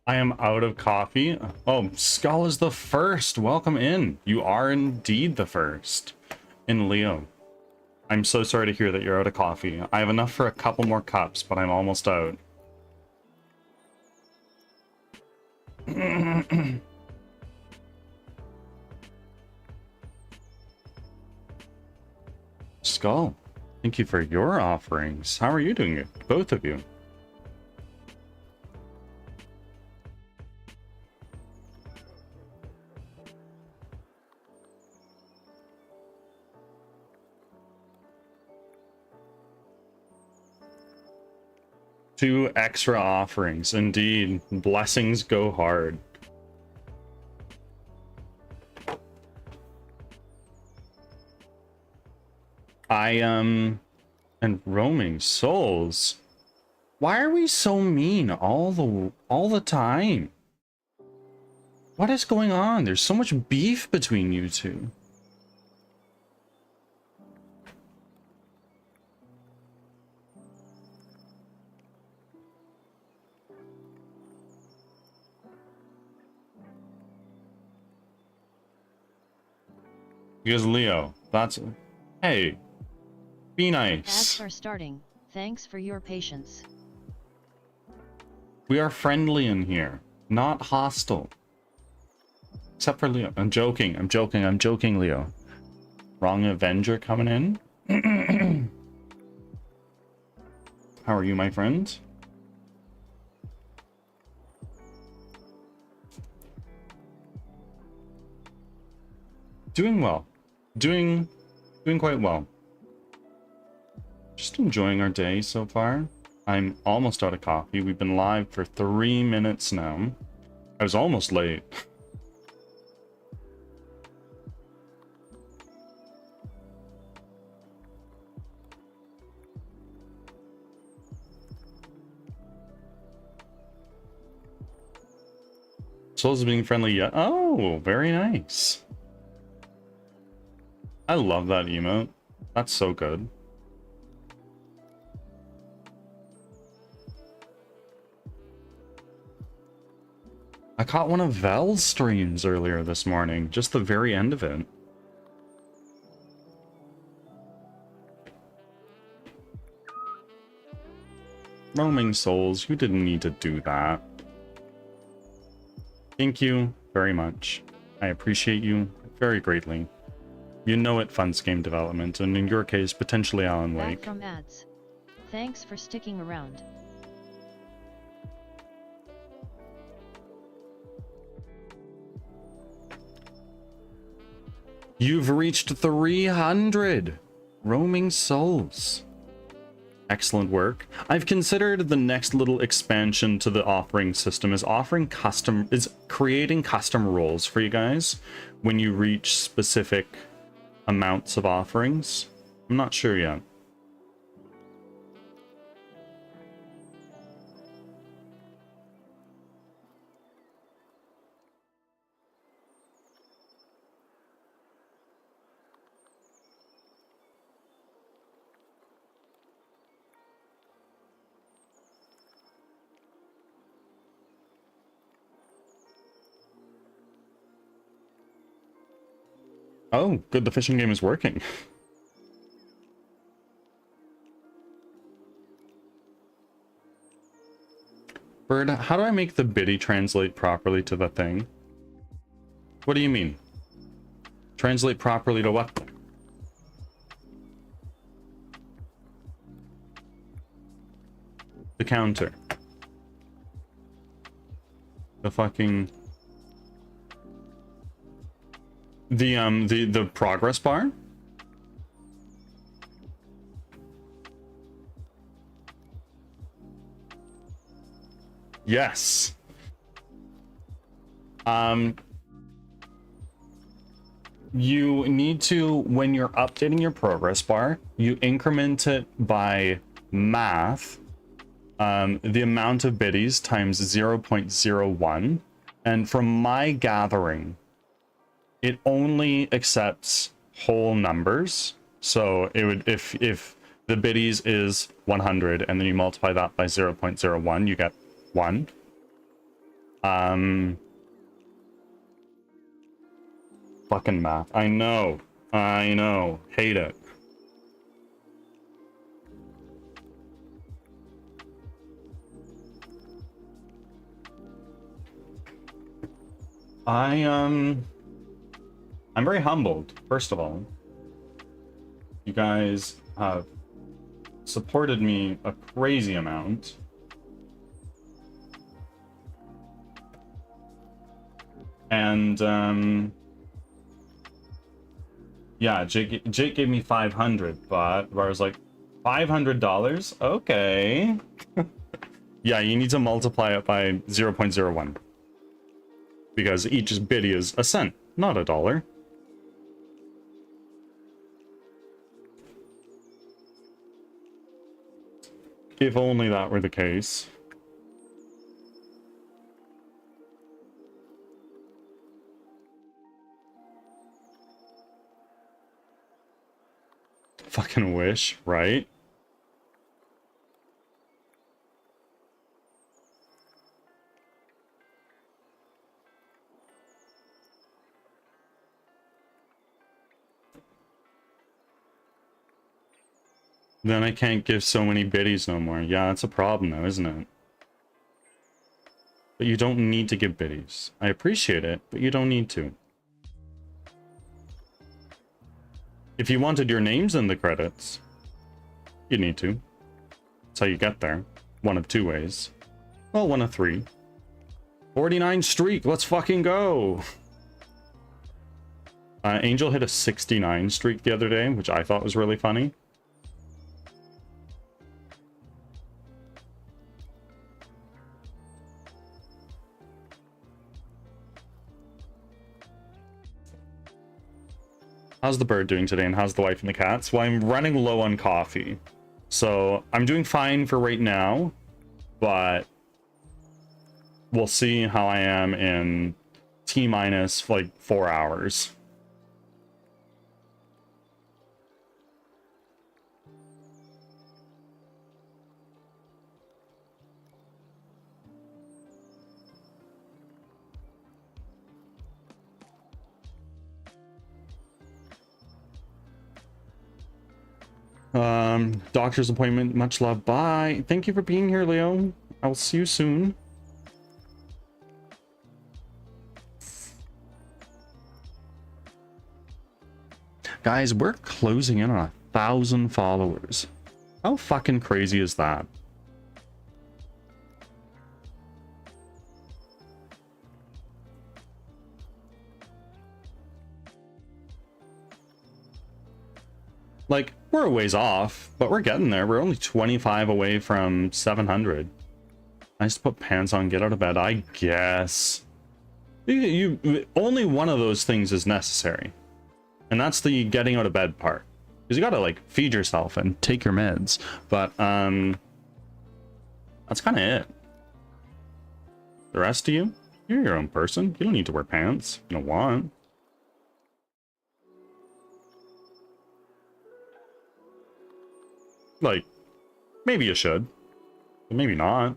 I am out of coffee. Oh, Skull is the first. Welcome in. You are indeed the first. And Leo, I'm so sorry to hear that you're out of coffee. I have enough for a couple more cups, but I'm almost out. Skull, thank you for your offerings. How are you doing it? Both of you. Two extra offerings, indeed. Blessings go hard. And roaming souls. Why are we so mean all the time? What is going on? There's so much beef between you two. Because Leo, that's... Hey, be nice. As for starting, thanks for your patience. We are friendly in here, not hostile. Except for Leo. I'm joking, Leo. Wrong Avenger coming in. How are you, my friend? Doing well. Doing quite well. Just enjoying our day so far. I'm almost out of coffee. We've been live for 3 minutes now. I was almost late. Souls being friendly yet. Oh, very nice. I love that emote. That's so good. I caught one of Vel's streams earlier this morning, just the very end of it. Roaming souls, you didn't need to do that. Thank you very much. I appreciate you very greatly. You know it funds game development, and in your case, potentially Alan Wake. Back from ads. Thanks for sticking around. You've reached 300 roaming souls. Excellent work. I've considered the next little expansion to the offering system is creating custom roles for you guys when you reach specific amounts of offerings. I'm not sure yet. Oh, good, the fishing game is working. Bird, how do I make the biddy translate properly to the thing? What do you mean? Translate properly to what? The counter. The fucking... The progress bar? Yes. You need to, when you're updating your progress bar, you increment it by math, the amount of biddies times 0.01, and from my gathering, it only accepts whole numbers. So it would, if the biddies is 100 and then you multiply that by 0.01, you get 1. Fucking math. I know. I know. Hate it. I'm very humbled, first of all. You guys have supported me a crazy amount. And yeah, Jake gave me 500, but I was like, $500? Okay. Yeah, you need to multiply it by 0.01. Because each biddy is a cent, not a dollar. If only that were the case. Fucking wish, right? Then I can't give so many biddies no more. Yeah, it's a problem though, isn't it? But you don't need to give biddies. I appreciate it, but you don't need to. If you wanted your names in the credits, you need to. That's how you get there. One of two ways. Well, one of three. 49 streak, let's fucking go! Angel hit a 69 streak the other day, which I thought was really funny. How's the bird doing today, and how's the wife and the cats? Well, I'm running low on coffee. So, I'm doing fine for right now, but we'll see how I am in T-minus, like, 4 hours. Doctor's appointment, much love, bye. Thank you for being here, Leo. I will see you soon. Guys, we're closing in on 1,000 followers. How fucking crazy is that? Like, we're a ways off, but we're getting there. We're only 25 away from 700. Nice to put pants on, get out of bed, I guess. Only one of those things is necessary. And that's the getting out of bed part. Because you gotta, like, feed yourself and take your meds. But, that's kind of it. The rest of you, you're your own person. You don't need to wear pants. You don't want. Like, maybe you should, but maybe not.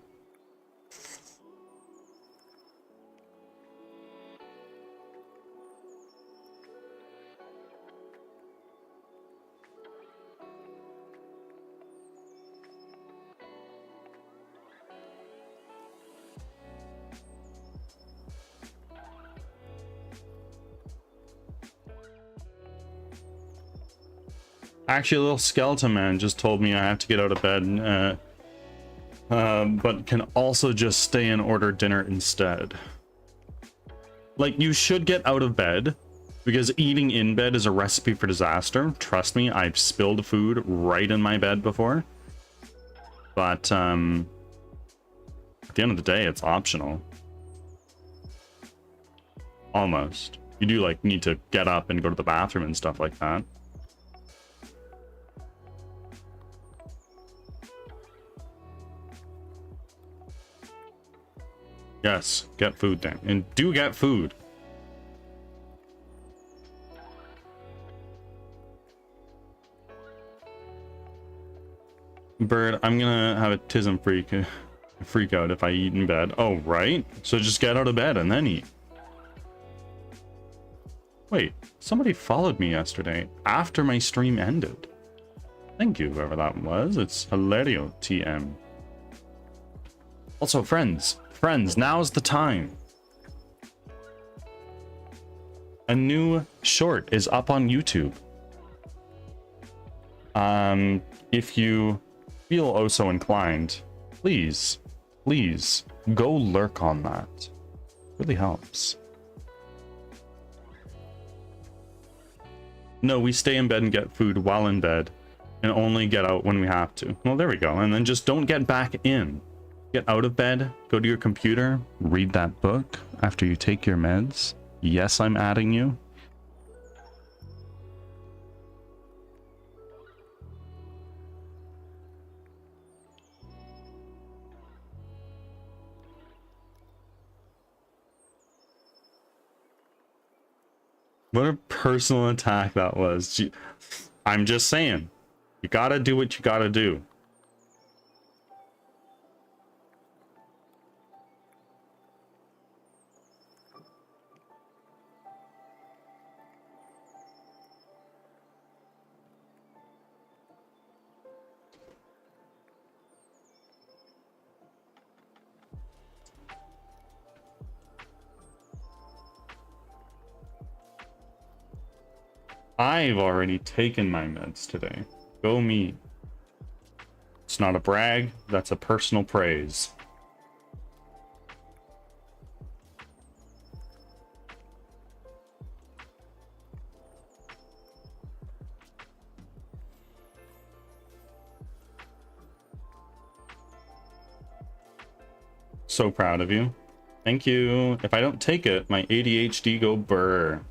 Actually, a little skeleton man just told me I have to get out of bed, but can also just stay and order dinner instead. Like, you should get out of bed, because eating in bed is a recipe for disaster. Trust me, I've spilled food right in my bed before. But, at the end of the day, it's optional. Almost. You do, like, need to get up and go to the bathroom and stuff like that. Yes, get food then. And do get food. Bird, I'm gonna have a tism freak. I freak out if I eat in bed. Oh, right? So just get out of bed and then eat. Wait, somebody followed me yesterday after my stream ended. Thank you, whoever that was. It's Hilario TM. Also, friends, now's the time. A new short is up on YouTube. If you feel oh so inclined, please go lurk on that. Really helps. No, we stay in bed and get food while in bed and only get out when we have to. Well, there we go. And then just don't get back in. Get out of bed, go to your computer, read that book after you take your meds. Yes, I'm adding you. What a personal attack that was. Gee, I'm just saying, you gotta do what you gotta do. I've already taken my meds today. Go me. It's not a brag, that's a personal praise. So proud of you. Thank you. If I don't take it, my ADHD go burr.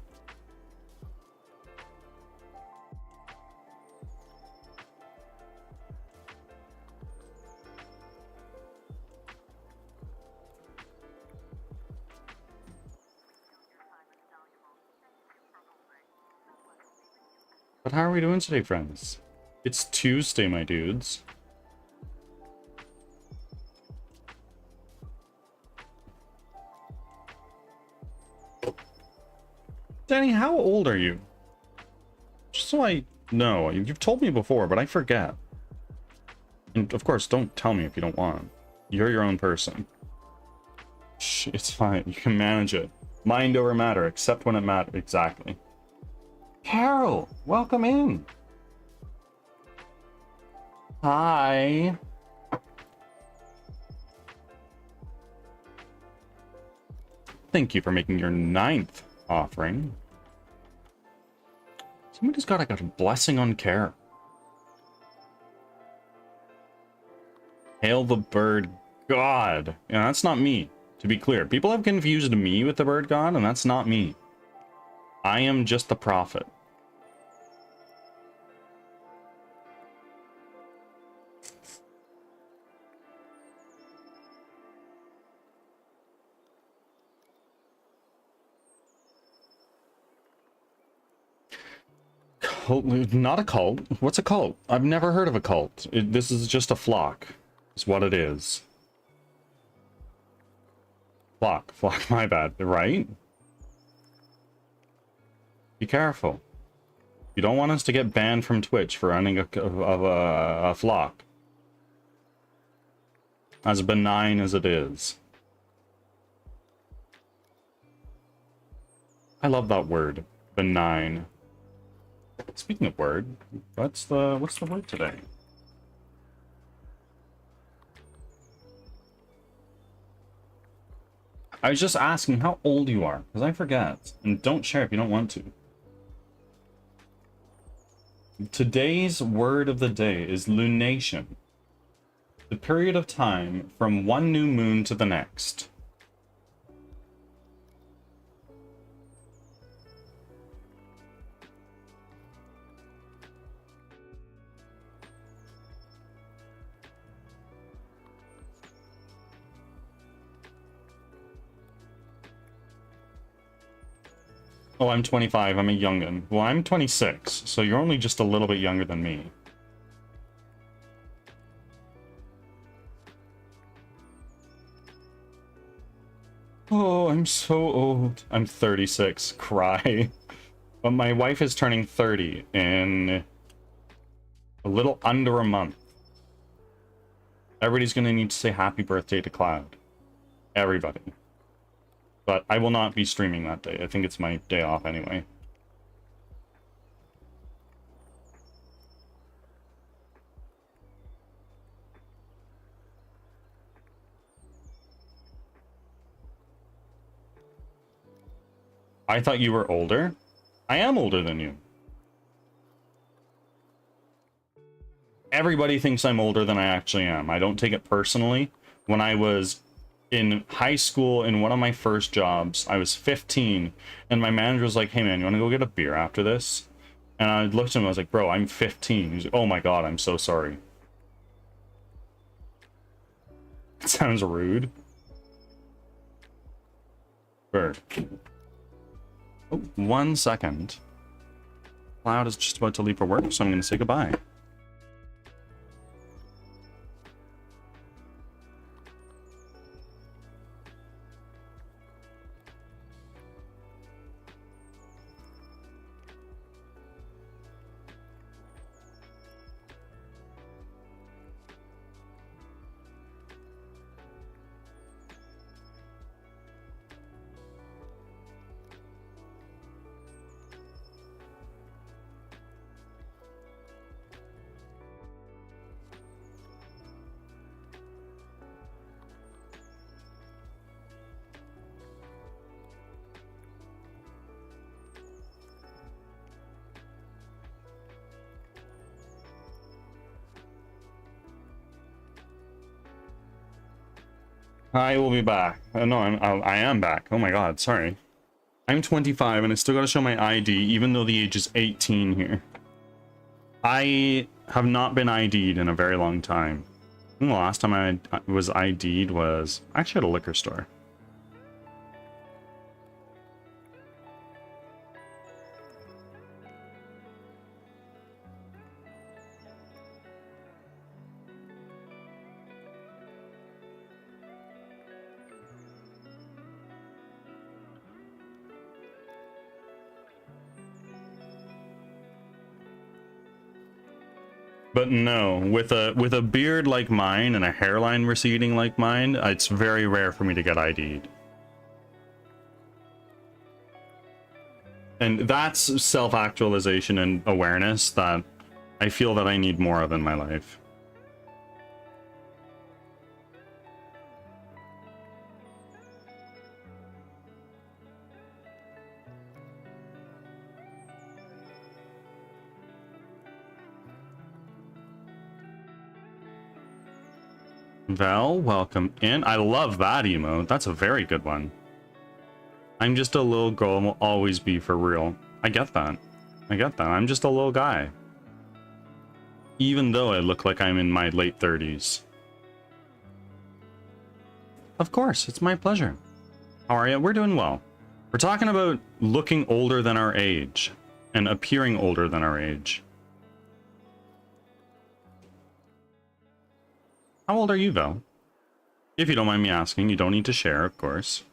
But how are we doing today, friends? It's Tuesday, my dudes. Danny, how old are you? Just so I know. You've told me before, but I forget. And of course, don't tell me if you don't want. You're your own person. Shh, it's fine. You can manage it. Mind over matter, except when it matters. Exactly. Carol, welcome in. Hi. Thank you for making your 9th offering. Somebody's got a blessing on care. Hail the bird god. Yeah, that's not me, to be clear. People have confused me with the bird god, and that's not me. I am just the prophet. Cult, not a cult. What's a cult? I've never heard of a cult. This is just a flock. Is what it is. Flock, my bad, right? Be careful. You don't want us to get banned from Twitch for running a flock. As benign as it is. I love that word, benign. Speaking of word, what's the word today? I was just asking how old you are, because I forget. And don't share if you don't want to. Today's word of the day is lunation. The period of time from one new moon to the next. Oh, I'm 25. I'm a youngin'. Well, I'm 26, so you're only just a little bit younger than me. Oh, I'm so old. I'm 36. Cry. But my wife is turning 30 in a little under a month. Everybody's gonna need to say happy birthday to Cloud. Everybody. But I will not be streaming that day. I think it's my day off anyway. I thought you were older. I am older than you. Everybody thinks I'm older than I actually am. I don't take it personally. When I was in high school, in one of my first jobs, I was 15, and my manager was like, hey man, you want to go get a beer after this? And I looked at him, I was like, bro, I'm 15. He's like, oh my god, I'm so sorry. It sounds rude. Bird. Oh, 1 second. Cloud is just about to leave for work, so I'm going to say goodbye. I will be back. No, I am back. Oh my god, sorry. I'm 25 and I still gotta show my ID, even though the age is 18 here. I have not been ID'd in a very long time. I think the last time I was ID'd was actually at a liquor store. But no, with a beard like mine and a hairline receding like mine, it's very rare for me to get ID'd. And that's self-actualization and awareness that I feel that I need more of in my life. Val, welcome in. I love that emote. That's a very good one. I'm just a little girl and will always be for real. I get that. I get that. I'm just a little guy. Even though I look like I'm in my late 30s. Of course, it's my pleasure. How are you? We're doing well. We're talking about looking older than our age and appearing older than our age. How old are you, Val? If you don't mind me asking, you don't need to share, of course.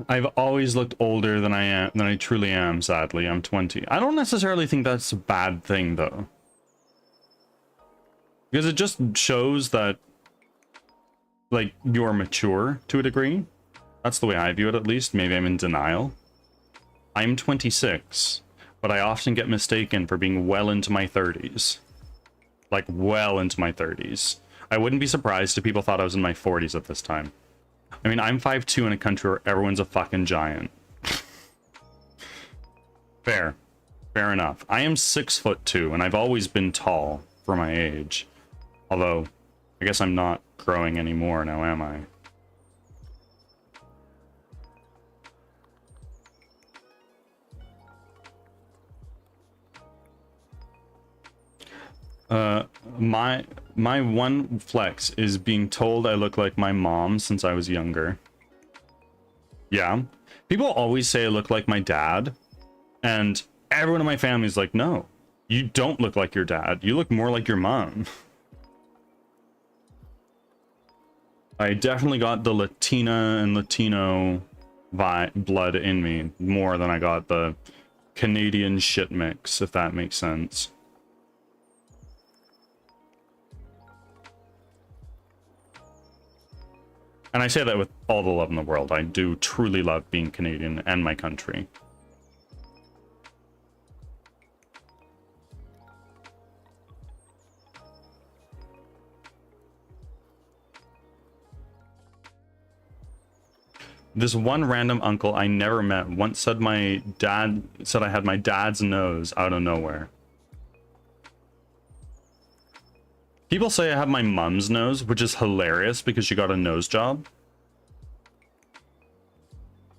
I've always looked older than I truly am, sadly. I'm 20. I don't necessarily think that's a bad thing, though. Because it just shows that, like, you're mature to a degree. That's the way I view it, at least. Maybe I'm in denial. I'm 26, but I often get mistaken for being well into my 30s. Like, well into my 30s. I wouldn't be surprised if people thought I was in my 40s at this time. I mean, I'm 5'2" in a country where everyone's a fucking giant. Fair. Fair enough. I am 6'2", and I've always been tall for my age. Although, I guess I'm not growing anymore now, am I? My one flex is being told I look like my mom since I was younger. Yeah. People always say I look like my dad, and everyone in my family is like, no, you don't look like your dad. You look more like your mom. I definitely got the Latina and Latino blood in me more than I got the Canadian shit mix, if that makes sense. And I say that with all the love in the world. I do truly love being Canadian and my country. This one random uncle I never met once said my dad said I had my dad's nose out of nowhere. People say I have my mom's nose, which is hilarious because she got a nose job.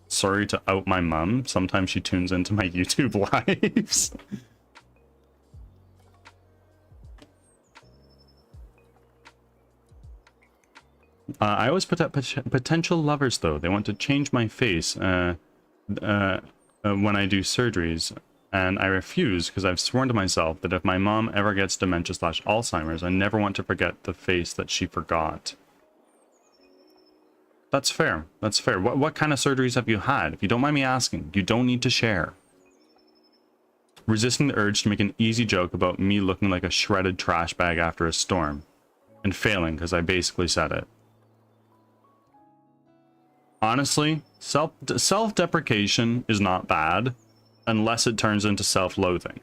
Sorry to out my mom. Sometimes she tunes into my YouTube lives. I always put up potential lovers, though. They want to change my face when I do surgeries, and I refuse because I've sworn to myself that if my mom ever gets dementia/Alzheimer's, I never want to forget the face that she forgot. That's fair. That's fair. What kind of surgeries have you had? If you don't mind me asking, you don't need to share. Resisting the urge to make an easy joke about me looking like a shredded trash bag after a storm, and failing because I basically said it. Honestly, self-deprecation is not bad unless it turns into self-loathing,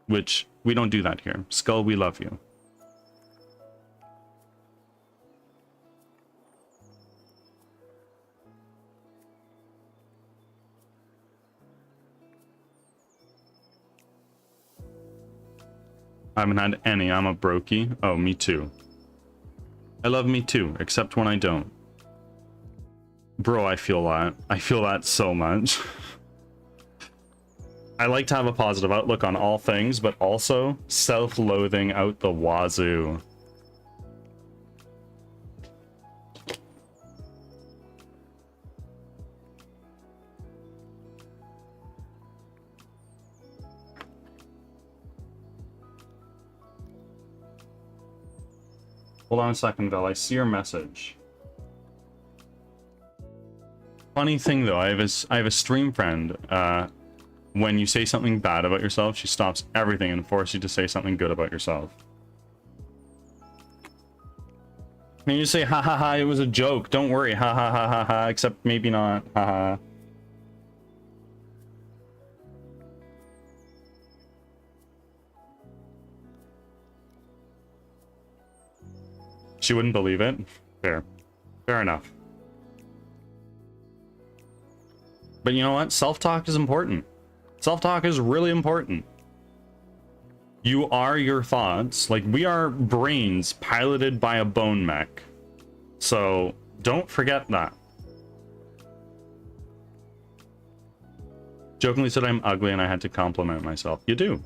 which we don't do that here. Skull, we love you. I haven't had any. I'm a brokey. Oh, me too. I love me too, except when I don't. Bro, I feel that. I feel that so much. I like to have a positive outlook on all things, but also self-loathing out the wazoo. Hold on a second, Vel. I see your message. Funny thing though, I have a stream friend. When you say something bad about yourself, she stops everything and forces you to say something good about yourself. And you say, ha ha ha, it was a joke. Don't worry, ha ha ha ha ha. Except maybe not, ha ha. She wouldn't believe it. Fair. Fair enough. But you know what? Self-talk is important. Self-talk is really important. You are your thoughts. Like, we are brains piloted by a bone mech. So, don't forget that. Jokingly said I'm ugly and I had to compliment myself. You do.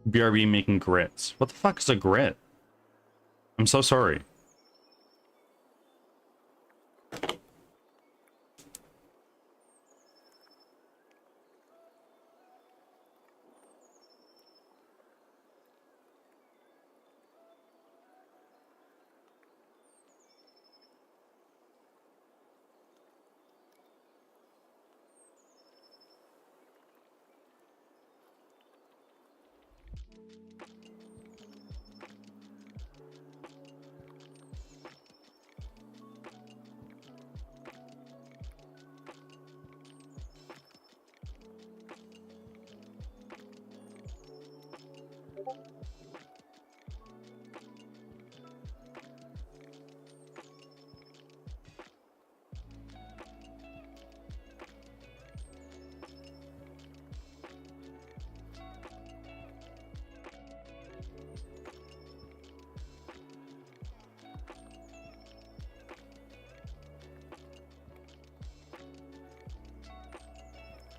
BRB making grits. What the fuck is a grit? I'm so sorry.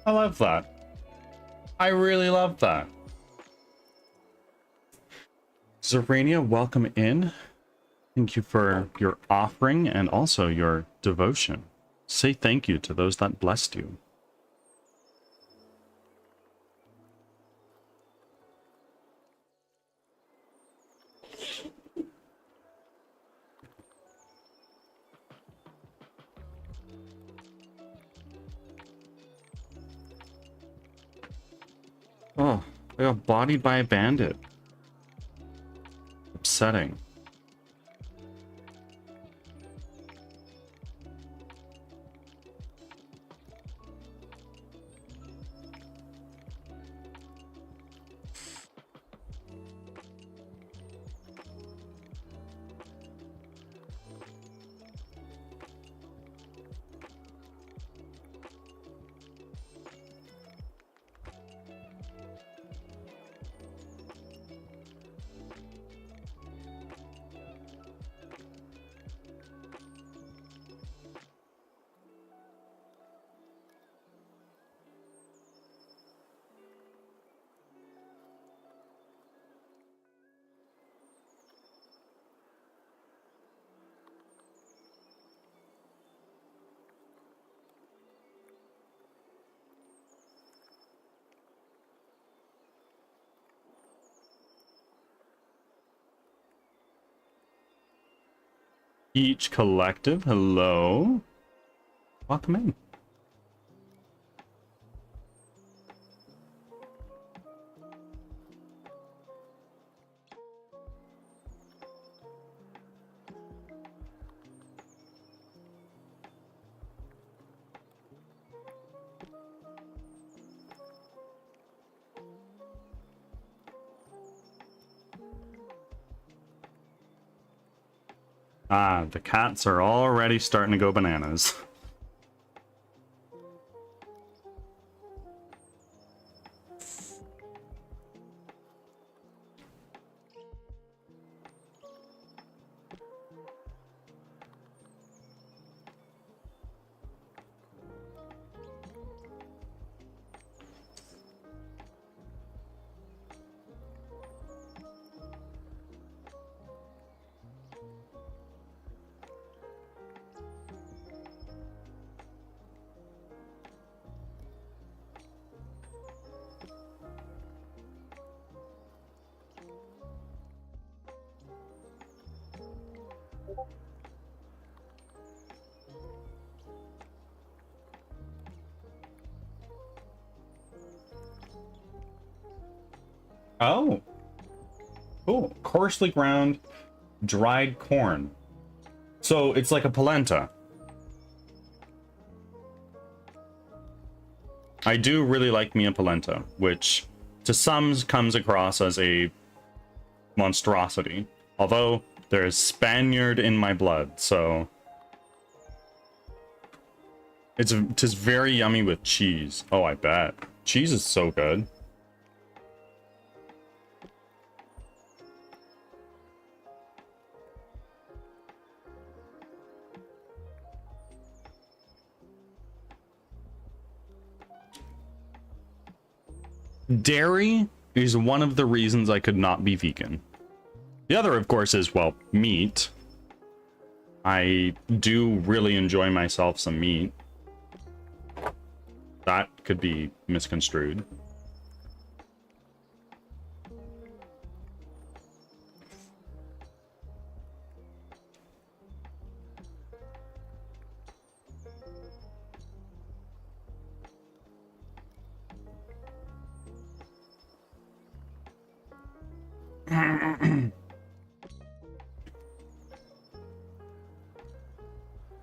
I love that. I really love that. Zerania, welcome in. Thank you for your offering and also your devotion. Say thank you to those that blessed you. Oh, I got bodied by a bandit. Upsetting. Each collective, hello. Welcome in. Ah, the cats are already starting to go bananas. Oh, cool. Coarsely ground dried corn. So it's like a polenta. I do really like me a polenta, which to some comes across as a monstrosity. Although there's Spaniard in my blood, so it is very yummy with cheese. Oh, I bet. Cheese is so good. Dairy is one of the reasons I could not be vegan. The other, of course, is, well, meat. I do really enjoy myself some meat. That could be misconstrued.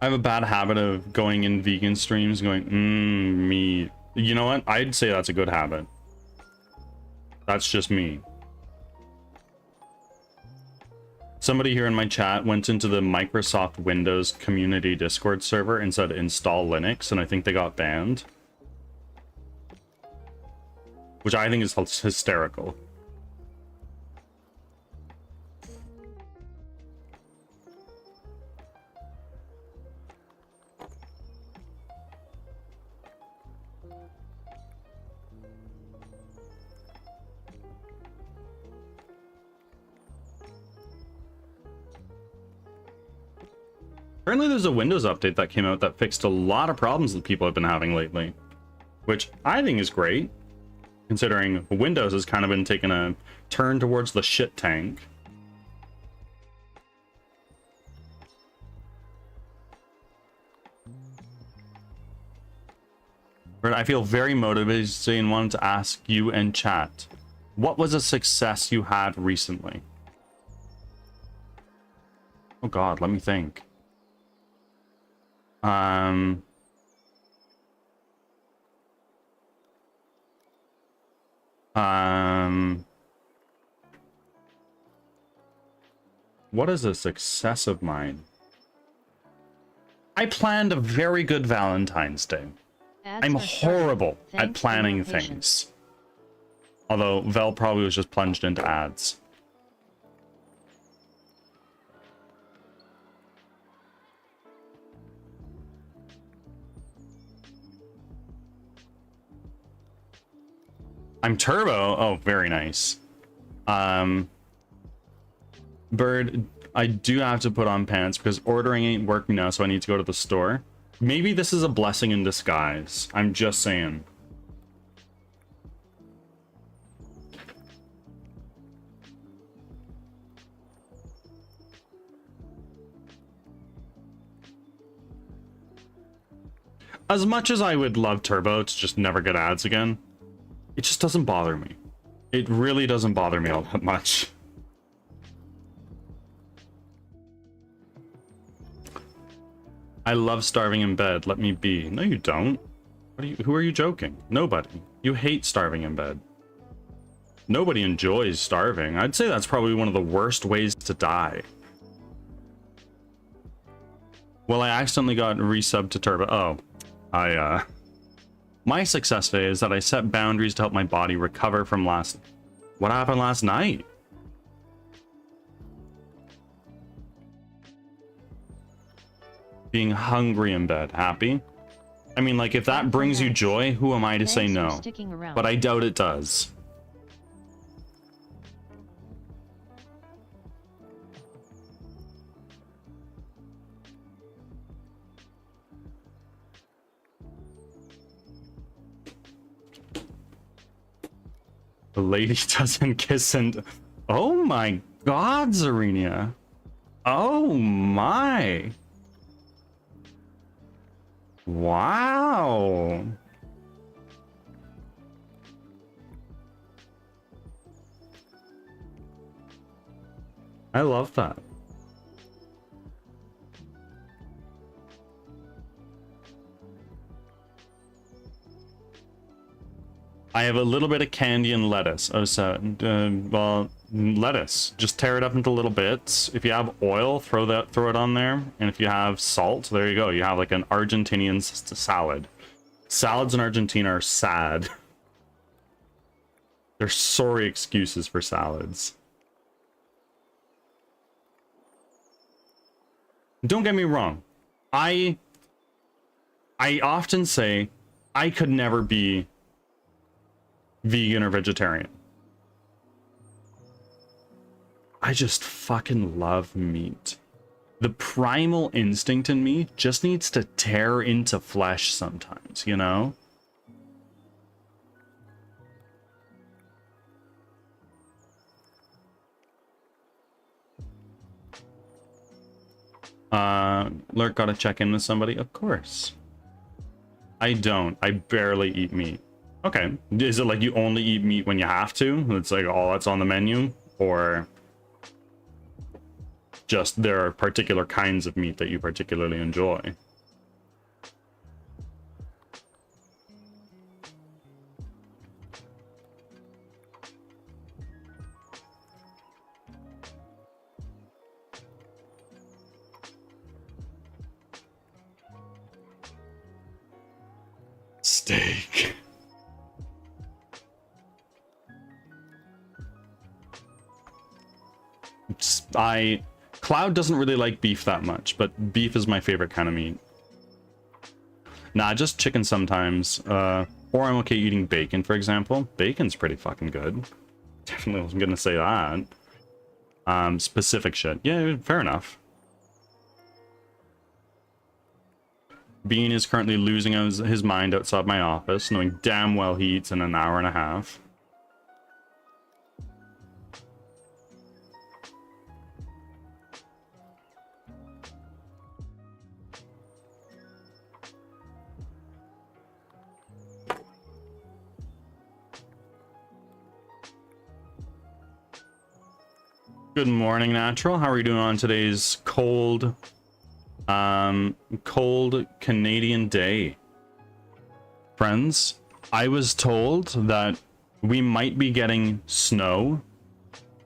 I have a bad habit of going in vegan streams going, meat. You know what? I'd say that's a good habit. That's just me. Somebody here in my chat went into the Microsoft Windows community Discord server and said install Linux, and I think they got banned. Which I think is hysterical. Apparently there's a Windows update that came out that fixed a lot of problems that people have been having lately, which I think is great, considering Windows has kind of been taking a turn towards the shit tank. But I feel very motivated and wanted to ask you and chat, what was a success you had recently? Oh God, let me think. What is a success of mine? I planned a very good Valentine's Day. I'm horrible at planning things. Although Vel probably was just plunged into ads. I'm Turbo. Oh, very nice. Bird, I do have to put on pants because ordering ain't working now, so I need to go to the store. Maybe this is a blessing in disguise. I'm just saying. As much as I would love Turbo to just never get ads again, it just doesn't bother me. It really doesn't bother me all that much. I love starving in bed. Let me be. No, you don't. Who are you joking? Nobody. You hate starving in bed. Nobody enjoys starving. I'd say that's probably one of the worst ways to die. Well, I accidentally got resubbed to Turbo. Oh, my success today is that I set boundaries to help my body recover from what happened last night? Being hungry in bed. Happy? I mean, like, if that brings you joy, who am I to say no? But I doubt it does. The lady doesn't kiss and... Oh my God, Zarina. Oh my. Wow. I love that. I have a little bit of candy and lettuce. Oh, so, well, lettuce. Just tear it up into little bits. If you have oil, throw it on there. And if you have salt, there you go. You have like an Argentinian salad. Salads in Argentina are sad. They're sorry excuses for salads. Don't get me wrong. I often say I could never be vegan or vegetarian. I just fucking love meat. The primal instinct in me just needs to tear into flesh sometimes, you know? Lurk, gotta check in with somebody? Of course. I don't. I barely eat meat. Okay. Is it like you only eat meat when you have to? It's like all that's on the menu? Or just there are particular kinds of meat that you particularly enjoy? steak. Cloud doesn't really like beef that much, but beef is my favorite kind of meat. Nah, just chicken sometimes. Or I'm okay eating bacon, for example. Bacon's pretty fucking good. Definitely wasn't gonna say that. Specific shit. Yeah, fair enough. Bean is currently losing his mind outside my office, knowing damn well he eats in an hour and a half. Good morning, Natural. How are you doing on today's cold Canadian day? Friends, I was told that we might be getting snow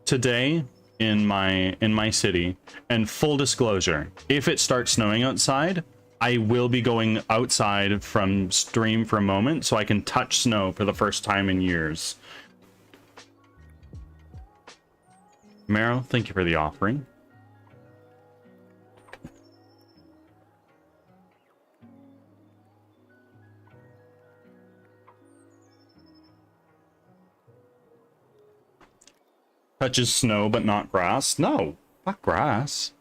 today in my city. And full disclosure, if it starts snowing outside, I will be going outside from stream for a moment so I can touch snow for the first time in years. Meryl, thank you for the offering. Touches snow but not grass? No, fuck grass.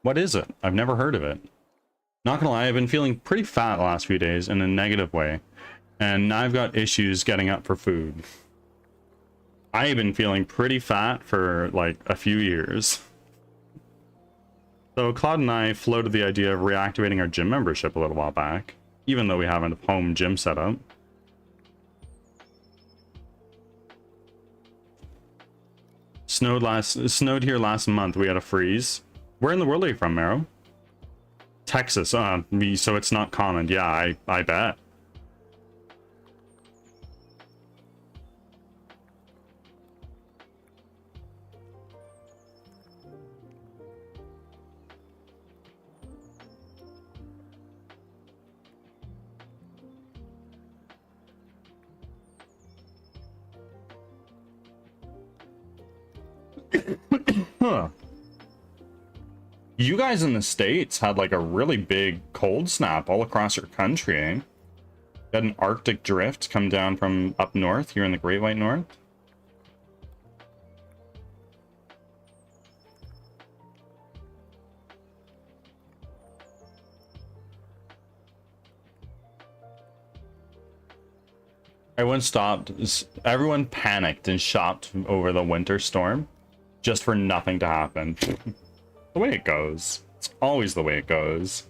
What is it? I've never heard of it. Not gonna lie, I've been feeling pretty fat the last few days in a negative way. And now I've got issues getting up for food. I've been feeling pretty fat for like a few years. So Claude and I floated the idea of reactivating our gym membership a little while back, even though we have a home gym setup. Snowed here last month. We had a freeze. Where in the world are you from, Mero? Texas. So it's not common. Yeah, I bet. Huh. You guys in the States had like a really big cold snap all across your country, eh? You had an Arctic drift come down from up north here in the Great White North. Everyone panicked and shopped over the winter storm just for nothing to happen. The way it goes. It's always the way it goes.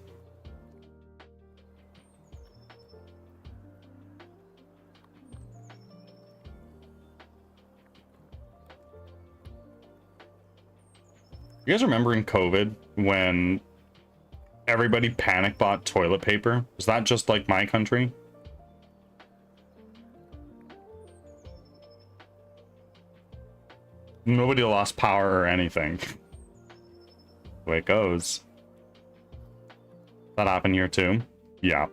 You guys remember in COVID when everybody panic bought toilet paper? Was that just like my country? Nobody lost power or anything. The way it goes. That happened here too? Yeah.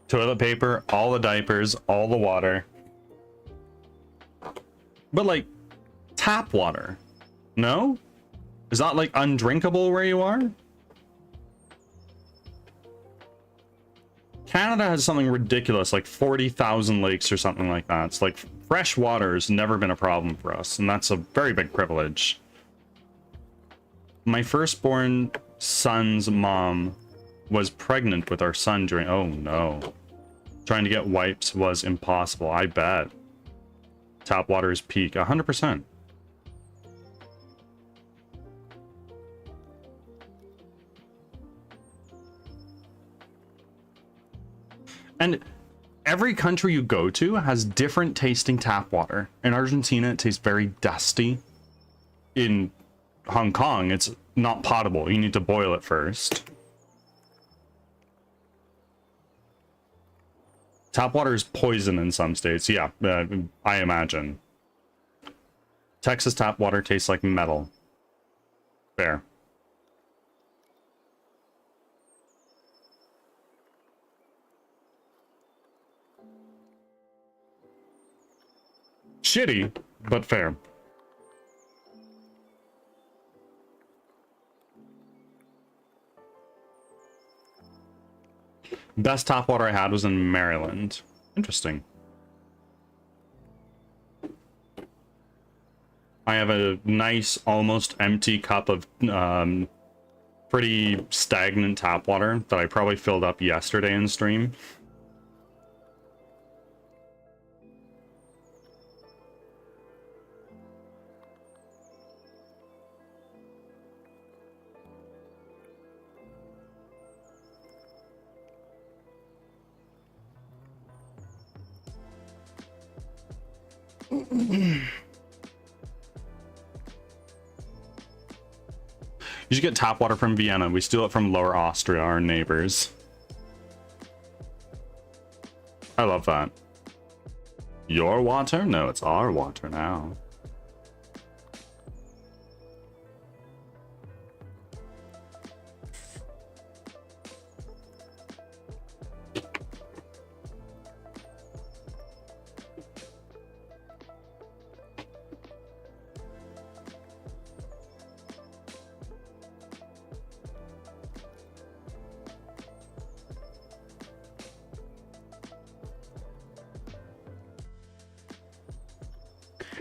Toilet paper, all the diapers, all the water. But like, tap water. No? Is that like undrinkable where you are? Canada has something ridiculous, like 40,000 lakes or something like that. It's like fresh water has never been a problem for us, and that's a very big privilege. My firstborn son's mom was pregnant with our son during... Oh no. Trying to get wipes was impossible, I bet. Tap water is peak, 100%. And every country you go to has different tasting tap water. In Argentina, it tastes very dusty. In Hong Kong, it's not potable. You need to boil it first. Tap water is poison in some states. Yeah, I imagine. Texas tap water tastes like metal. Fair. Shitty, but fair. Best tap water I had was in Maryland. Interesting. I have a nice, almost empty cup of pretty stagnant tap water that I probably filled up yesterday in stream. You should get tap water from Vienna. We steal it from Lower Austria, our neighbors. I love that. Your water? No, it's our water now.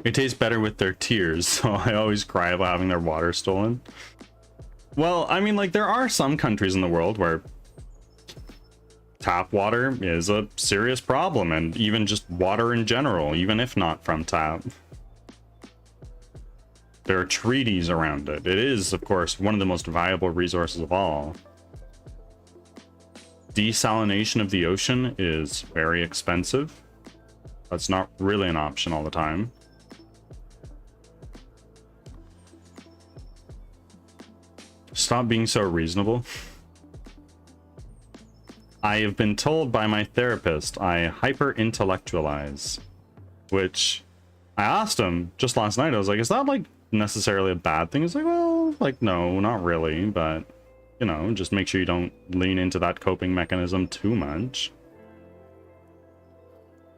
It tastes better with their tears, so I always cry about having their water stolen. Well, I mean, like, there are some countries in the world where tap water is a serious problem, and even just water in general, even if not from tap. There are treaties around it. It is, of course, one of the most valuable resources of all. Desalination of the ocean is very expensive. That's not really an option all the time. Stop being so reasonable. I have been told by my therapist I hyper-intellectualize, which I asked him just last night. I was like, is that like necessarily a bad thing? He's like, well, like, no, not really, but you know, just make sure you don't lean into that coping mechanism too much.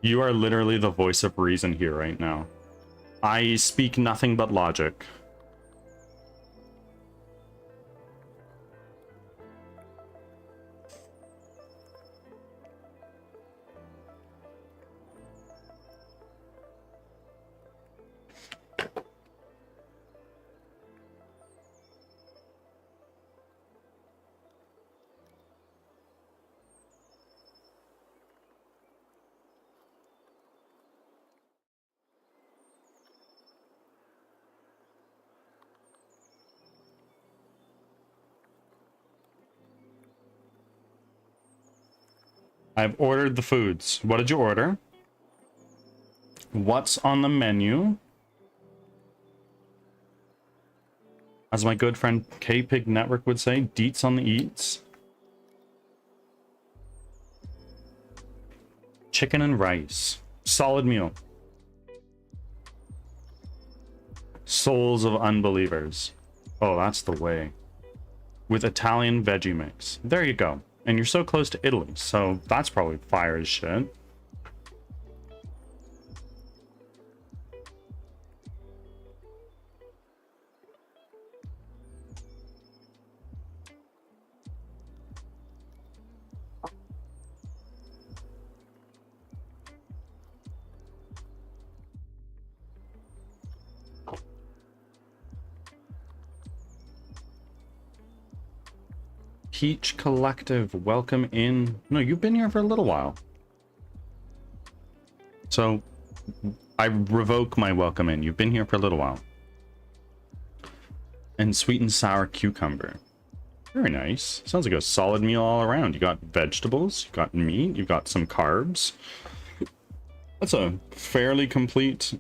You are literally the voice of reason here right now. I speak nothing but logic. I've ordered the foods. What did you order? What's on the menu? As my good friend K-Pig Network would say, deets on the eats. Chicken and rice. Solid meal. Souls of unbelievers. Oh, that's the way. With Italian veggie mix. There you go. And you're so close to Italy, so that's probably fire as shit. Peach Collective, welcome in. No, you've been here for a little while. So, I revoke my welcome in. You've been here for a little while. And sweet and sour cucumber. Very nice. Sounds like a solid meal all around. You got vegetables, you got meat, you got some carbs. That's a fairly complete...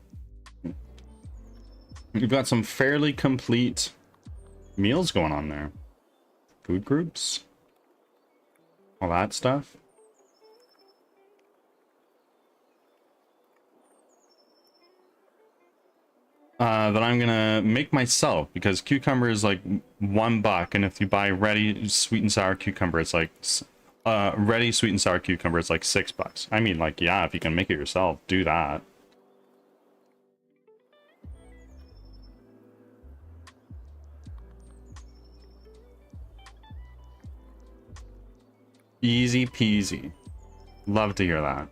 You've got some fairly complete meals going on there. Food groups, all that stuff. that I'm gonna make myself, because cucumber is like $1, and if you buy ready sweet and sour cucumber, it's like ready sweet and sour cucumber, it's like $6. I mean, like, yeah, if you can make it yourself, do that. Easy peasy. Love to hear that.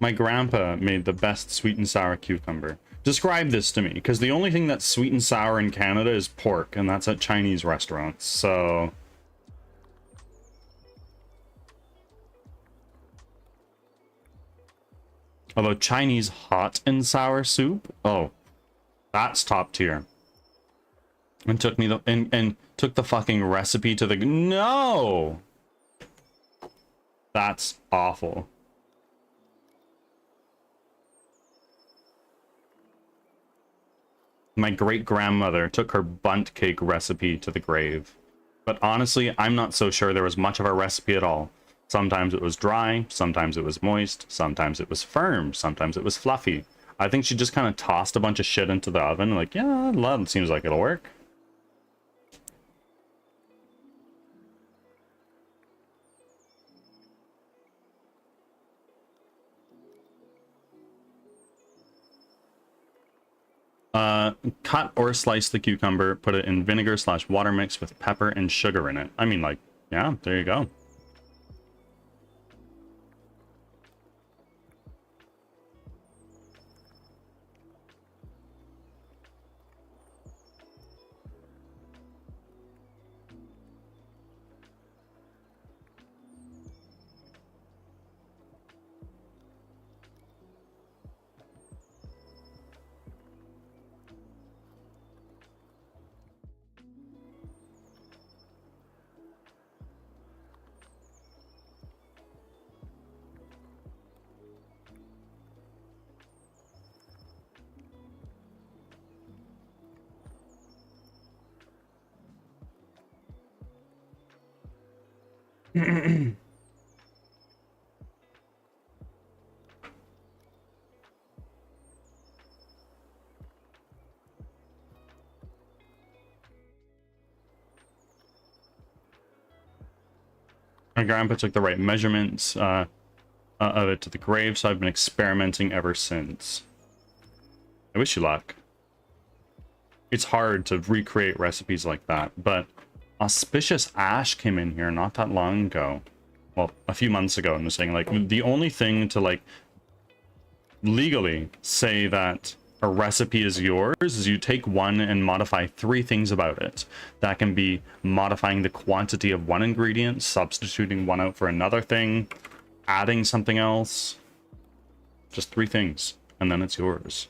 My grandpa made the best sweet and sour cucumber. Describe this to me, because the only thing that's sweet and sour in Canada is pork, and that's at Chinese restaurants, so... Although Chinese hot and sour soup, oh, that's top tier. And took me the and took the fucking recipe to the no. That's awful. My great grandmother took her bundt cake recipe to the grave. But honestly, I'm not so sure there was much of a recipe at all. Sometimes it was dry, sometimes it was moist, sometimes it was firm, sometimes it was fluffy. I think she just kind of tossed a bunch of shit into the oven, like, yeah, that seems like it'll work. Cut or slice the cucumber, put it in vinegar/water mix with pepper and sugar in it. I mean, like, yeah, there you go. My grandpa took the right measurements of it to the grave, so I've been experimenting ever since. I wish you luck. It's hard to recreate recipes like that, but Auspicious Ash came in here not that long ago. Well, a few months ago, and was saying, like, the only thing to, like, legally say that a recipe is yours is you take one and modify 3 things about it. That can be modifying the quantity of one ingredient, substituting one out for another thing, adding something else. Just 3 things, and then it's yours.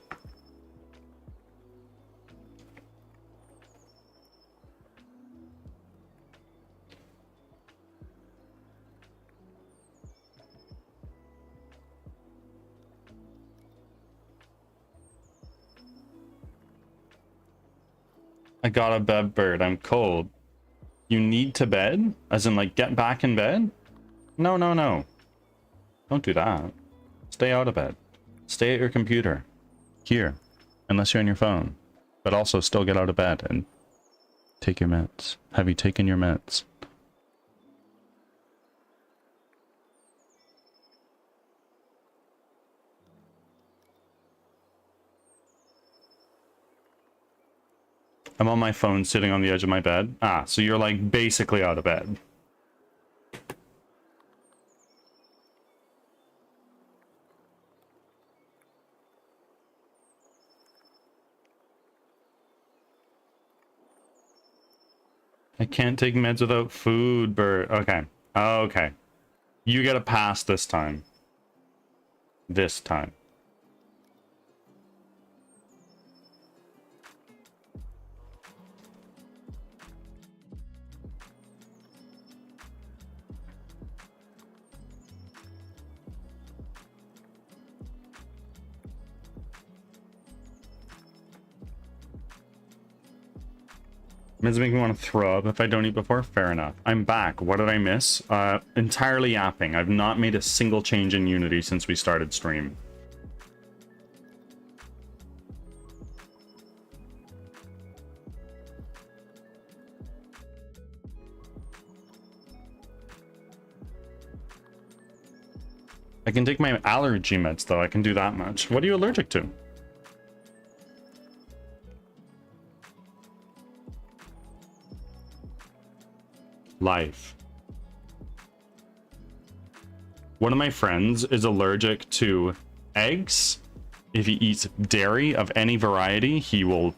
I got a bed bird. I'm cold. You need to bed? As in, like, get back in bed? No, no, no. Don't do that. Stay out of bed. Stay at your computer. Here. Unless you're on your phone. But also still get out of bed and take your meds. Have you taken your meds? I'm on my phone sitting on the edge of my bed. Ah, so you're like basically out of bed. I can't take meds without food, Bert. Okay. Okay. You get a pass this time. This time. It's making me want to throw up if I don't eat before. Fair enough. I'm back. What did I miss? Entirely yapping. I've not made a single change in Unity since we started stream. I can take my allergy meds, though. I can do that much. What are you allergic to? Life. One of my friends is allergic to eggs. If he eats dairy of any variety, he will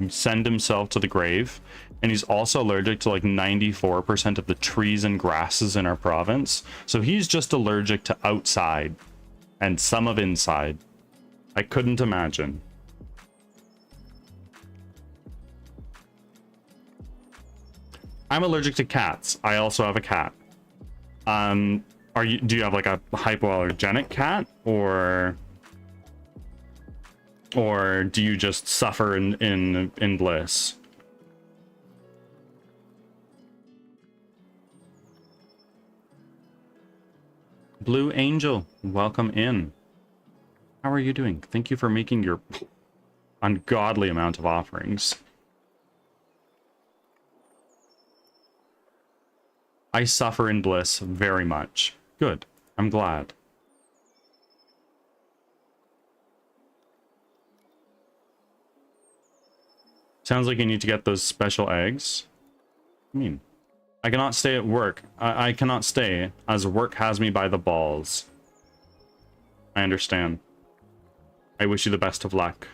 send himself to the grave. And he's also allergic to like 94% of the trees and grasses in our province. So he's just allergic to outside and some of inside. I couldn't imagine. I'm allergic to cats. I also have a cat. Do you have like a hypoallergenic cat, or do you just suffer in bliss? Blue Angel, welcome in. How are you doing? Thank you for making your ungodly amount of offerings. I suffer in bliss very much. Good. I'm glad. Sounds like you need to get those special eggs. I mean, I cannot stay at work. I cannot stay, as work has me by the balls. I understand. I wish you the best of luck.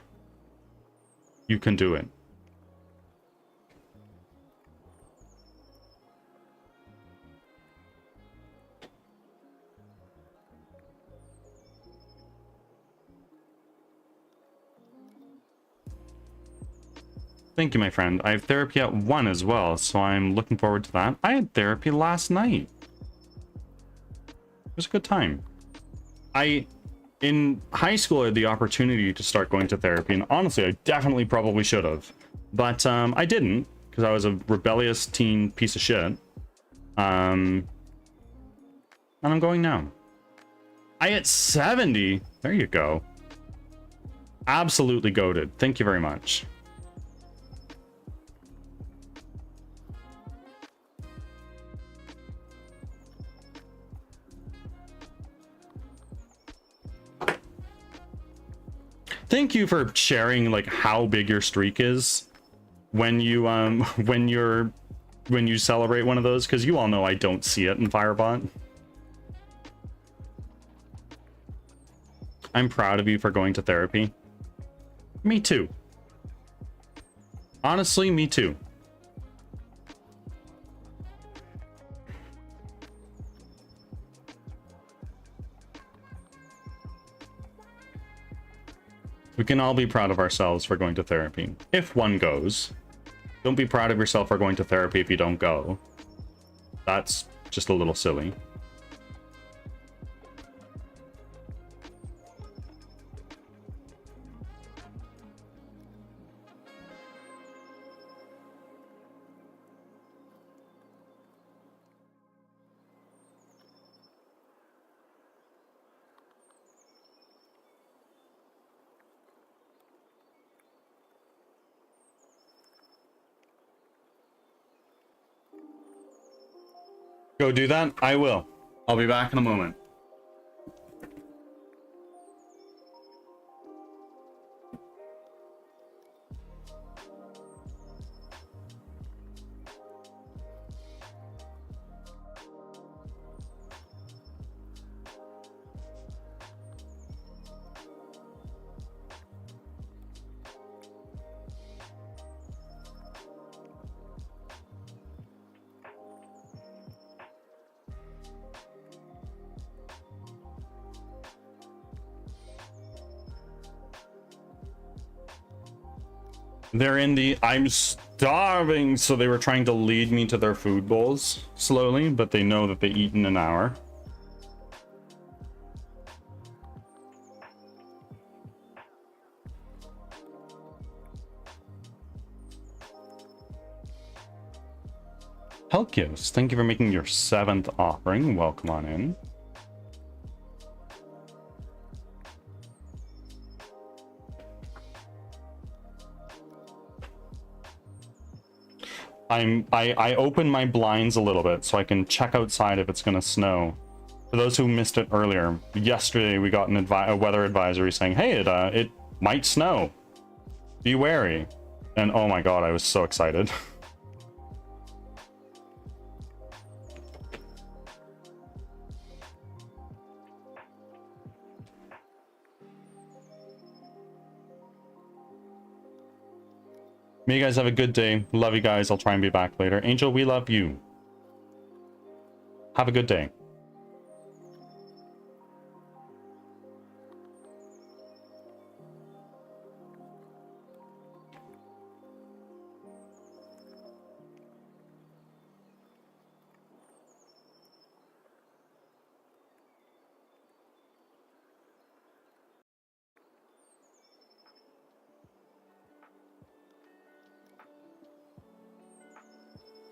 You can do it. Thank you, my friend. I have therapy at 1 as well, so I'm looking forward to that. I had therapy last night. It was a good time. In high school, I had the opportunity to start going to therapy, and honestly, I definitely probably should have. But I didn't, because I was a rebellious teen piece of shit. And I'm going now. I hit 70. There you go. Absolutely goated. Thank you very much. Thank you for sharing like how big your streak is when you when you celebrate one of those, because you all know I don't see it in Firebot. I'm proud of you for going to therapy. Me too. Honestly, me too. We can all be proud of ourselves for going to therapy, if one goes. Don't be proud of yourself for going to therapy if you don't go. That's just a little silly. Go do that? I will. I'll be back in a moment. They're in the I'm starving, so they were trying to lead me to their food bowls slowly, but they know that they eat in an hour. Pelkios, thank you for making your 7th offering. Welcome on in. I open my blinds a little bit so I can check outside if it's gonna snow. For those who missed it earlier, yesterday we got a weather advisory saying, hey, it might snow. Be wary. And oh my god, I was so excited. May you guys have a good day. Love you guys. I'll try and be back later. Angel, we love you. Have a good day.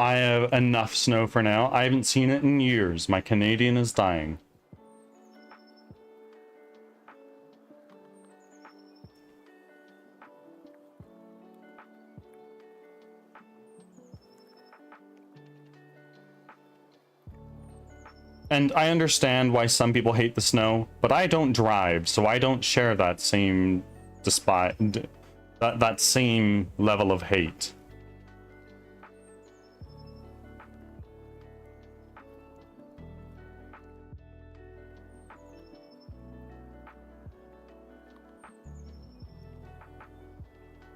I have enough snow for now. I haven't seen it in years. My Canadian is dying. And I understand why some people hate the snow, but I don't drive, so I don't share that same that same level of hate.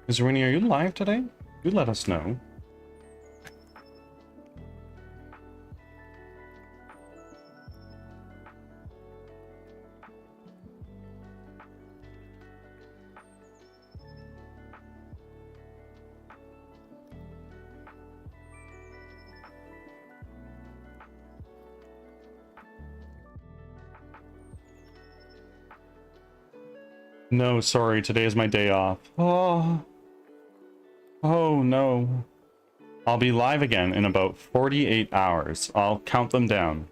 Zarini, are you live today? You let us know. No, sorry, today is my day off. Oh no. I'll be live again in about 48 hours. I'll count them down.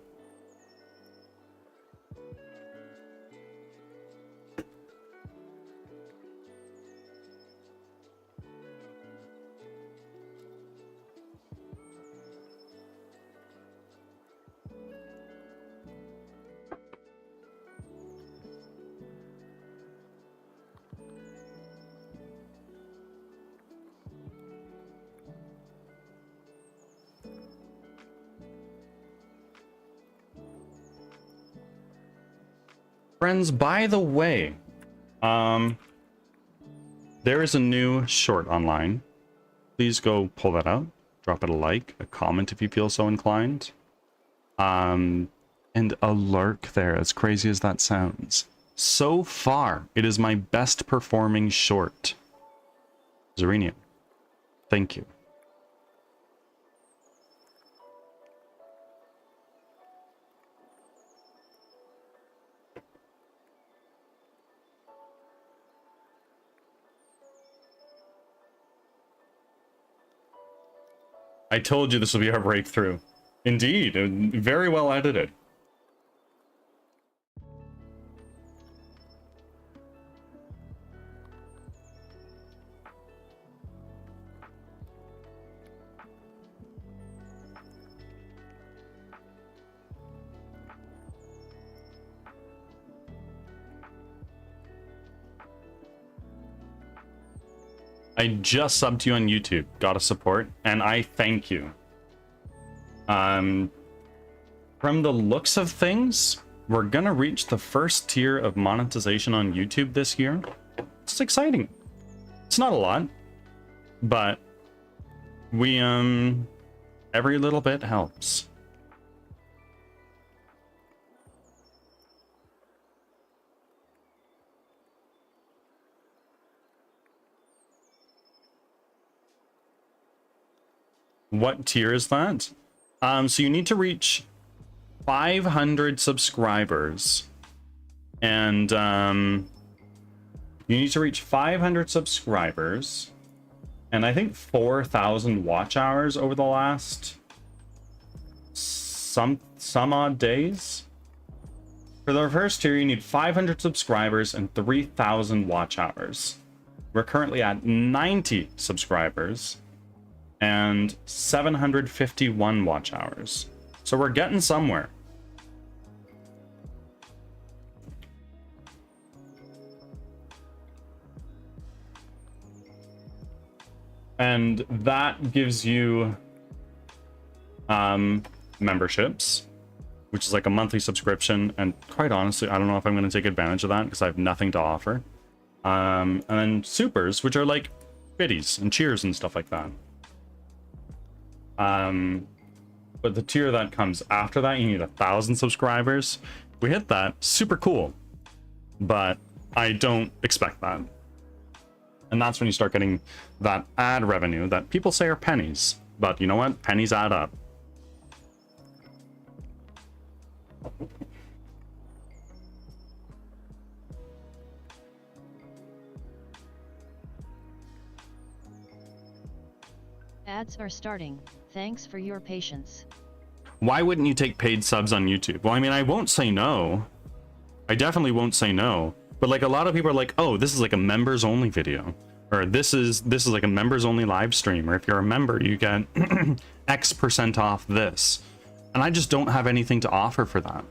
Friends, by the way, there is a new short online. Please go pull that out. Drop it a like, a comment if you feel so inclined. And a lurk there, as crazy as that sounds. So far, it is my best performing short. Zarinian, thank you. I told you this would be our breakthrough. Indeed, very well edited. I just subbed to you on YouTube, got a support, and I thank you. From the looks of things, we're gonna reach the first tier of monetization on YouTube this year. It's exciting. It's not a lot, but we, every little bit helps. What tier is that? So you need to reach 500 subscribers. And you need to reach 500 subscribers. And I think 4,000 watch hours over the last some odd days. For the first tier, you need 500 subscribers and 3,000 watch hours. We're currently at 90 subscribers and 751 watch hours. So we're getting somewhere. And that gives you memberships, which is like a monthly subscription. And quite honestly, I don't know if I'm going to take advantage of that because I have nothing to offer. And then supers, which are like biddies and cheers and stuff like that. But the tier that comes after that, you need 1,000 subscribers. We hit that, super cool. But I don't expect that. And that's when you start getting that ad revenue that people say are pennies. But you know what? Pennies add up. Ads are starting. Thanks for your patience. Why wouldn't you take paid subs on YouTube? Well, I mean, I won't say no. I definitely won't say no. But like a lot of people are like, oh, this is like a members only video. Or this is like a members only live stream. Or if you're a member, you get X% off this. And I just don't have anything to offer for that.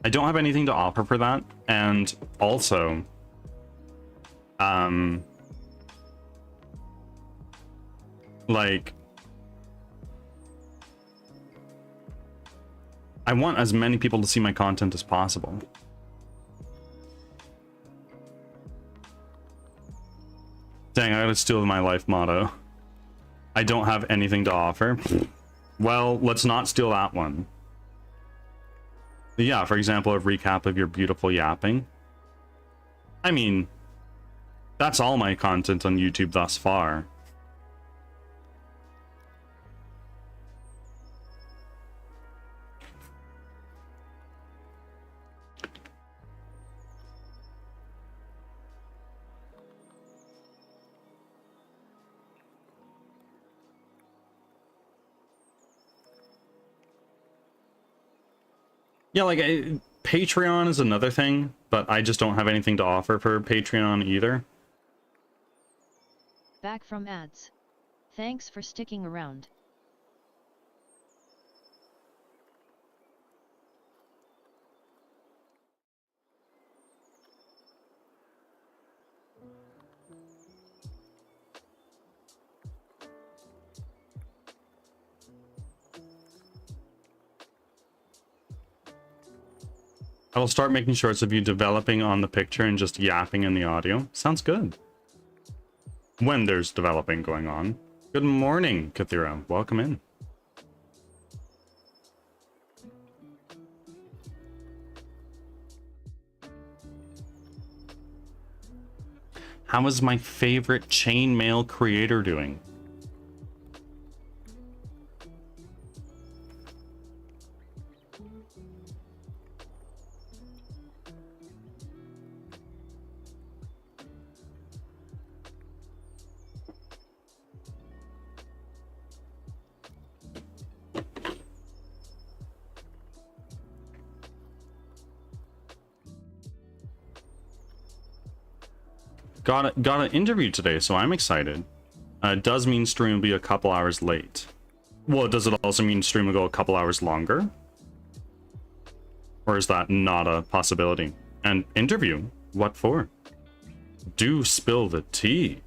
I don't have anything to offer for that. And also, like, I want as many people to see my content as possible. Dang, I gotta steal my life motto. I don't have anything to offer. Well, let's not steal that one. But yeah, for example, a recap of your beautiful yapping. I mean, that's all my content on YouTube thus far. Yeah, like Patreon is another thing, but I just don't have anything to offer for Patreon either. Back from ads. Thanks for sticking around. I will start making shorts of you developing on the picture and just yapping in the audio. Sounds good. When there's developing going on. Good morning, Kathira. Welcome in. How is my favorite chainmail creator doing? Got an interview today, so I'm excited. It does mean stream will be a couple hours late. Well, does it also mean stream will go a couple hours longer? Or is that not a possibility? And interview? What for? Do spill the tea.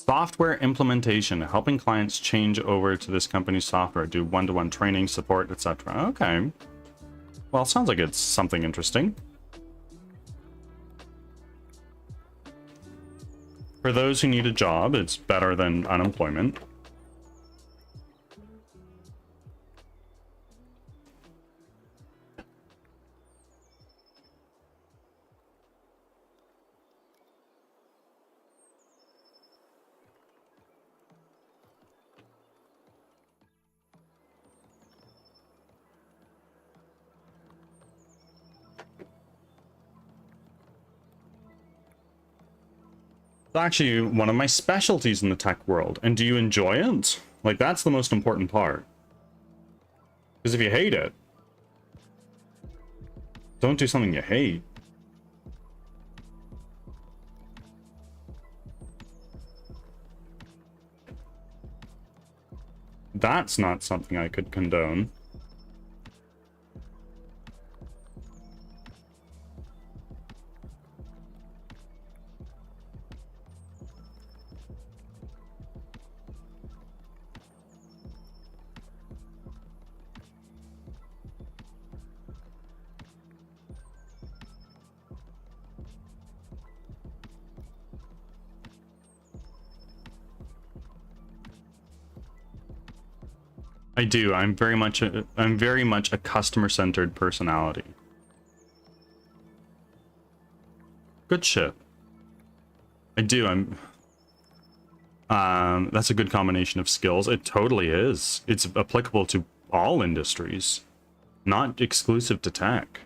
Software implementation, helping clients change over to this company's software, do one-to-one training, support, etc. Okay. Well, sounds like it's something interesting. For those who need a job, it's better than unemployment. It's actually one of my specialties in the tech world. And do you enjoy it? Like, that's the most important part. Because if you hate it, don't do something you hate. That's not something I could condone. I do. I'm very much a customer-centered personality. Good shit. I do. That's a good combination of skills. It totally is. It's applicable to all industries, not exclusive to tech.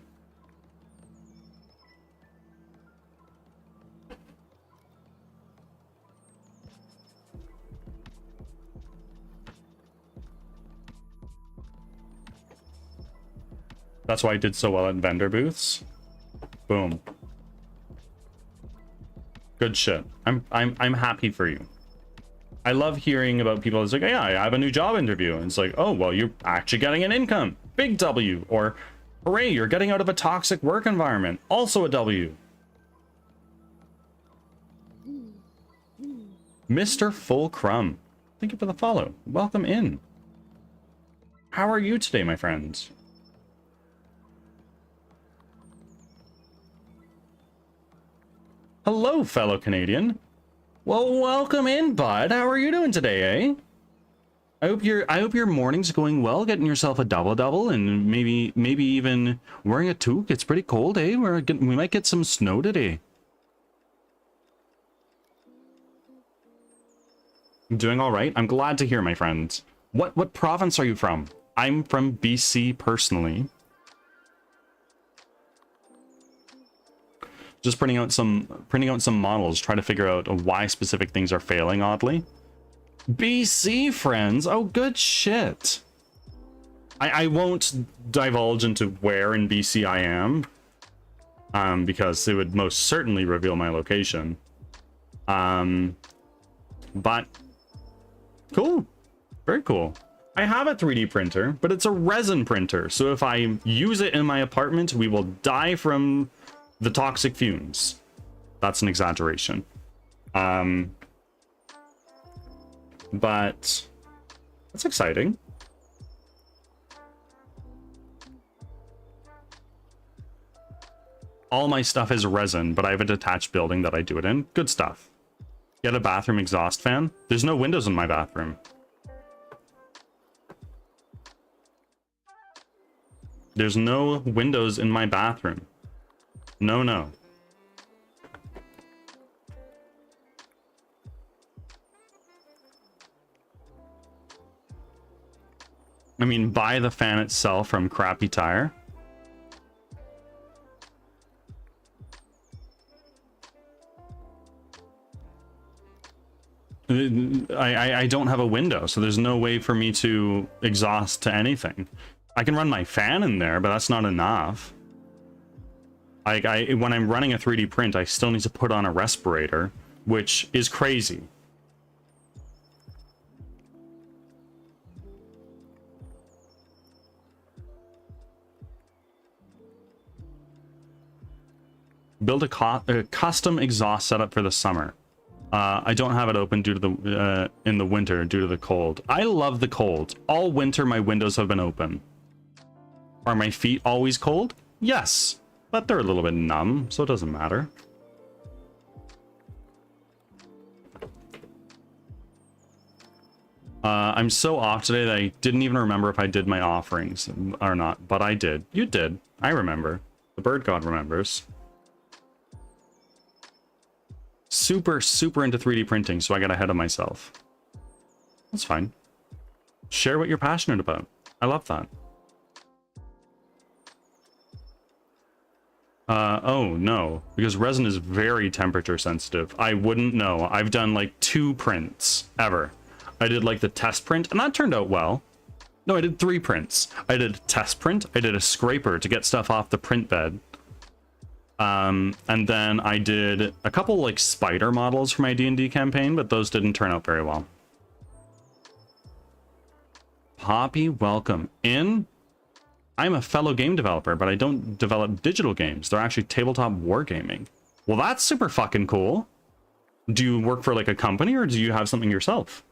That's why I did so well at vendor booths. Boom. Good shit. I'm happy for you. I love hearing about people. It's like, yeah, I have a new job interview. And it's like, oh, well, you're actually getting an income. Big W. Or, hooray, you're getting out of a toxic work environment. Also a W. Mr. Fulcrum. Thank you for the follow. Welcome in. How are you today, my friends? Hello, fellow Canadian. Well, welcome in, bud. How are you doing today, eh? I hope your morning's going well, getting yourself a double and maybe even wearing a toque. It's pretty cold, eh? We might get some snow today. I'm doing all right. I'm glad to hear, my friend. What province are you from? I'm from BC personally. Just printing out some models, try to figure out why specific things are failing oddly. BC, friends. Oh, good shit. I won't divulge into where in BC I am, because it would most certainly reveal my location. But cool, very cool. I have a 3D printer, but it's a resin printer. So if I use it in my apartment, we will die from the toxic fumes. That's an exaggeration. But that's exciting. All my stuff is resin, but I have a detached building that I do it in. Good stuff. Get a bathroom exhaust fan. There's no windows in my bathroom. There's no windows in my bathroom. No. I mean, buy the fan itself from Crappy Tire. I don't have a window, so there's no way for me to exhaust to anything. I can run my fan in there, but that's not enough. When I'm running a 3D print, I still need to put on a respirator, which is crazy. Build a custom exhaust setup for the summer. I don't have it open due to the in the winter due to the cold. I love the cold. All winter my windows have been open. Are my feet always cold? Yes, but they're a little bit numb, so it doesn't matter. I'm so off today that I didn't even remember if I did my offerings or not, but I did. You did. I remember. The bird god remembers. Super, super into 3D printing, so I got ahead of myself. That's fine. Share what you're passionate about. I love that. Oh no, because resin is very temperature sensitive. I wouldn't know. I've done like 2 prints ever. I did like the test print, and that turned out well. No, I did 3 prints. I did a test print, I did a scraper to get stuff off the print bed. And then I did a couple like spider models for my D&D campaign, but those didn't turn out very well. Poppy, welcome in. I'm a fellow game developer, but I don't develop digital games. They're actually tabletop wargaming. Well, that's super fucking cool. Do you work for like a company or do you have something yourself?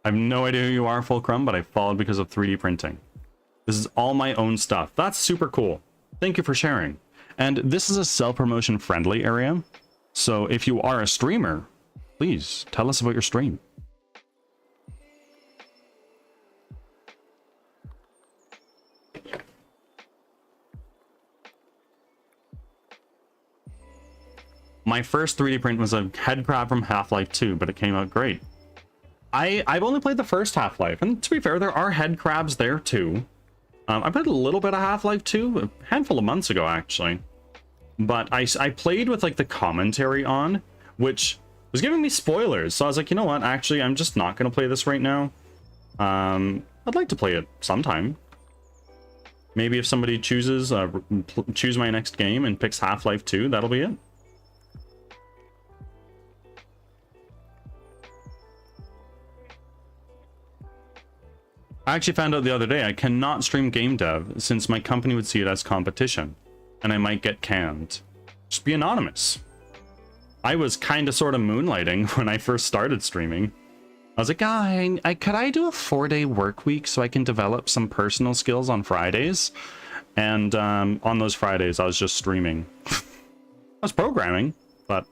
I have no idea who you are, Fulcrum, but I followed because of 3D printing. This is all my own stuff. That's super cool. Thank you for sharing. And this is a self-promotion friendly area. So if you are a streamer, please tell us about your stream. My first 3D print was a head crab from Half-Life 2, but it came out great. I've only played the first Half-Life, and to be fair, there are head crabs there too. I played a little bit of Half-Life 2, a handful of months ago actually. But I played with like the commentary on, which was giving me spoilers. So I was like, you know what? Actually, I'm just not going to play this right now. I'd like to play it sometime. Maybe if somebody chooses, choose my next game and picks Half-Life 2, that'll be it. I actually found out the other day I cannot stream game dev since my company would see it as competition, and I might get canned. Just be anonymous. I was kind of sort of moonlighting when I first started streaming. I was like, could I do a 4-day work week so I can develop some personal skills on Fridays? And on those Fridays, I was just streaming. I was programming, but...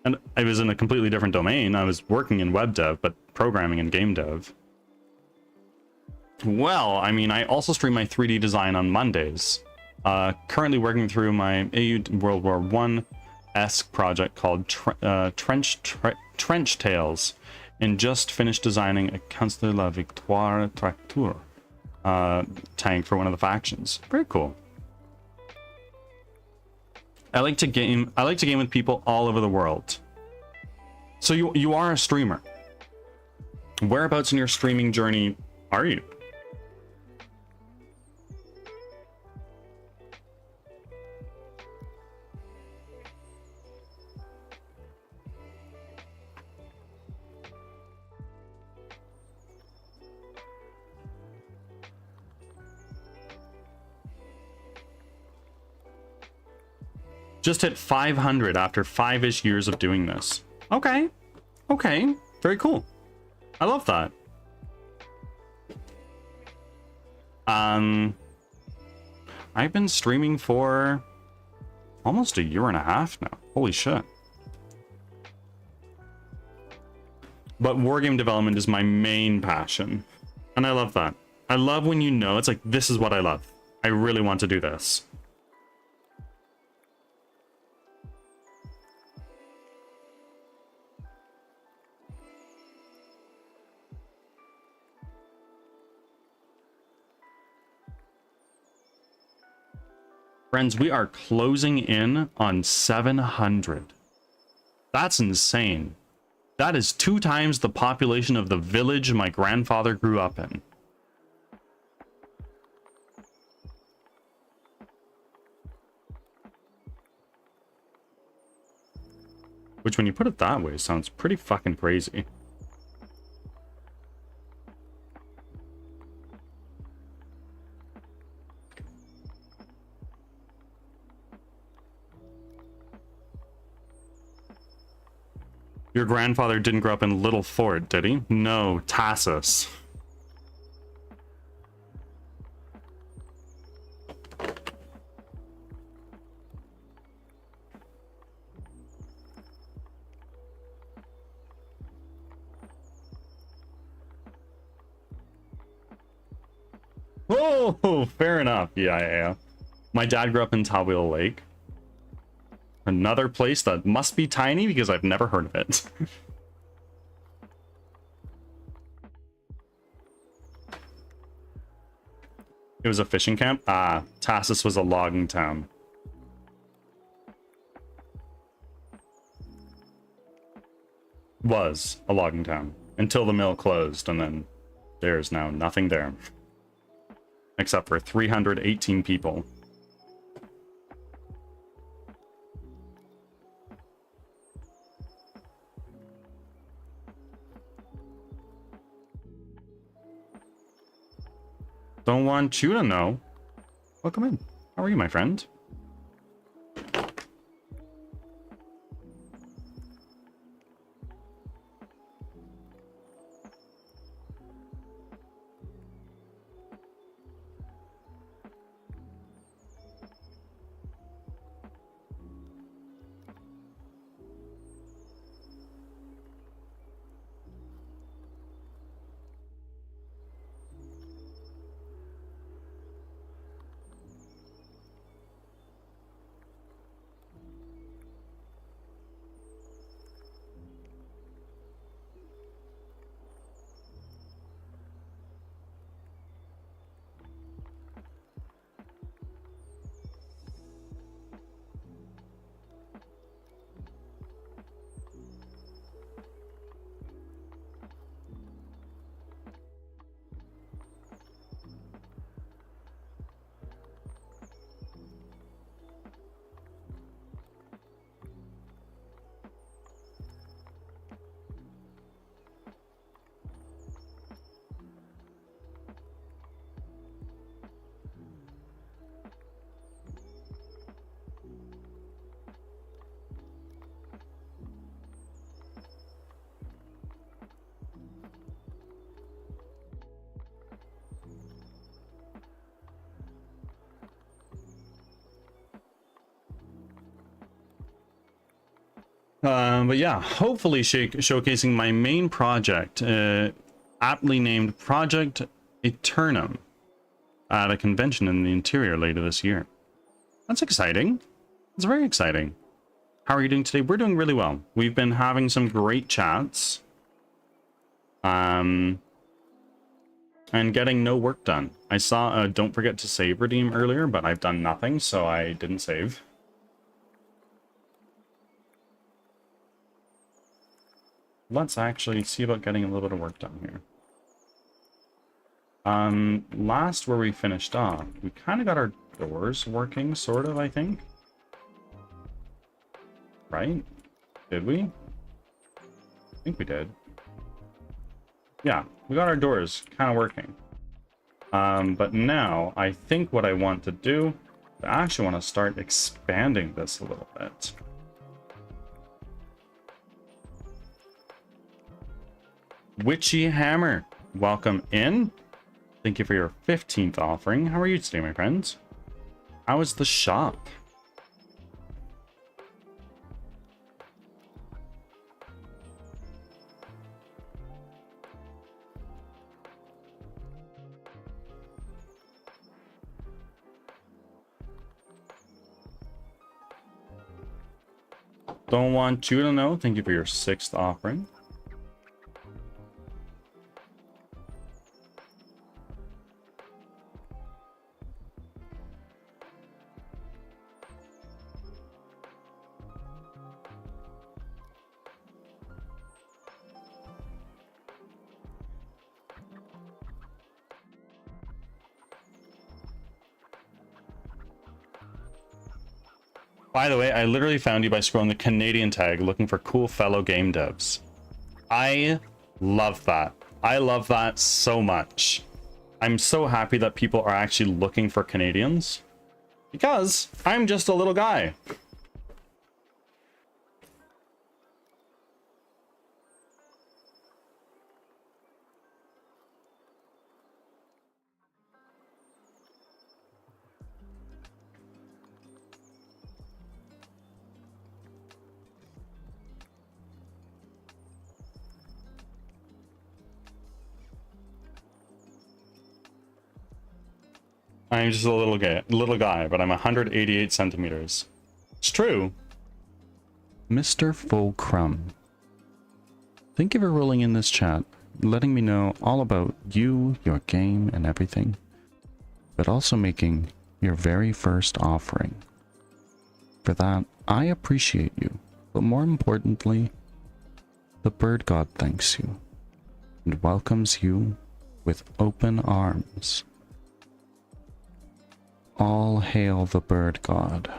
And I was in a completely different domain. I was working in web dev, but programming and game dev. Well, I mean, I also stream my 3D design on Mondays. Currently working through my AU World War I-esque project called Trench Tales, and just finished designing a Chancelier la Victoire Tracteur tank for one of the factions. Very cool. I like to game with people all over the world. So you are a streamer. Whereabouts in your streaming journey are you? Just hit 500 after 5-ish years of doing this. Okay. Okay. Very cool. I love that. I've been streaming for almost a year and a half now. Holy shit. But wargame development is my main passion. And I love that. I love when you know, it's like, this is what I love. I really want to do this. Friends, we are closing in on 700. That's insane. That is 2 times the population of the village my grandfather grew up in. Which, when you put it that way, sounds pretty fucking crazy. Your grandfather didn't grow up in Little Fort, did he? No, Tassus. Oh, fair enough. Yeah. My dad grew up in Tawil Lake. Another place that must be tiny because I've never heard of it. It was a fishing camp? Ah, Tassus was a logging town. Was a logging town. Until the mill closed, and then there's now nothing there. Except for 318 people. Don't want you to know. Welcome in. How are you, my friend? But yeah, hopefully showcasing my main project, aptly named Project Eternum, at a convention in the interior later this year. That's exciting. It's very exciting. How are you doing today? We're doing really well. We've been having some great chats. And getting no work done. I saw don't forget to save redeem earlier, but I've done nothing, so I didn't save. Let's actually see about getting a little bit of work done here. Last where we finished off, we kind of got our doors working, sort of, I think. Right? Did we? I think we did. Yeah, we got our doors kind of working. But now, I think what I want to do, I actually want to start expanding this a little bit. Witchy Hammer, welcome in. Thank you for your 15th offering. How are you today, my friends? How is the shop? Don't want you to know. Thank you for your 6th offering. By the way, I literally found you by scrolling the Canadian tag looking for cool fellow game devs. I love that. I love that so much. I'm so happy that people are actually looking for Canadians. Because I'm just a little guy. I'm just a little guy, but I'm 188 centimeters. It's true. Mr. Fulcrum. Thank you for rolling in this chat, letting me know all about you, your game, and everything, but also making your very first offering. For that, I appreciate you, but more importantly, the bird god thanks you and welcomes you with open arms. All hail the bird god.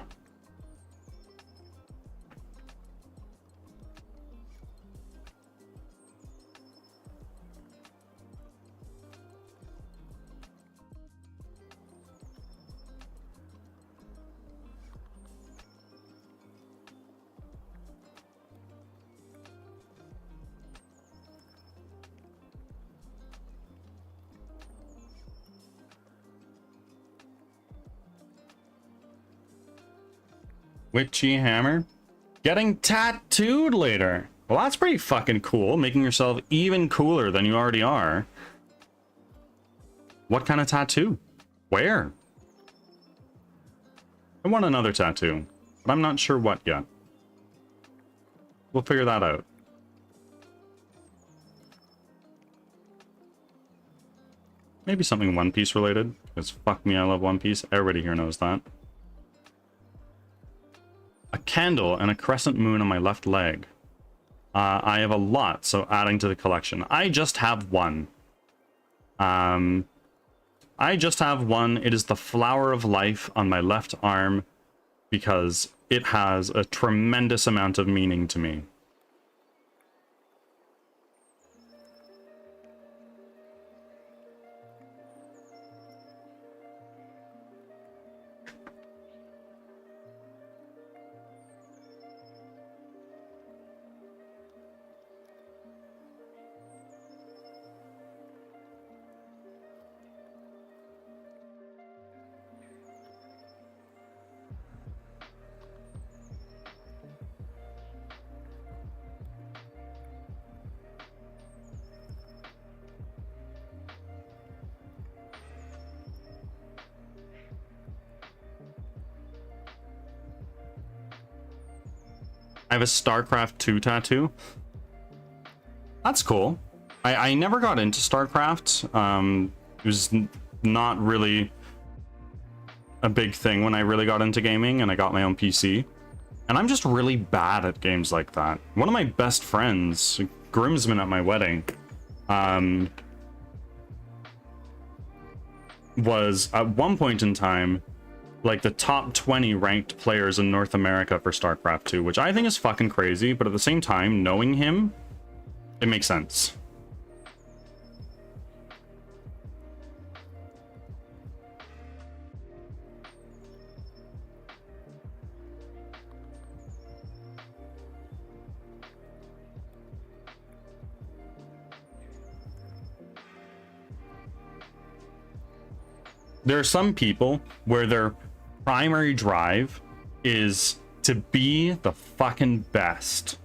Witchy hammer. Getting tattooed later. Well, that's pretty fucking cool. Making yourself even cooler than you already are. What kind of tattoo? Where? I want another tattoo, but I'm not sure what yet. We'll figure that out. Maybe something One Piece related, because fuck me, I love One Piece. Everybody here knows that. A candle and a crescent moon on my left leg. I have a lot, so adding to the collection. I just have one. I just have one. It is the flower of life on my left arm because it has a tremendous amount of meaning to me. I have a StarCraft 2 tattoo. That's cool. I never got into StarCraft. It was not really a big thing when I really got into gaming and I got my own PC. And I'm just really bad at games like that. One of my best friends, groomsman at my wedding, was at one point in time like the top 20 ranked players in North America for StarCraft 2, which I think is fucking crazy, but at the same time, knowing him, it makes sense. There are some people where their primary drive is to be the fucking best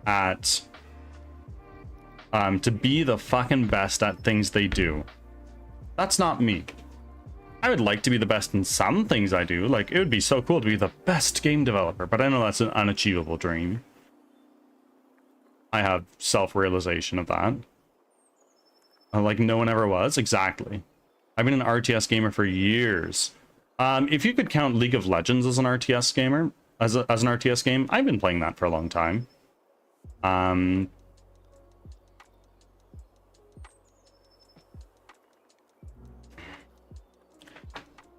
at things they do. That's not me. I would like to be the best in some things I do. Like, it would be so cool to be the best game developer, but I know that's an unachievable dream. I have self-realization of that. Like no one ever was. Exactly. I've been an RTS gamer for years. If you could count League of Legends as an RTS gamer, as an RTS game, I've been playing that for a long time. I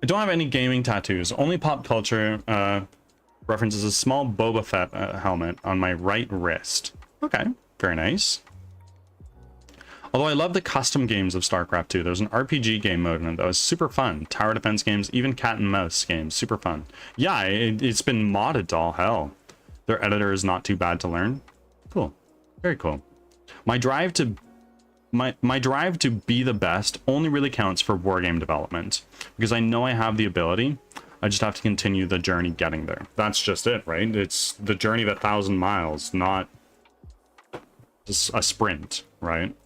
don't have any gaming tattoos, only pop culture references a small Boba Fett helmet on my right wrist. Okay, very nice. Although I love the custom games of StarCraft 2. There's an RPG game mode in it that was super fun. Tower defense games, even cat and mouse games, super fun. Yeah, it's been modded to all hell. Their editor is not too bad to learn. Cool, very cool. My drive to be the best only really counts for wargame development because I know I have the ability. I just have to continue the journey getting there. That's just it, right? It's the journey of 1,000 miles, not just a sprint, right?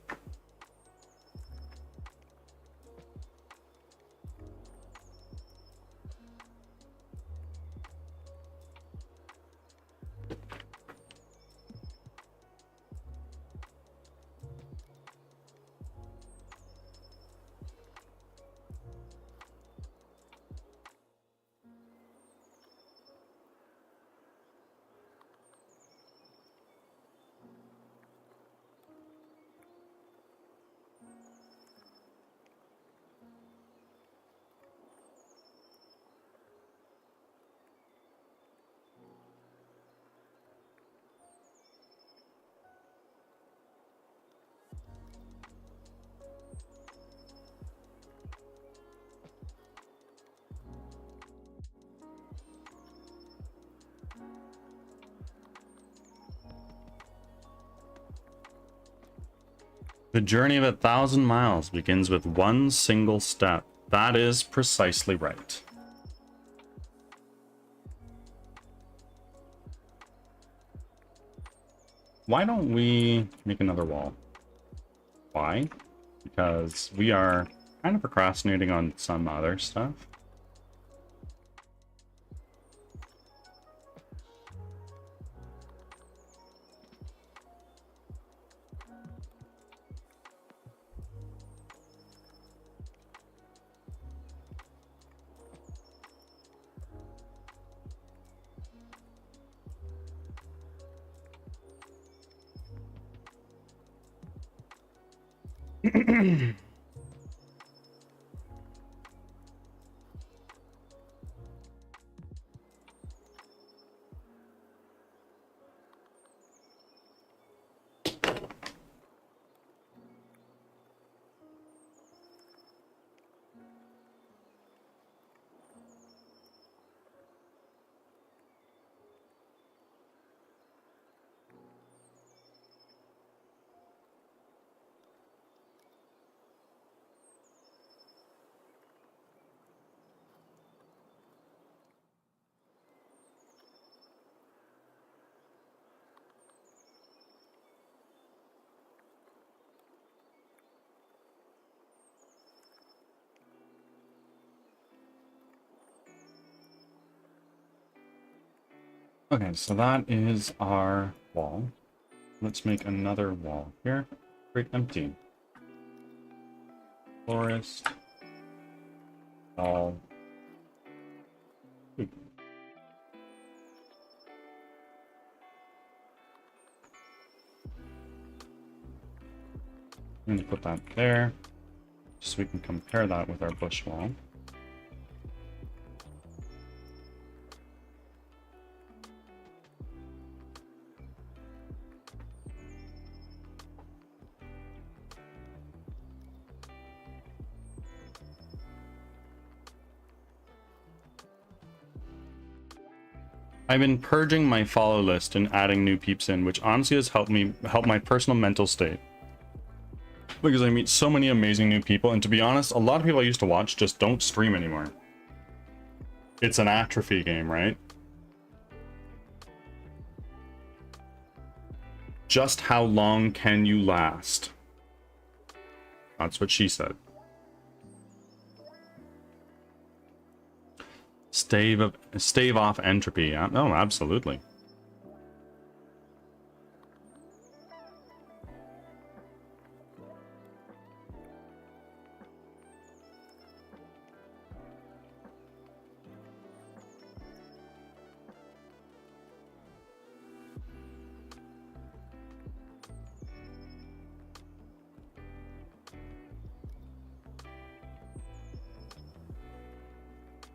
The journey of 1,000 miles begins with one single step. That is precisely right. Why don't we make another wall? Why? Because we are kind of procrastinating on some other stuff. Okay, so that is our wall. Let's make another wall here. Create empty. Forest. All. I'm going to put that there, so we can compare that with our bush wall. I've been purging my follow list and adding new peeps in, which honestly has helped my personal mental state. Because I meet so many amazing new people, and to be honest, a lot of people I used to watch just don't stream anymore. It's an atrophy game, right? Just how long can you last? That's what she said. Stave off entropy. Yeah, no, absolutely.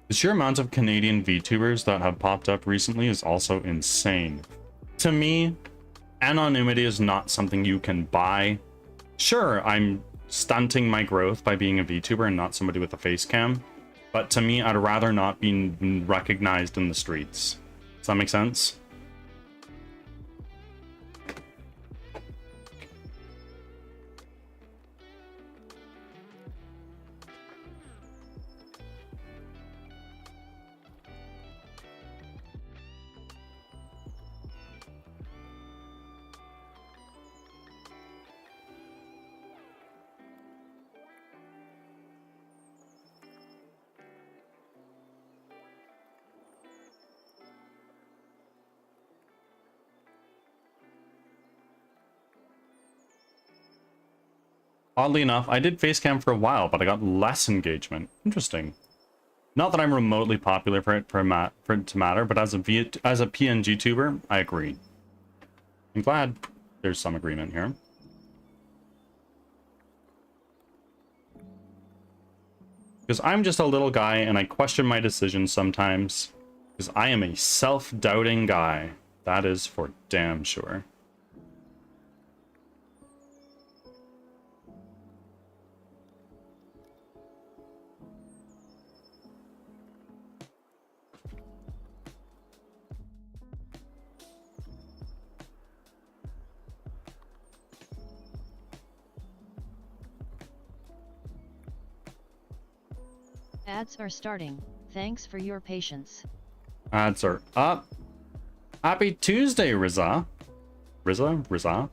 The sheer amount of Canadian VTubers that have popped up recently is also insane. To me, anonymity is not something you can buy. Sure, I'm stunting my growth by being a VTuber and not somebody with a face cam, but to me, I'd rather not be recognized in the streets. Does that make sense? Oddly enough, I did facecam for a while, but I got less engagement. Interesting. Not that I'm remotely popular for it to matter, but as a PNG tuber, I agree. I'm glad there's some agreement here. Because I'm just a little guy and I question my decisions sometimes. Because I am a self-doubting guy. That is for damn sure. Ads are starting. Thanks for your patience. Ads are up. Happy Tuesday, Riza. Riza?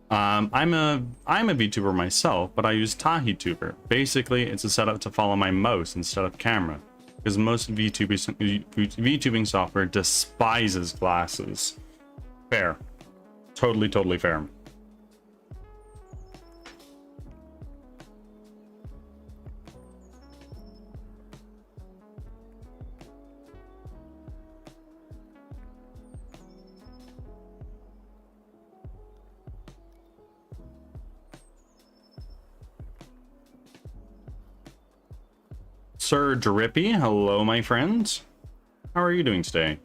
I'm a VTuber myself, but I use TahiTuber. Basically, it's a setup to follow my mouse instead of camera, because most VTubing software despises glasses. Fair. Totally fair. Sir Drippy, hello my friend. How are you doing today?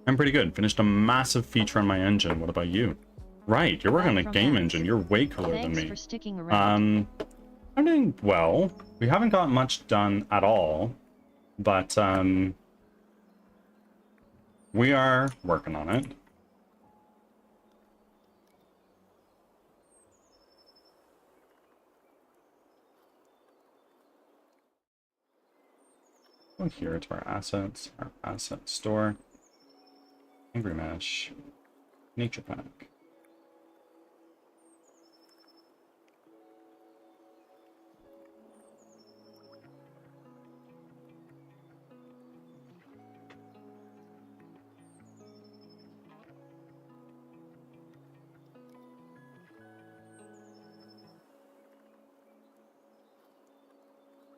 I'm pretty good. Finished a massive feature on my engine. What about you? Right, you're working on a game engine. You're way cooler than me. Thanks for sticking around. I'm doing well. We haven't got much done at all, but we are working on it. Go here to our asset store. Angry Mesh, Nature Pack.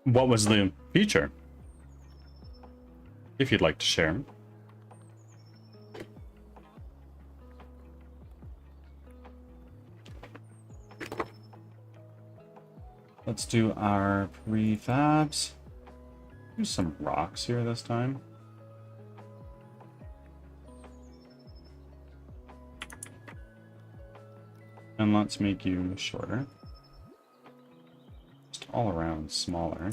What was the feature? If you'd like to share. Let's do our prefabs. Do some rocks here this time. And let's make you shorter. Just all around smaller.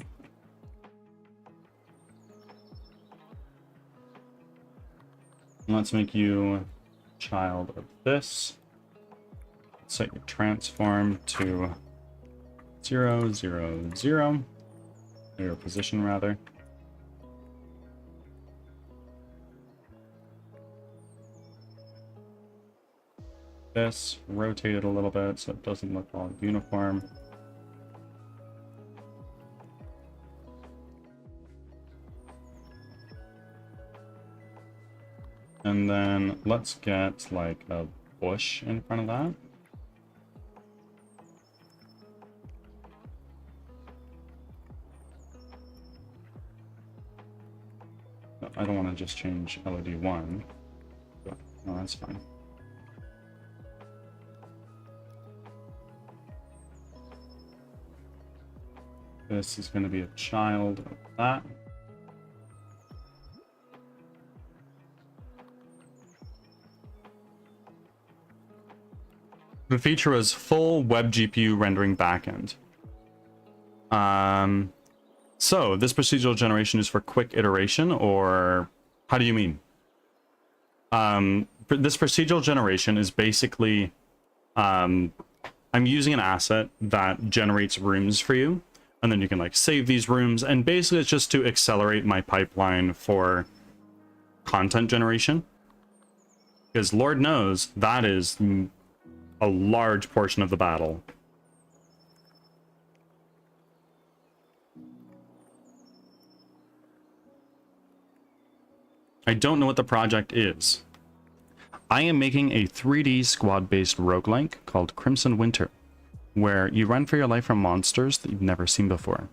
And let's make you child of this. Set your transform to 0, 0, 0. Your position, rather. This, rotate it a little bit so it doesn't look all uniform. And then let's get like a bush in front of that. I don't want to just change LED 1, but no, that's fine. This is going to be a child of that. The feature was full web GPU rendering backend. So this procedural generation is for quick iteration, or how do you mean? This procedural generation is basically, I'm using an asset that generates rooms for you, and then you can like save these rooms, and basically it's just to accelerate my pipeline for content generation. Because Lord knows that is a large portion of the battle. I don't know what the project is. I am making a 3D squad-based roguelike called Crimson Winter, where you run for your life from monsters that you've never seen before.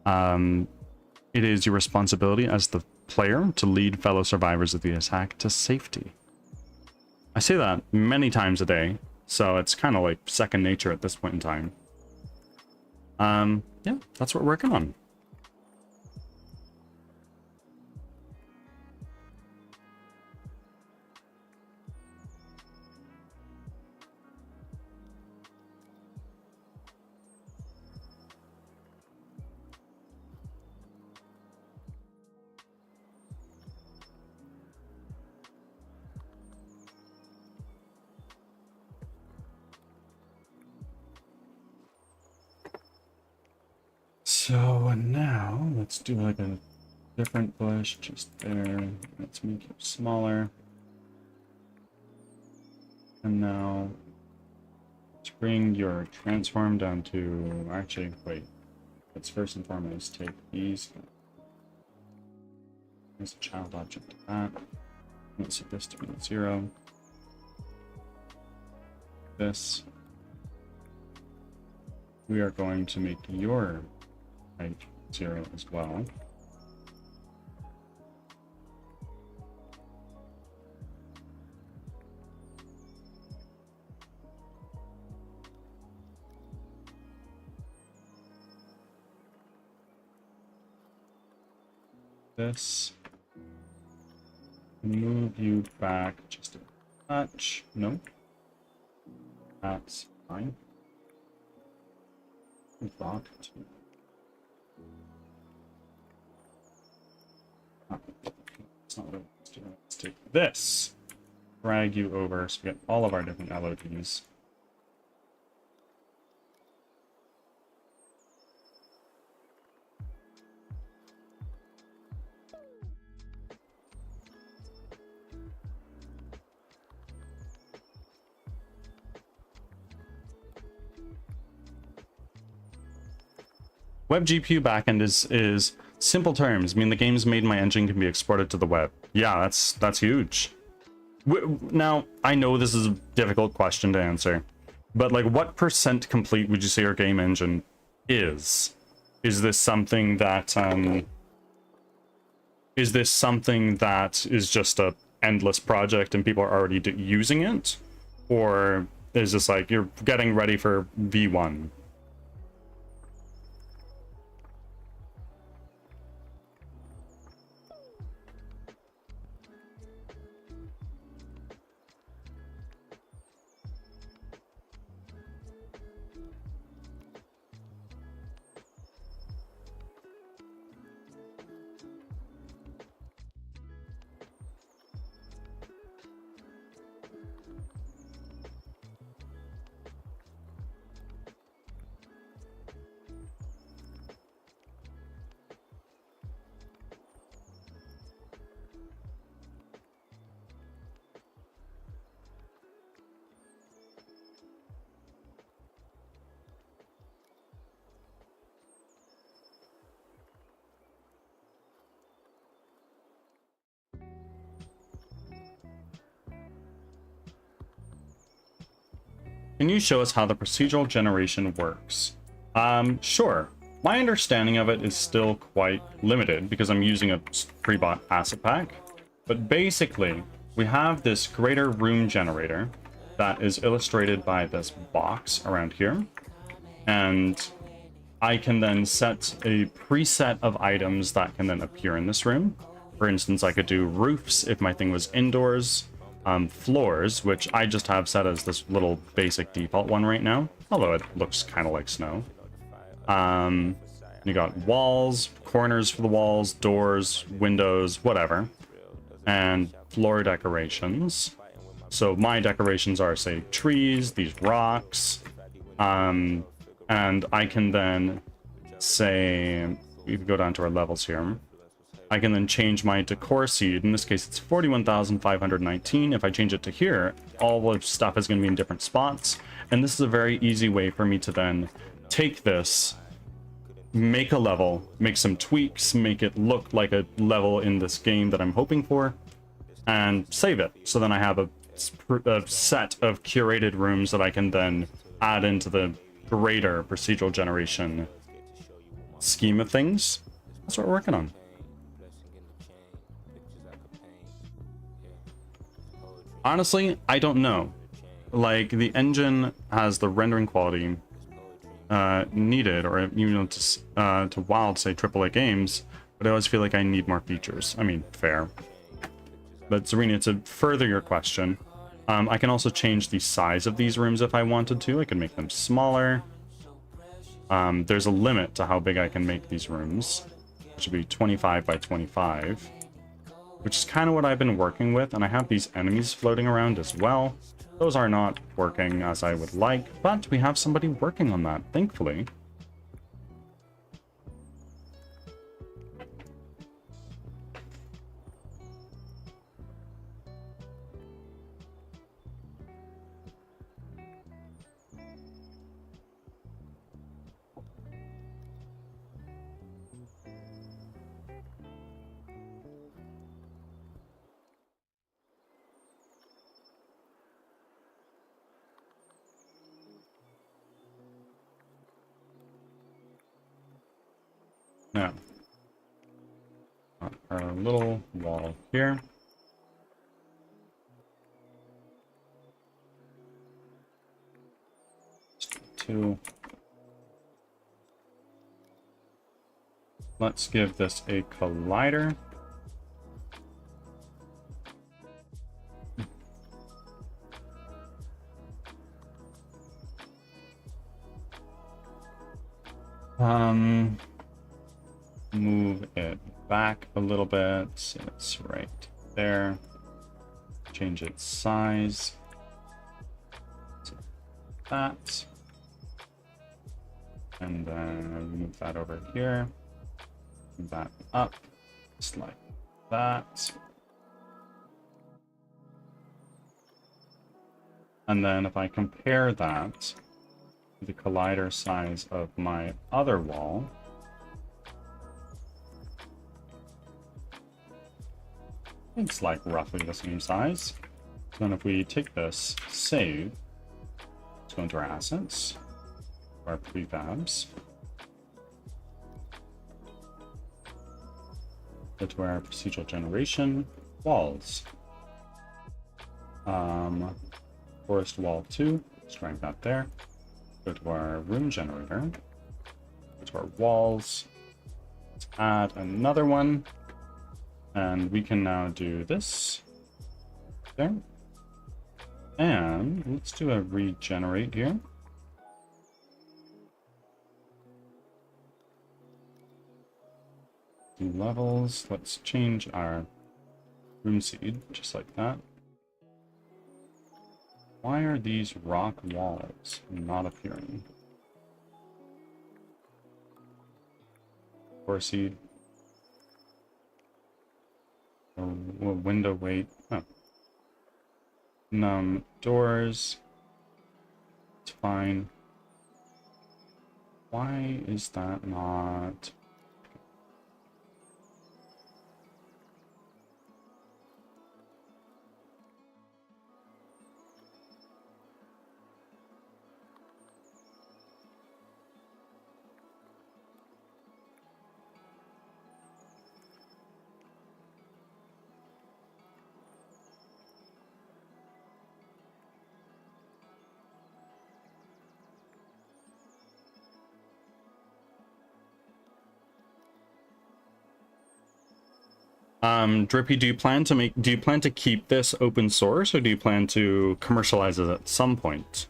It is your responsibility as the player to lead fellow survivors of the attack to safety. I say that many times a day, So it's kind of like second nature at this point in time. Yeah, that's what we're working on. So now let's do like a different bush just there. Let's make it smaller. And now let's bring your transform down to, actually, wait. Let's first and foremost take these. There's a child object of that. Let's set this to be 0. This. We are going to make your height 0 as well. This. Move you back just a touch. Nope. That's fine. Rock. That's not what I want to do. Let's take this. Drag you over so we get all of our different LODs. Web GPU backend is simple terms. I mean, the games made in my engine can be exported to the web. Yeah, that's huge. Now, I know this is a difficult question to answer, but like, what % complete would you say your game engine is? Is this something that is just a endless project and people are already using it, or is this like you're getting ready for V1? Can you show us how the procedural generation works? Sure. My understanding of it is still quite limited because I'm using a pre-bought asset pack. But basically, we have this greater room generator that is illustrated by this box around here. And I can then set a preset of items that can then appear in this room. For instance, I could do roofs if my thing was indoors. Floors, which I just have set as this little basic default one right now, although it looks kind of like snow. You got walls, corners for the walls, doors, windows, whatever, and floor decorations. So my decorations are, say, trees, these rocks, and I can then say, we can go down to our levels here. I can then change my decor seed. In this case, it's 41,519. If I change it to here, all the stuff is going to be in different spots. And this is a very easy way for me to then take this, make a level, make some tweaks, make it look like a level in this game that I'm hoping for, and save it. So then I have a set of curated rooms that I can then add into the greater procedural generation scheme of things. That's what we're working on. Honestly, I don't know. like the engine has the rendering quality needed, or you know, to WoW, say AAA games, but I always feel like I need more features. I mean, fair. But Serena, to further your question, I can also change the size of these rooms if I wanted to. I can make them smaller. There's a limit to how big I can make these rooms, which would be 25 by 25, which is kind of what I've been working with. And I have these enemies floating around as well. Those are not working as I would like, but we have somebody working on that, thankfully. Now, our little wall here. Two. Let's give this a collider. Move it back a little bit. So it's right there. Change its size. So that. And then move that over here. Move that up. Just like that. And then if I compare that to the collider size of my other wall, it's like roughly the same size. So then if we take this, save, let's go into our assets, our prefabs, go to our procedural generation, walls, forest wall 2, let's drag that there, go to our room generator, go to our walls, let's add another one. And we can now do this there. And let's do a regenerate here. Do levels. Let's change our room seed just like that. Why are these rock walls not appearing? Core seed. Window weight. Oh. Doors. It's fine. Why is that not? Drippy, do you plan to keep this open source, or do you plan to commercialize it at some point?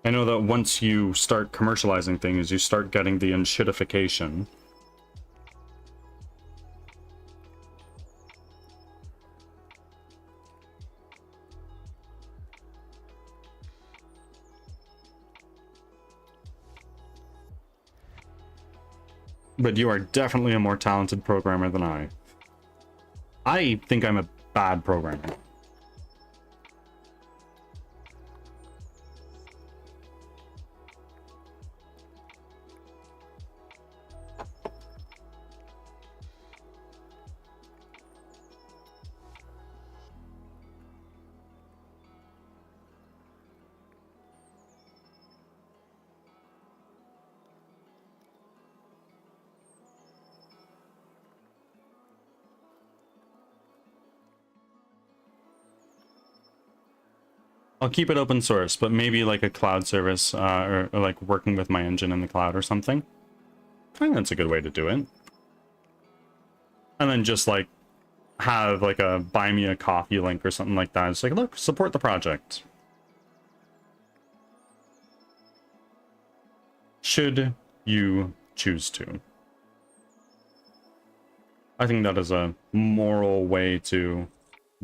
I know that once you start commercializing things, you start getting the enshittification. But you are definitely a more talented programmer than I. I think I'm a bad programmer. I'll keep it open source, but maybe like a cloud service or like working with my engine in the cloud or something. I think that's a good way to do it. And then just like have like a buy me a coffee link or something like that. It's like, look, support the project. Should you choose to. I think that is a moral way to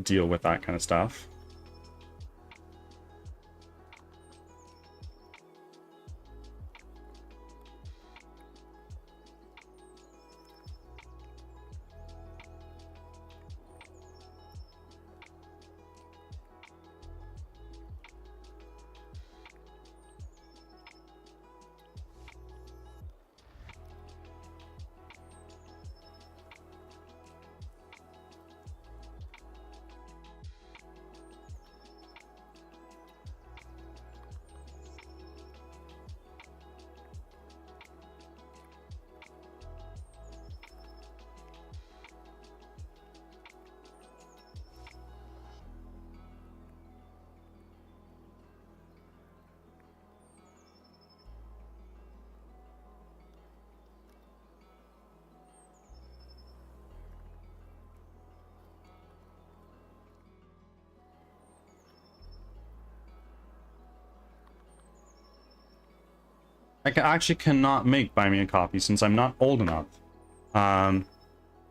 deal with that kind of stuff. Actually cannot make buy me a copy since I'm not old enough.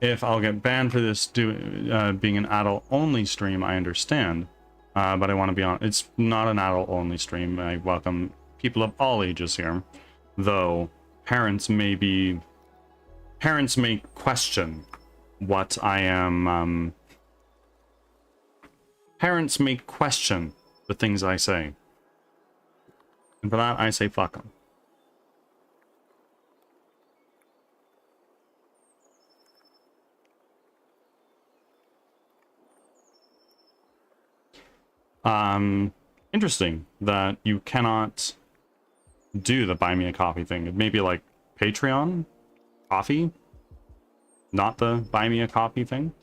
If I'll get banned for this being an adult only stream, I understand. But I want to be on. It's not an adult only stream. I welcome people of all ages here, though parents may question what I am. Parents may question the things I say, and for that I say fuck them. Interesting that you cannot do the buy me a coffee thing. It may be like Patreon coffee, not the buy me a coffee thing.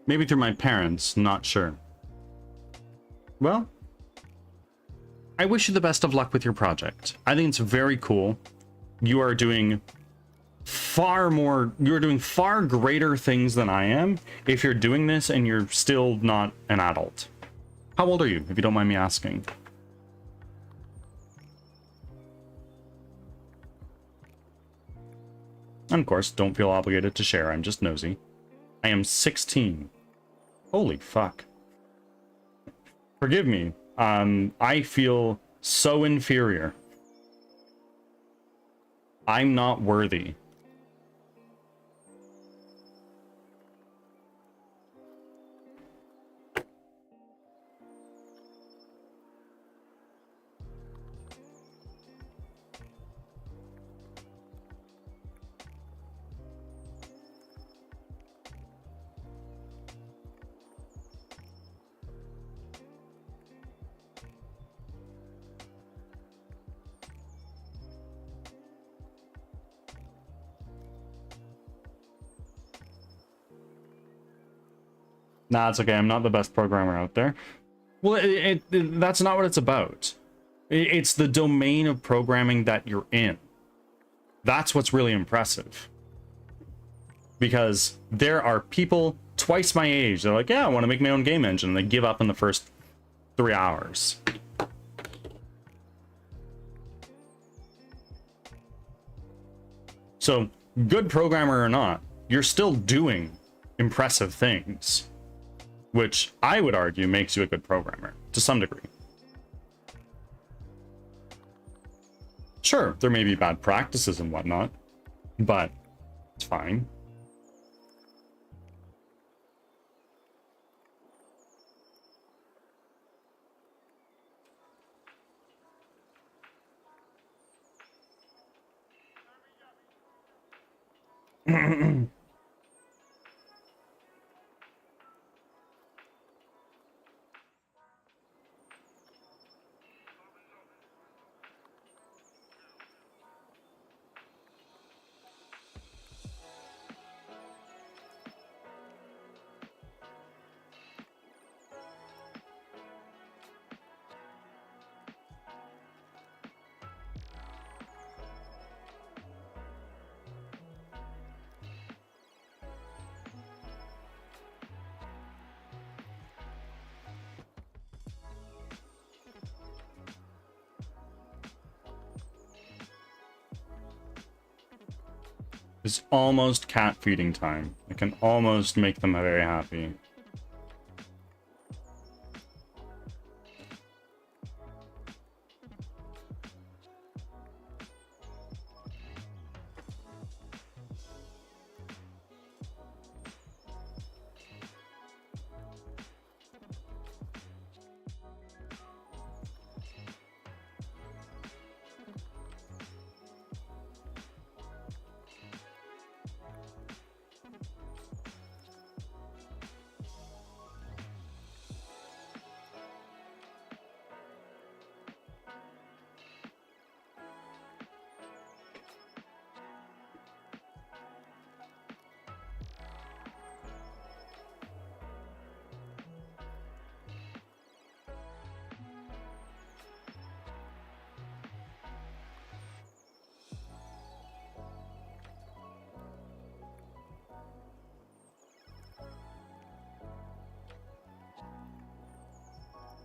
Maybe through my parents, not sure. Well, I wish you the best of luck with your project. I think it's very cool. You are doing far greater things than I am if you're doing this and you're still not an adult. How old are you, if you don't mind me asking? And of course, don't feel obligated to share, I'm just nosy. I am 16. Holy fuck. Forgive me. I feel so inferior. I'm not worthy. Nah, it's okay. I'm not the best programmer out there. Well, that's not what it's about. It's the domain of programming that you're in. That's what's really impressive. Because there are people twice my age. They're like, yeah, I want to make my own game engine. And they give up in the first 3 hours. So, good programmer or not, you're still doing impressive things. Which I would argue makes you a good programmer, to some degree. Sure, there may be bad practices and whatnot, but it's fine. It's almost cat feeding time. I can almost make them very happy.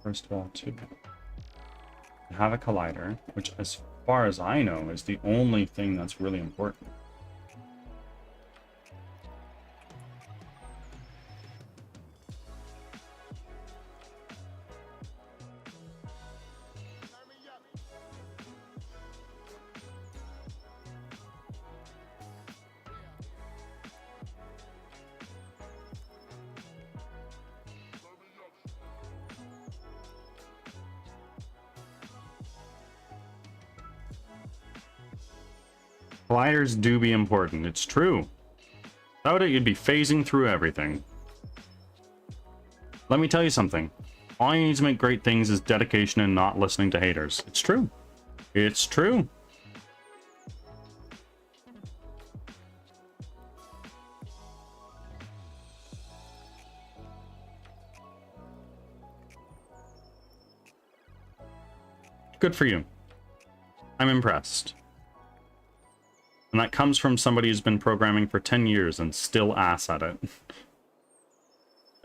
First of all, to have a collider, which as far as I know is the only thing that's really important. Colliders do be important, it's true. Without it, you'd be phasing through everything. Let me tell you something. All you need to make great things is dedication and not listening to haters. It's true. It's true. Good for you. I'm impressed. And that comes from somebody who's been programming for 10 years and still ass at it.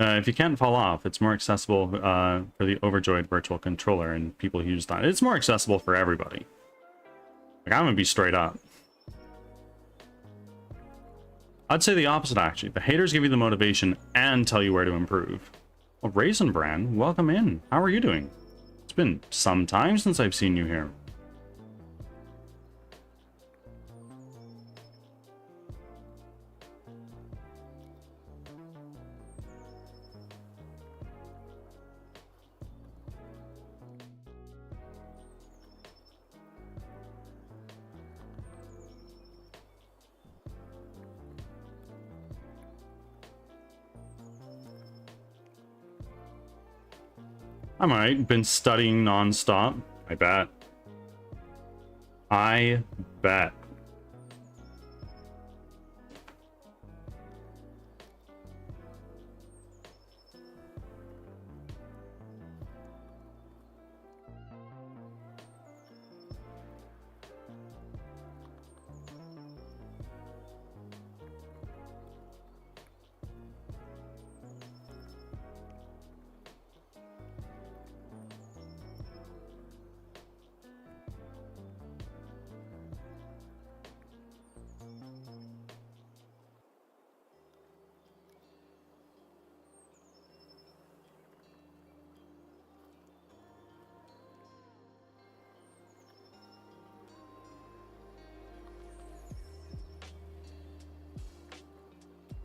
If you can't fall off, it's more accessible for the overjoyed virtual controller and people who use that. It's more accessible for everybody. Like, I'm gonna be straight up. I'd say the opposite, actually. The haters give you the motivation and tell you where to improve. Well, Raisin Bran, welcome in. How are you doing? It's been some time since I've seen you here. I'm alright. Been studying non-stop. I bet. I bet.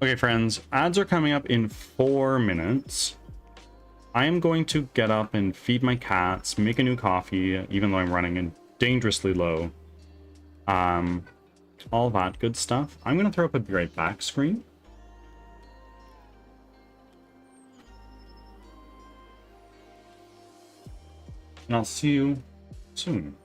Okay, friends, ads are coming up in 4 minutes. I am going to get up and feed my cats, make a new coffee, even though I'm running in dangerously low. All that good stuff. I'm going to throw up a be right back screen. And I'll see you soon.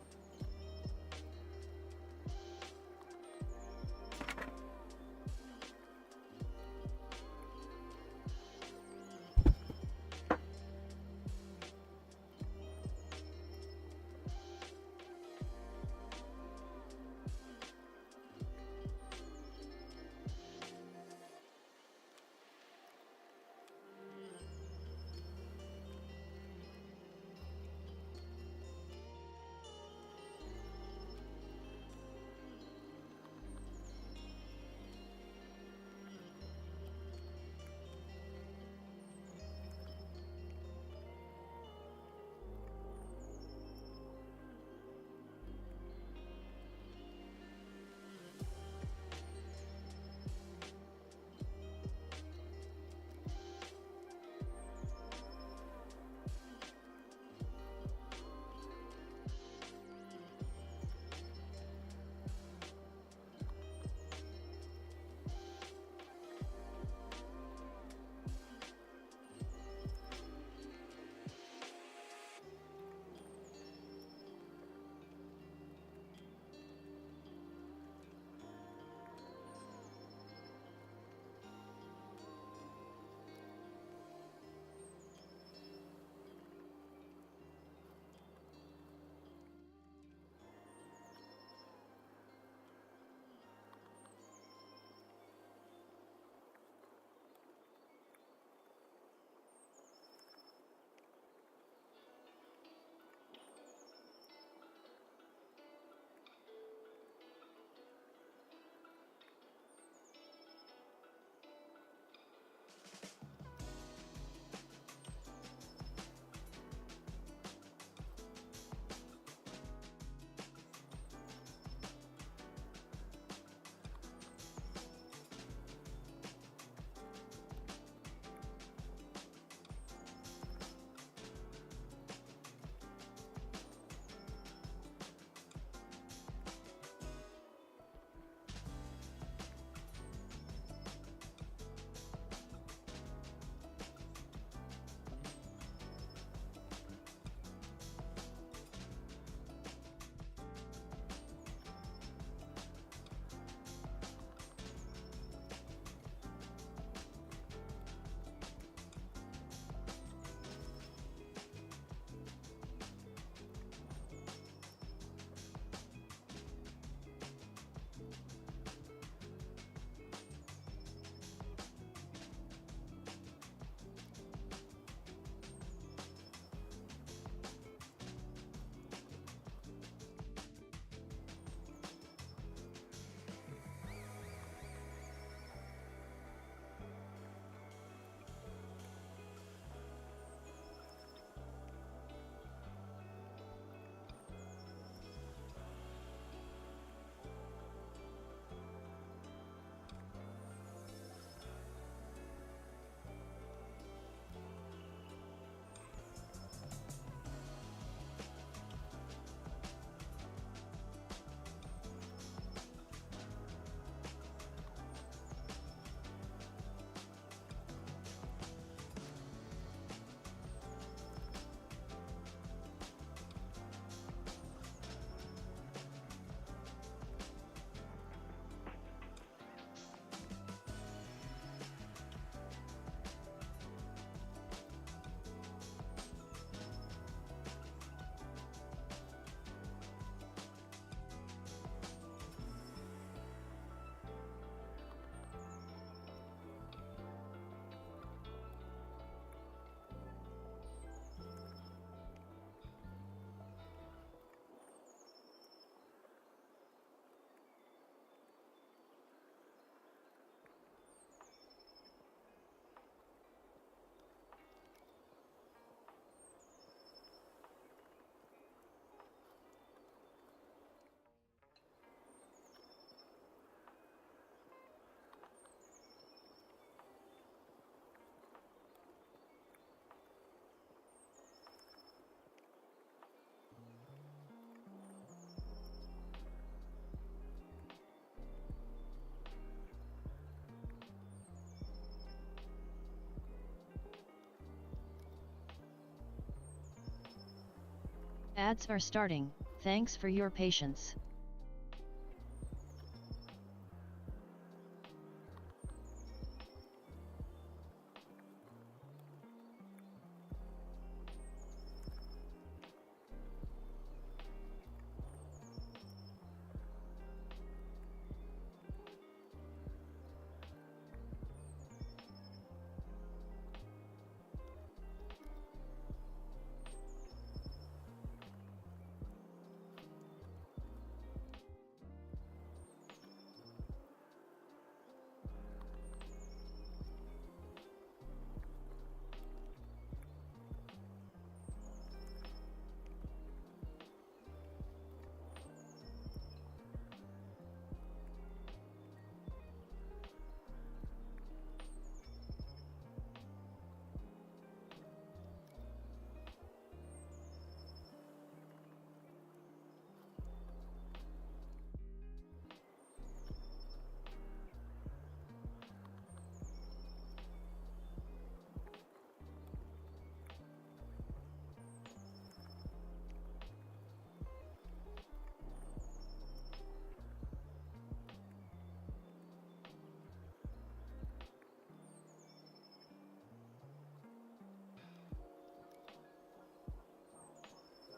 Ads are starting. Thanks for your patience.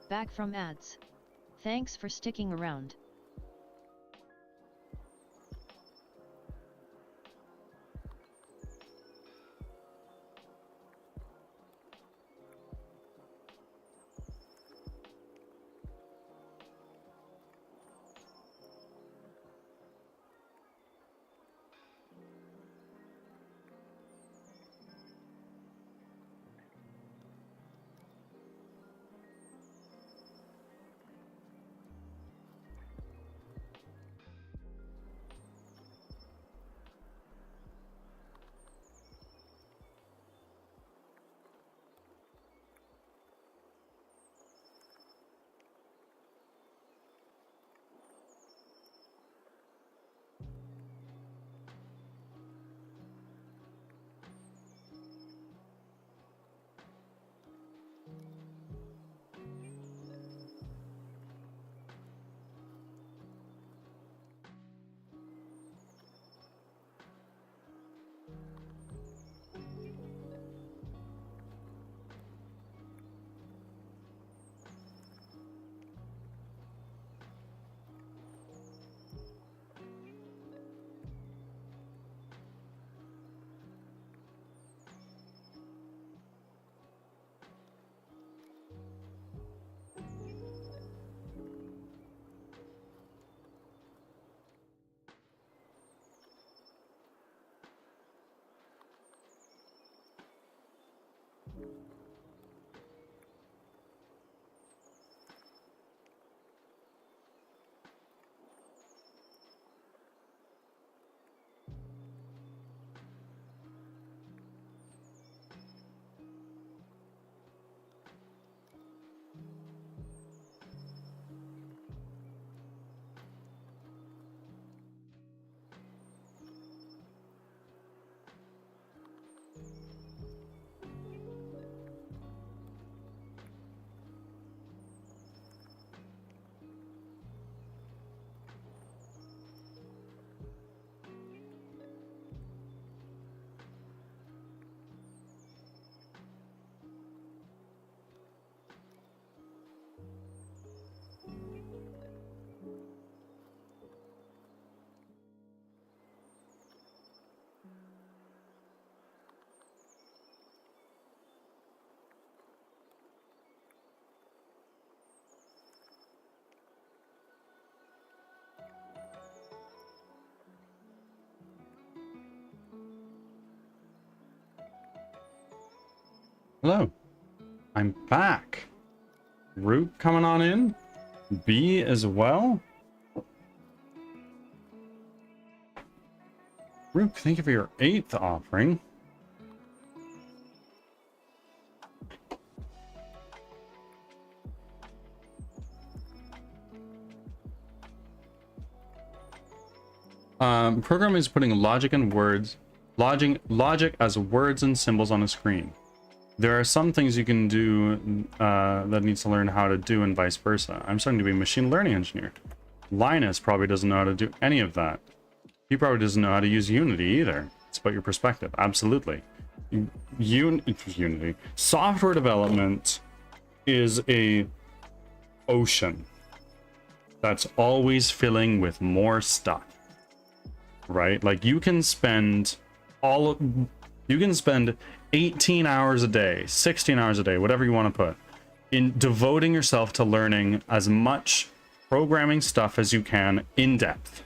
Back from ads. Thanks for sticking around. Hello. I'm back. Root coming on in. B as well. Root, thank you for your 8th offering. Program is putting logic as words and symbols on a screen. There are some things you can do that needs to learn how to do and vice versa. I'm starting to be a machine learning engineer. Linus probably doesn't know how to do any of that. He probably doesn't know how to use Unity either. It's about your perspective. Absolutely. Unity. Software development is a ocean that's always filling with more stuff. Right? Like you can spend 18 hours a day, 16 hours a day, whatever you want to put, in devoting yourself to learning as much programming stuff as you can in depth.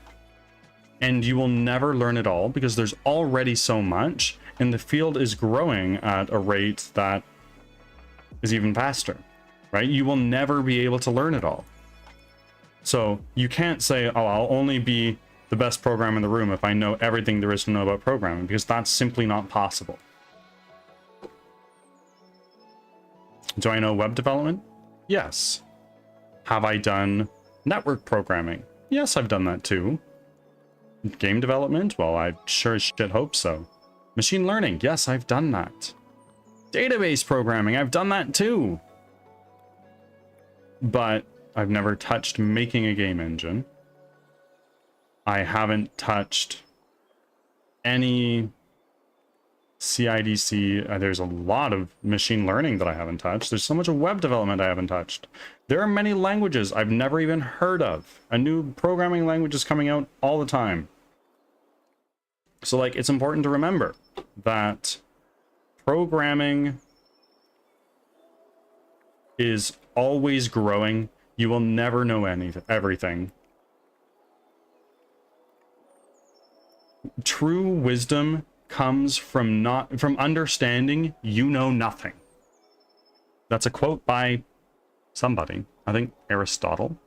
And you will never learn it all because there's already so much, and the field is growing at a rate that is even faster, right? You will never be able to learn it all. So you can't say, oh, I'll only be the best programmer in the room if I know everything there is to know about programming, because that's simply not possible. Do I know web development? Yes. Have I done network programming? Yes, I've done that too. Game development? Well, I sure as shit hope so. Machine learning? Yes, I've done that. Database programming? I've done that too. But I've never touched making a game engine. I haven't touched any CIDC. There's a lot of machine learning that I haven't touched. There's so much of web development I haven't touched. There are many languages I've never even heard of. A new programming language is coming out all the time. So, like, it's important to remember that programming is always growing. You will never know everything. True wisdom comes from understanding you know nothing. That's a quote by somebody. I think Aristotle.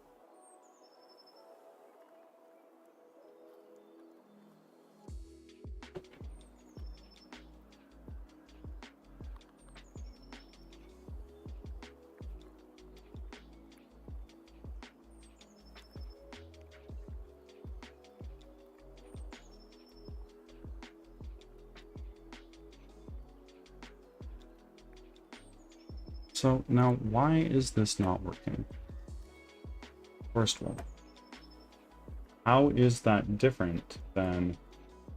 So now, why is this not working? First one. How is that different than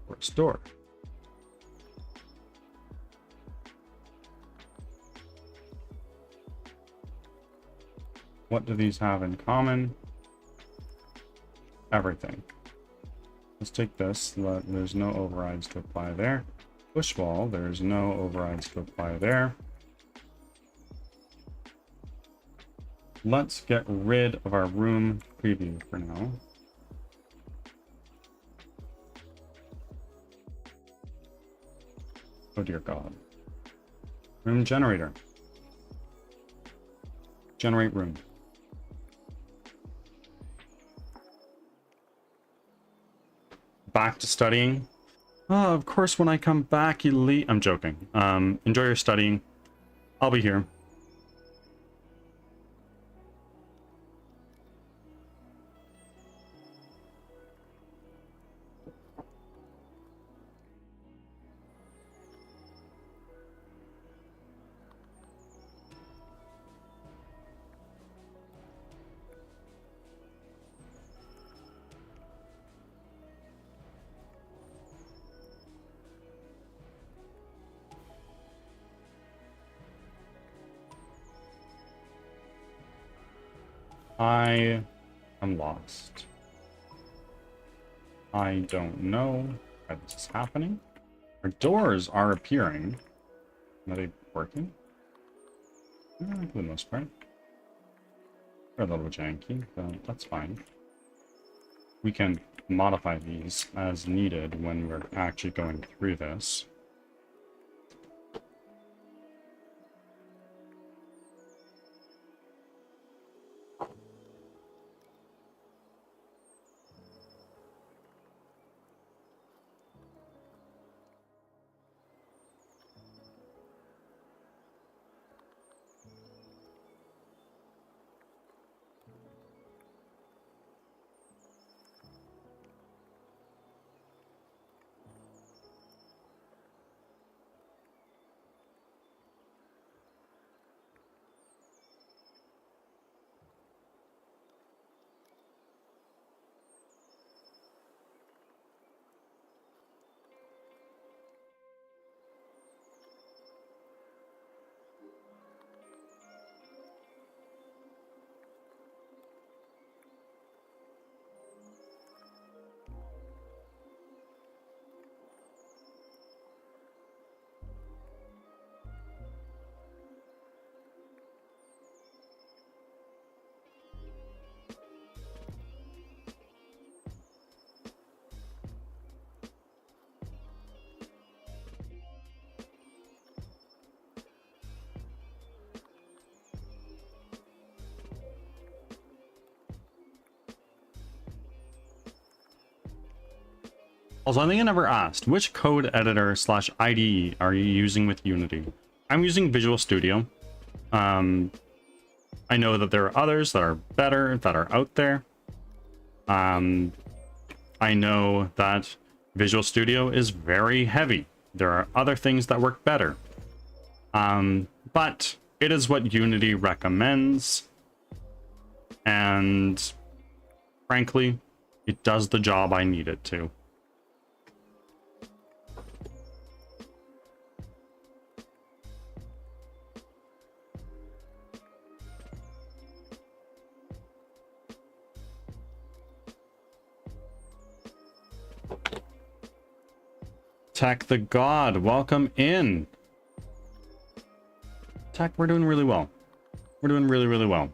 first door? What do these have in common? Everything. Let's take this. There's no overrides to apply there. Push wall, there's no overrides to apply there. Let's get rid of our room preview for now. Oh dear God. Room generator. Generate room. Back to studying. Oh, of course, when I come back, you leave. I'm joking. Enjoy your studying. I'll be here. I am lost. I don't know why this is happening. Our doors are appearing. Are they working? For the most part. They're a little janky, but that's fine. We can modify these as needed when we're actually going through this. Also, I think I never asked, which code editor slash IDE are you using with Unity? I'm using Visual Studio. I know that there are others that are better, that are out there. I know that Visual Studio is very heavy. There are other things that work better. But it is what Unity recommends. And frankly, it does the job I need it to. Tech the God, welcome in. Tech, we're doing really well. We're doing really, really well.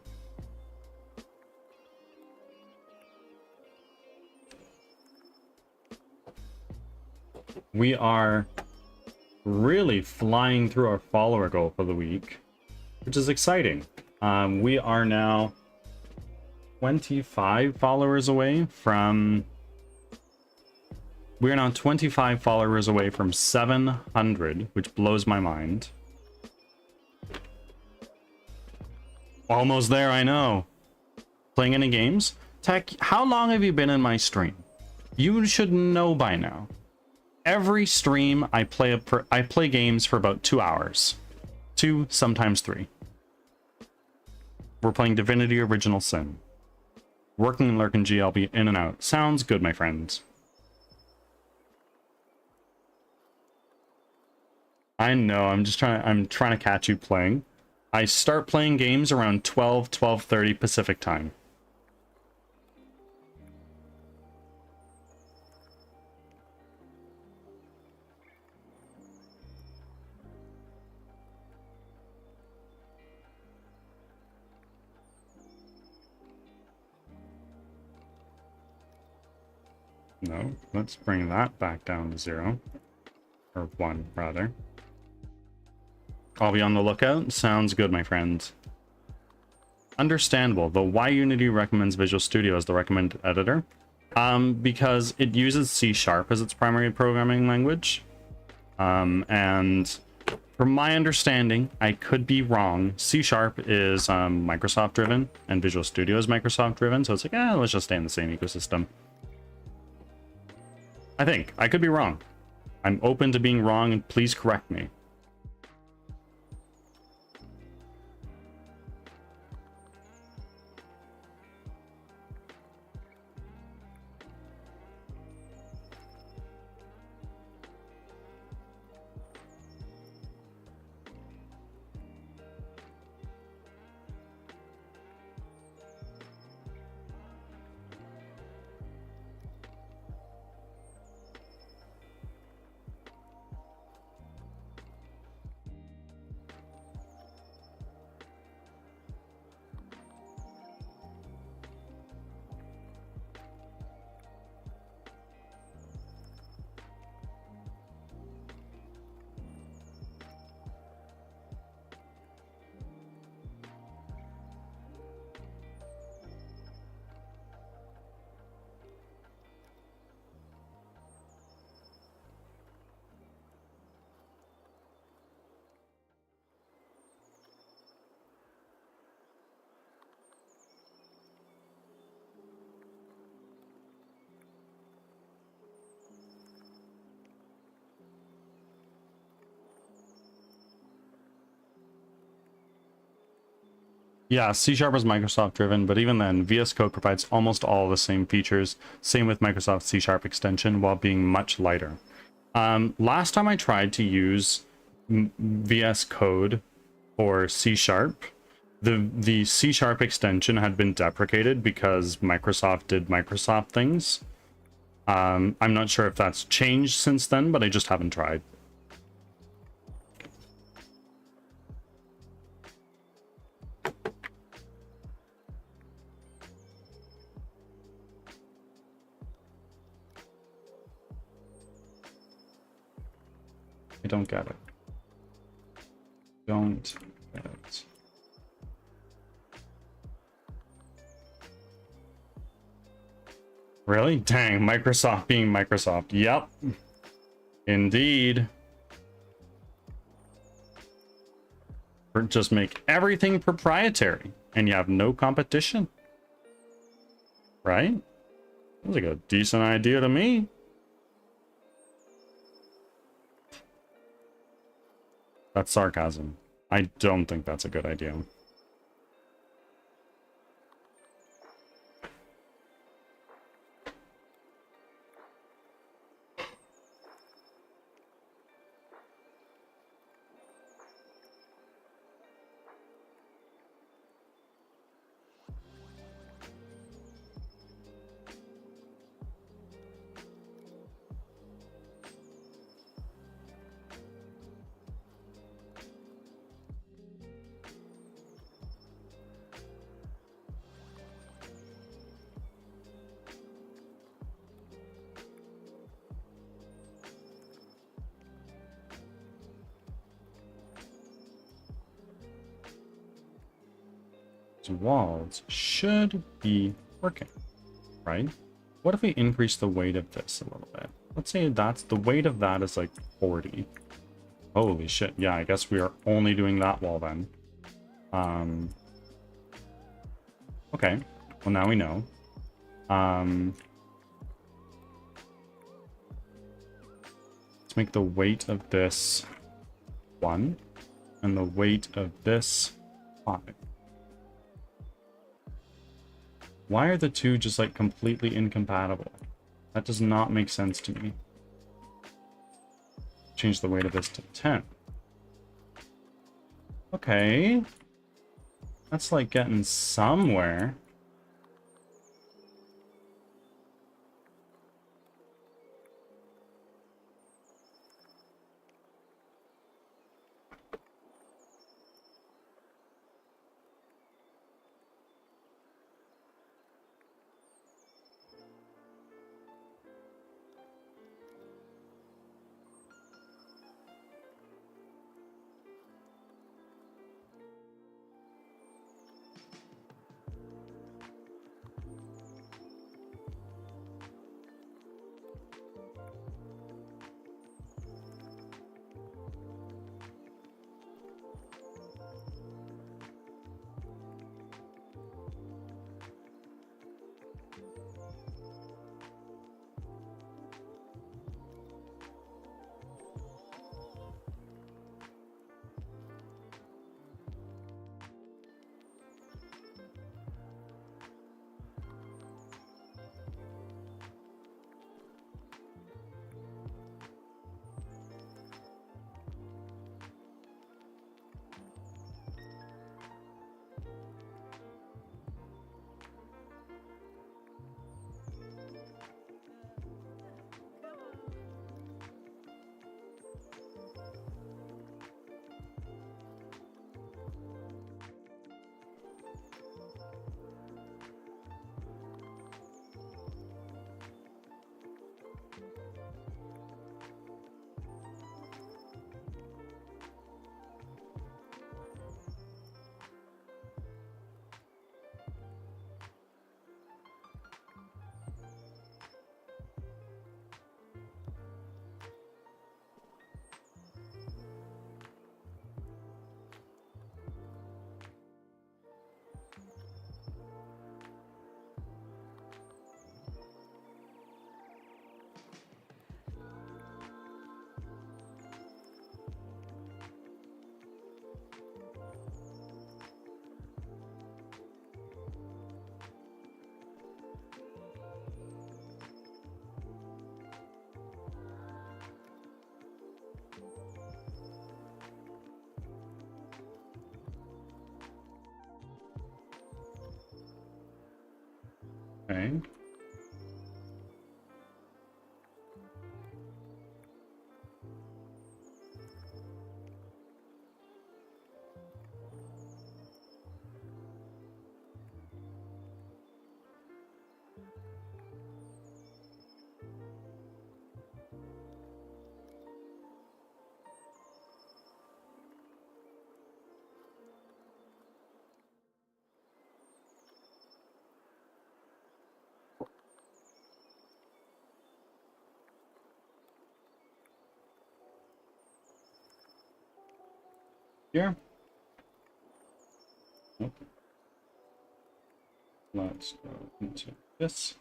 We are really flying through our follower goal for the week, which is exciting. We are now 25 followers away from... We are now 25 followers away from 700, which blows my mind. Almost there, I know. Playing any games? Tech, how long have you been in my stream? You should know by now. Every stream I play games for about 2 hours. 2, sometimes 3. We're playing Divinity Original Sin. Working in Lurkin G, I'll be in and out. Sounds good, my friends. I know, I'm trying to catch you playing. I start playing games around 12:30 Pacific time. No, let's bring that back down to 0. Or 1, rather. I'll be on the lookout. Sounds good, my friend. Understandable, though why Unity recommends Visual Studio as the recommended editor? Because it uses C# as its primary programming language. And from my understanding, I could be wrong, C# is Microsoft driven and Visual Studio is Microsoft driven, so it's like, let's just stay in the same ecosystem. I think. I could be wrong. I'm open to being wrong, and please correct me. Yeah, C# is Microsoft driven, but even then, VS Code provides almost all the same features. Same with Microsoft C# extension, while being much lighter. Last time I tried to use VS Code or C#, the C# extension had been deprecated because Microsoft did Microsoft things. I'm not sure if that's changed since then, but I just haven't tried. I don't get it. Don't get it. Really? Dang, Microsoft being Microsoft. Yep. Indeed. Or just make everything proprietary and you have no competition. Right? Sounds like a decent idea to me. That's sarcasm. I don't think that's a good idea. Walls should be working, right? What if we increase the weight of this a little bit? Let's say that's the weight of that is like 40. Holy shit. Yeah, I guess we are only doing that wall then. Okay. Well, now we know. Let's make the weight of this 1 and the weight of this 5. Why are the two just like completely incompatible? That does not make sense to me. Change the weight of this to 10. Okay. That's like getting somewhere. Okay. here. Nope. Let's go into this.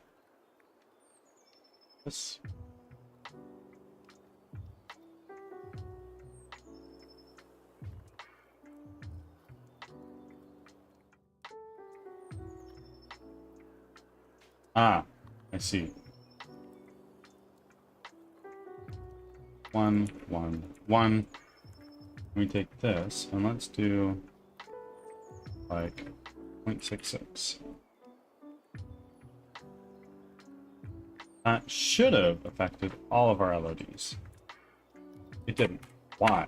This. Ah, I see. 1, 1, 1. We take this and let's do like 0.66. That should have affected all of our LODs. It didn't. Why?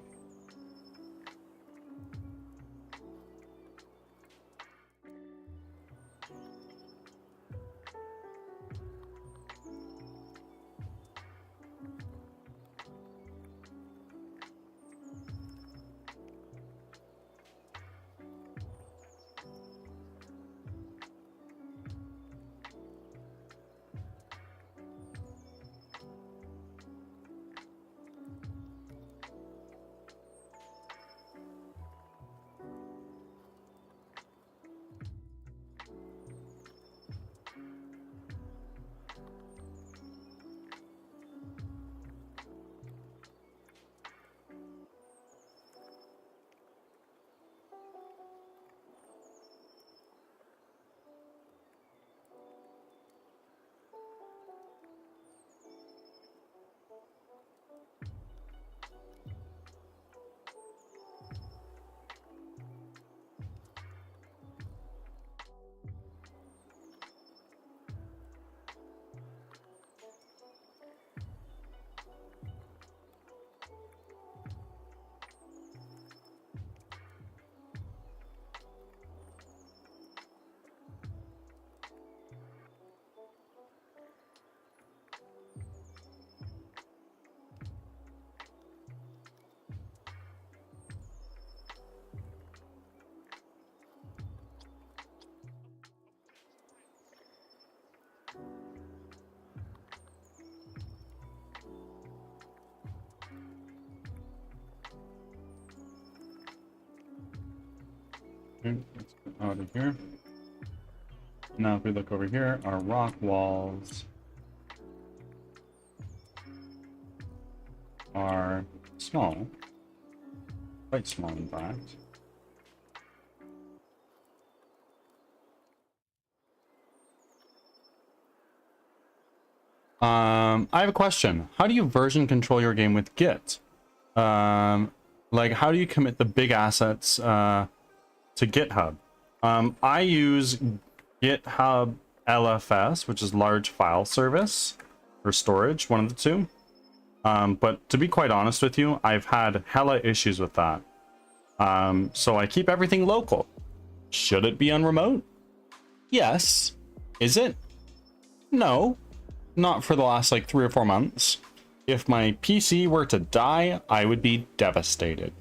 Okay, let's get out of here. Now if we look over here, our rock walls are small. Quite small, in fact. I have a question. How do you version control your game with Git? Like, how do you commit the big assets to GitHub? I use GitHub LFS, which is large file service, or storage, one of the two. But to be quite honest with you, I've had hella issues with that. So I keep everything local. Should it be on remote? Yes. Is it? No. Not for the last like 3 or 4 months. If my PC were to die, I would be devastated.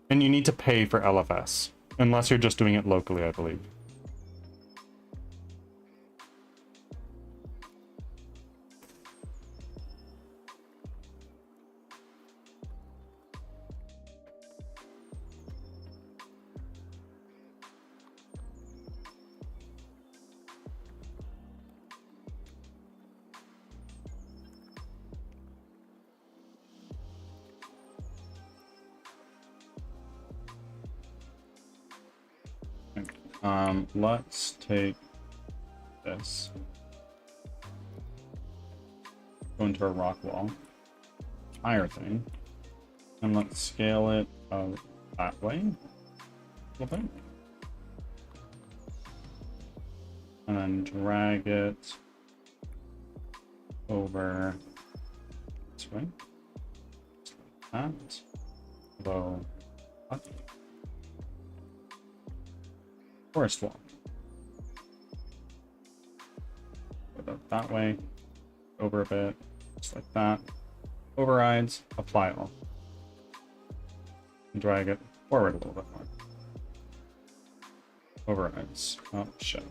And you need to pay for LFS, unless you're just doing it locally, I believe. Let's take this. Go into a rock wall. Higher thing. And let's scale it that way. A little bit. And then drag it over this way. Just like that. Although up. Forest wall. Go that way, over a bit, just like that. Overrides, apply all. And drag it forward a little bit more. Overrides. Oh shit.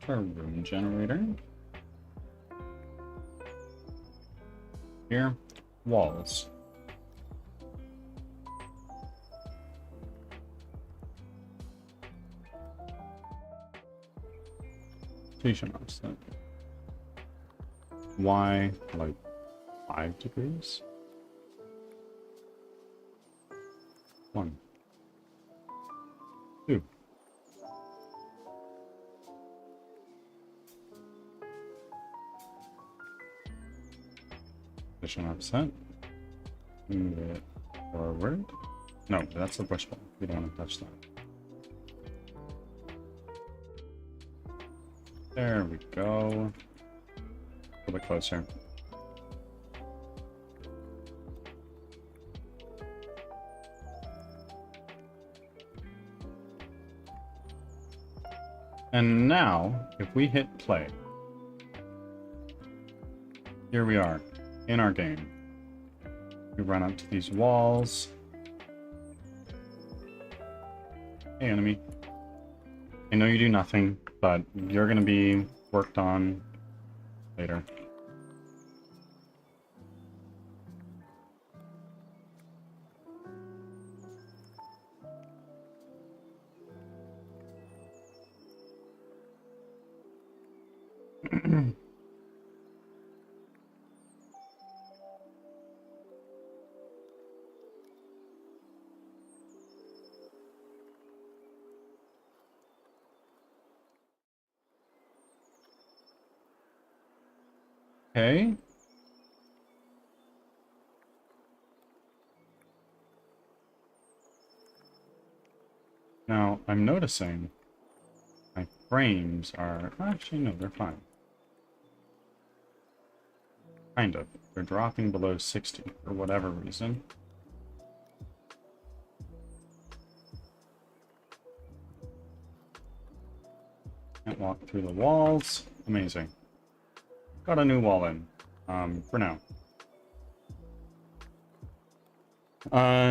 Our room generator. Here, walls. Station offset. Y like 5 degrees. 1, 2. Position offset. Move it forward. No, that's the push button. We don't want to touch that. There we go. A little bit closer. And now, if we hit play, here we are in our game. We run up to these walls. Hey, enemy. I know you do nothing, but you're going to be worked on later. Okay. Now, I'm noticing my frames are... Actually, no, they're fine. Kind of. They're dropping below 60 for whatever reason. Can't walk through the walls. Amazing. Got a new wall in. For now.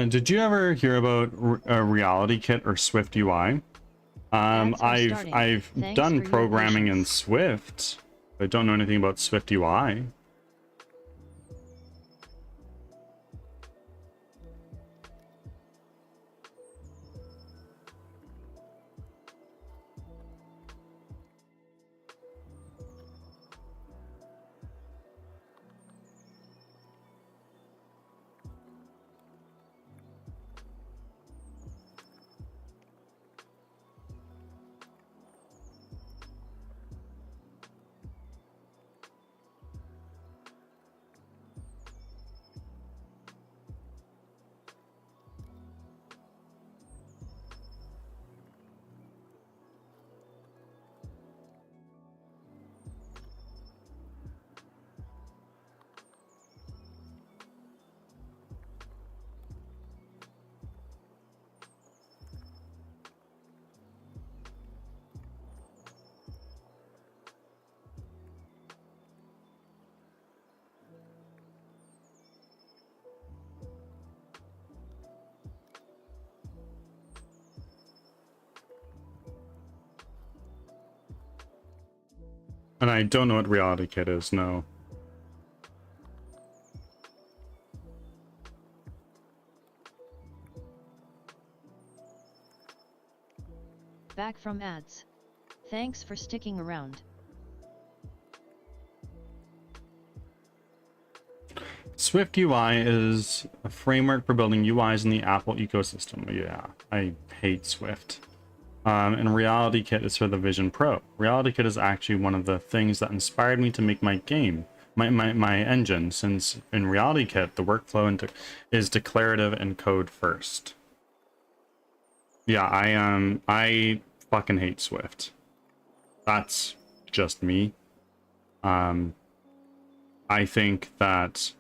Did you ever hear about a reality kit or Swift UI? I've done programming in Swift. I don't know anything about Swift UI. And I don't know what reality kit is, no. Back from ads. Thanks for sticking around. Swift UI is a framework for building UIs in the Apple ecosystem. Yeah, I hate Swift. And Reality Kit is for the Vision Pro. Reality Kit is actually one of the things that inspired me to make my game, my engine, since in Reality Kit, the workflow is declarative and code first. Yeah, I fucking hate Swift. That's just me. I think that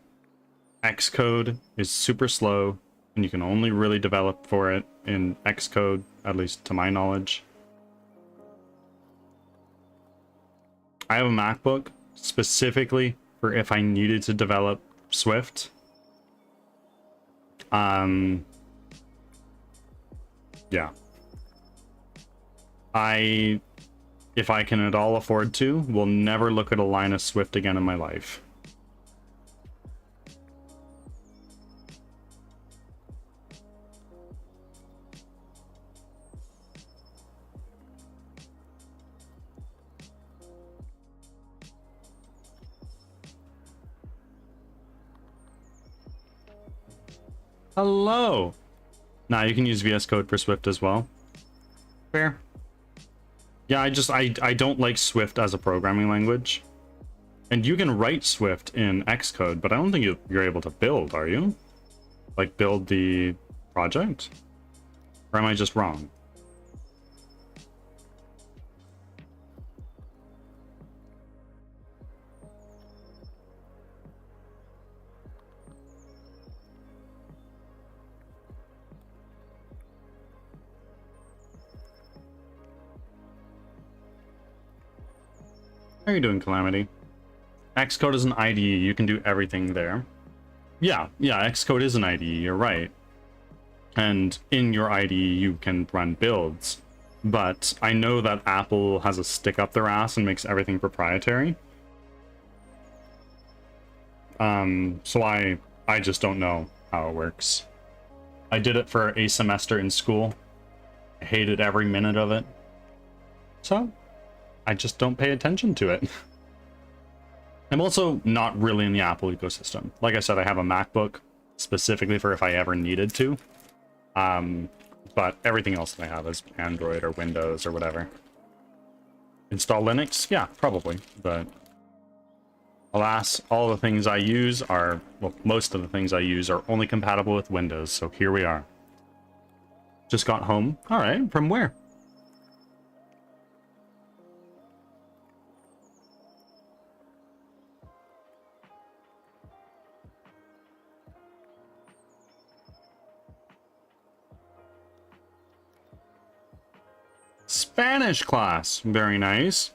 Xcode is super slow, and you can only really develop for it in Xcode, at least to my knowledge. I have a MacBook specifically for if I needed to develop Swift. Yeah. I if I can at all afford to, will never look at a line of Swift again in my life. Hello. Nah, you can use VS Code for Swift as well. Fair. Yeah, I don't like Swift as a programming language. And you can write Swift in Xcode, but I don't think you're able to build, are you? Like, build the project? Or am I just wrong? How are you doing, Calamity? Xcode is an IDE, you can do everything there. Yeah, Xcode is an IDE, you're right. And in your IDE, you can run builds. But I know that Apple has a stick up their ass and makes everything proprietary. So I just don't know how it works. I did it for a semester in school. I hated every minute of it. So I just don't pay attention to it. I'm also not really in the Apple ecosystem. Like I said, I have a MacBook specifically for if I ever needed to. But everything else that I have is Android or Windows or whatever. Install Linux? Yeah, probably. But alas, all the things I use are, well, most of the things I use are only compatible with Windows. So here we are. Just got home. All right, from where? Spanish class. Very nice.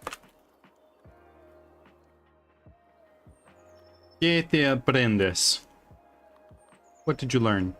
¿Qué te aprendes? What did you learn?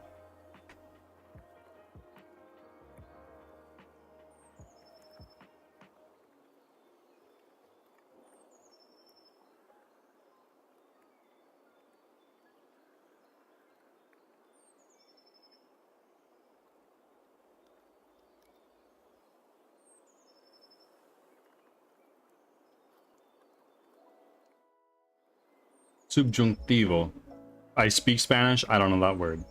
Subjuntivo. I speak Spanish. I don't know that word.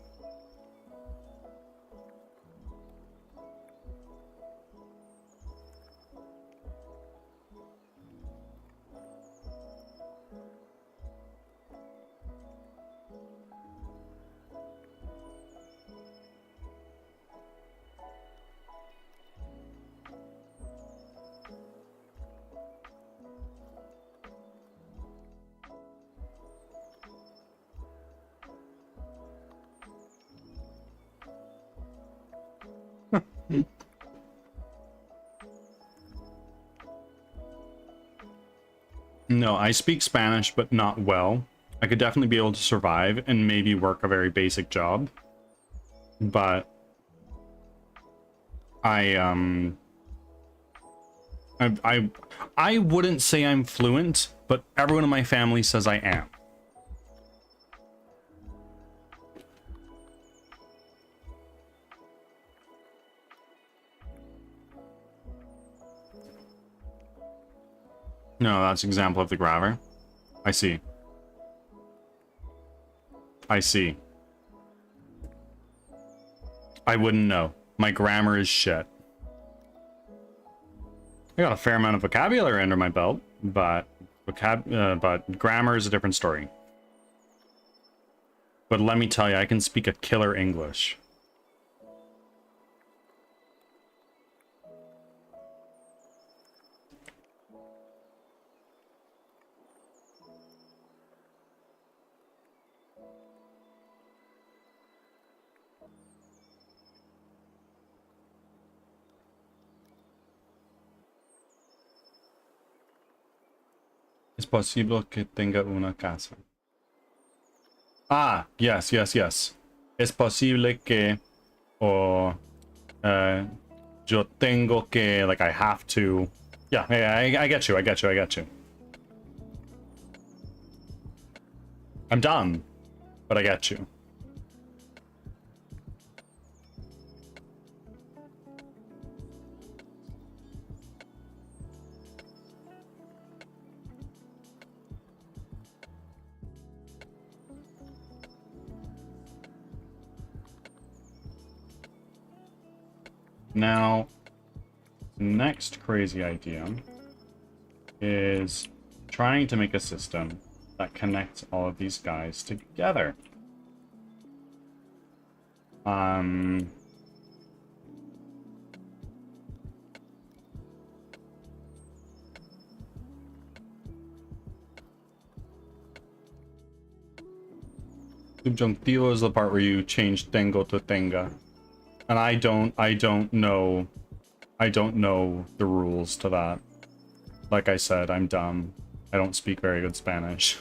No, I speak Spanish, but not well. I could definitely be able to survive and maybe work a very basic job. But I wouldn't say I'm fluent, but everyone in my family says I am. No, that's an example of the grammar. I see. I see. I wouldn't know. My grammar is shit. I got a fair amount of vocabulary under my belt, but grammar is a different story. But let me tell you, I can speak a killer English. Es posible que tenga una casa. Ah, yes. Es posible que yo tengo que, like, I have to Yeah, I get you, I get you, I get you. I'm dumb, but I get you. Now, next crazy idea is trying to make a system that connects all of these guys together. Subjunctivo is the part where you change tengo to tenga. And I don't know the rules to that. Like I said, I'm dumb. I don't speak very good Spanish.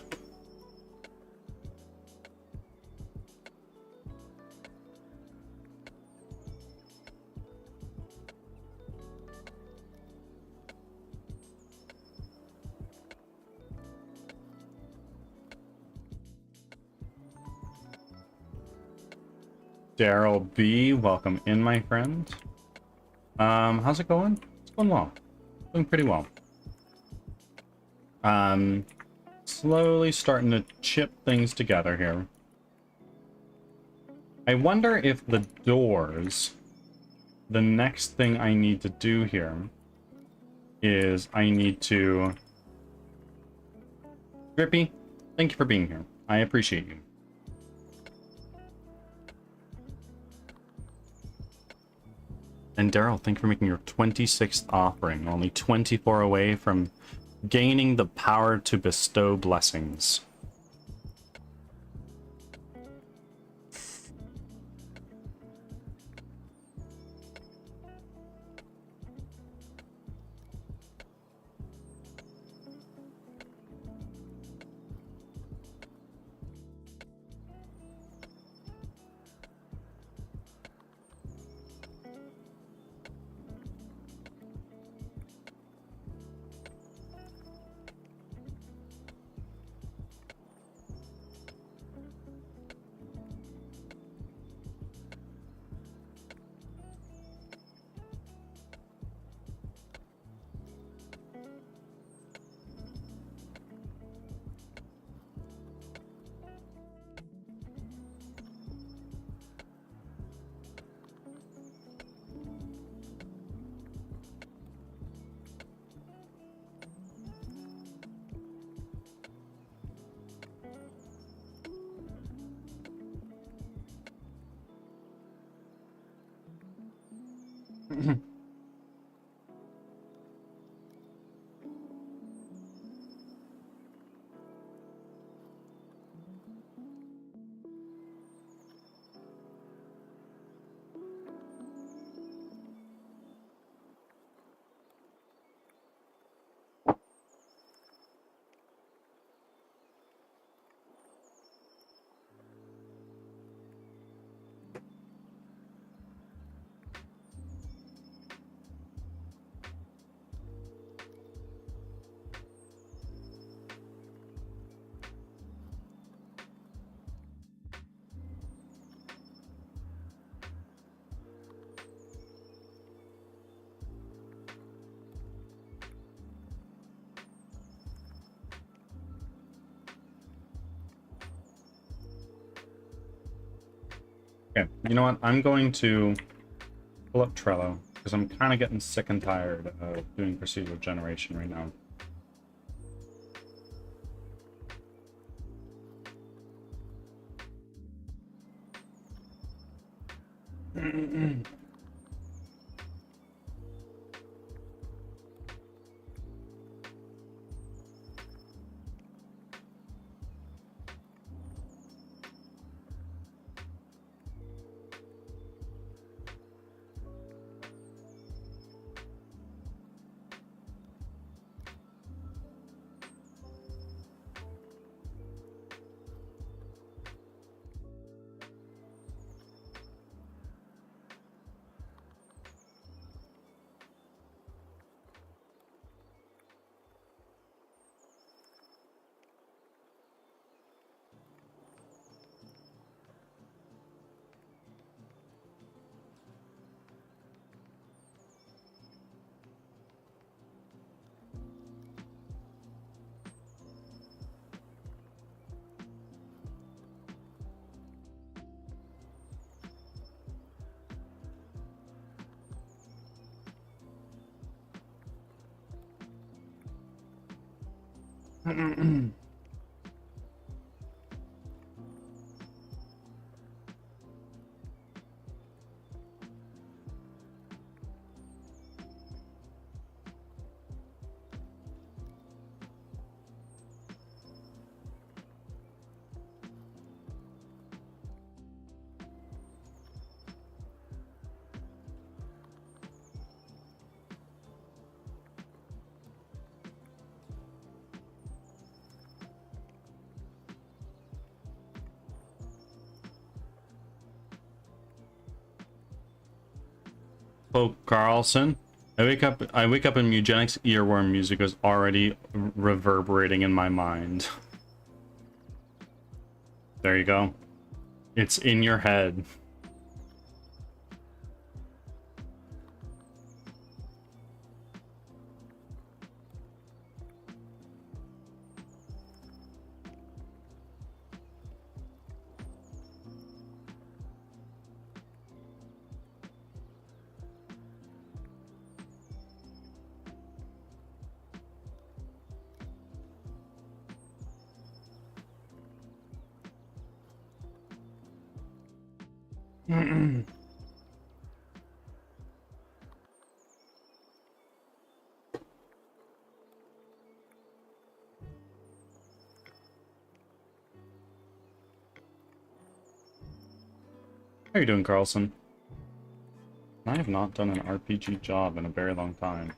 Daryl B, welcome in, my friend. How's it going? It's going well. Doing pretty well. Slowly starting to chip things together here. I wonder if the doors, the next thing I need to do here is I need to... Grippy, thank you for being here. I appreciate you. And Daryl, thank you for making your 26th offering, only 24 away from gaining the power to bestow blessings. Okay, you know what? I'm going to pull up Trello, because I'm kind of getting sick and tired of doing procedural generation right now. Oh, Carlson. I wake up and eugenics earworm music is already reverberating in my mind. There you go. It's in your head. How are you doing, Carlson? I have not done an RPG job in a very long time.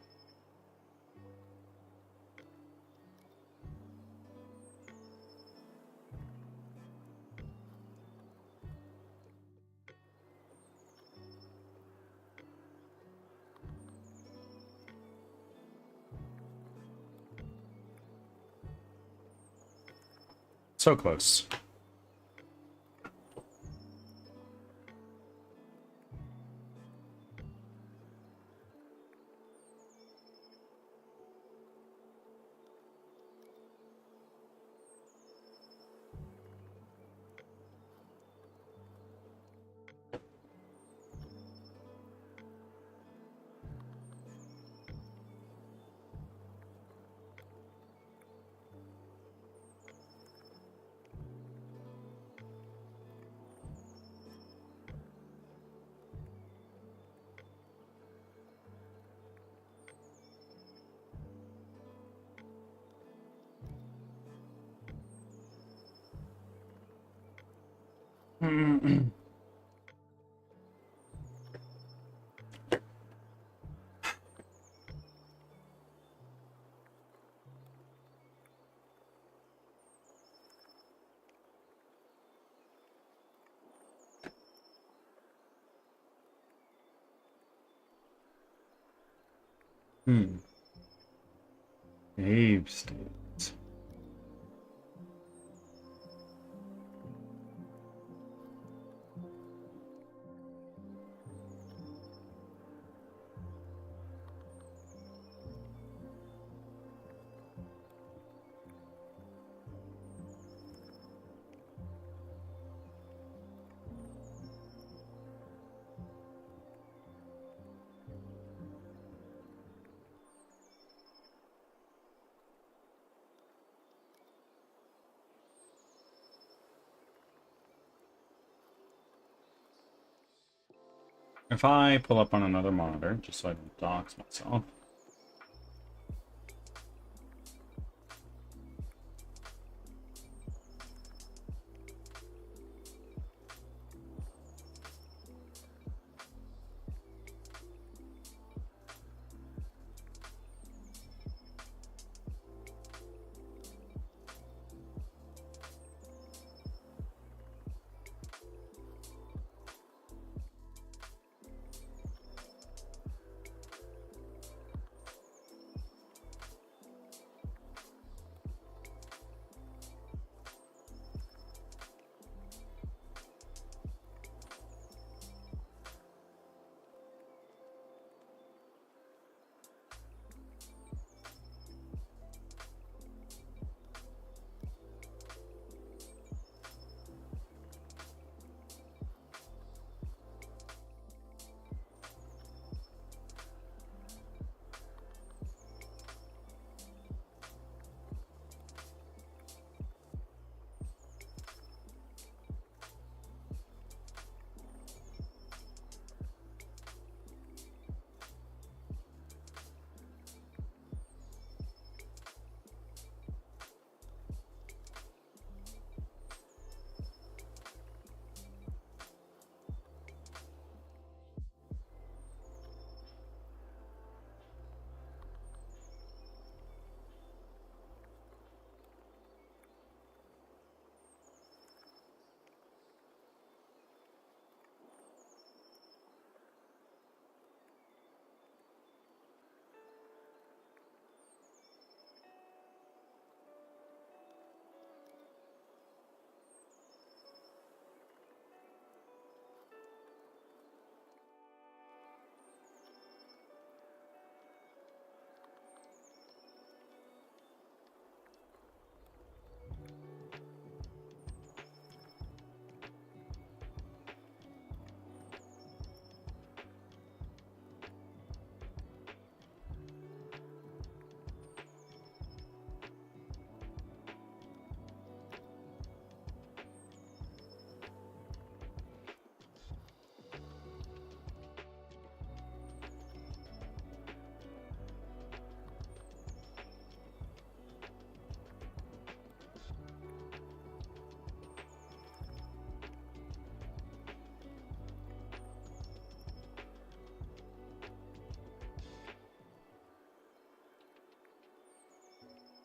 So close. Abe states. If I pull up on another monitor, just so I don't dox myself.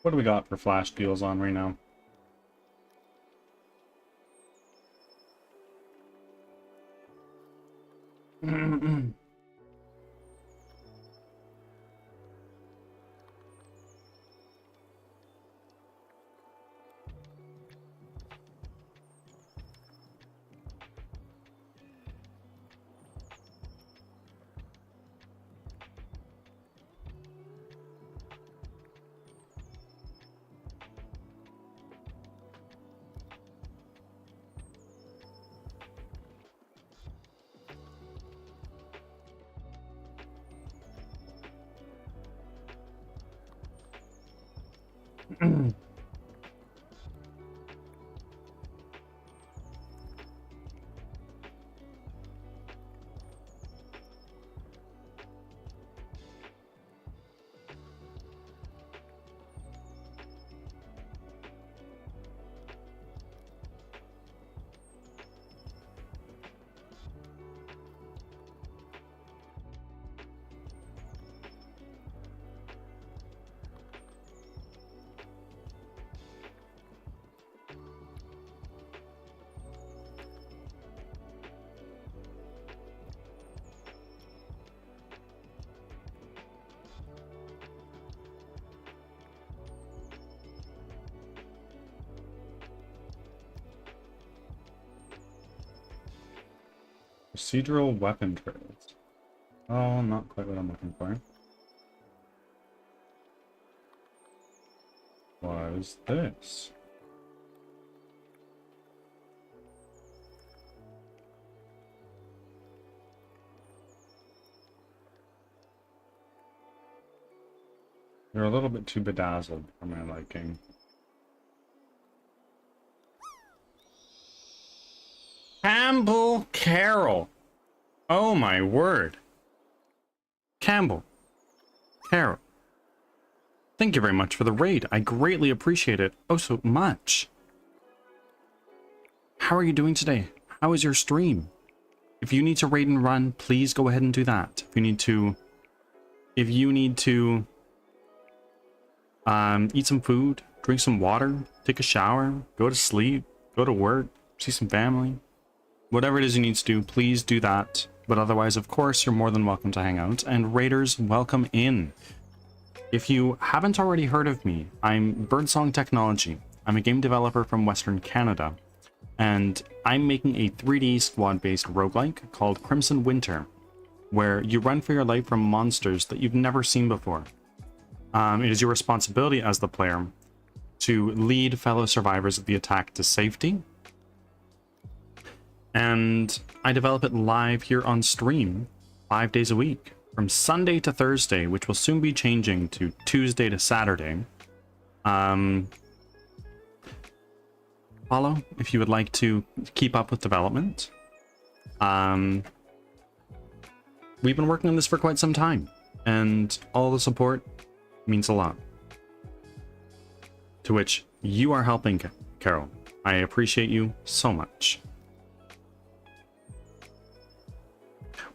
What do we got for flash deals on right now? Procedural weapon trails. Oh, not quite what I'm looking for. What is this? They're a little bit too bedazzled for my liking. Campbell Carroll. Oh my word. Campbell Carroll. Thank you very much for the raid. I greatly appreciate it. Oh, so much. How are you doing today? How is your stream? If you need to raid and run, please go ahead and do that. If you need to eat some food, drink some water, take a shower, go to sleep, go to work, see some family, whatever it is you need to do, please do that. But otherwise, of course, you're more than welcome to hang out. And raiders, welcome in. If you haven't already heard of me, I'm Birdsong Technology. I'm a game developer from Western Canada, and I'm making a 3D squad-based roguelike called Crimson Winter, where you run for your life from monsters that you've never seen before. It is your responsibility as the player to lead fellow survivors of the attack to safety. And I develop it live here on stream 5 days a week, from Sunday to Thursday, which will soon be changing to Tuesday to Saturday. Follow if you would like to keep up with development. We've been working on this for quite some time, and all the support means a lot. To which you are helping, Carol. I appreciate you so much.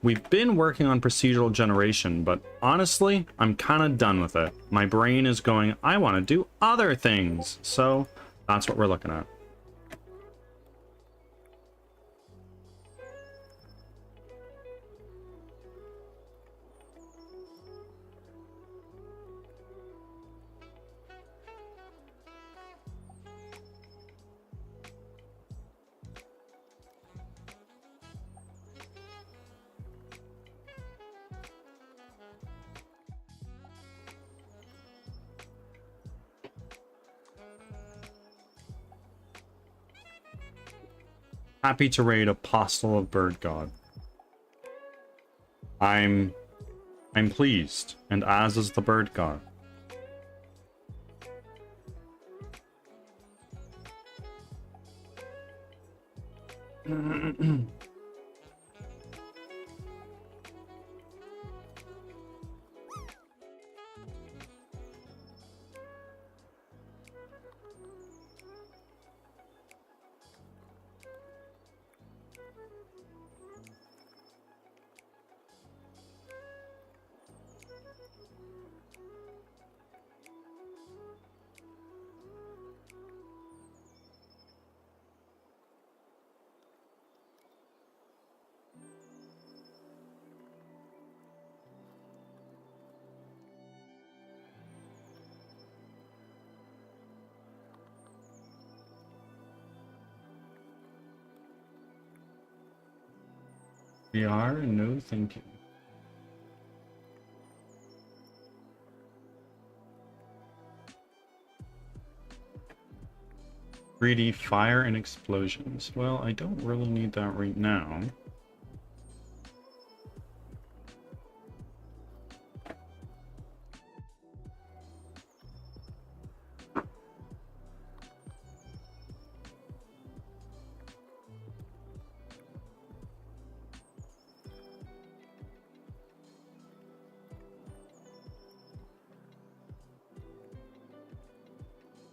We've been working on procedural generation, but honestly, I'm kind of done with it. My brain is going, I want to do other things. So that's what we're looking at. Happy to raid Apostle of Bird God. I'm pleased, and as is the Bird God. We are no thinking. Greedy fire and explosions. Well, I don't really need that right now.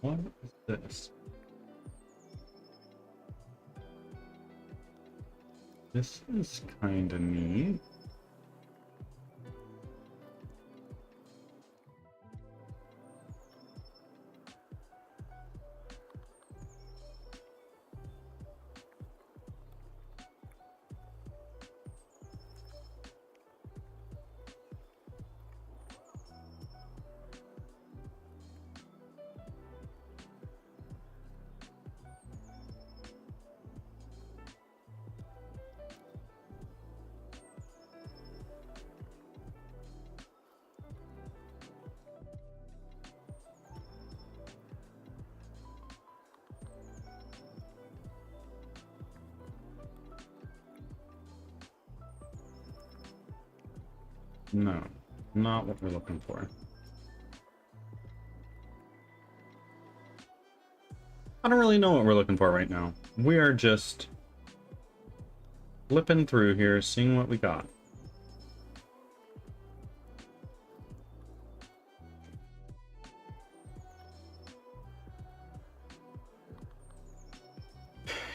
What is this? This is kind of neat. No, not what we're looking for. I don't really know what we're looking for right now. We are just flipping through here, seeing what we got.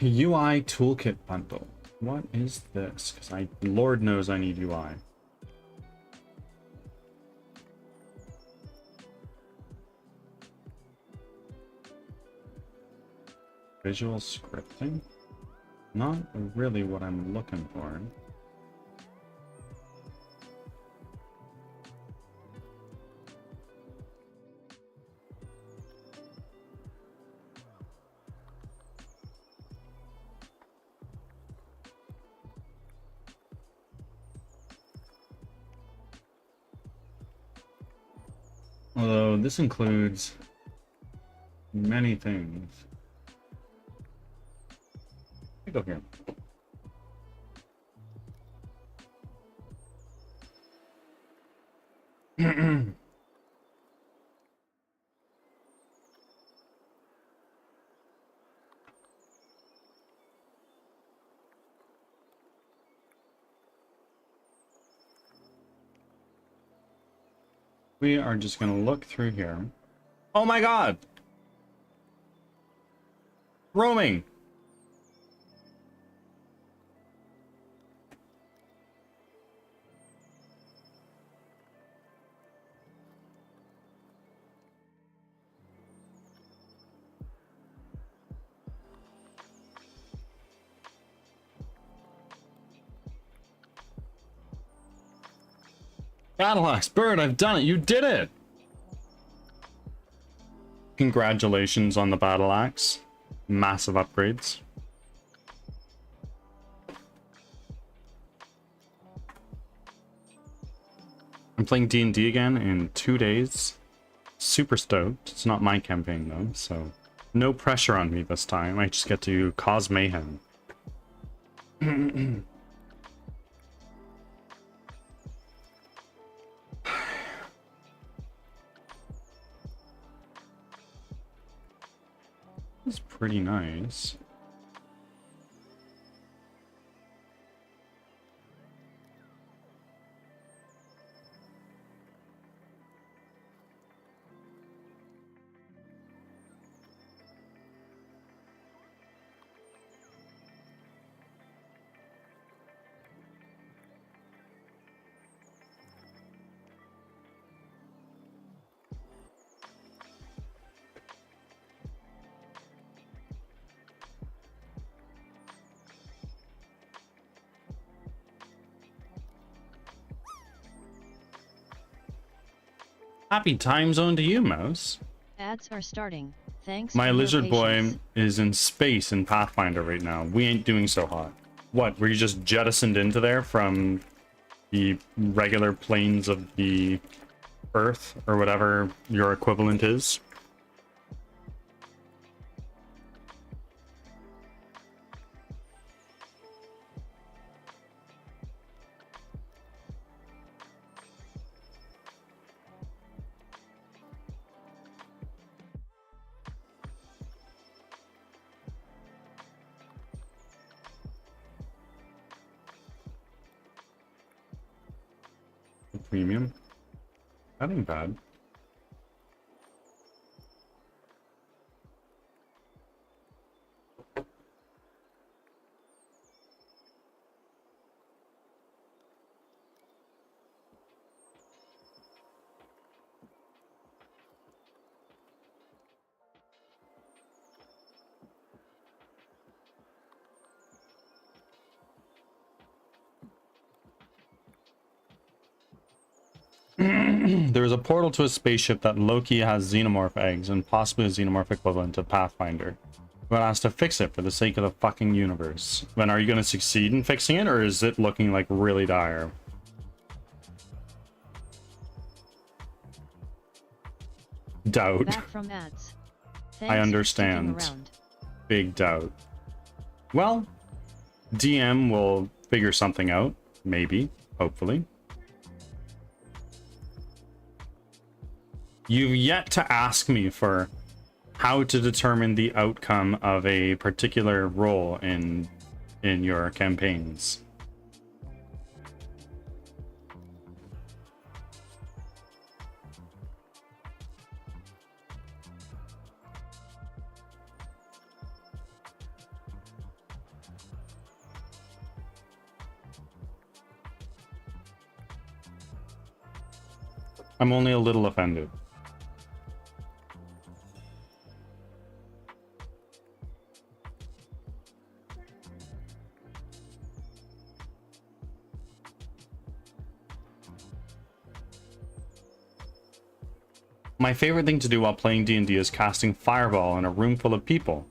UI toolkit bundle. What is this? Because Lord knows I need UI. Visual scripting? Not really what I'm looking for. Although this includes many things. Go here. We are just going to look through here. Oh my god! Roaming! Battle axe, Bird, I've done it. You did it. Congratulations on the battle axe. Massive upgrades. I'm playing D&D again in 2 days. Super stoked. It's not my campaign though, so no pressure on me this time. I just get to cause mayhem. It's pretty nice. Happy time zone to you, Mouse. Ads are starting. Thanks. My for your lizard boy patience. is in space in Pathfinder right now. We ain't doing so hot. what, were you just jettisoned into there from the regular planes of the Earth, or whatever your equivalent is? Premium? That ain't bad. There is a portal to a spaceship that Loki has xenomorph eggs and possibly a xenomorph equivalent to Pathfinder. But has to fix it for the sake of the fucking universe. Then are you going to succeed in fixing it, or is it looking like really dire? Doubt. Back from ads. I Thanks understand. for sticking around. Big doubt. Well, DM will figure something out. Maybe. Hopefully. You've yet to ask me for how to determine the outcome of a particular role in your campaigns. I'm only a little offended. My favorite thing to do while playing D&D is casting Fireball in a room full of people.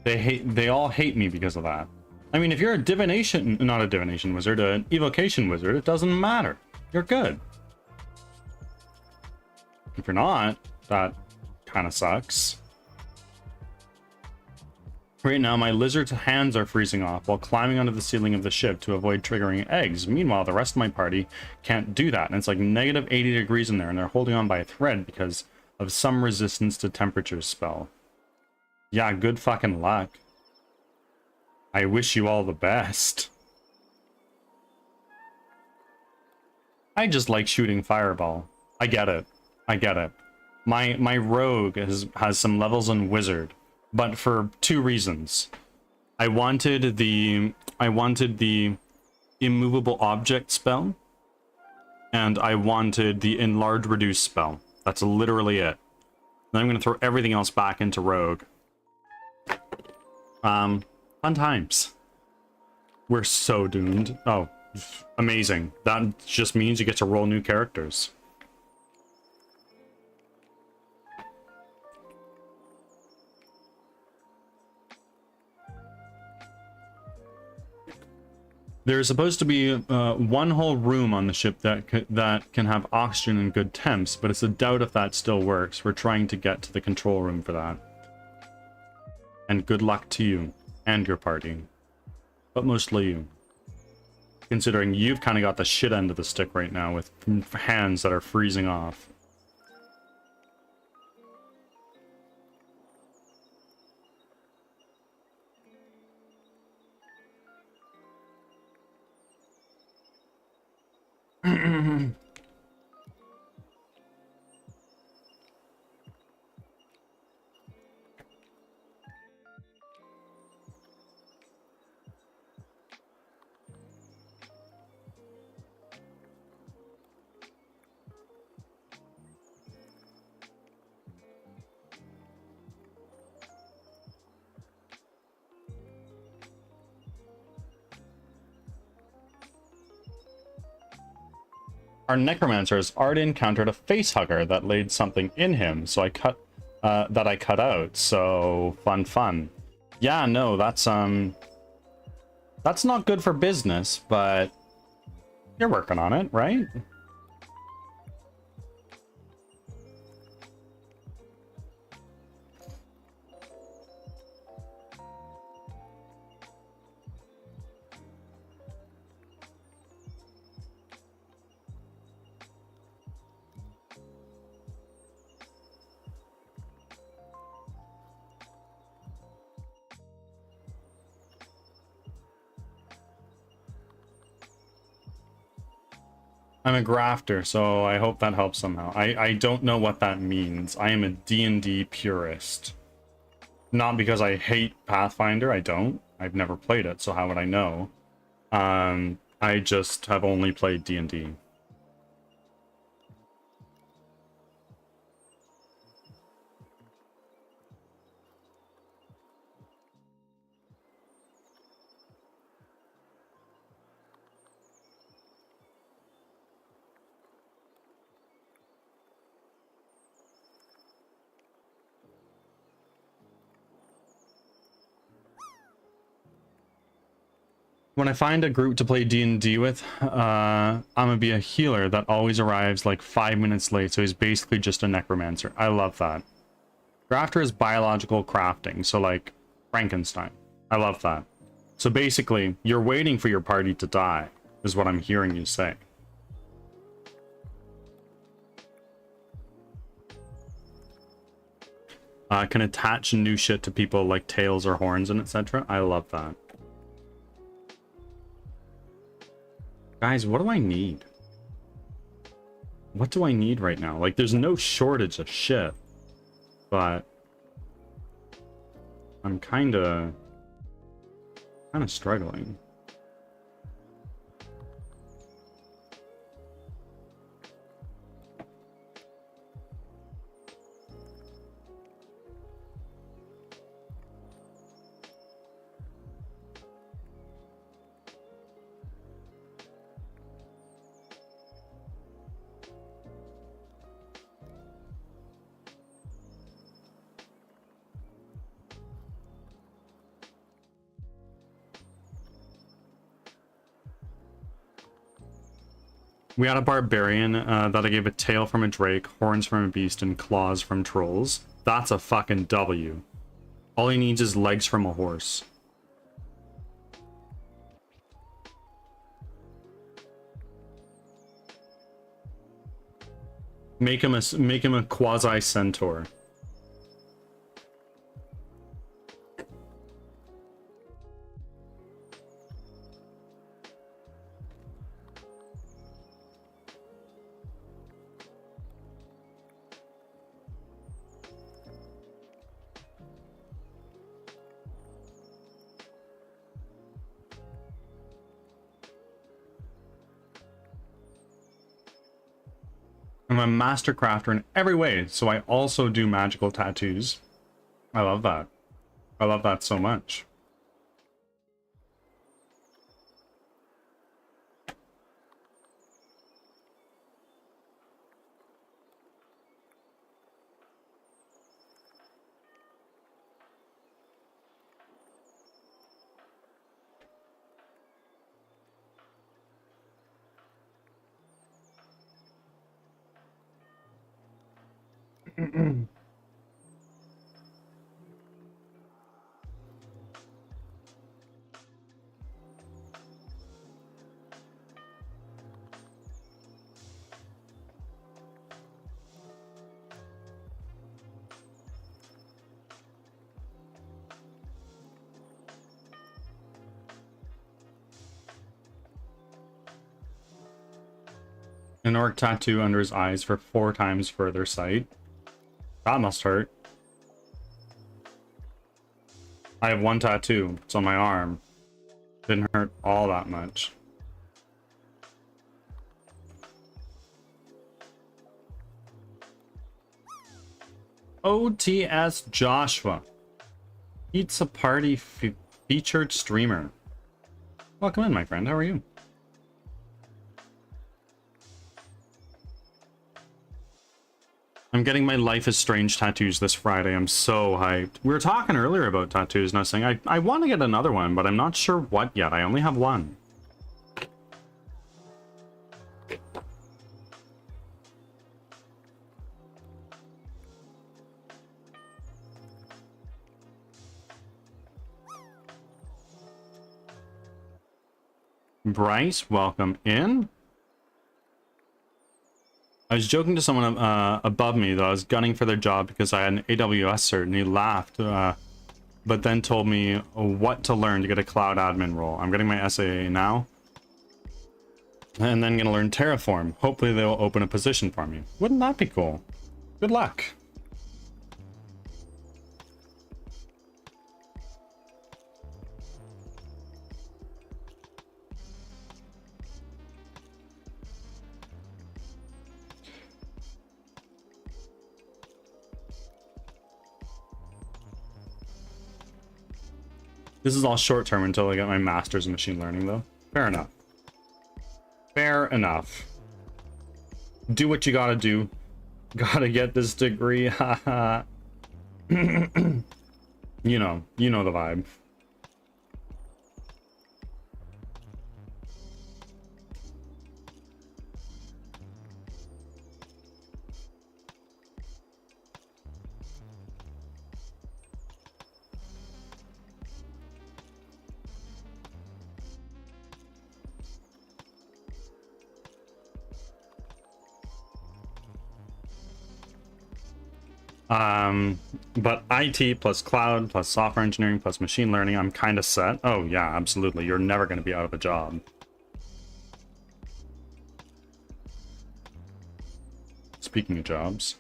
They all hate me because of that. I mean, if you're a divination, not a divination wizard, an evocation wizard, it doesn't matter. You're good. If you're not, that kind of sucks. Right now, my lizard's hands are freezing off while climbing onto the ceiling of the ship to avoid triggering eggs. Meanwhile, the rest of my party can't do that, and it's like negative 80 degrees in there, and they're holding on by a thread because of some resistance to temperature spell. Yeah, good fucking luck. I wish you all the best. I just like shooting Fireball. I get it. I get it. My rogue has some levels in wizard, but for two reasons. I wanted the immovable object spell, and I wanted the enlarge reduce spell. That's literally it. Then I'm gonna throw everything else back into rogue. Fun times. We're so doomed. Oh, amazing. That just means you get to roll new characters. There's supposed to be one whole room on the ship that can have oxygen and good temps, but it's a doubt if that still works. We're trying to get to the control room for that. And good luck to you and your party. But mostly you. Considering you've kind of got the shit end of the stick right now with hands that are freezing off. Our necromancer has already encountered a facehugger that laid something in him, so I cut out. So fun. Yeah, no, that's That's not good for business, but you're working on it, right? I'm a grafter, so I hope that helps somehow. I don't know what that means. I am a D&D purist. Not because I hate Pathfinder, I don't. I've never played it, so how would I know? I just have only played D&D. When I find a group to play D&D with, I'm gonna be a healer that always arrives like 5 minutes late, so he's basically just a necromancer. I love that. Grafter is biological crafting, so like Frankenstein. I love that. So basically, you're waiting for your party to die, is what I'm hearing you say. Can attach new shit to people like tails or horns and etc. I love that. Guys, what do I need? What do I need right now? Like, there's no shortage of shit. But I'm kind of struggling. We had a barbarian that I gave a tail from a drake, horns from a beast, and claws from trolls. That's a fucking W. All he needs is legs from a horse. Make him a quasi centaur. I'm a master crafter in every way, so I also do magical tattoos. I love that. I love that so much. An orc tattoo under his eyes for 4 times further sight. That must hurt. I have 1 tattoo. It's on my arm. Didn't hurt all that much. OTS Joshua. Pizza Party featured streamer. Welcome in, my friend. How are you? I'm getting my Life is Strange tattoos this Friday. I'm so hyped. We were talking earlier about tattoos, and I was saying I want to get another one, but I'm not sure what yet. I only have one. Bryce, welcome in. I was joking to someone above me that I was gunning for their job because I had an AWS cert, and he laughed, but then told me what to learn to get a cloud admin role. I'm getting my SAA now, and then gonna learn Terraform. Hopefully they'll open a position for me. Wouldn't that be cool? Good luck. This is all short term until I get my master's in machine learning, though. Fair enough. Fair enough. Do what you gotta do. Gotta get this degree. Haha. you know the vibe. But IT plus cloud plus software engineering plus machine learning, I'm kind of set. Oh yeah, absolutely. You're never going to be out of a job. Speaking of jobs.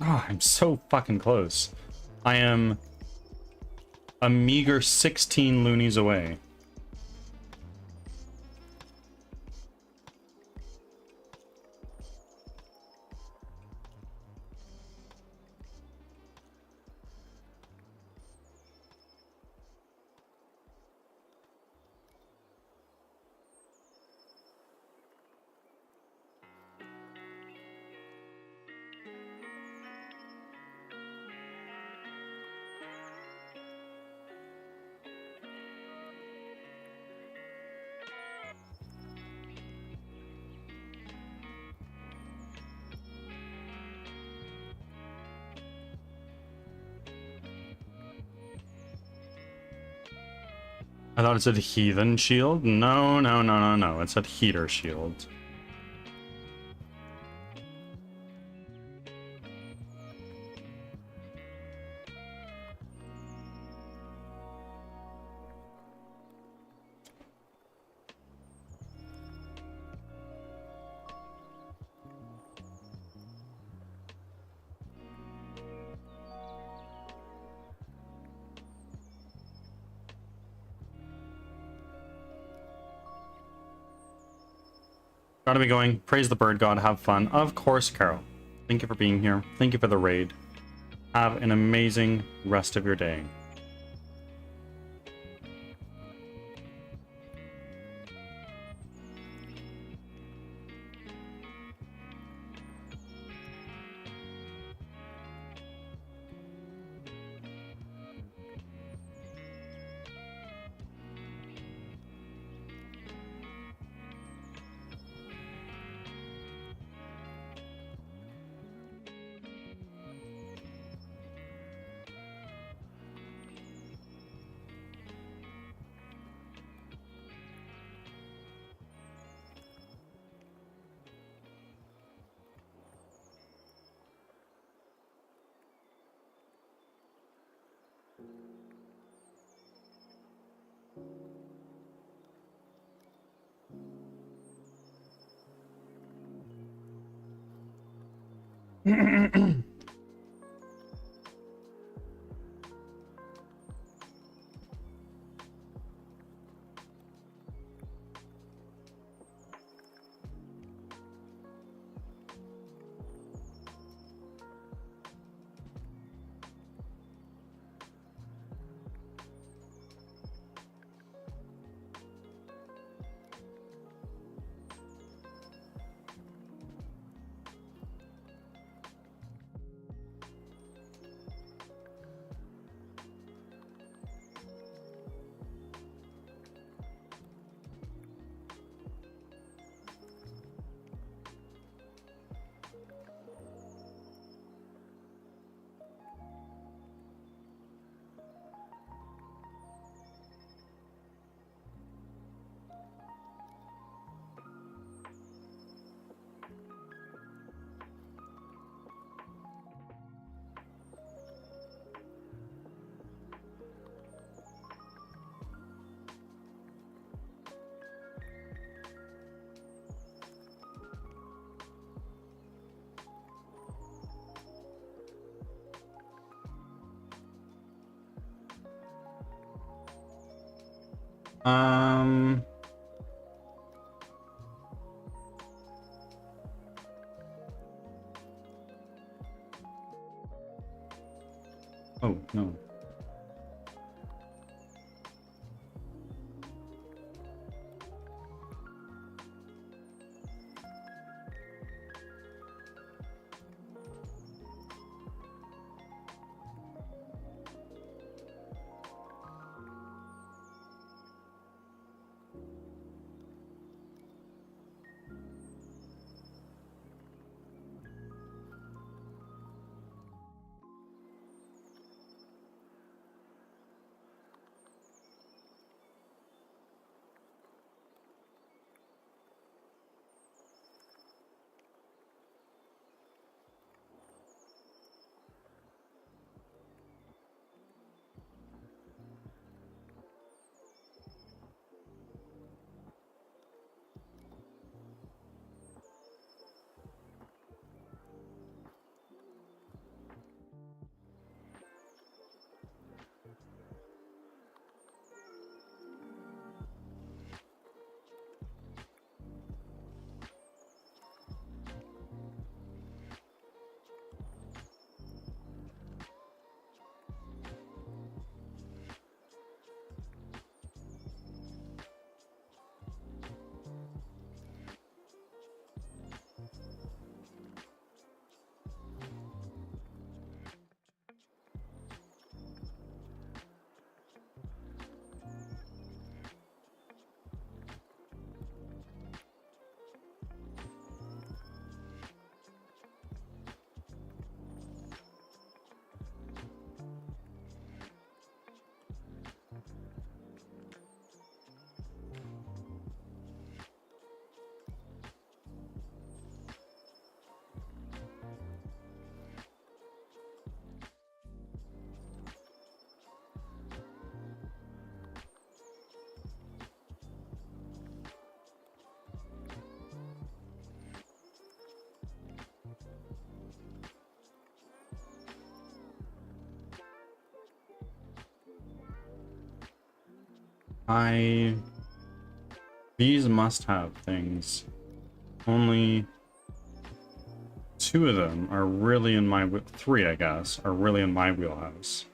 Oh, I'm so fucking close. I am a meager 16 loonies away. I thought it said heathen shield. No, no, no, no, no. It said heater shield. Gotta be going. Praise the bird god. Have fun. Of course, Carol. Thank you for being here. Thank you for the raid. Have an amazing rest of your day. Um. Oh, no. These must-have things. Only 2 of them are really in my... 3, I guess, are really in my wheelhouse.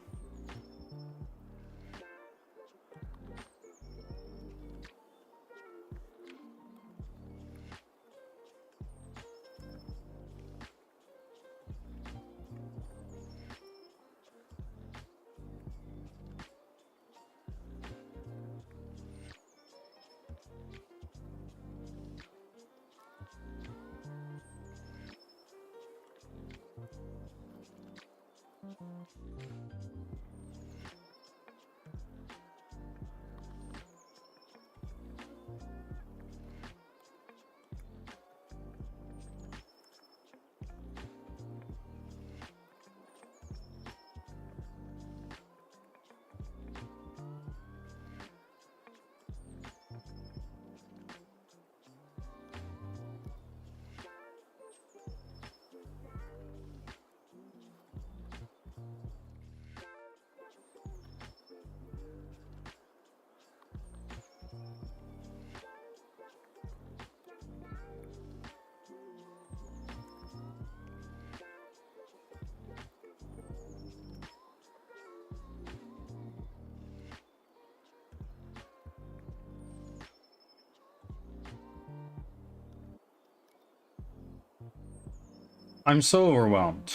I'm so overwhelmed.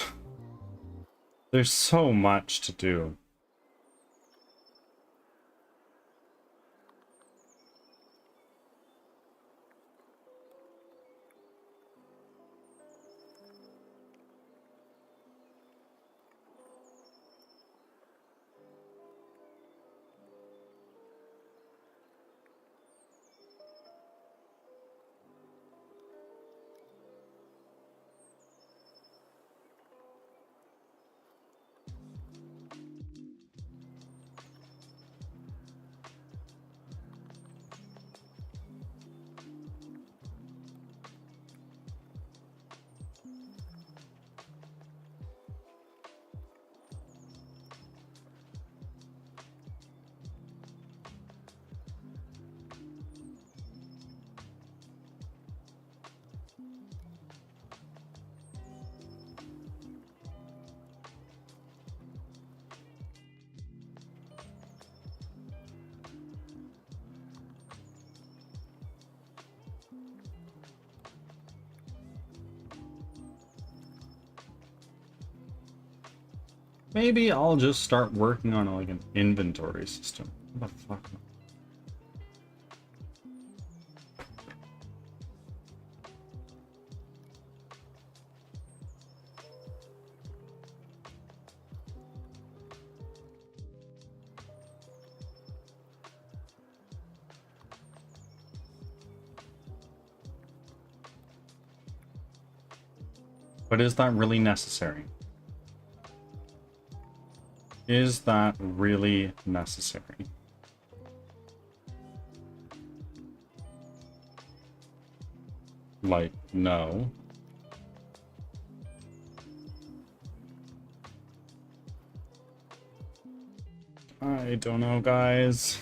There's so much to do. Maybe I'll just start working on like an inventory system. What the fuck? But is that really necessary? Is that really necessary? Like, no. I don't know, guys.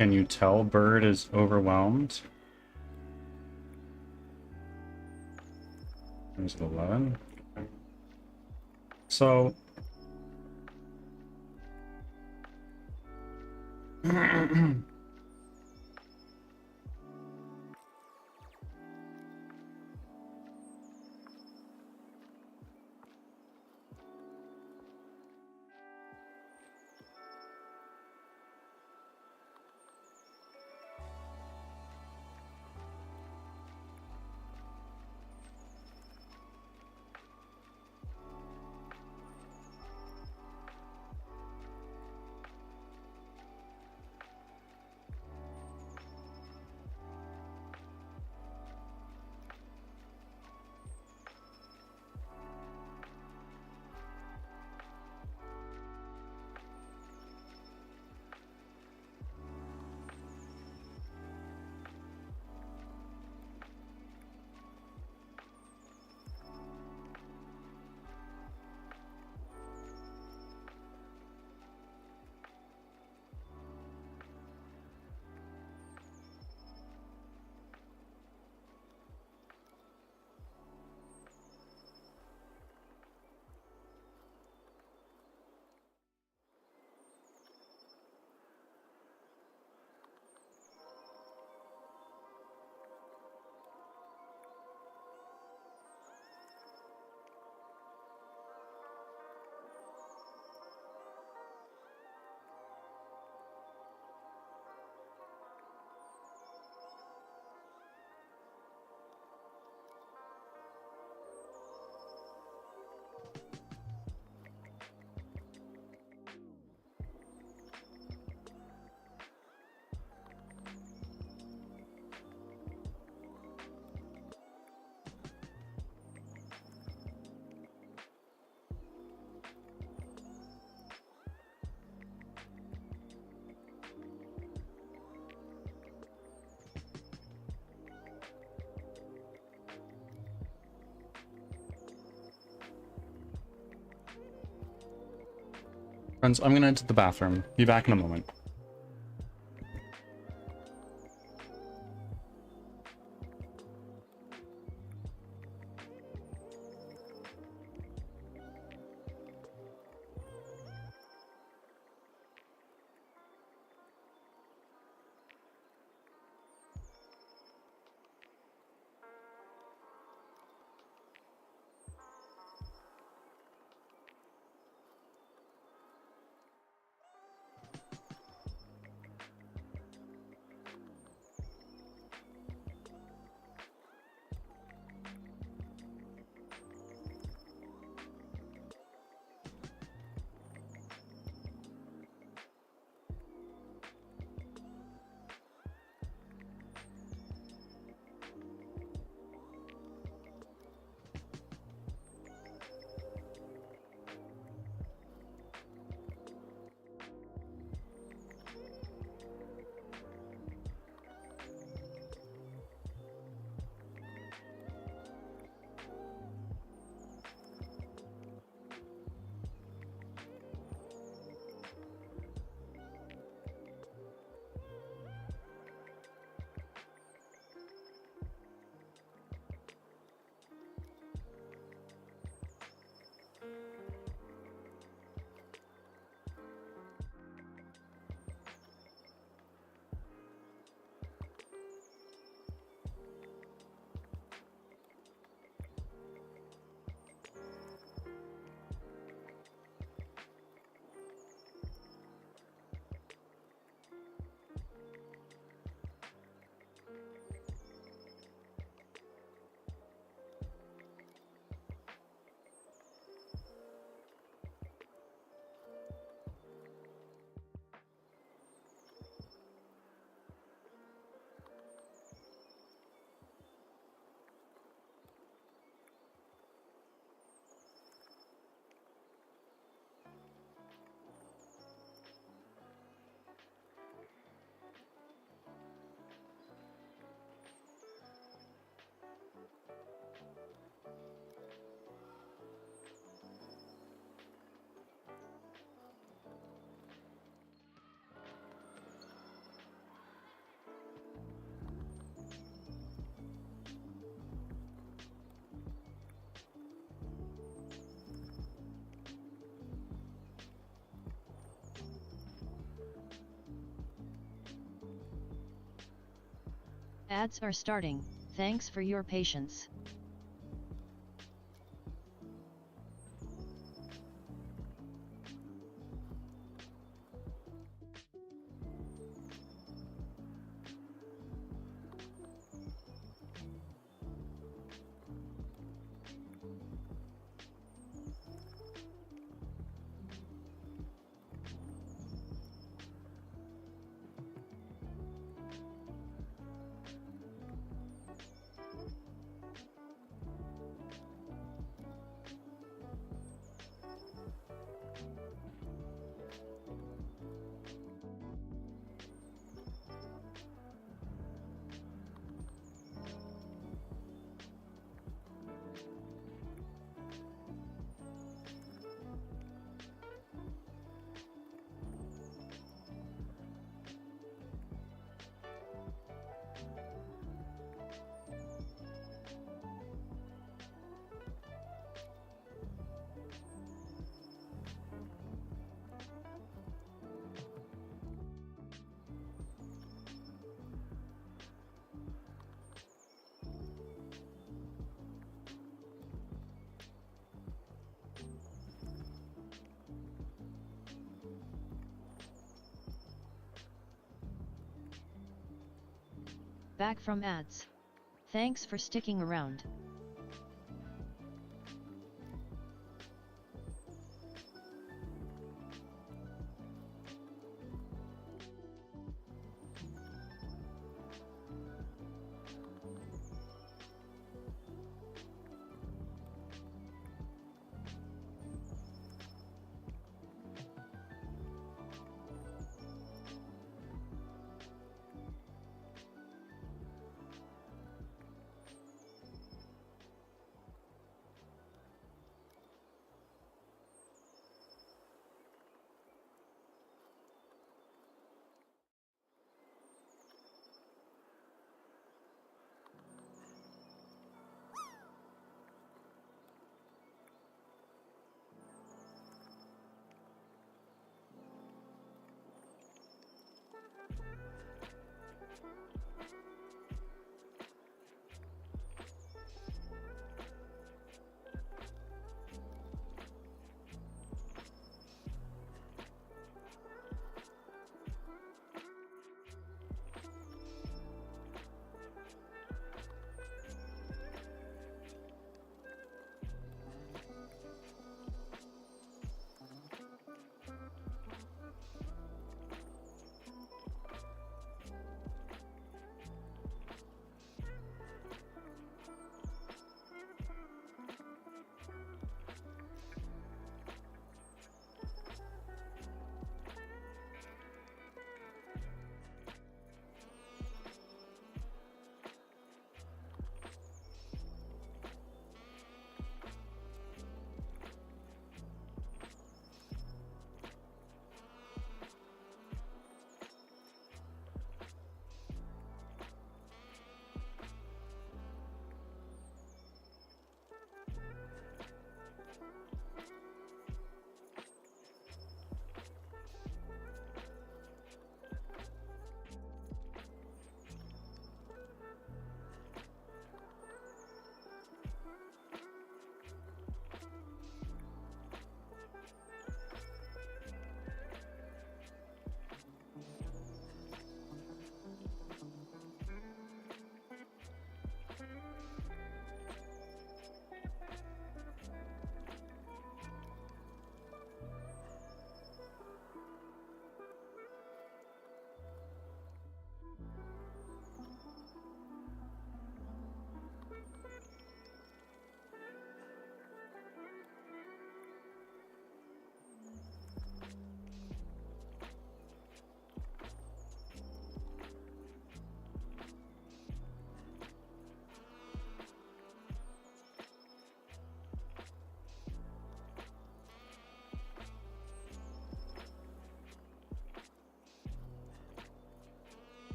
Can you tell Bird is overwhelmed? There's 11. Okay. So... Friends, I'm gonna head to the bathroom. Be back in a moment. Ads are starting, thanks for your patience. Back from ads. Thanks for sticking around.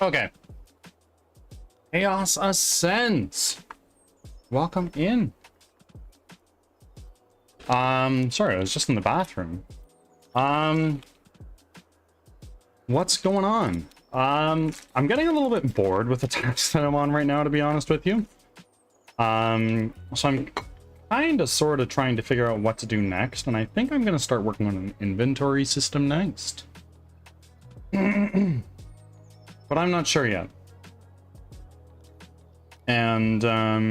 Okay. Chaos Ascends. Welcome in. Sorry, I was just in the bathroom. What's going on? I'm getting a little bit bored with the task that I'm on right now, to be honest with you. So I'm kind of sort of trying to figure out what to do next, and I think I'm going to start working on an inventory system next. But I'm not sure yet. And I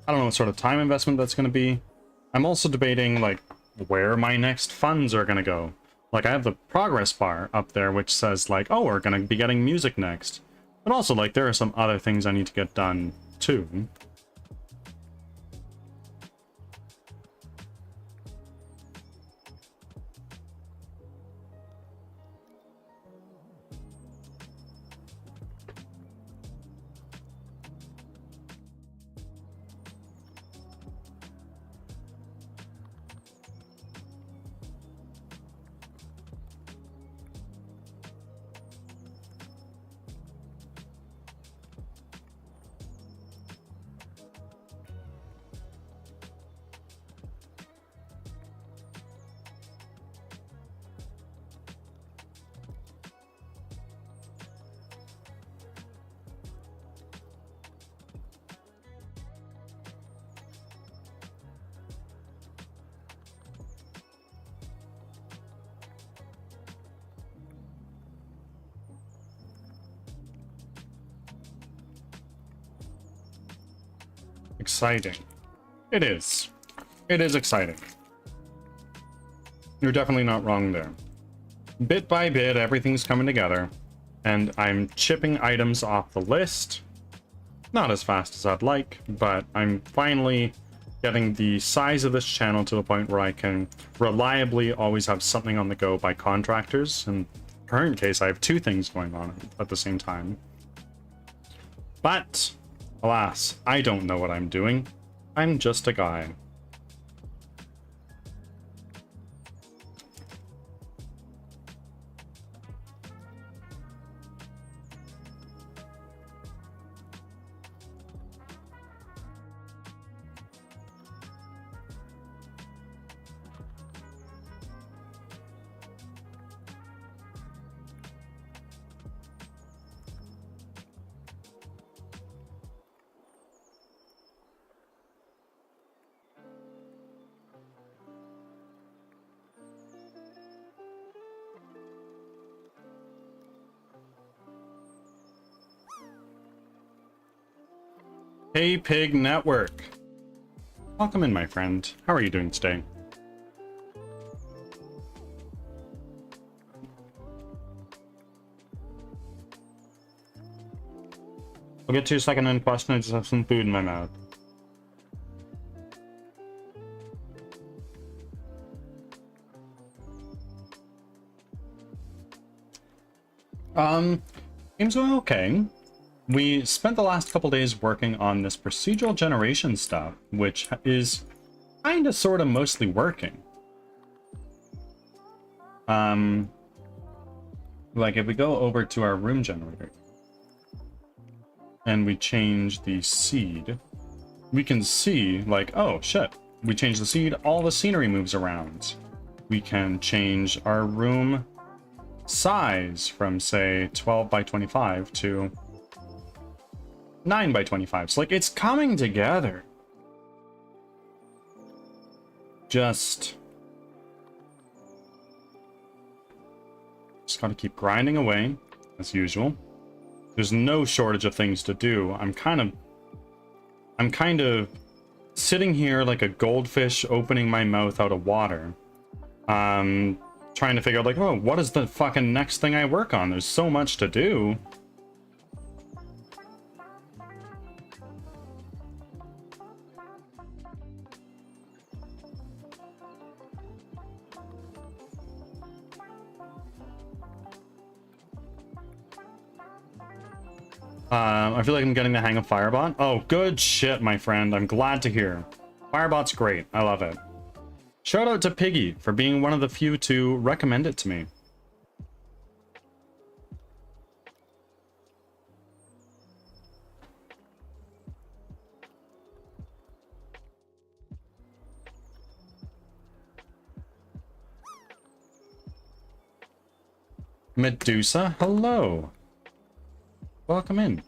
don't know what sort of time investment that's going to be. I'm also debating, like, where my next funds are going to go. Like, I have the progress bar up there, which says, like, oh, we're going to be getting music next. But also, like, there are some other things I need to get done, too. Exciting. It is. It is exciting. You're definitely not wrong there. Bit by bit, everything's coming together, and I'm chipping items off the list. Not as fast as I'd like, but I'm finally getting the size of this channel to a point where I can reliably always have something on the go by contractors. In the current case, I have two things going on at the same time. But alas, I don't know what I'm doing. I'm just a guy. Hey Pig Network. Welcome in, my friend. How are you doing today? I'll get to your second end question. I just have some food in my mouth. Game's going okay. We spent the last couple days working on this procedural generation stuff, which is kind of sort of mostly working. Like if we go over to our room generator and we change the seed, we can see like, oh shit, we change the seed, all the scenery moves around. We can change our room size from say 12 by 25 to 9 by 25. So like it's coming together. Just gotta keep grinding away as usual. There's no shortage of things to do. I'm kind of sitting here like a goldfish opening my mouth out of water. Trying to figure out like, oh, what is the fucking next thing I work on? There's so much to do. I feel like I'm getting the hang of Firebot. Oh, good shit, my friend. I'm glad to hear. Firebot's great. I love it. Shout out to Piggy for being one of the few to recommend it to me. Medusa, hello. Welcome in.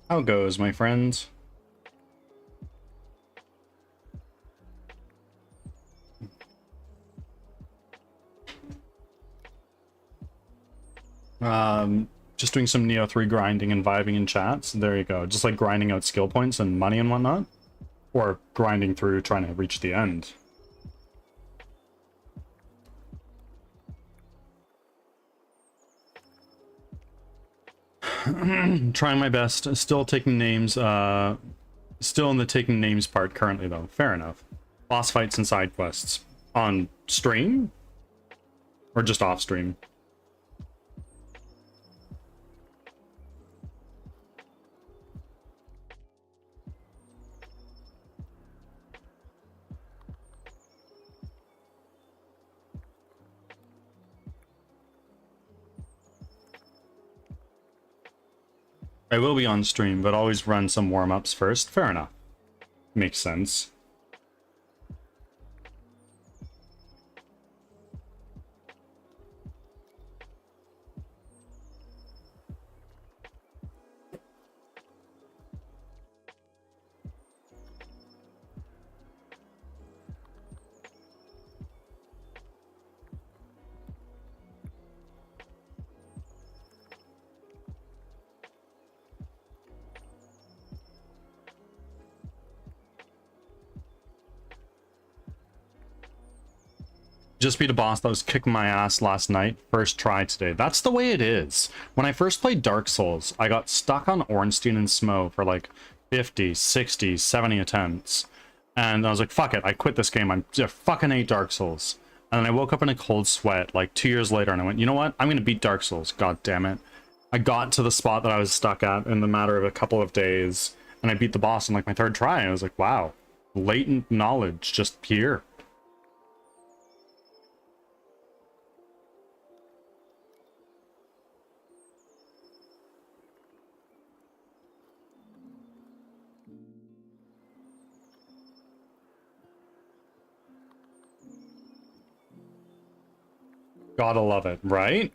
How goes, my friends? Just doing some Neo 3 grinding and vibing in chats. There you go. Just like grinding out skill points and money and whatnot. Or grinding through trying to reach the end. Trying my best. Still taking names. Still in the taking names part currently, though. Fair enough. Boss fights and side quests. On stream? Or just off stream? I will be on stream, but always run some warm-ups first. Fair enough. Makes sense. Just beat a boss that was kicking my ass last night. First try today. That's the way it is. When I first played Dark Souls, I got stuck on Ornstein and Smo for like 50, 60, 70 attempts. And I was like, fuck it. I quit this game. I'm just fucking hate Dark Souls. And then I woke up in a cold sweat like 2 years later and I went, you know what? I'm going to beat Dark Souls. God damn it. I got to the spot that I was stuck at in the matter of a couple of days. And I beat the boss on like my third try. And I was like, wow. Latent knowledge just here. Gotta love it, right?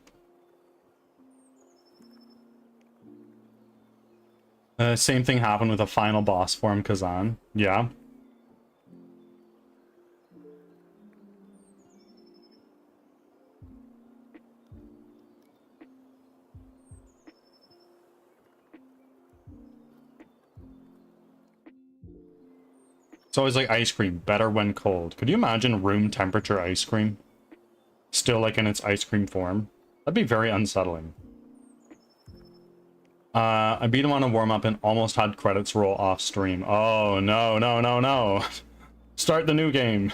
Same thing happened with a final boss form, Kazan. Yeah. It's always like ice cream, better when cold. Could you imagine room temperature ice cream? Still like in its ice cream form? That'd be very unsettling. I beat him on a warm-up and almost had credits roll off stream. Oh, no, no, no, no. Start the new game.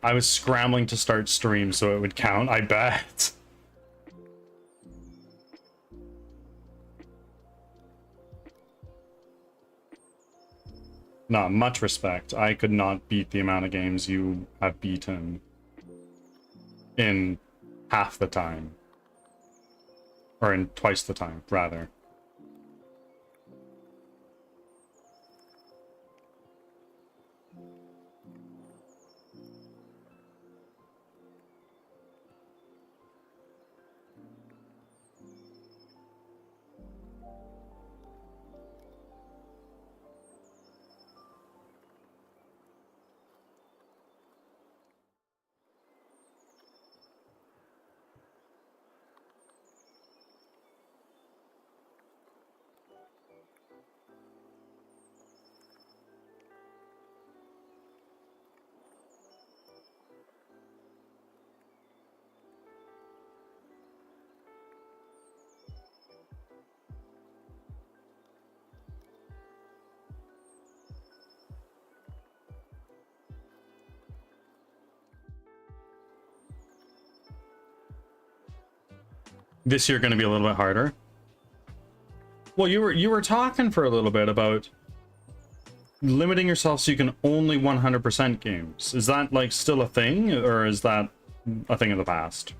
I was scrambling to start stream so it would count, I bet. Not much respect. I could not beat the amount of games you have beaten in half the time. Or in twice the time, rather. This year going to be a little bit harder. Well, you were talking for a little bit about limiting yourself so you can only 100% games. Is that like still a thing, or is that a thing of the past?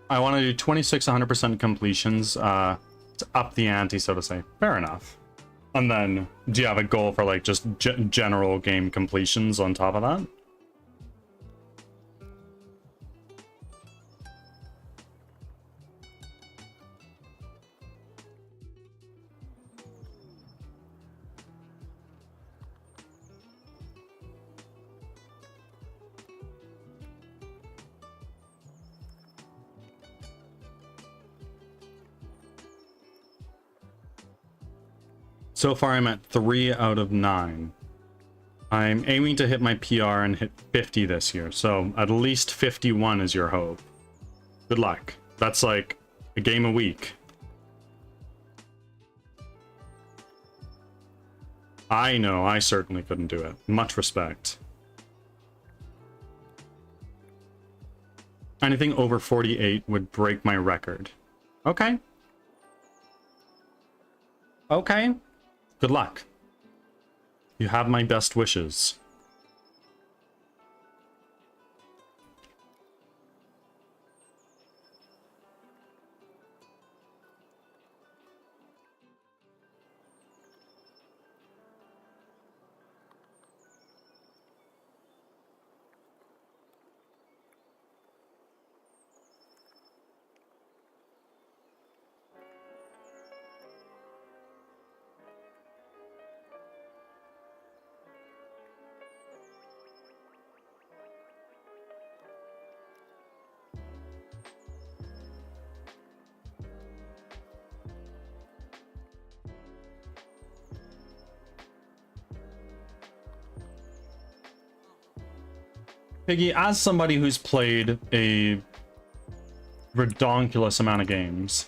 I want to do 26 100% completions to up the ante, so to say. Fair enough. And then, do you have a goal for like just general game completions on top of that? So far, I'm at 3 out of 9. I'm aiming to hit my PR and hit 50 this year, so at least 51 is your hope. Good luck. That's like a game a week. I know, I certainly couldn't do it. Much respect. Anything over 48 would break my record. Okay. Okay. Good luck. You have my best wishes. Piggy, as somebody who's played a redonkulous amount of games,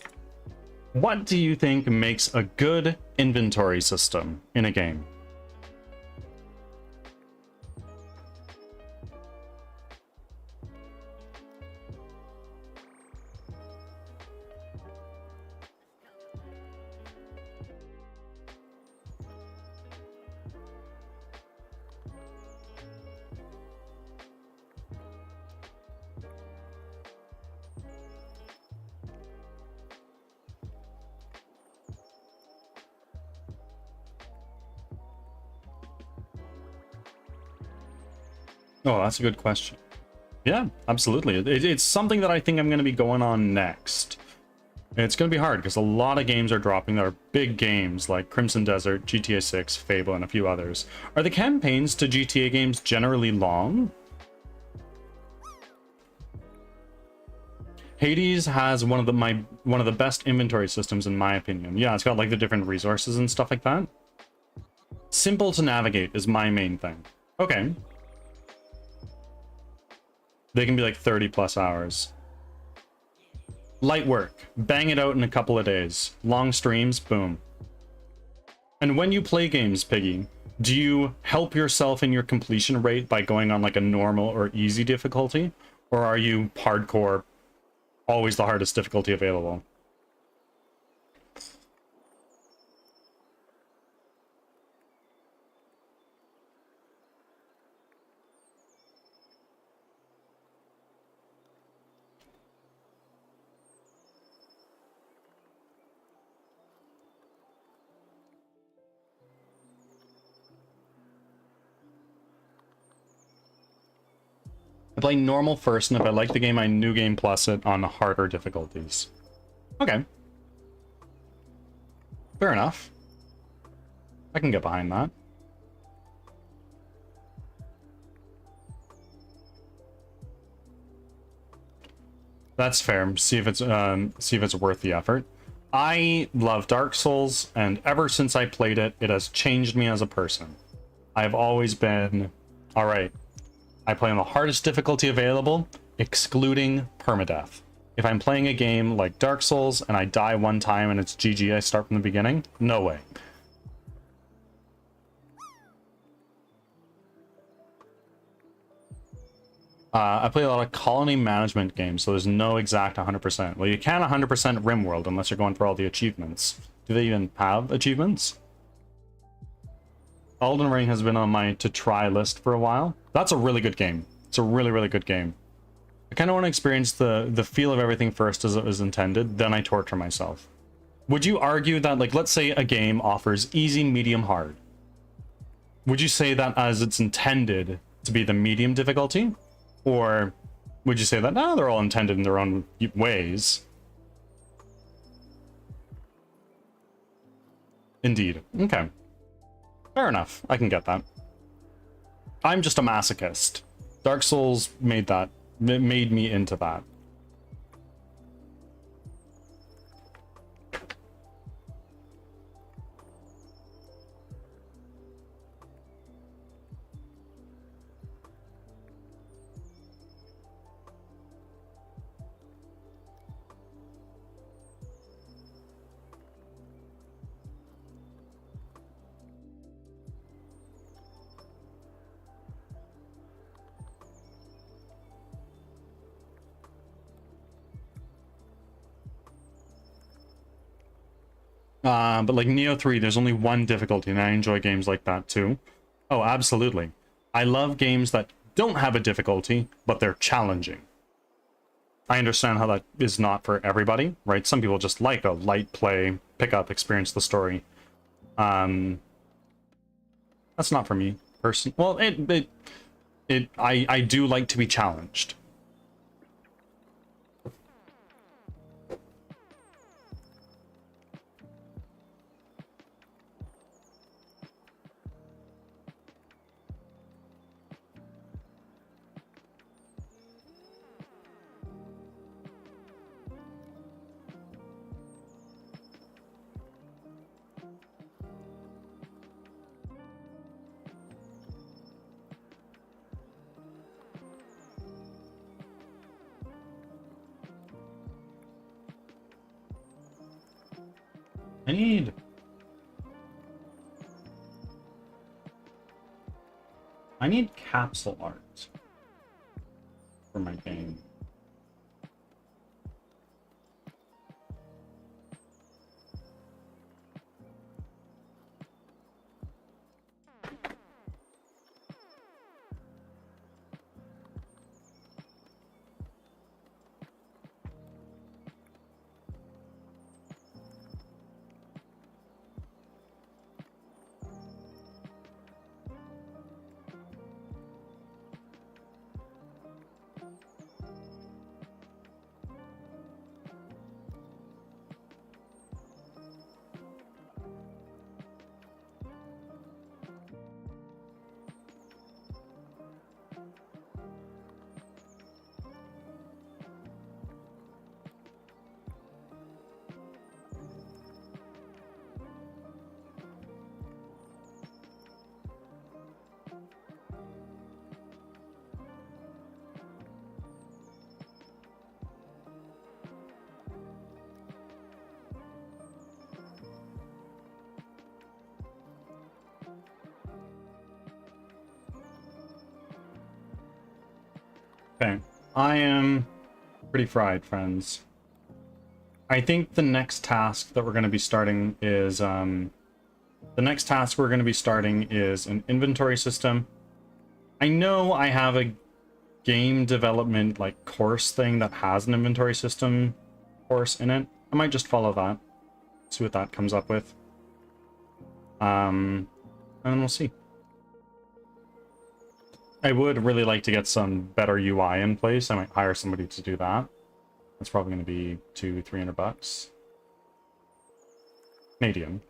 what do you think makes a good inventory system in a game? Oh, that's a good question. Yeah, absolutely. It's something that I think I'm going to be going on next. It's going to be hard because a lot of games are dropping that are big games like Crimson Desert, GTA 6, Fable, and a few others. Are the campaigns to GTA games generally long? Hades has one of the best inventory systems in my opinion. Yeah, it's got like the different resources and stuff like that. Simple to navigate is my main thing. Okay. They can be like 30 plus hours. Light work. Bang it out in a couple of days. Long streams, boom. And when you play games, Piggy, do you help yourself in your completion rate by going on like a normal or easy difficulty? Or are you hardcore, always the hardest difficulty available? I play normal first, and if I like the game, I new game plus it on harder difficulties. Okay. Fair enough. I can get behind that. That's fair. See if it's worth the effort. I love Dark Souls, and ever since I played it, it has changed me as a person. I've always been, all right, I play on the hardest difficulty available, excluding permadeath. If I'm playing a game like Dark Souls and I die one time and it's GG, I start from the beginning, no way. I play a lot of colony management games, so there's no exact 100%. Well, you can 100% RimWorld unless you're going for all the achievements. Do they even have achievements? Elden Ring has been on my to-try list for a while. That's a really good game. It's a really, really good game. I kind of want to experience the feel of everything first as it was intended, then I torture myself. Would you argue that, like, let's say a game offers easy, medium, hard. Would you say that as it's intended to be the medium difficulty? Or would you say that, no, they're all intended in their own ways? Indeed. Okay. Fair enough. I can get that. I'm just a masochist. Dark Souls made that. It made me into that. But like Neo 3, there's only one difficulty, and I enjoy games like that too. Oh, absolutely. I love games that don't have a difficulty, but they're challenging. I understand how that is not for everybody, right? Some people just like a light play, pick up, experience the story. That's not for me, person. Well, I do like to be challenged. I need capsule art for my game. Okay, I am pretty fried, friends. I think the next task that we're going to be starting is an inventory system. I know I have a game development like course thing that has an inventory system course in it. I might just follow that, see what that comes up with. And then we'll see. I would really like to get some better UI in place. I might hire somebody to do that. That's probably going to be $200-300. Canadian.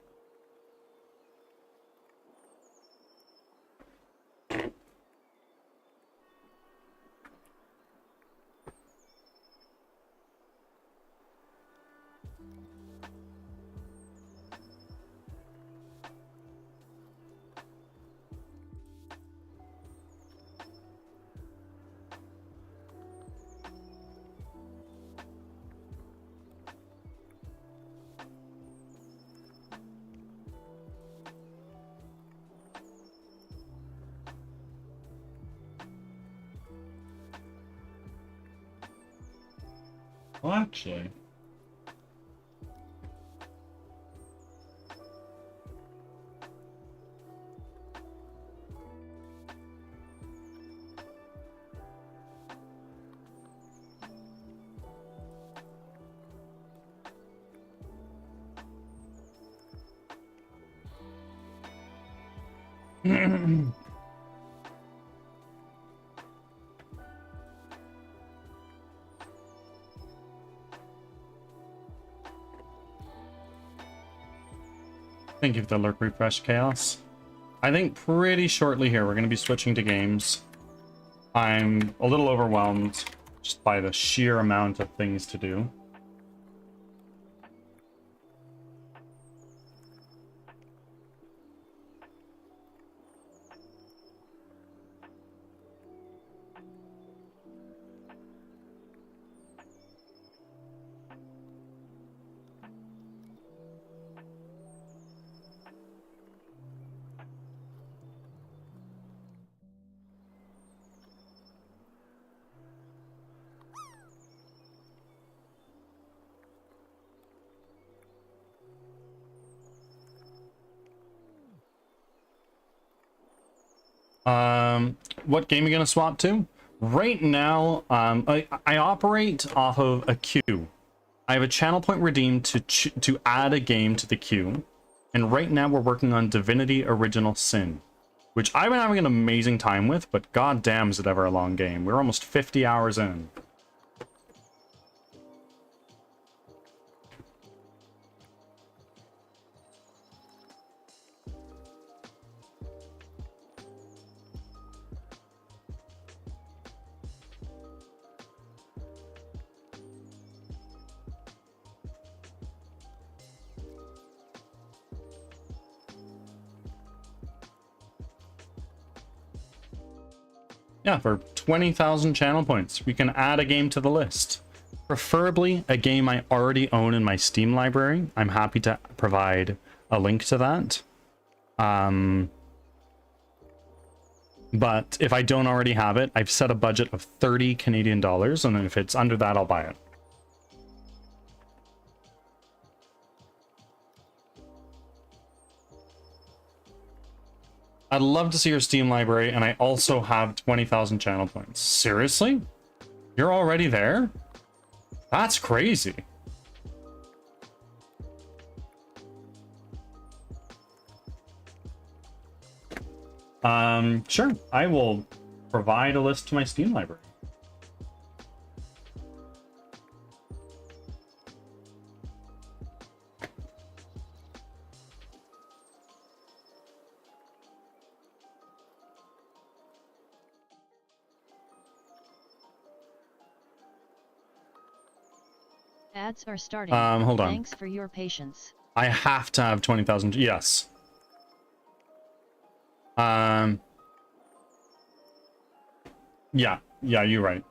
Well, actually. Thank you for the lurk refresh, Chaos. I think pretty shortly here we're going to be switching to games. I'm a little overwhelmed just by the sheer amount of things to do. What game are you going to swap to? Right now, I operate off of a queue. I have a channel point redeemed to add a game to the queue. And right now we're working on Divinity Original Sin, which I've been having an amazing time with, but goddamn is it ever a long game. We're almost 50 hours in. Yeah, for 20,000 channel points, we can add a game to the list. Preferably a game I already own in my Steam library. I'm happy to provide a link to that. But if I don't already have it, I've set a budget of 30 Canadian dollars, and then if it's under that, I'll buy it. I'd love to see your Steam library, and I also have 20,000 channel points. Seriously? You're already there? That's crazy. Sure. I will provide a list to my Steam library. Ads are starting. Hold on. Thanks for your patience. I have to have 20,000. Yes. Yeah, you're right.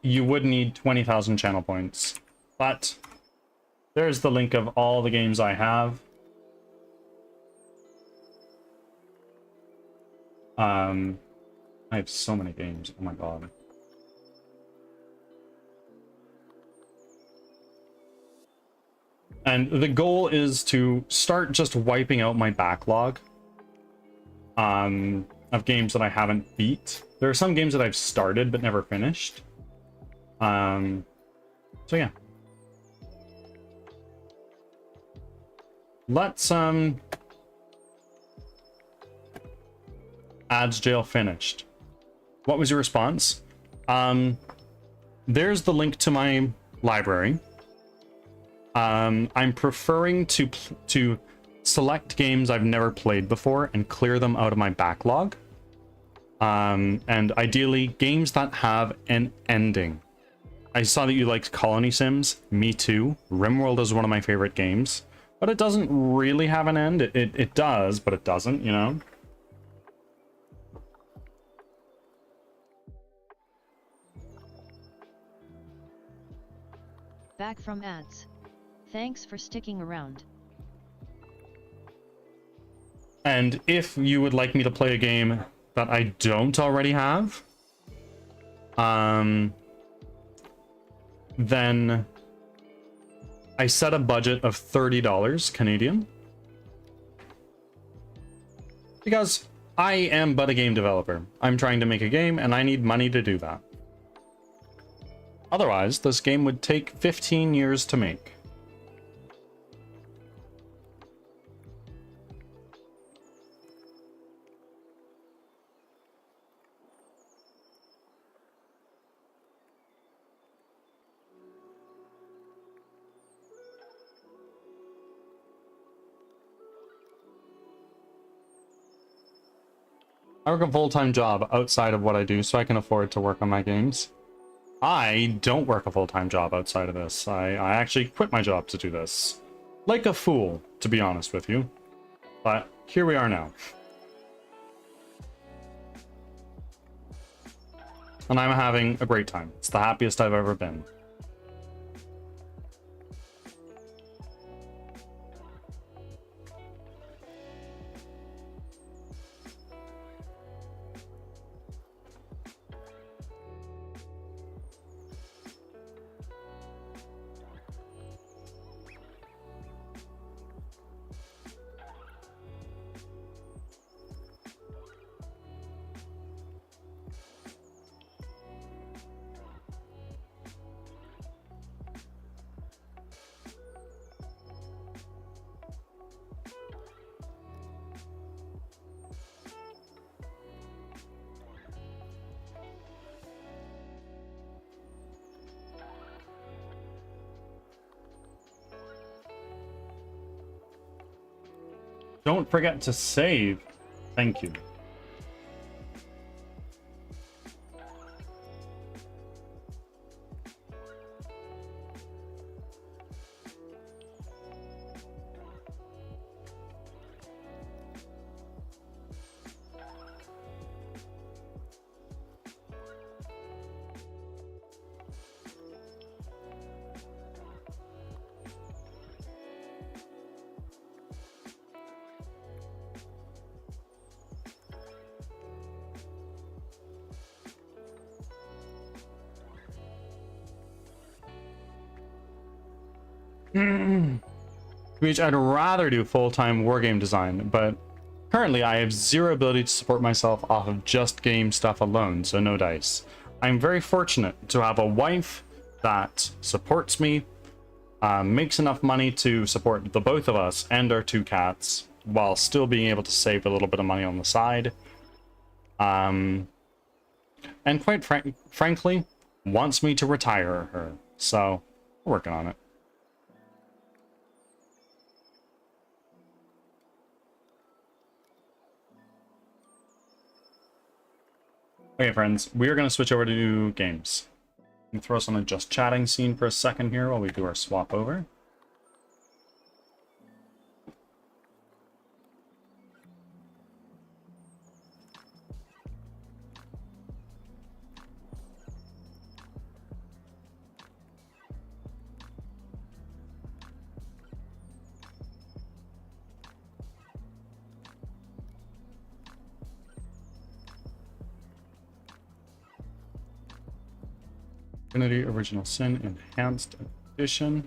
You would need 20,000 channel points, but there's the link of all the games I have. I have so many games. Oh my god. And the goal is to start just wiping out my backlog of games that I haven't beat. There are some games that I've started but never finished. So yeah. Let's ads jail finished. What was your response? There's the link to my library. I'm preferring to select games I've never played before and clear them out of my backlog. And ideally, games that have an ending. I saw that you liked Colony Sims. Me too. RimWorld is one of my favorite games. But it doesn't really have an end. It does, but it doesn't, you know? Back from ads. Thanks for sticking around. And if you would like me to play a game that I don't already have, then I set a budget of $30 Canadian. Because I am but a game developer. I'm trying to make a game and I need money to do that. Otherwise, this game would take 15 years to make. I work a full-time job outside of what I do so I can afford to work on my games. I don't work a full-time job outside of this. I actually quit my job to do this. Like a fool, to be honest with you. But here we are now. And I'm having a great time. It's the happiest I've ever been. Don't forget to save. Thank you. Which I'd rather do full-time wargame design, but currently I have zero ability to support myself off of just game stuff alone, so no dice. I'm very fortunate to have a wife that supports me, makes enough money to support the both of us and our 2 cats, while still being able to save a little bit of money on the side. And quite frankly, wants me to retire her, so we're working on it. Okay, friends, we are going to switch over to games. I'm going to throw us on a just chatting scene for a second here while we do our swap over. Trinity Original Sin Enhanced Edition.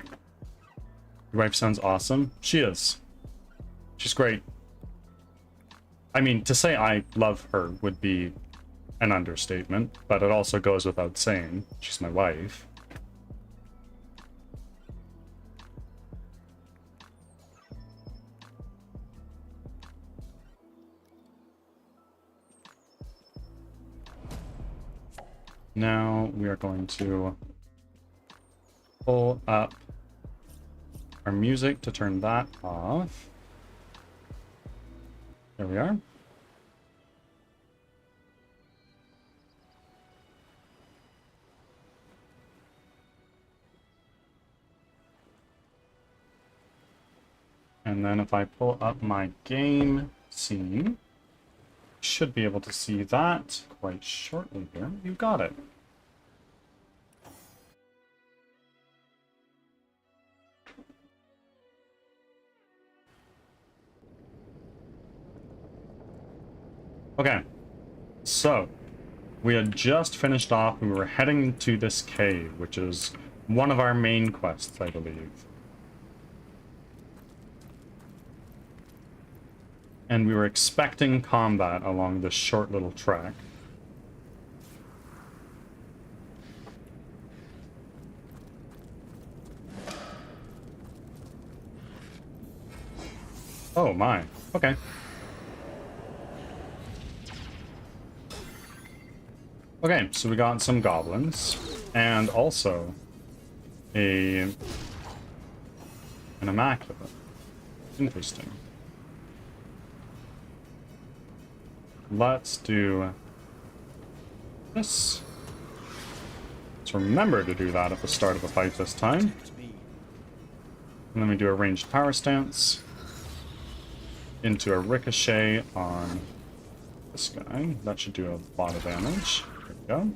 Your wife sounds awesome. She is. She's great. I mean, to say I love her would be an understatement, but it also goes without saying. She's my wife. Now we are going to pull up our music to turn that off. There we are. And then if I pull up my game scene, should be able to see that quite shortly here. You got it. Okay, so we had just finished off. We were heading to this cave, which is one of our main quests, I believe. And we were expecting combat along this short little track. Oh my, okay. Okay, so we got some goblins, and also an immaculate. Interesting. Let's do this. Let's remember to do that at the start of the fight this time. And then we do a ranged power stance into a ricochet on this guy. That should do a lot of damage. There we go.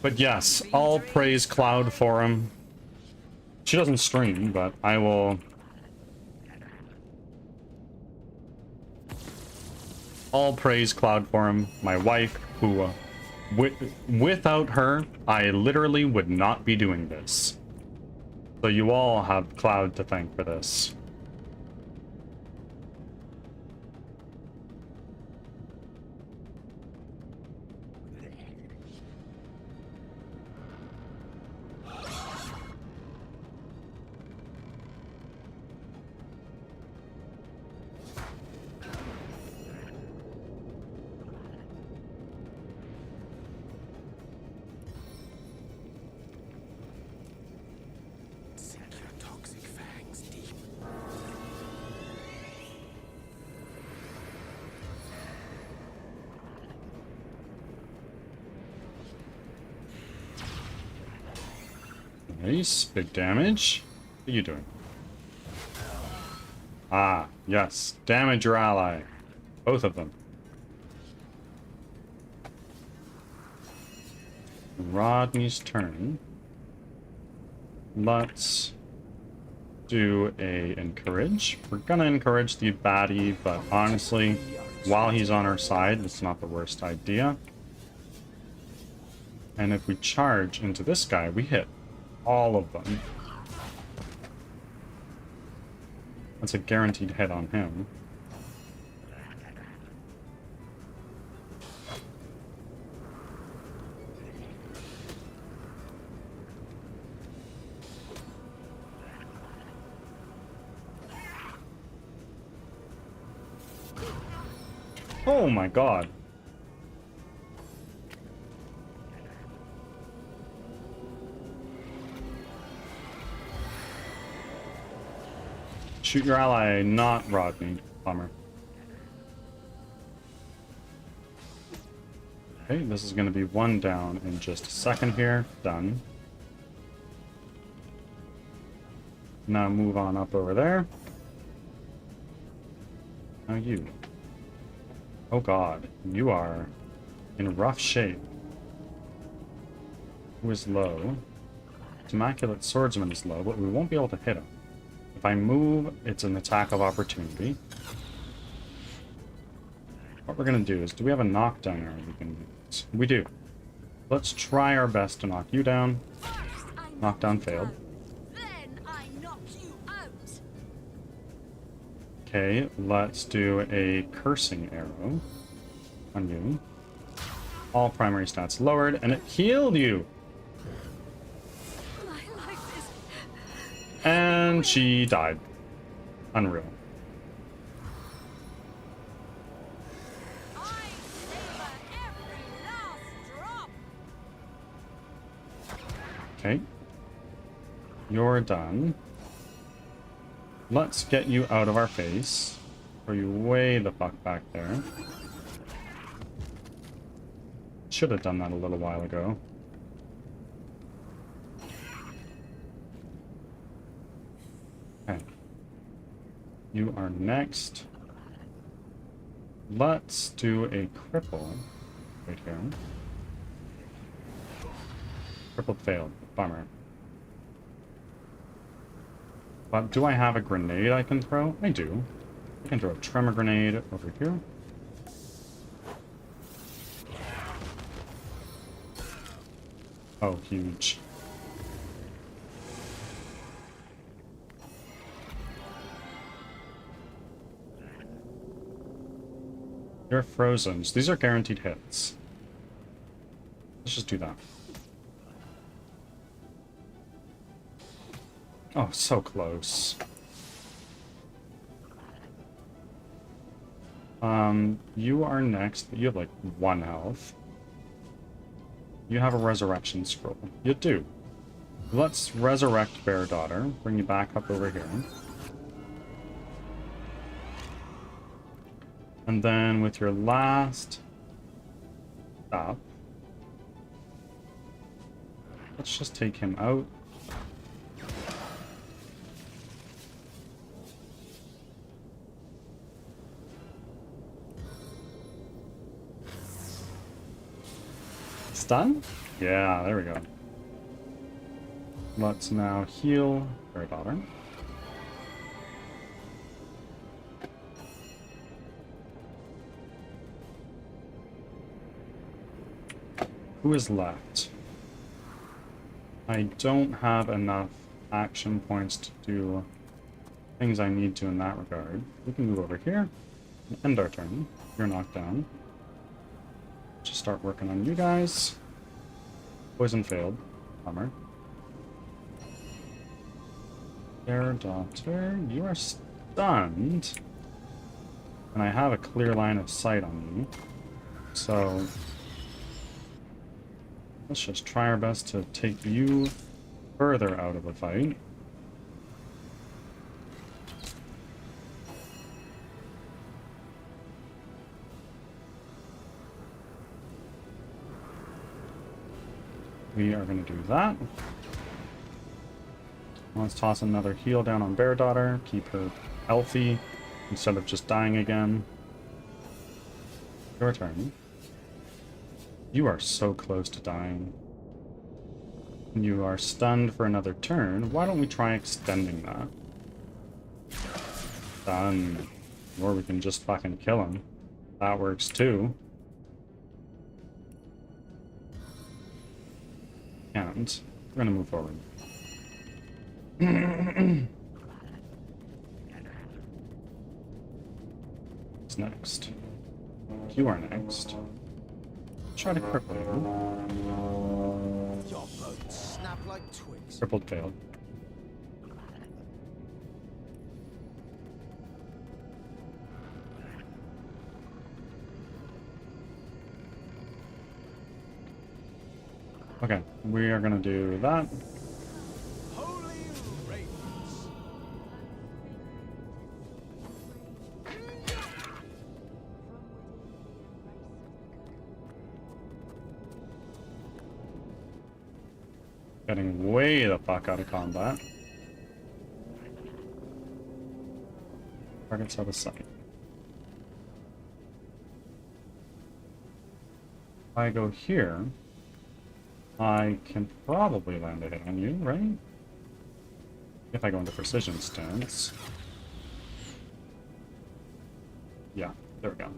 But yes, I'll praise Cloud for him. She doesn't stream, but I will... All praise Cloud for him. My wife, who... without her, I literally would not be doing this. So you all have Cloud to thank for this. Nice, big damage. What are you doing? Ah, yes. Damage your ally. Both of them. Rodney's turn. Let's do a encourage. We're gonna encourage the baddie, but honestly, while he's on our side, it's not the worst idea. And if we charge into this guy, we hit all of them. That's a guaranteed hit on him. Oh my god. Shoot your ally, not Rodney. Bummer. Okay, this is going to be one down in just a second here. Done. Now move on up over there. Now you. Oh god, you are in rough shape. Who is low? Immaculate Swordsman is low, but we won't be able to hit him. If I move, it's an attack of opportunity. What we're going to do is, do we have a knockdown arrow we can use? We do. Let's try our best to knock you down. Knockdown failed. Okay, let's do a cursing arrow on you. All primary stats lowered, and it healed you! And she died. Unreal. I savor every last drop. Okay. You're done. Let's get you out of our face. Throw you way the fuck back there. Should have done that a little while ago. Okay. You are next. Let's do a cripple right here. Crippled failed. Bummer. But do I have a grenade I can throw? I do. I can throw a tremor grenade over here. Oh, huge. You're frozen. So these are guaranteed hits. Let's just do that. Oh, so close. You are next, but you have like 1 health. You have a resurrection scroll. You do. Let's resurrect Bear Daughter. Bring you back up over here. And then with your last stop, let's just take him out. Stun? Yeah, there we go. Let's now heal Bear Daughter. Who is left? I don't have enough action points to do things I need to in that regard. We can move over here and end our turn. You're knocked down. Just start working on you guys. Poison failed. Bummer. Bear Daughter, you are stunned. And I have a clear line of sight on you. So let's just try our best to take you further out of the fight. We are going to do that. Let's toss another heal down on Bear Daughter. Keep her healthy instead of just dying again. Your turn. You are so close to dying. You are stunned for another turn. Why don't we try extending that? Done. Or we can just fucking kill him. That works too. And we're gonna move forward. What's next? You are next. Try to cripple you. Your bones snap like twigs. Crippled failed. Okay, we are gonna do that. Holy rains. Getting way the fuck out of combat. Targets out of sight. If I go here, I can probably land a hit on you, right? If I go into precision stance. Yeah, there we go.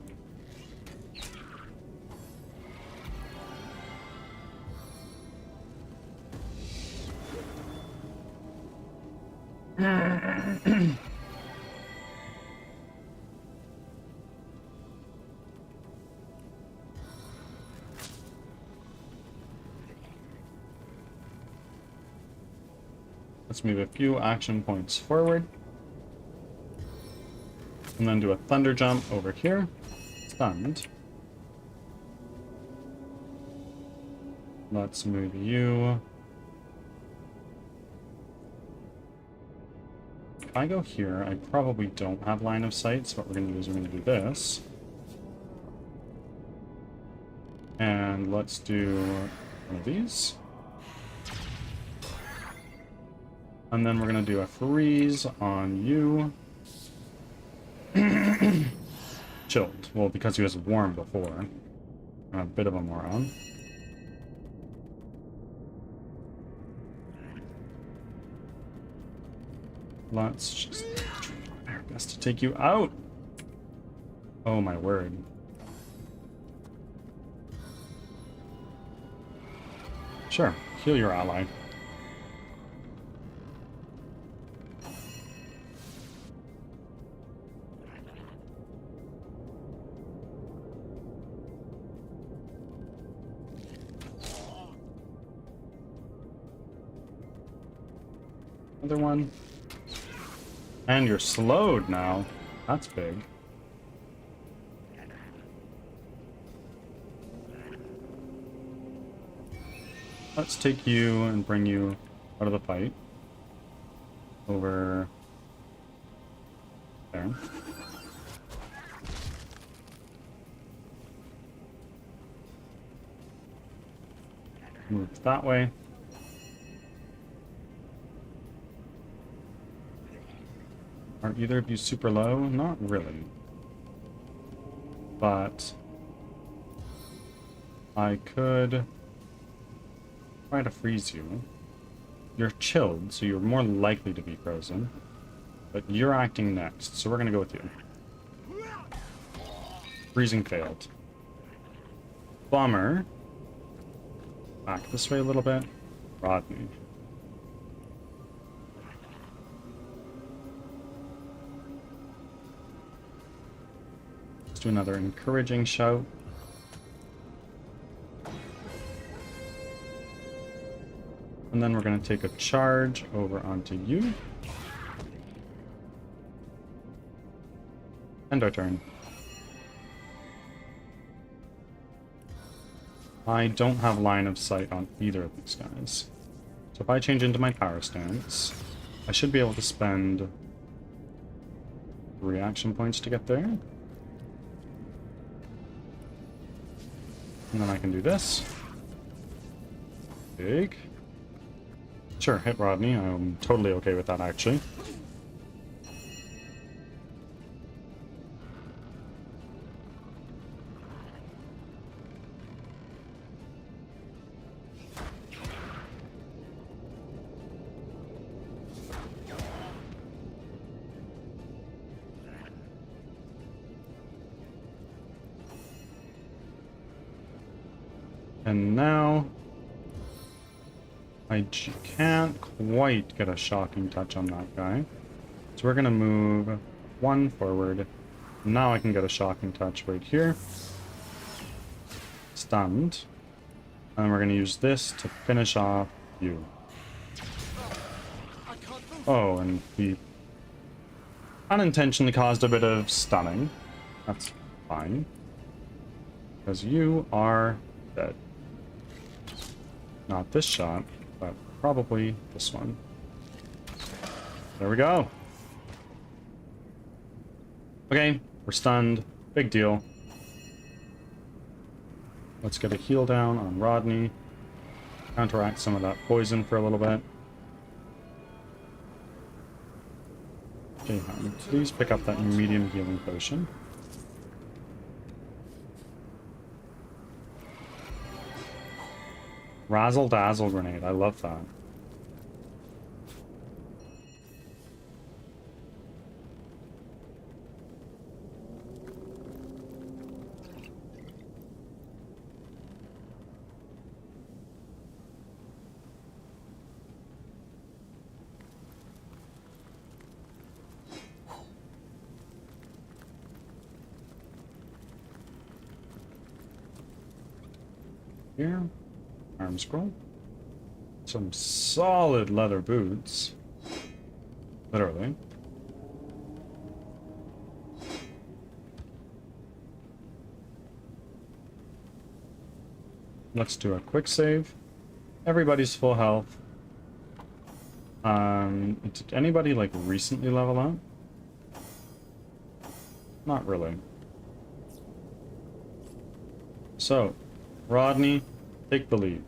Let's move a few action points forward. And then do a thunder jump over here. Stunned. Let's move you. If I go here, I probably don't have line of sight, so what we're going to do is we're going to do this. And let's do one of these. And then we're going to do a freeze on you. Chilled. Well, because he was warm before. I'm a bit of a moron. Let's just try our best to take you out. Oh my word. Sure, heal your ally. Another one. And you're slowed now. That's big. Let's take you and bring you out of the fight. Over there. Move that way. Are either of you super low? Not really. But I could try to freeze you. You're chilled, so you're more likely to be frozen. But you're acting next, so we're gonna go with you. Freezing failed. Bummer. Back this way a little bit. Rodney. Let's do another encouraging shout. And then we're going to take a charge over onto you. End our turn. I don't have line of sight on either of these guys. So if I change into my power stance, I should be able to spend 3 action points to get there. And then I can do this. Big. Sure, hit Rodney. I'm totally okay with that, actually. And now I can't quite get a shocking touch on that guy. So we're going to move 1 forward. Now I can get a shocking touch right here. Stunned. And we're going to use this to finish off you. Oh, and he unintentionally caused a bit of stunning. That's fine. Because you are dead. Not this shot, but probably this one. There we go. Okay, we're stunned. Big deal. Let's get a heal down on Rodney. Counteract some of that poison for a little bit. Okay, please pick up that medium healing potion. Razzle dazzle grenade. I love that. Here. Arm scroll. Some solid leather boots. Literally. let's do a quick save. Everybody's full health. Did anybody like recently level up? Not really. So, Rodney, take the lead.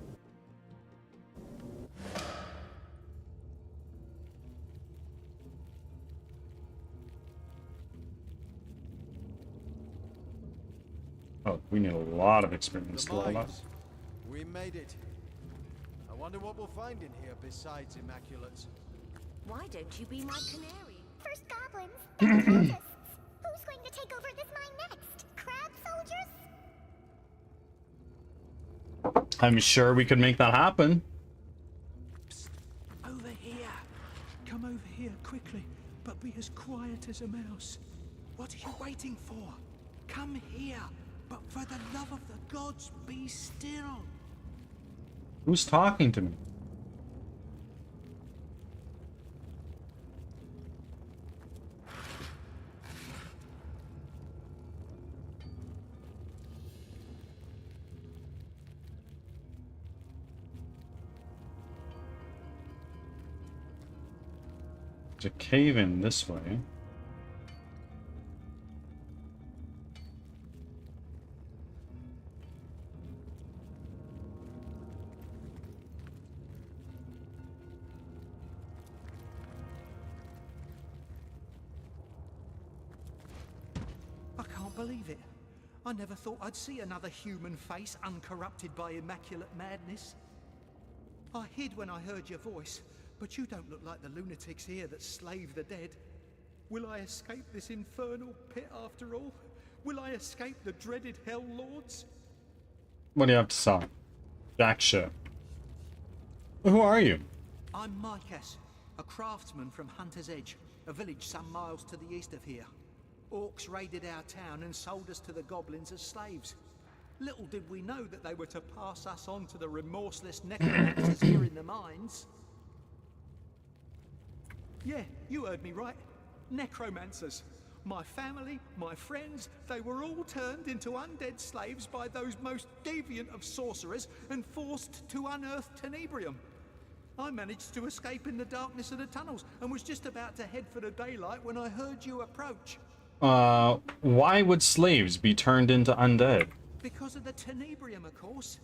Oh, we need a lot of experience to level up. mines. We made it. I wonder what we'll find in here besides immaculates. Why don't you be my canary? First goblins, then cultists. Who's going to take over this mine next? Crab soldiers? I'm sure we could make that happen. Over here. Come over here quickly, but be as quiet as a mouse. What are you waiting for? Come here, but for the love of the gods, be still. Who's talking to me? There's a cave in this way. I can't believe it. I never thought I'd see another human face uncorrupted by immaculate madness. I hid when I heard your voice, but you don't look like the lunatics here that slave the dead. Will I escape this infernal pit after all? Will I escape the dreaded Hell Lords? What do you have to say? Jack shit. Who are you? I'm Micas, a craftsman from Hunter's Edge, a village some miles to the east of here. Orcs raided our town and sold us to the goblins as slaves. Little did we know that they were to pass us on to the remorseless necromancers here in the mines. Yeah, you heard me right. Necromancers. My family, my friends, they were all turned into undead slaves by those most deviant of sorcerers and forced to unearth Tenebrium. I managed to escape in the darkness of the tunnels and was just about to head for the daylight when I heard you approach. Why would slaves be turned into undead? Because of the Tenebrium, of course.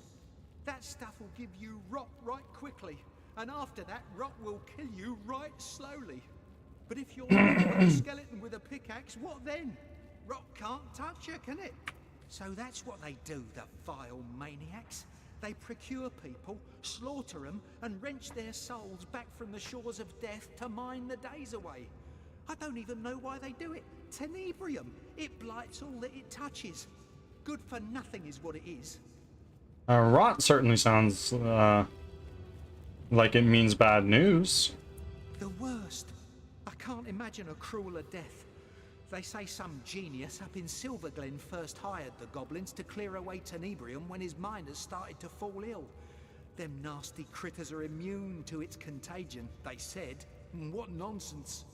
That stuff will give you rot right quickly, and after that, rot will kill you right slowly. But if you're a skeleton with a pickaxe, what then? Rot can't touch you, can it? So that's what they do, the vile maniacs. They procure people, slaughter them, and wrench their souls back from the shores of death to mine the days away. I don't even know why they do it. Tenebrium, it blights all that it touches. Good for nothing is what it is. Rot certainly sounds, like it means bad news. The worst. I can't imagine a crueler death. They say some genius up in Silverglen first hired the goblins to clear away Tenebrium when his miners started to fall ill. Them nasty critters are immune to its contagion, they said. What nonsense.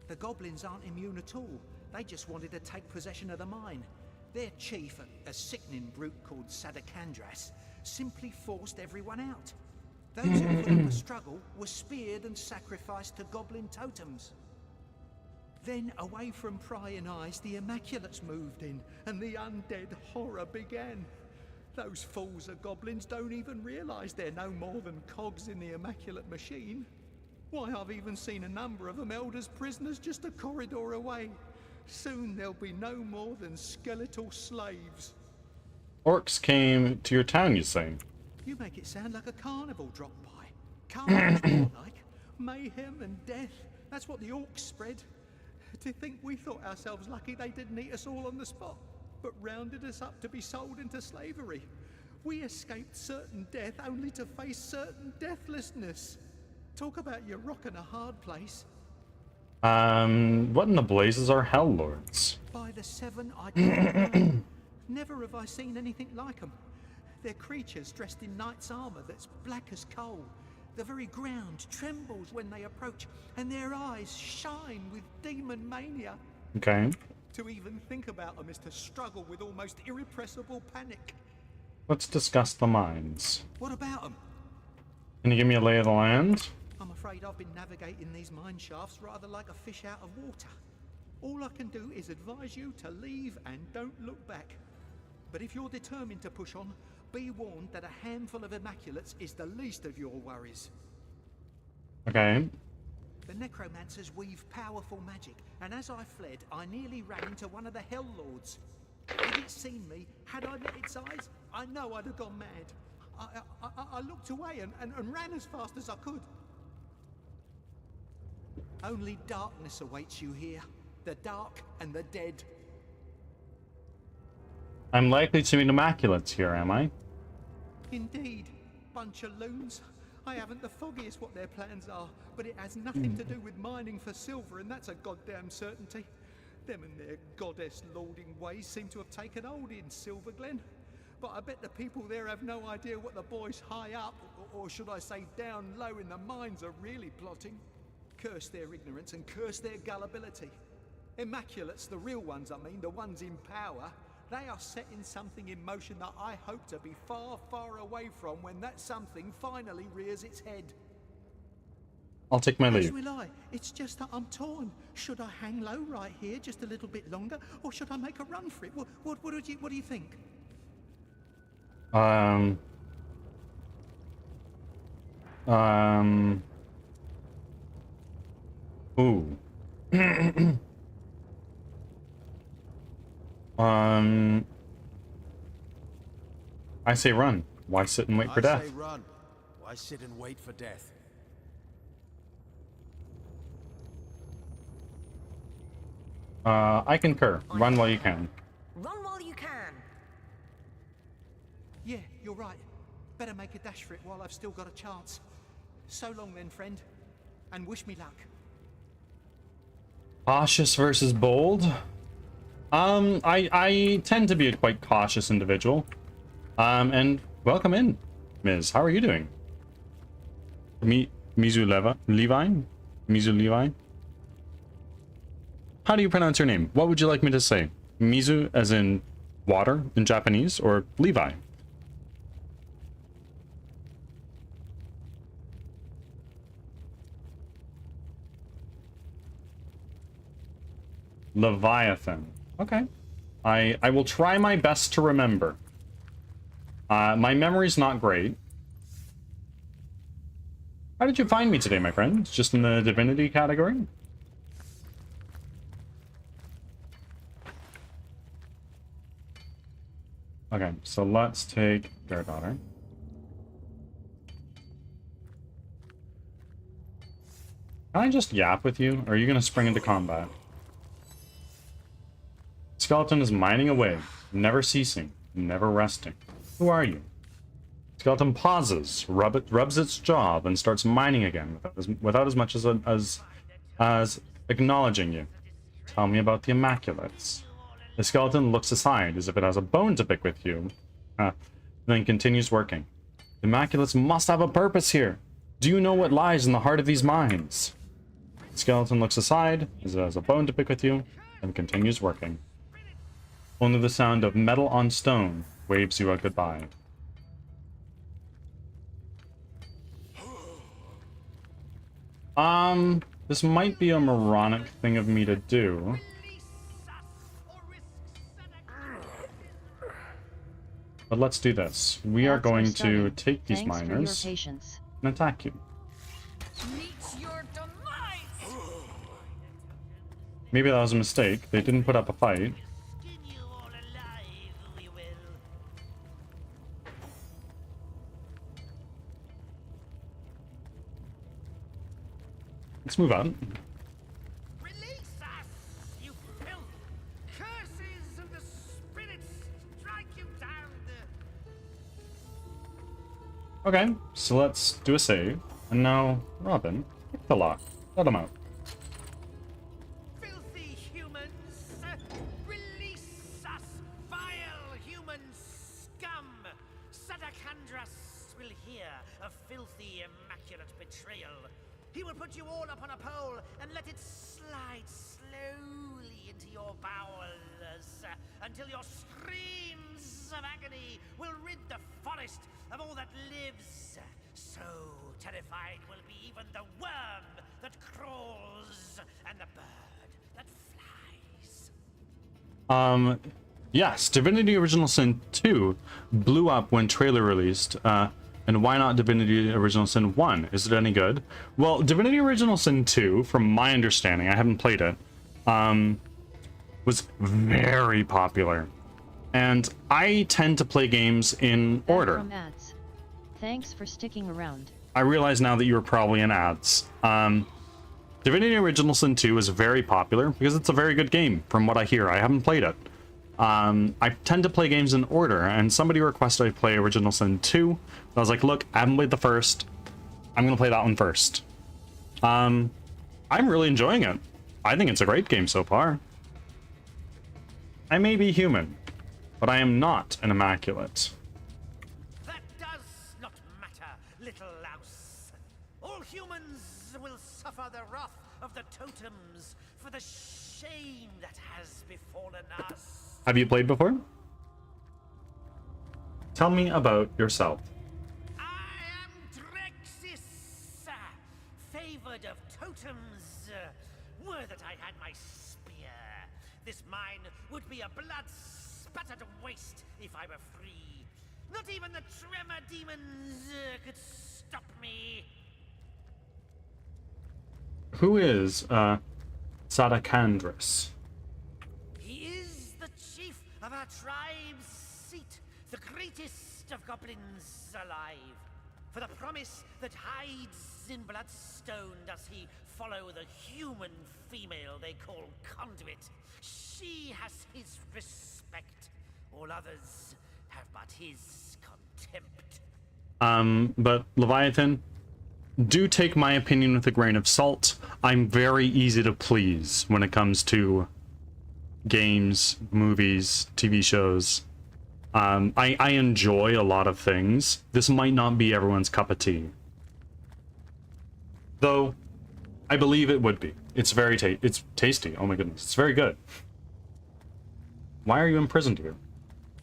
The goblins aren't immune at all. They just wanted to take possession of the mine. Their chief, a sickening brute called Sadakandras, simply forced everyone out. Those who put up a struggle were speared and sacrificed to goblin totems. Then, away from prying eyes, the Immaculates moved in, and the undead horror began. Those fools of goblins don't even realize they're no more than cogs in the Immaculate machine. Why, I've even seen a number of them held as prisoners just a corridor away. Soon there'll be no more than skeletal slaves. Orcs came to your town, you say? You make it sound like a carnival dropped by. Carnival's more like mayhem and death. That's what the orcs spread. To think we thought ourselves lucky they didn't eat us all on the spot, but rounded us up to be sold into slavery. We escaped certain death only to face certain deathlessness. Talk about your rock in a hard place. What in the blazes are Hell Lords? By the seven, I don't know. Never have I seen anything like them. They're creatures dressed in knight's armor that's black as coal. The very ground trembles when they approach, and their eyes shine with demon mania. Okay. To even think about them is to struggle with almost irrepressible panic. Let's discuss the mines. What about them? Can you give me a lay of the land? I'm afraid I've been navigating these mine shafts rather like a fish out of water. All I can do is advise you to leave and don't look back. But if you're determined to push on, be warned that a handful of Immaculates is the least of your worries. Okay. The necromancers weave powerful magic, and as I fled, I nearly ran into one of the Hell Lords. Had it seen me, had I met its eyes, I know I'd have gone mad. I looked away and ran as fast as I could. Only darkness awaits you here. The dark and the dead. I'm likely to meet Immaculates here, am I? Indeed. Bunch of loons. I haven't the foggiest what their plans are, but it has nothing to do with mining for silver, and that's a goddamn certainty. Them and their goddess-lording ways seem to have taken hold in Silverglen. But I bet the people there have no idea what the boys high up, or should I say down low in the mines, are really plotting. Curse their ignorance and curse their gullibility. Immaculates, the real ones I mean, the ones in power, they are setting something in motion that I hope to be far, far away from when that something finally rears its head. I'll take my As leave. will I. It's just that I'm torn. Should I hang low right here just a little bit longer, or should I make a run for it? What do you think? Ooh. I say run. Why sit and wait for I death? say run. Why sit and wait for death? I concur. Run while you can. Run while you can. Yeah, you're right. Better make a dash for it while I've still got a chance. So long then, friend. And wish me luck. Cautious versus bold? I tend to be a quite cautious individual. And welcome in, Ms. How are you doing? Mizu Levi? Mizu Levi? How do you pronounce your name? What would you like me to say? Mizu as in water in Japanese, or Levi? Leviathan. Okay. I will try my best to remember. My memory's not great. How did you find me today, my friend? Just in the divinity category? Okay, so let's take their daughter. Can I just yap with you, or are you gonna spring into combat? Skeleton is mining away, never ceasing, never resting. Who are you? Skeleton pauses, rubs its jaw, and starts mining again without as much as acknowledging you. Tell me about the Immaculates. The skeleton looks aside as if it has a bone to pick with you, then continues working. The Immaculates must have a purpose here. Do you know what lies in the heart of these mines? The skeleton looks aside as it has a bone to pick with you, and continues working. Only the sound of metal on stone waves you a goodbye. This might be a moronic thing of me to do. But let's do this. We are Ads going to starting. take these Thanks for your miners patience. and attack you. Meet your demise! Maybe that was a mistake. They didn't put up a fight. Skin you all alive, we will. Let's move on. Release us, you filth! Curses of the spirits strike you down! Okay, so let's do a save. And now, Robin, pick the lock. Let him out. Filthy humans! Release us, vile human scum! Sadakandras will hear of filthy, immaculate betrayal. He will put you all up on a pole and let it slide slowly into your bowels until your screams of agony will rid the forest of all that lives. So terrified will be even the worm that crawls and the bird that flies. Yes, Divinity Original Sin 2 blew up when trailer released. And why not Divinity Original Sin 1? Is it any good? Well, Divinity Original Sin 2, from my understanding, I haven't played it, was very popular. And I tend to play games in order. From ads. Thanks for sticking around. I realize now that you were probably in ads. Divinity Original Sin 2 is very popular because it's a very good game, from what I hear. I haven't played it. I tend to play games in order, and somebody requested I play Original Sin 2. I was like, look, I haven't played the first. I'm gonna play that one first. I'm really enjoying it. I think it's a great game so far. I may be human, but I am not an immaculate. That does not matter, little louse. All humans will suffer the wrath of the totems for the shame that has befallen us. Have you played before? Tell me about yourself. I am Drexis, favored of totems. Were that I had my spear, this mine would be a blood-spattered waste if I were free. Not even the tremor demons could stop me. Who is Sadakandris? He is the chief of our tribe's seat, the greatest of goblins alive. For the promise that hides in Bloodstone does he follow the human female they call Conduit. She has his respect. All others have but his contempt. But Leviathan, do take my opinion with a grain of salt. I'm very easy to please when it comes to games, movies, TV shows. I enjoy a lot of things. This might not be everyone's cup of tea. Though, I believe it would be. It's very it's tasty. Oh my goodness. It's very good. Why are you imprisoned here?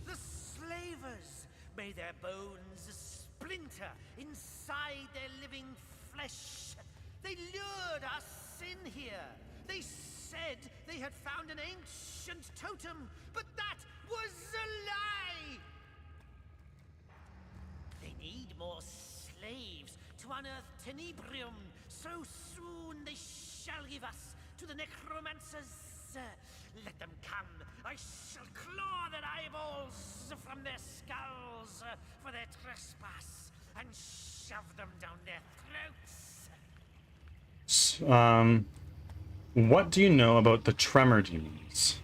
The slavers made their bones splinter inside their living flesh. They lured us in here. They said they had found an ancient totem, but that was a lie. They need more slaves to unearth Tenebrium. So soon they shall give us to the necromancers. Let them come. I shall claw their eyeballs from their skulls for their trespass and shove them down their throats. What do you know about the tremor demons?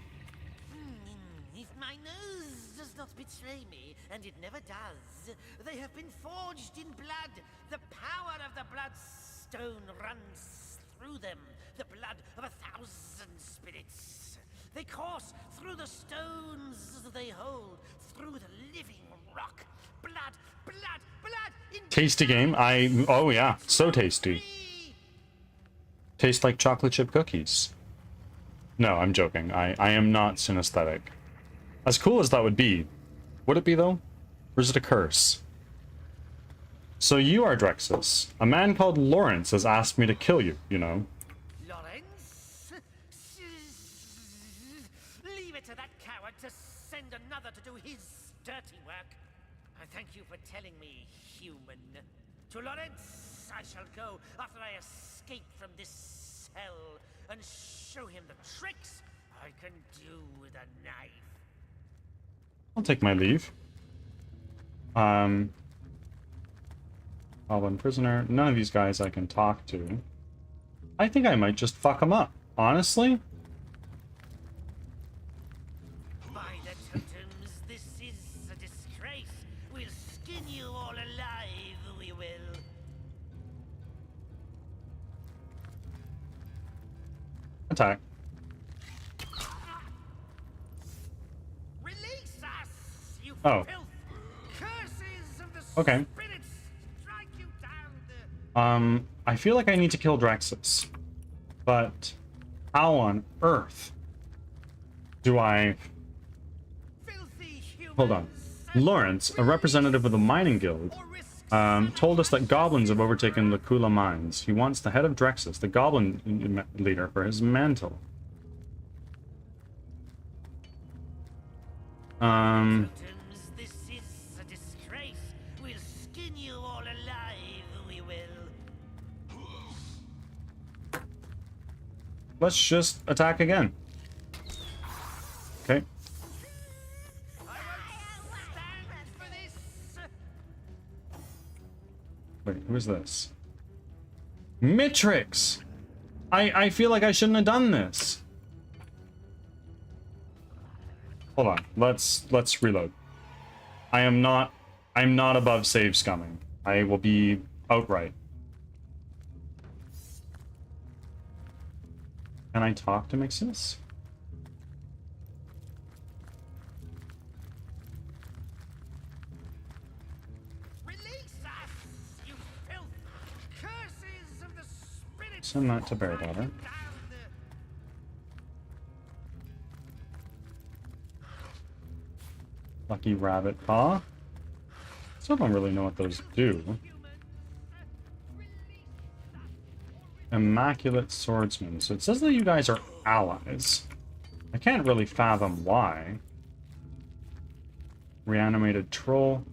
If my nose does not betray me, and it never does, they have been forged in blood. The power of the Bloodstone runs through them, the blood of 1,000 spirits. They course through the stones they hold, through the living rock. Blood, blood, blood! In Tasty game. Oh yeah, so tasty. Tastes like chocolate chip cookies. No, I'm joking. I am not synesthetic. As cool as that would be, would it be though? Or is it a curse? So you are Drexus. A man called Lawrence has asked me to kill you, you know. Lawrence? Leave it to that coward to send another to do his dirty work. I thank you for telling me, human. To Lawrence I shall go after I escape from this cell and show him the tricks I can do with a knife. I'll take my leave. One prisoner. None of these guys I can talk to. I think I might just fuck them up, honestly. By the totems, this is a disgrace. We'll skin you all alive, we will. Attack. Release us, you Oh. filth! Curses of the Okay. spirits strike you down. I feel like I need to kill Drexus. But how on earth do I... Filthy humans. Hold on. Lawrence, a representative of the mining guild, told us that goblins have overtaken Lacula mines. He wants the head of Drexus, the goblin leader, for his mantle. This is a disgrace. We'll skin you all alive, we will. Let's just attack again. Okay. Wait, who is this? Mitrix! I feel like I shouldn't have done this. Hold on. Let's reload. I'm not above save scumming. I will be outright. Can I talk to Mixus? Send that to Bear Daughter. Lucky Rabbit Paw. Still don't really know what those do. Immaculate Swordsman. So it says that you guys are allies. I can't really fathom why. Reanimated Troll.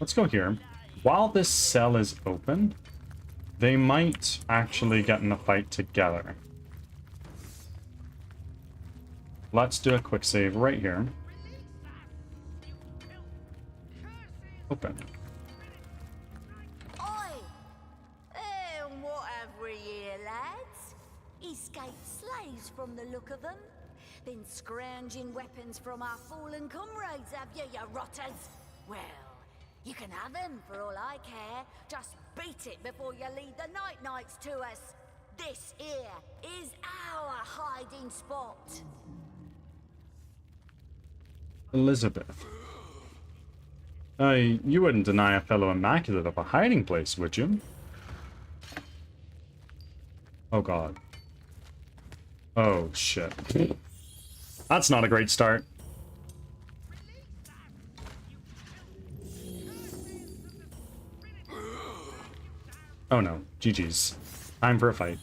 Let's go here. While this cell is open, they might actually get in a fight together. Let's do a quick save right here. Open. Oi! And what have we here, lads? Escaped slaves from the look of them. Been scrounging weapons from our fallen comrades, have you, you rotters? Well, you can have them for all I care. Just beat it before you lead the night-nights to us. This here is our hiding spot. Elizabeth. You wouldn't deny a fellow Immaculate of a hiding place, would you? Oh god. Oh shit. That's not a great start. Oh no. GG's. Time for a fight.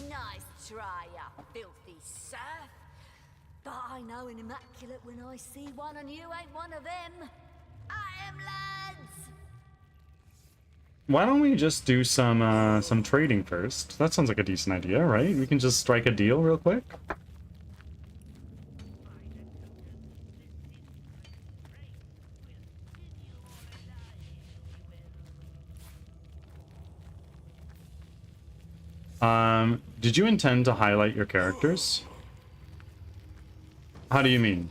Nice try, you filthy serf. But I know an Immaculate when I see one, and you ain't one of them. I am, lads! Why don't we just do some trading first? That sounds like a decent idea, right? We can just strike a deal real quick. Did you intend to highlight your characters? How do you mean?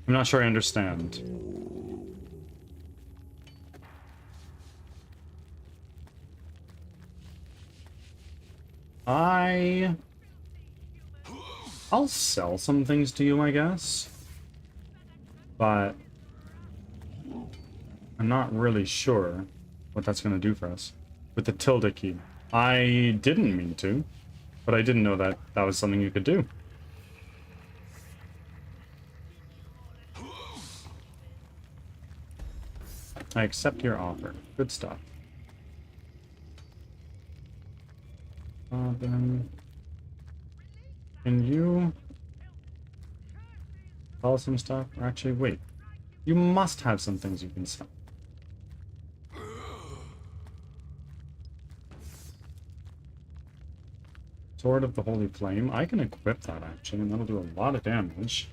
I'm not sure I understand. I'll sell some things to you, I guess. But I'm not really sure what that's going to do for us. With the tilde key. I didn't mean to, but I didn't know that that was something you could do. I accept your offer. Good stuff. Then can you sell some stuff? Or actually, wait. You must have some things you can sell. Sword of the Holy Flame. I can equip that actually, and that'll do a lot of damage.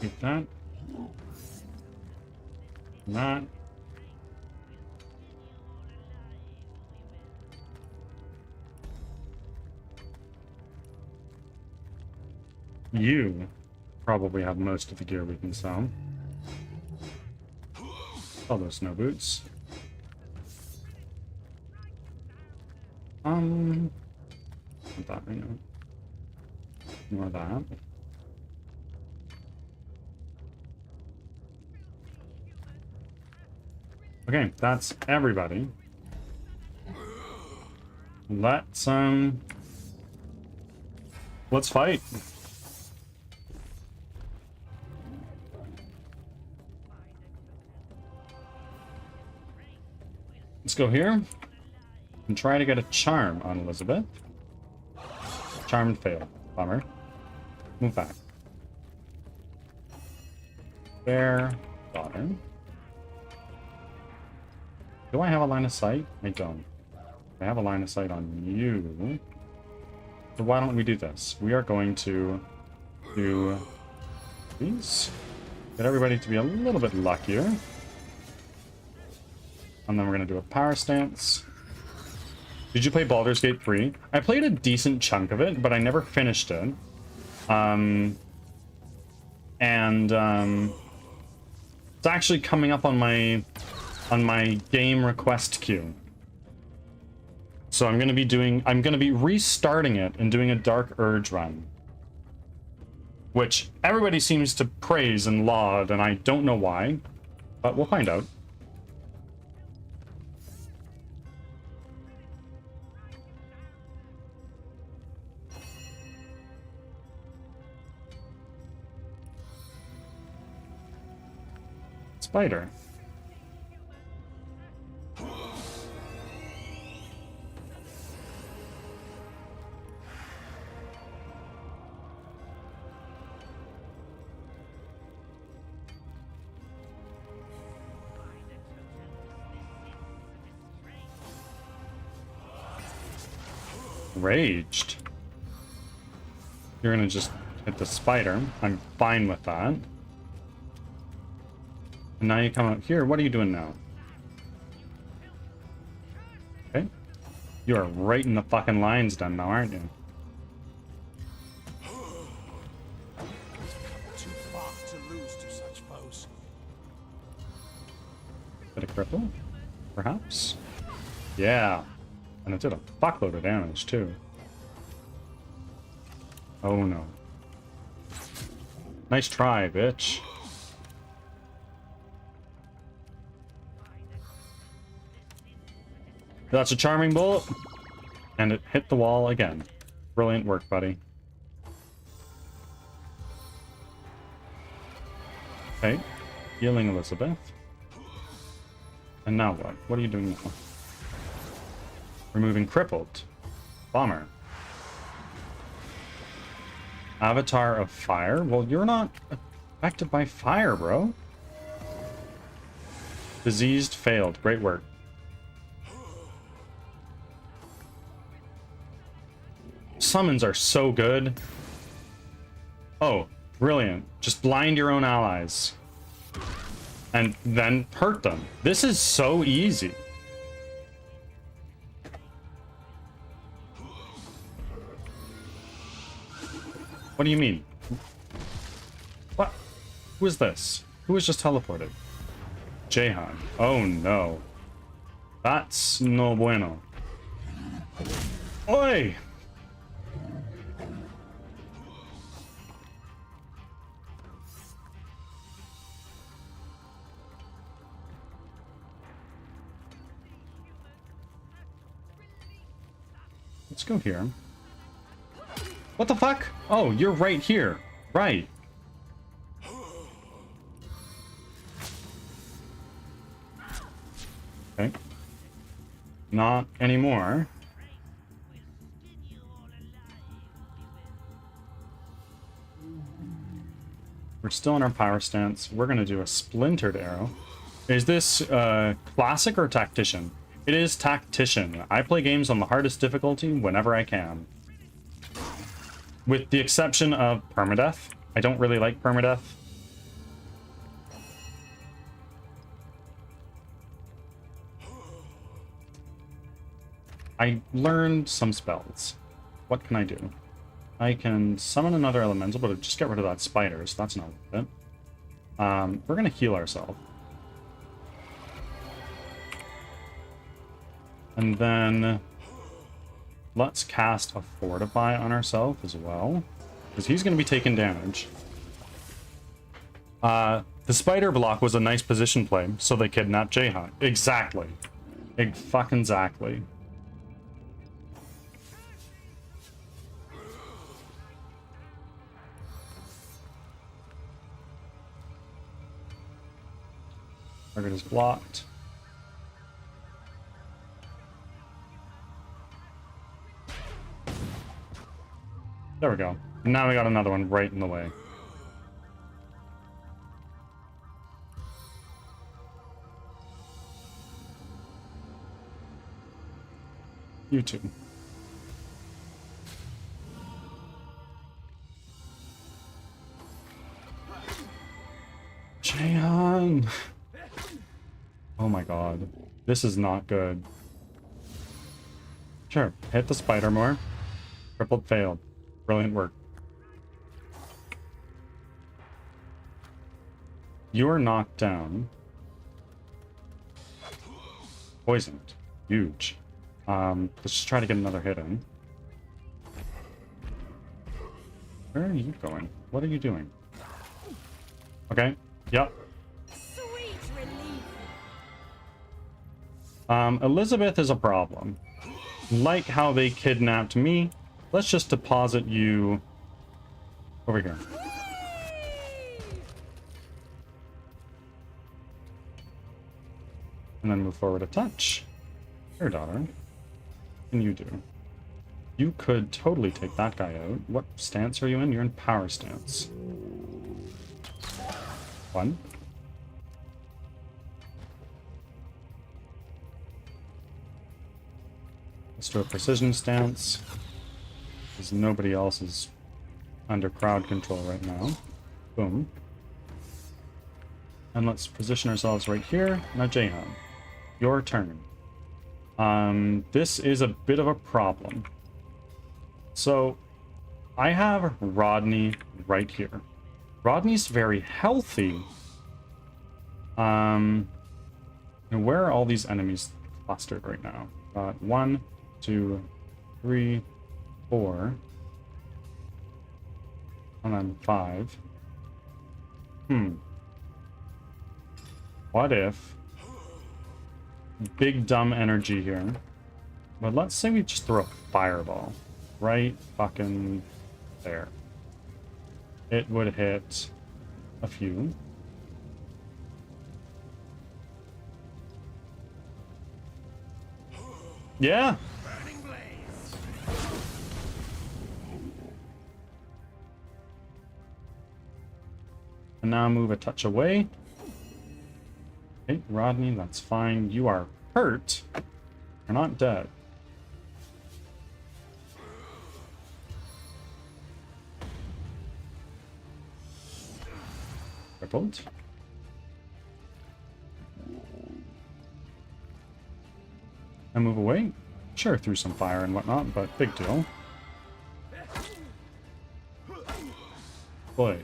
Keep that. That. You probably have most of the gear we can sell. All those snow boots. Not that right now. Ignore that. Okay, that's everybody. Let's fight. Let's go here and try to get a charm on Elizabeth. Charm failed. Bummer. Move back. There. Daughter. Do I have a line of sight? I don't. I have a line of sight on you. So why don't we do this? We are going to do these. Get everybody to be a little bit luckier. And then we're going to do a power stance. Did you play Baldur's Gate 3? I played a decent chunk of it, but I never finished it. It's actually coming up on my game request queue. So I'm going to be restarting it and doing a Dark Urge run. Which everybody seems to praise and laud, and I don't know why. But we'll find out. Spider. Raged. You're gonna just hit the spider. I'm fine with that. And now you come out here. What are you doing now? Okay. You are right in the fucking lines done now, aren't you? Too far to lose to such foes. Bit of cripple? Perhaps? Yeah. And it did a fuckload of damage, too. Oh no. Nice try, bitch. That's a charming bullet. And it hit the wall again. Brilliant work, buddy. Okay. Healing Elizabeth. And now what? What are you doing now? Removing crippled. Bomber. Avatar of fire? Well, you're not affected by fire, bro. Diseased failed. Great work. Summons are so good. Oh, brilliant. Just blind your own allies. And then hurt them. This is so easy. What do you mean? What? Who is this? Who was just teleported? Jahan. Oh no. That's no bueno. Oi! Let's go here. What the fuck? Oh, you're right here. Right. Okay. Not anymore. We're still in our power stance. We're going to do a splintered arrow. Is this classic or tactician? It is tactician. I play games on the hardest difficulty whenever I can. With the exception of permadeath. I don't really like permadeath. I learned some spells. What can I do? I can summon another elemental, but just get rid of that spider, so that's not worth it. We're going to heal ourselves. And then let's cast a Fortify on ourselves as well. because he's going to be taking damage. The spider block was a nice position play, so they kidnapped Jahan. Exactly. Fucking exactly. Target is blocked. There we go. Now we got another one right in the way. You too. Jaehyun! Oh my god. This is not good. Sure, hit the spider more. Crippled failed. Brilliant work. You are knocked down. Poisoned. Huge. Let's just try to get another hit in. Where are you going? What are you doing? Okay. Yep. Sweet relief. Elizabeth is a problem. Like how they kidnapped me, let's just deposit you over here. And then move forward a touch. Here, daughter. What can you do? You could totally take that guy out. What stance are you in? You're in power stance. One. Let's do a precision stance, because nobody else is under crowd control right now. Boom. And let's position ourselves right here. Now, Jaehyun, your turn. This is a bit of a problem. So, I have Rodney right here. Rodney's very healthy. And where are all these enemies clustered right now? 1, 2, 3, 4, and then 5. What if big dumb energy here? But let's say we just throw a fireball right fucking there. It would hit a few. Yeah. And now move a touch away. Okay, Rodney, that's fine. You are hurt. You're not dead. Crippled. And move away. Sure, through some fire and whatnot, but big deal. Boy.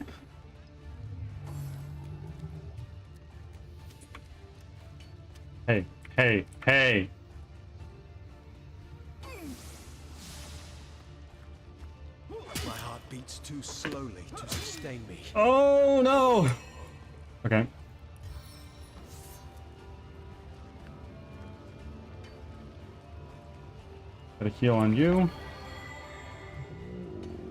Hey, hey, hey! My heart beats too slowly to sustain me. Oh no! Okay. Got a heal on you.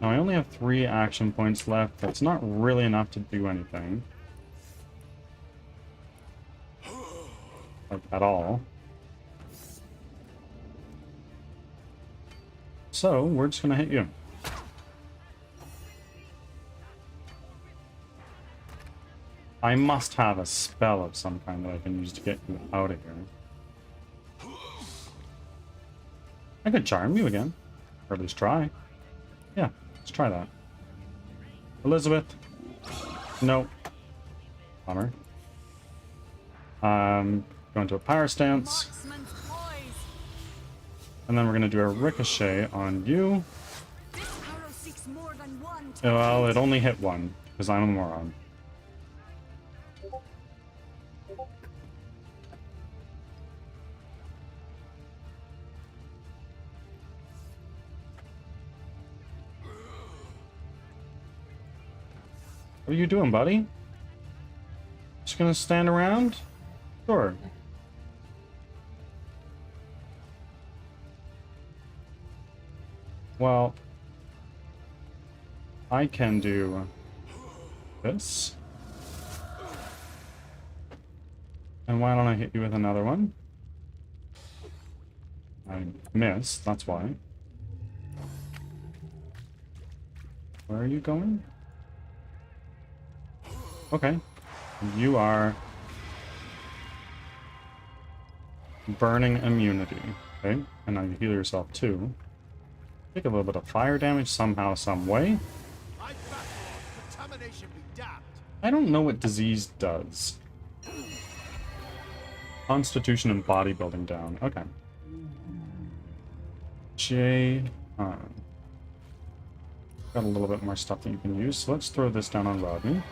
Now I only have 3 action points left. That's not really enough to do anything. Like, at all. So, we're just gonna hit you. I must have a spell of some kind that I can use to get you out of here. I could charm you again. Or at least try. Yeah, let's try that. Elizabeth. No. Bummer. Go into a power stance. And then we're gonna do a ricochet on you. Well, it only hit 1, because I'm a moron. What are you doing, buddy? Just gonna stand around? Sure. Well, I can do this. And why don't I hit you with another one? I missed, that's why. Where are you going? Okay. You are burning immunity. Okay, and now you heal yourself too. Take a little bit of fire damage somehow, some way. Contamination be damned. I don't know what disease does. Constitution and bodybuilding down. Okay. J. Got a little bit more stuff that you can use, so let's throw this down on Rodney.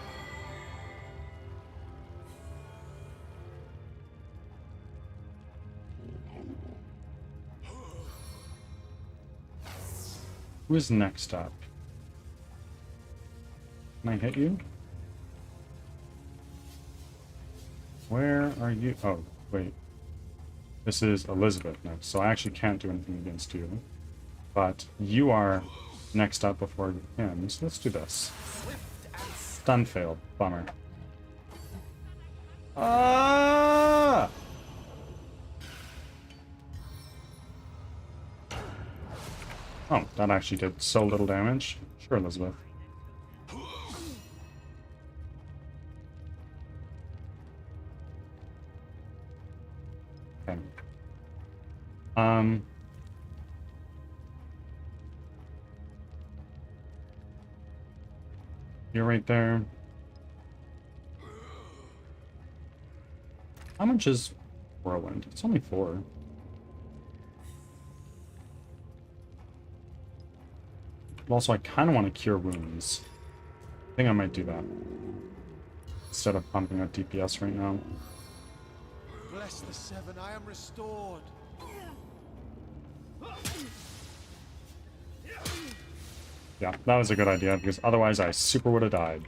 Who is next up? Can I hit you? Where are you? Oh, wait. This is Elizabeth next, so I actually can't do anything against you. But you are next up before him, so let's do this. Stun failed. Bummer. Ah! Oh, that actually did so little damage. Sure, Elizabeth. Okay. You're right there. How much is Whirlwind? It's only 4. Also, I kind of want to cure wounds. I think I might do that. Instead of pumping out DPS right now. Bless the 7, I am restored. Yeah, that was a good idea, because otherwise I super would have died.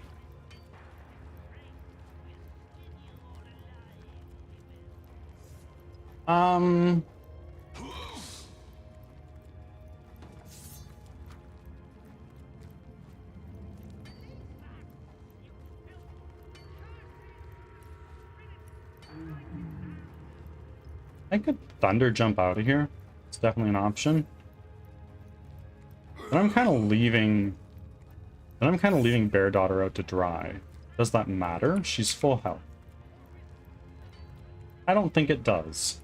I could thunder jump out of here. It's definitely an option. But I'm kind of leaving Bear Daughter out to dry. Does that matter? She's full health. I don't think it does.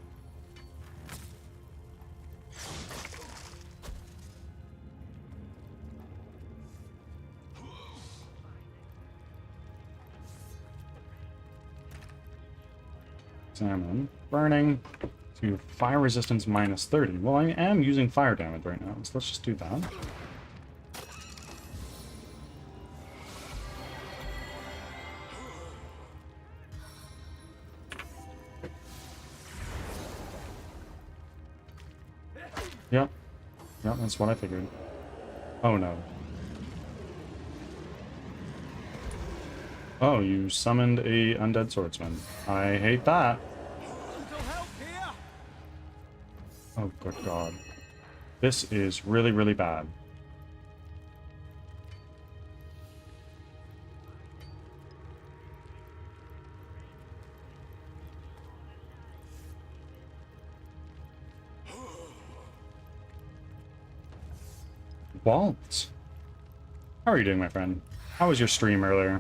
Examine. Burning. To fire resistance minus 30. Well, I am using fire damage right now, so let's just do that. Yep. Yep, that's what I figured. Oh no. Oh, you summoned a undead swordsman. I hate that. Oh, good God. This is really, really bad. Walt! How are you doing, my friend? How was your stream earlier?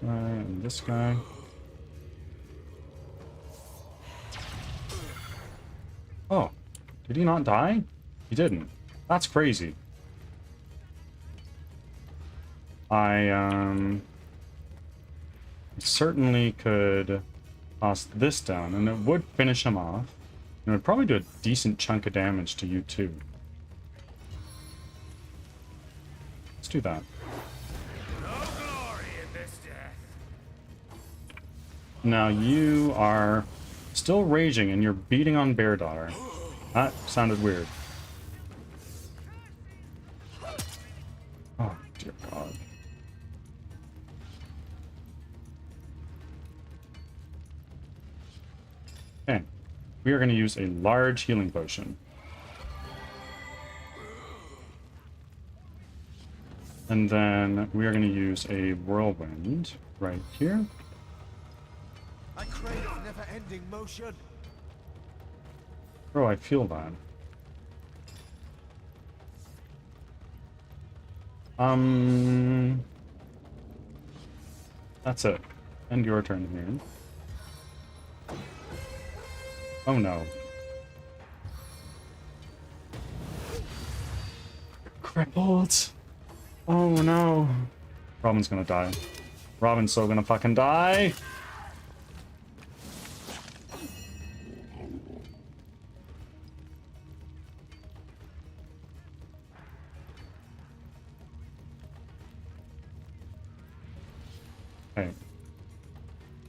And this guy. Oh, did he not die? He didn't. That's crazy. I certainly could toss this down, and it would finish him off. And it would probably do a decent chunk of damage to you too. Let's do that. Now you are still raging and you're beating on Bear Daughter. That sounded weird. Oh, dear God. Okay. We are going to use a large healing potion. And then we are going to use a whirlwind right here. I crave never-ending motion. Oh, I feel that. That's it. End your turn here. Oh no. Crippled. Oh no. Robin's gonna die. Robin's so gonna fucking die. Okay.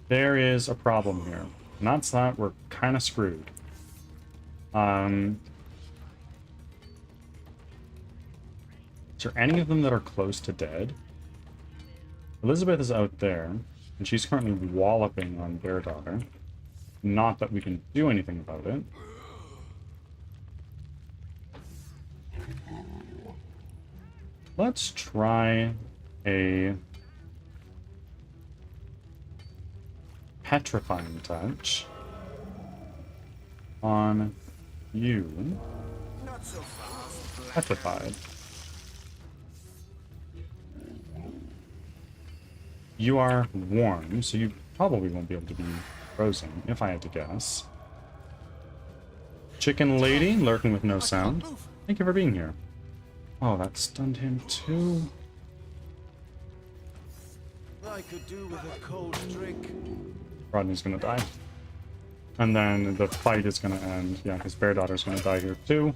There is a problem here. And that's that we're kind of screwed. Is there any of them that are close to dead? Elizabeth is out there, and she's currently walloping on Bear Daughter. Not that we can do anything about it. Let's try a petrifying touch on you. Not so fast. Petrified. You are warm, so you probably won't be able to be frozen, if I had to guess. Chicken Lady, lurking with no sound. Thank you for being here. Oh, that stunned him too. I could do with a cold drink. Rodney's gonna die. And then the fight is gonna end. Yeah, because Bear Daughter's gonna die here too.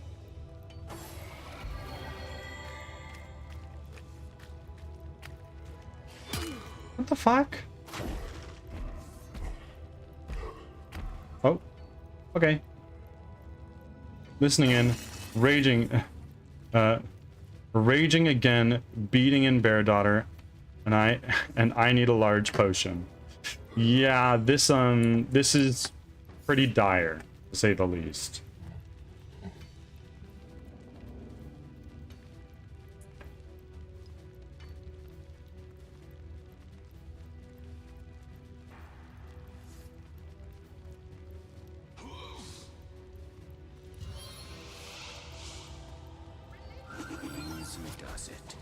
What the fuck? Oh. Okay. Listening in. Raging. Raging again. Beating in Bear Daughter. And I need a large potion. Yeah, this is pretty dire, to say the least. Easy does it.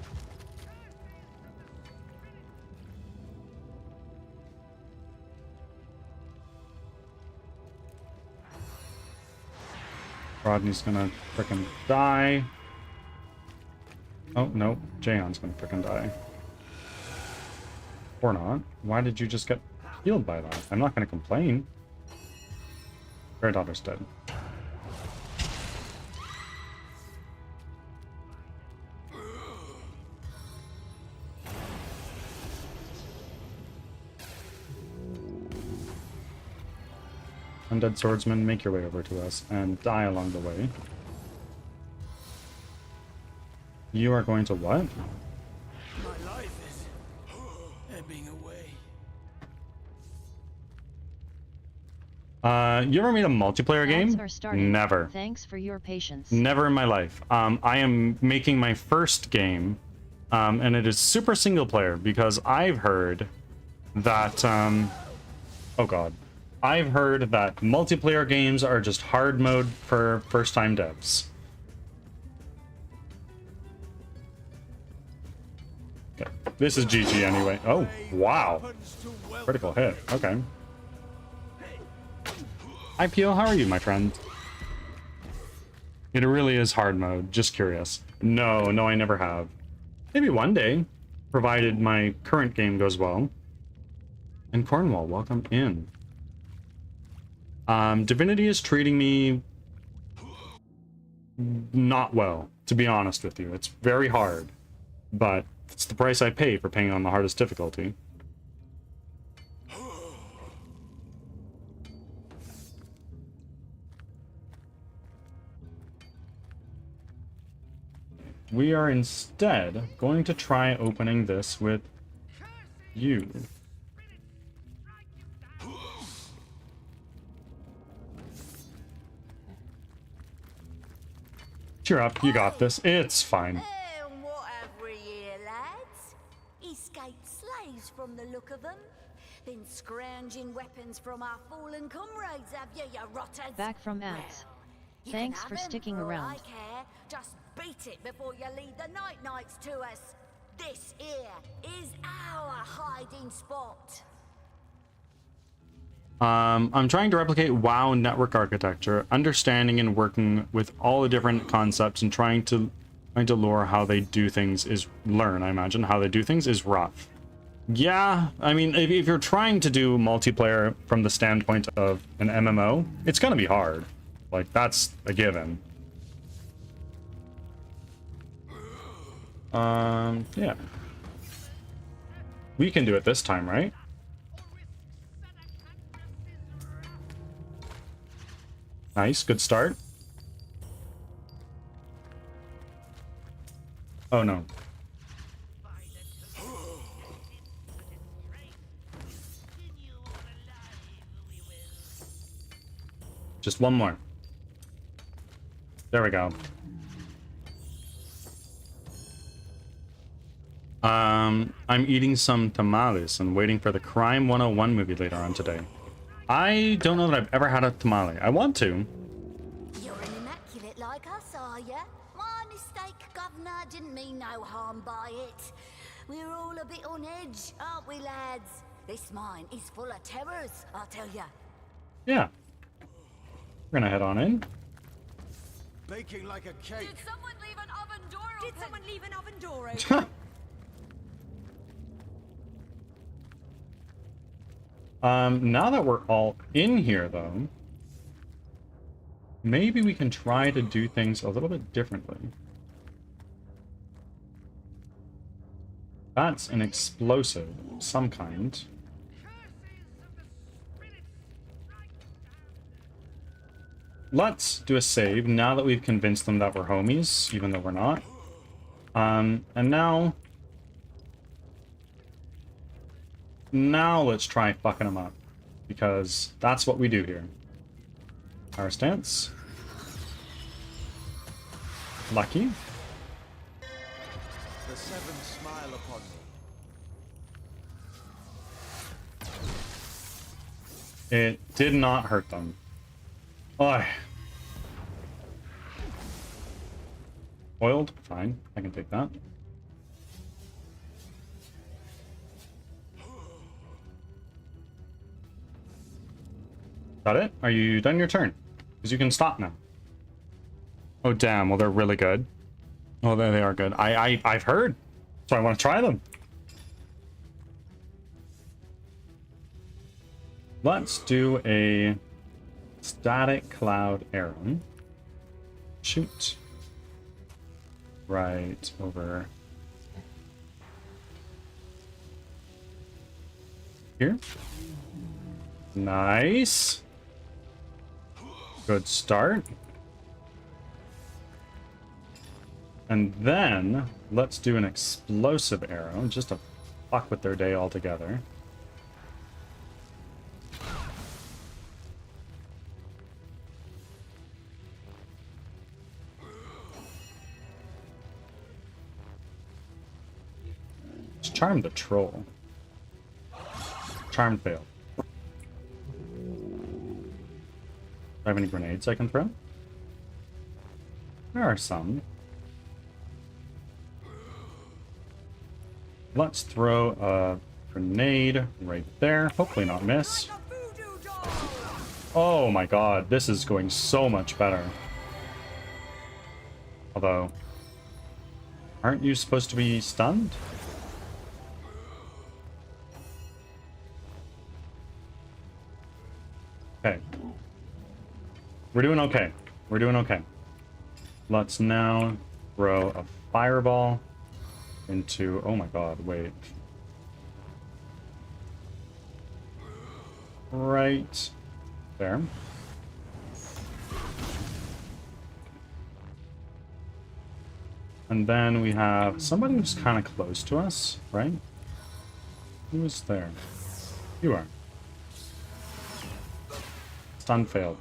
Rodney's gonna frickin' die. Oh, no. Jaeon's gonna frickin' die. Or not. Why did you just get healed by that? I'm not gonna complain. Bear Daughter's dead. Undead swordsman, make your way over to us and die along the way. You are going to what? My life is ebbing away. You ever made a multiplayer Ads game? are starting. Never. Thanks for your patience. Never in my life. I am making my first game, and it is super single player because I've heard that, oh god. I've heard that multiplayer games are just hard mode for first-time devs. Okay. This is GG anyway. Oh, wow. Critical hit. Okay. Hi, Pio. How are you, my friend? It really is hard mode. Just curious. No, I never have. Maybe one day, provided my current game goes well. And Cornwall, welcome in. Divinity is treating me not well, to be honest with you. It's very hard, but it's the price I pay for paying on the hardest difficulty. we are instead going to try opening this with you. Cheer up, you got this. It's fine. And what have we here, lads? Escaped slaves from the look of them. Been scrounging weapons from our fallen comrades, have you, you rotters? Back from ads. You Thanks can for have 'em sticking for all around. I care. Just beat it before you lead the night knights to us. This here is our hiding spot. I'm trying to replicate WoW network architecture, understanding and working with all the different concepts and trying to lure how they do things is learn, I imagine. How they do things is rough. Yeah, I mean, if you're trying to do multiplayer from the standpoint of an MMO, it's gonna be hard. Like, that's a given. Yeah. We can do it this time, right? Nice, good start. Oh no. Just one more. There we go. I'm eating some tamales and waiting for the Crime 101 movie later on today. I don't know that I've ever had a tamale. I want to. You're an immaculate like us, are ya? My mistake, Governor. Didn't mean no harm by it. We're all a bit on edge, aren't we, lads? This mine is full of terrors, I'll tell ya. Yeah. We're gonna head on in. Baking like a cake. Did someone leave an oven door open? Did someone leave an oven door open? Now that we're all in here, though, maybe we can try to do things a little bit differently. That's an explosive of some kind. Let's do a save now that we've convinced them that we're homies, even though we're not. And now let's try fucking them up, because that's what we do here. Our stance. Lucky. The seven smile upon me. It did not hurt them. Oh. Oiled? Fine. I can take that. Got it? Are you done your turn? Because you can stop now. Oh, damn. Well, they're really good. Oh, there they are good. I've heard. So I want to try them. Let's do a static cloud arrow. Shoot. Right over here. Nice. Good start. And then let's do an explosive arrow just to fuck with their day altogether. Let's charm the troll. Charm failed. Do I have any grenades I can throw? There are some. Let's throw a grenade right there. Hopefully not miss. Oh my god, this is going so much better. Although, aren't you supposed to be stunned? Okay. We're doing okay. We're doing okay. Let's now throw a fireball into... Oh my god, wait. Right there. And then we have somebody who's kind of close to us, right? Who is there? You are. Stun failed.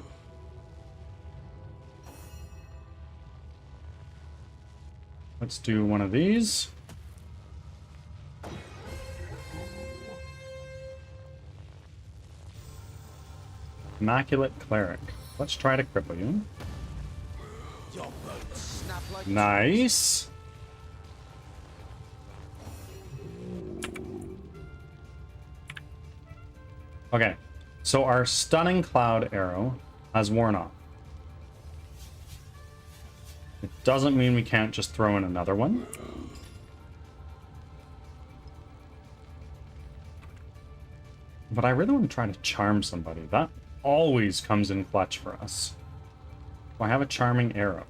Let's do one of these. Immaculate Cleric. Let's try to cripple you. Your bones snap like Nice. Okay, so our stunning cloud arrow has worn off. It doesn't mean we can't just throw in another one. But I really want to try to charm somebody. That always comes in clutch for us. Do I have a charming arrow?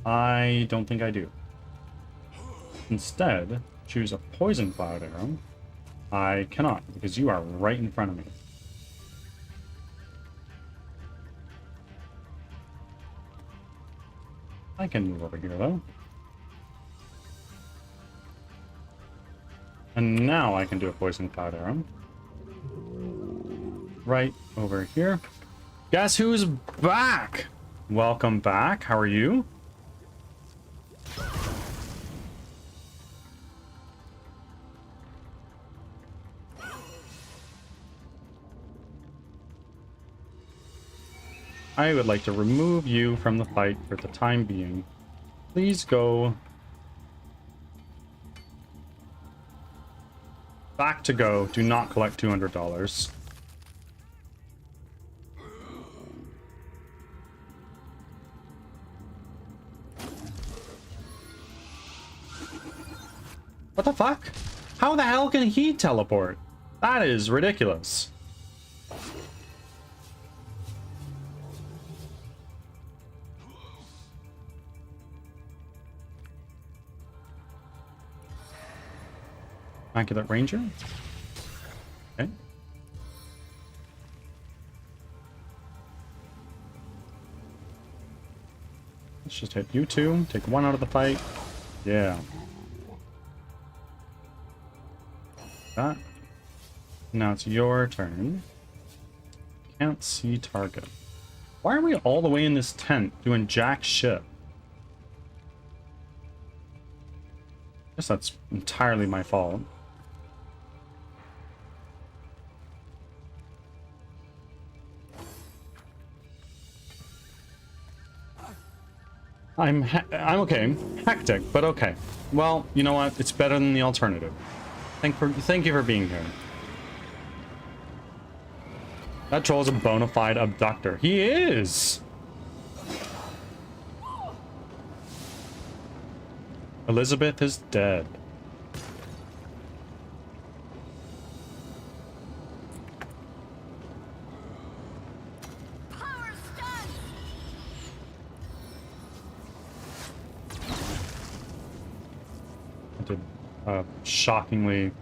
I don't think I do. Instead, choose a poison cloud arrow. I cannot, because you are right in front of me. I can move over here, though. And now I can do a poison cloud arrow. Right over here. Guess who's back? Welcome back. How are you? I would like to remove you from the fight for the time being. Please go back to go. Do not collect $200. What the fuck? How the hell can he teleport? That is ridiculous. Immaculate Ranger. Okay. Let's just hit you two. Take one out of the fight. Yeah. That. Now it's your turn. Can't see target. Why are we all the way in this tent doing jack shit? Guess that's entirely my fault. I'm okay. Hectic, but okay. Well, you know what? It's better than the alternative. Thank you for being here. That troll is a bona fide abductor. He is! Elizabeth is dead. I did a shockingly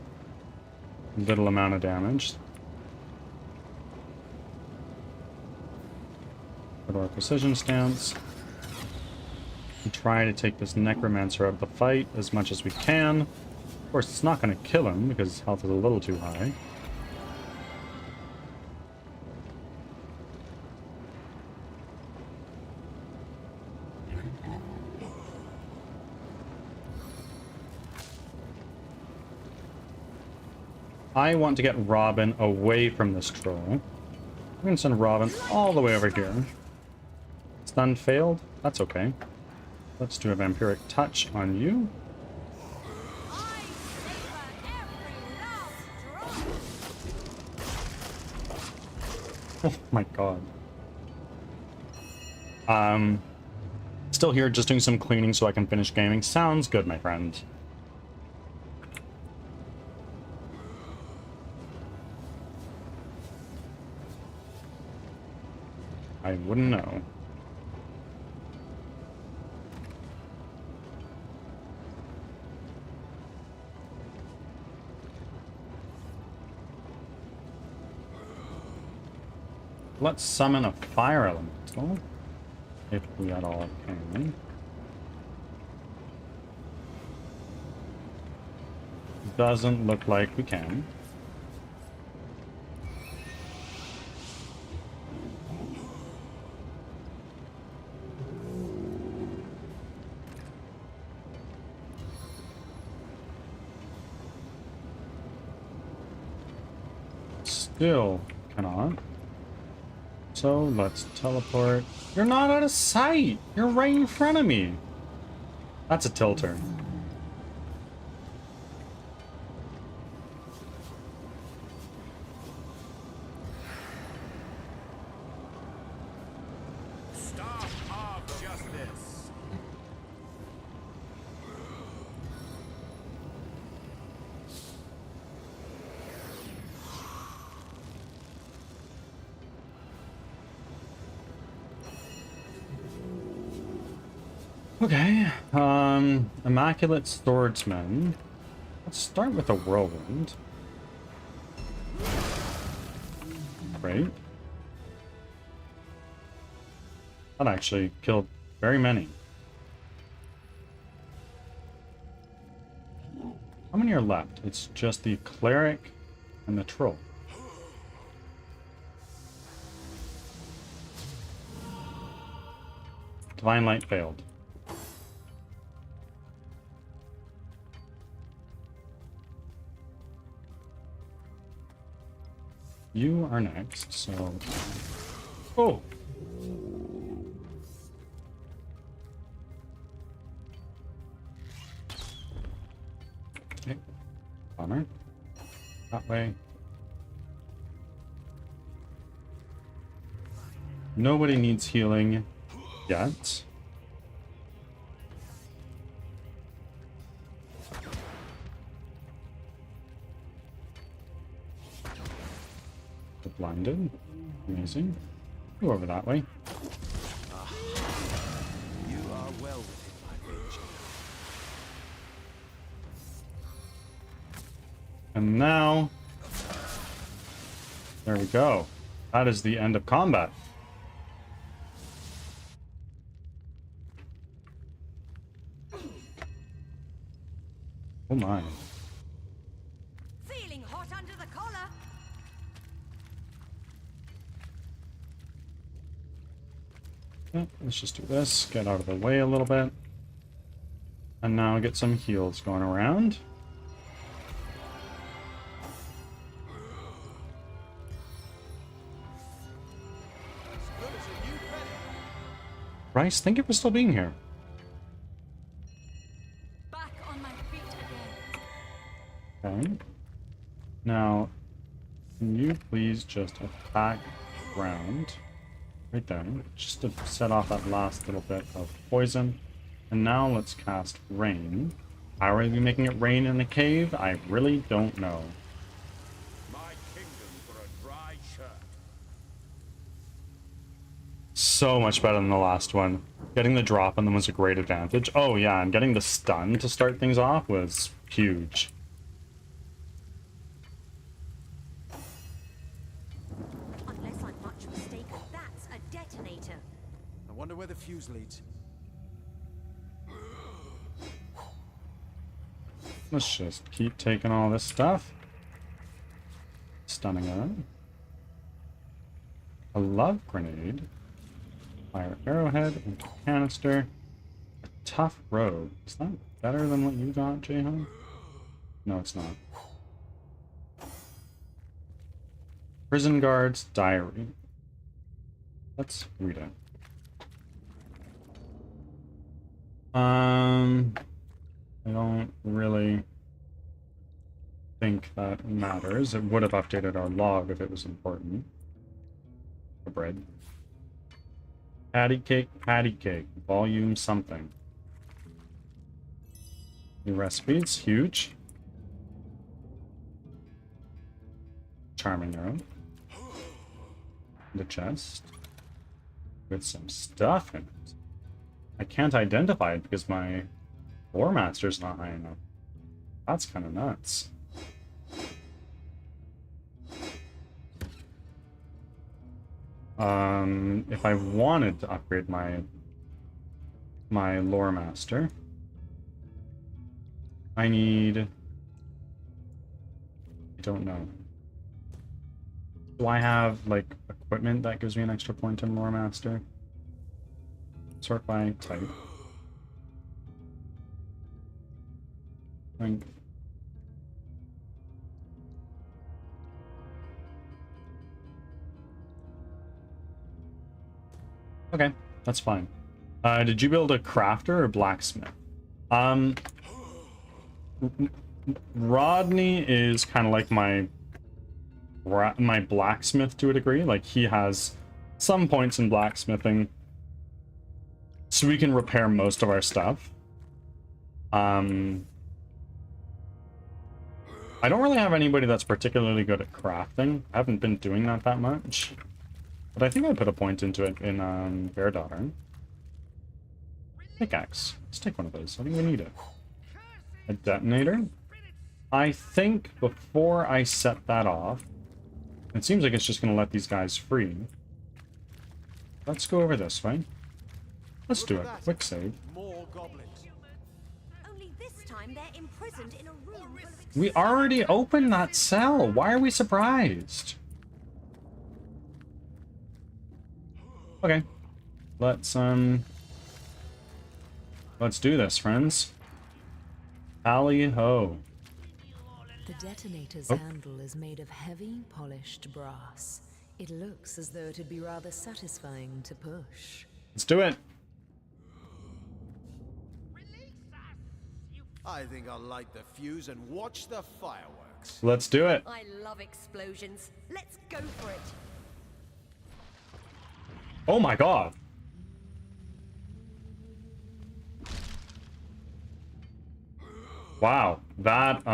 little amount of damage. Go to our precision stance. And try to take this necromancer out of the fight as much as we can. Of course, it's not going to kill him because his health is a little too high. I want to get Robin away from this troll. I'm going to send Robin all the way over here. Stun failed. That's okay. Let's do a vampiric touch on you. Oh my god. Still here just doing some cleaning so I can finish gaming. Sounds good, my friend. I wouldn't know. Let's summon a fire elemental. if we at all can. Doesn't look like we can. Still cannot. So let's teleport. You're not out of sight. You're right in front of me. That's a tilter. Staff of Justice. Okay. Immaculate Swordsman. Let's start with a whirlwind. Great. That actually killed very many. How many are left? It's just the cleric and the troll. Divine Light failed. You are next, so... Oh! Okay. Bummer. That way. Nobody needs healing yet. Blinded. Amazing. Go over that way. You are well within my reach. And now... There we go. That is the end of combat. Oh my. Feeling hot under the collar. Yeah, let's just do this, get out of the way a little bit. And now get some heals going around. Bryce, thank you for still being here. Back on my feet again. Okay. Now, can you please just attack ground? Right there, just to set off that last little bit of poison. And now let's cast rain. How are we making it rain in the cave? I really don't know. My kingdom for a dry shirt. So much better than the last one. Getting the drop on them was a great advantage. Oh yeah, and getting the stun to start things off was huge. Unless I'm much mistaken, that's a detonator. I wonder where the fuse leads. Let's just keep taking all this stuff. Stunning them. A love grenade. Fire arrowhead and canister. A tough rogue. Is that better than what you got, Jayhan? No, it's not. Prison guard's diary. Let's read it. I don't really think that matters. It would have updated our log if it was important. The bread. Patty cake, volume something. New recipes, huge. Charming arrow. The chest. With some stuff in it. I can't identify it because my War Master's not high enough. That's kind of nuts. If I wanted to upgrade my my lore master. I need... I don't know. Do I have, like, equipment that gives me an extra point in lore master? Sort by type. Like... Okay, that's fine. Did you build a crafter or blacksmith? Rodney is kind of like my blacksmith to a degree. Like, he has some points in blacksmithing, so we can repair most of our stuff. I don't really have anybody that's particularly good at crafting. I haven't been doing that much. But I think I put a point into it in Bear Daughter. Pickaxe. Let's take one of those. I think we need it. A detonator. I think before I set that off, it seems like it's just going to let these guys free. Let's go over this way. Let's do a quick save. More goblins. Only this time they're imprisoned in a room full of We already opened that cell. Why are we surprised? Okay. Let's do this, friends. Tally ho. The detonator's handle is made of heavy, polished brass. It looks as though it'd be rather satisfying to push. Let's do it. I think I'll light the fuse and watch the fireworks. Let's do it. I love explosions. Let's go for it. Oh my god. Wow, that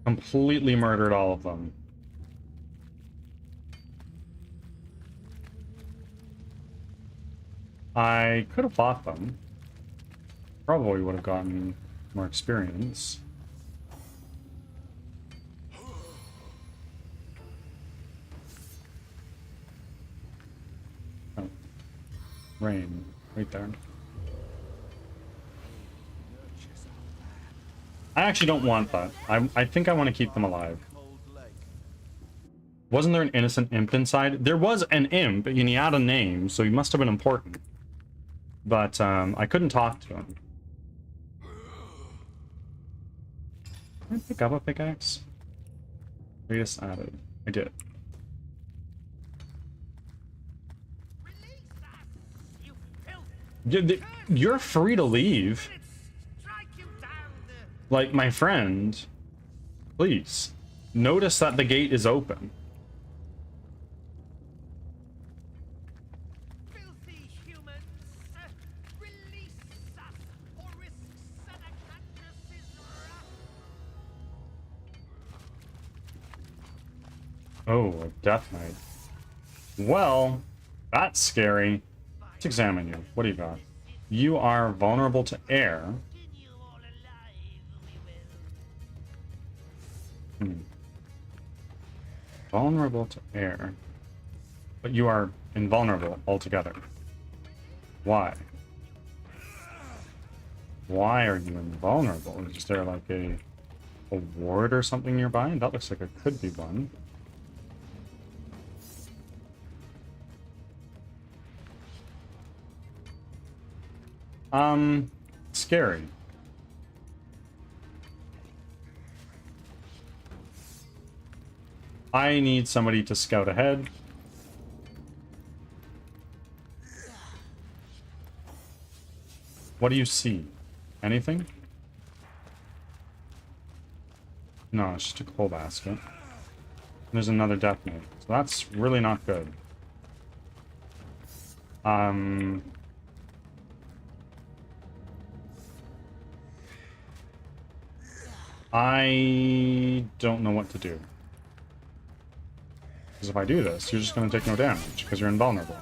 completely murdered all of them. I could have fought them. Probably would have gotten more experience. Oh. Rain, right there. I actually don't want that. I think I want to keep them alive. Wasn't there an innocent imp inside? There was an imp, and he had a name, so he must have been important. But I couldn't talk to him. Did I pick up a pickaxe? I just added. I did. You're free to leave. Like, my friend, please, notice that the gate is open. Filthy humans, release us or risk Senecandras's wrath. Oh, a death knight. Well, that's scary. Let's examine you. What do you got? You are vulnerable to air. Vulnerable to air. But you are invulnerable altogether. Why? Why are you invulnerable? Is there like a ward or something nearby? That looks like it could be one. Scary. I need somebody to scout ahead. What do you see? Anything? No, it's just a coal basket. There's another death knight. So that's really not good. I don't know what to do. Because if I do this, you're just going to take no damage, because you're invulnerable.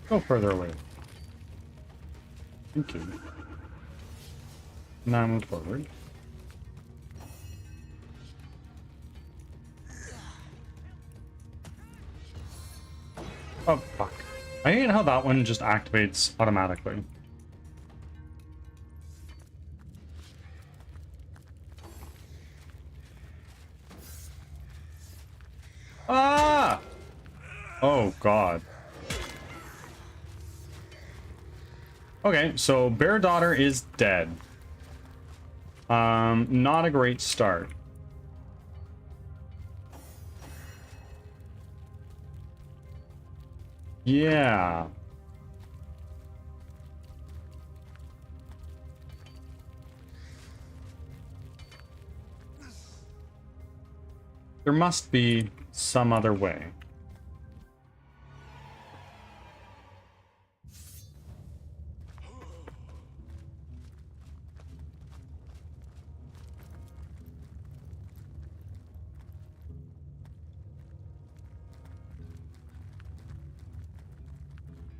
Go further away. Thank you. Now move forward. Oh, fuck. I hate how that one just activates automatically. Ah! Oh, God. Okay, so Bear Daughter is dead. Not a great start. Yeah. There must be some other way.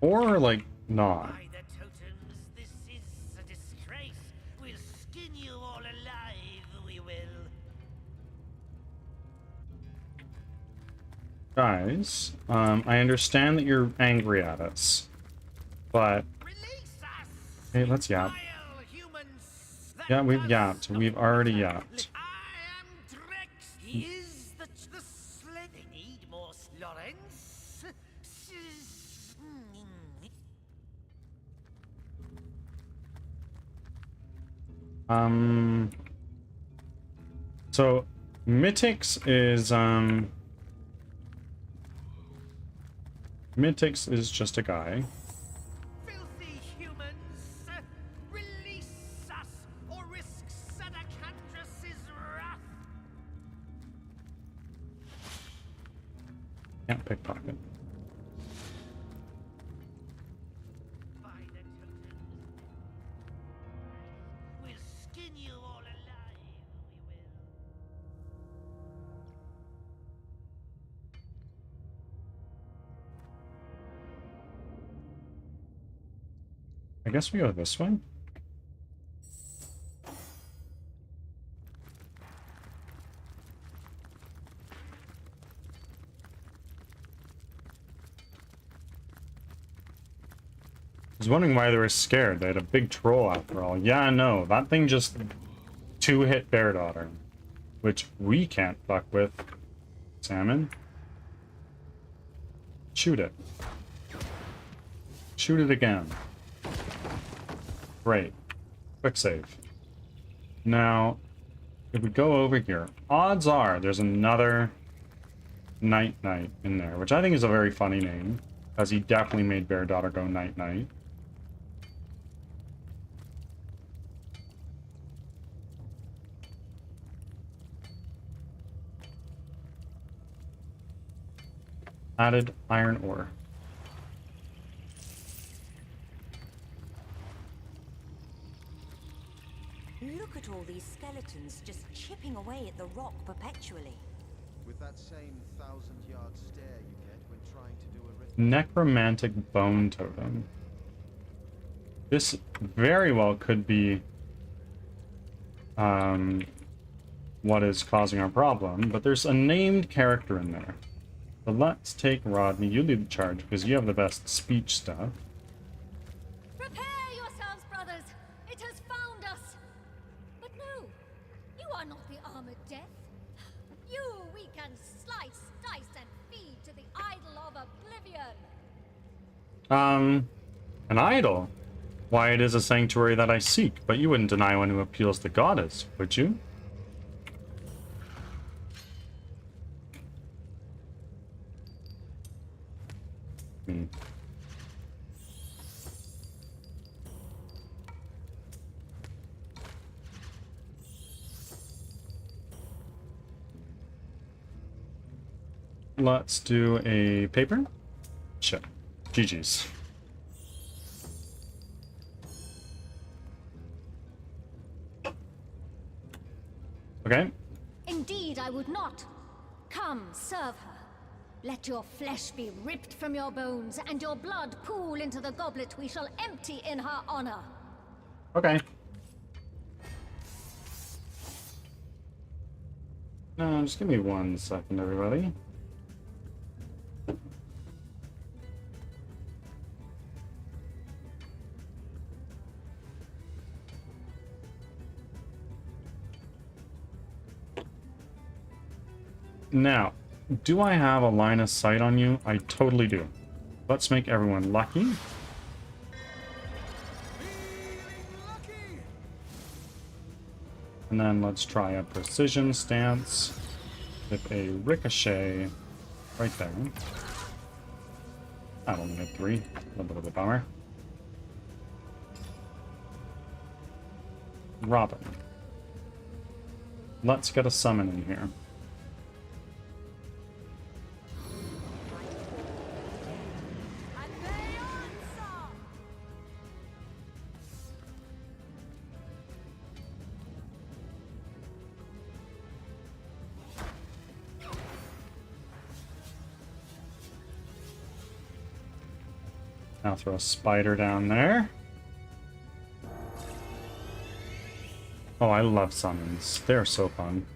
Or, like, not. By the totems, this is a disgrace. We'll skin you all alive, we will. Guys, I understand that you're angry at us, but... Release us! Hey, let's yap. Vile humans! Yeah, we've yapped. We've already yapped. I am Drex. He is the sled. They need more Lawrence. So Mythics is just a guy. Filthy humans! Release us, or risk Sedacandras's wrath! Can't pickpocket. By the totems, we'll skin you all alive, we will. I guess we go this way. I was wondering why they were scared. They had a big troll after all. Yeah, no, that thing just two-hit Bear Daughter, which we can't fuck with. Salmon. Shoot it. Shoot it again. Great. Quick save. Now, if we go over here, odds are there's another Night Knight in there, which I think is a very funny name, because he definitely made Bear Daughter go Night Knight. Added iron ore. Look at all these skeletons just chipping away at the rock perpetually. With that same 1,000-yard stare you get when trying to do a ritual. Necromantic bone totem. This very well could be what is causing our problem, but there's a named character in there. So let's take Rodney. You lead the charge because you have the best speech stuff. Prepare yourselves, brothers! It has found us! But no, you are not the armored death. You we can slice, dice, and feed to the idol of oblivion. An idol? Why, it is a sanctuary that I seek, but you wouldn't deny one who appeals to goddess, would you? Let's do a paper. Shit. GG's. Okay. Indeed, I would not. Come, serve her. Let your flesh be ripped from your bones, and your blood pool into the goblet we shall empty in her honor. Okay. No, just give me 1 second, everybody. Now, do I have a line of sight on you? I totally do. Let's make everyone lucky. And then let's try a precision stance with a ricochet right there. I only had 3. A little bit of a bummer. Robin. Let's get a summon in here. Now throw a spider down there. Oh, I love summons. They're so fun.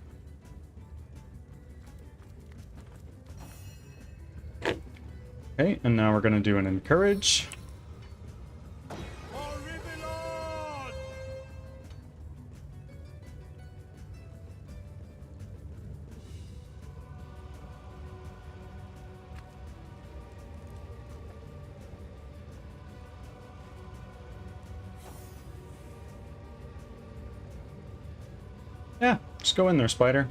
Okay, and now we're going to do an encourage. Yeah, just go in there, spider.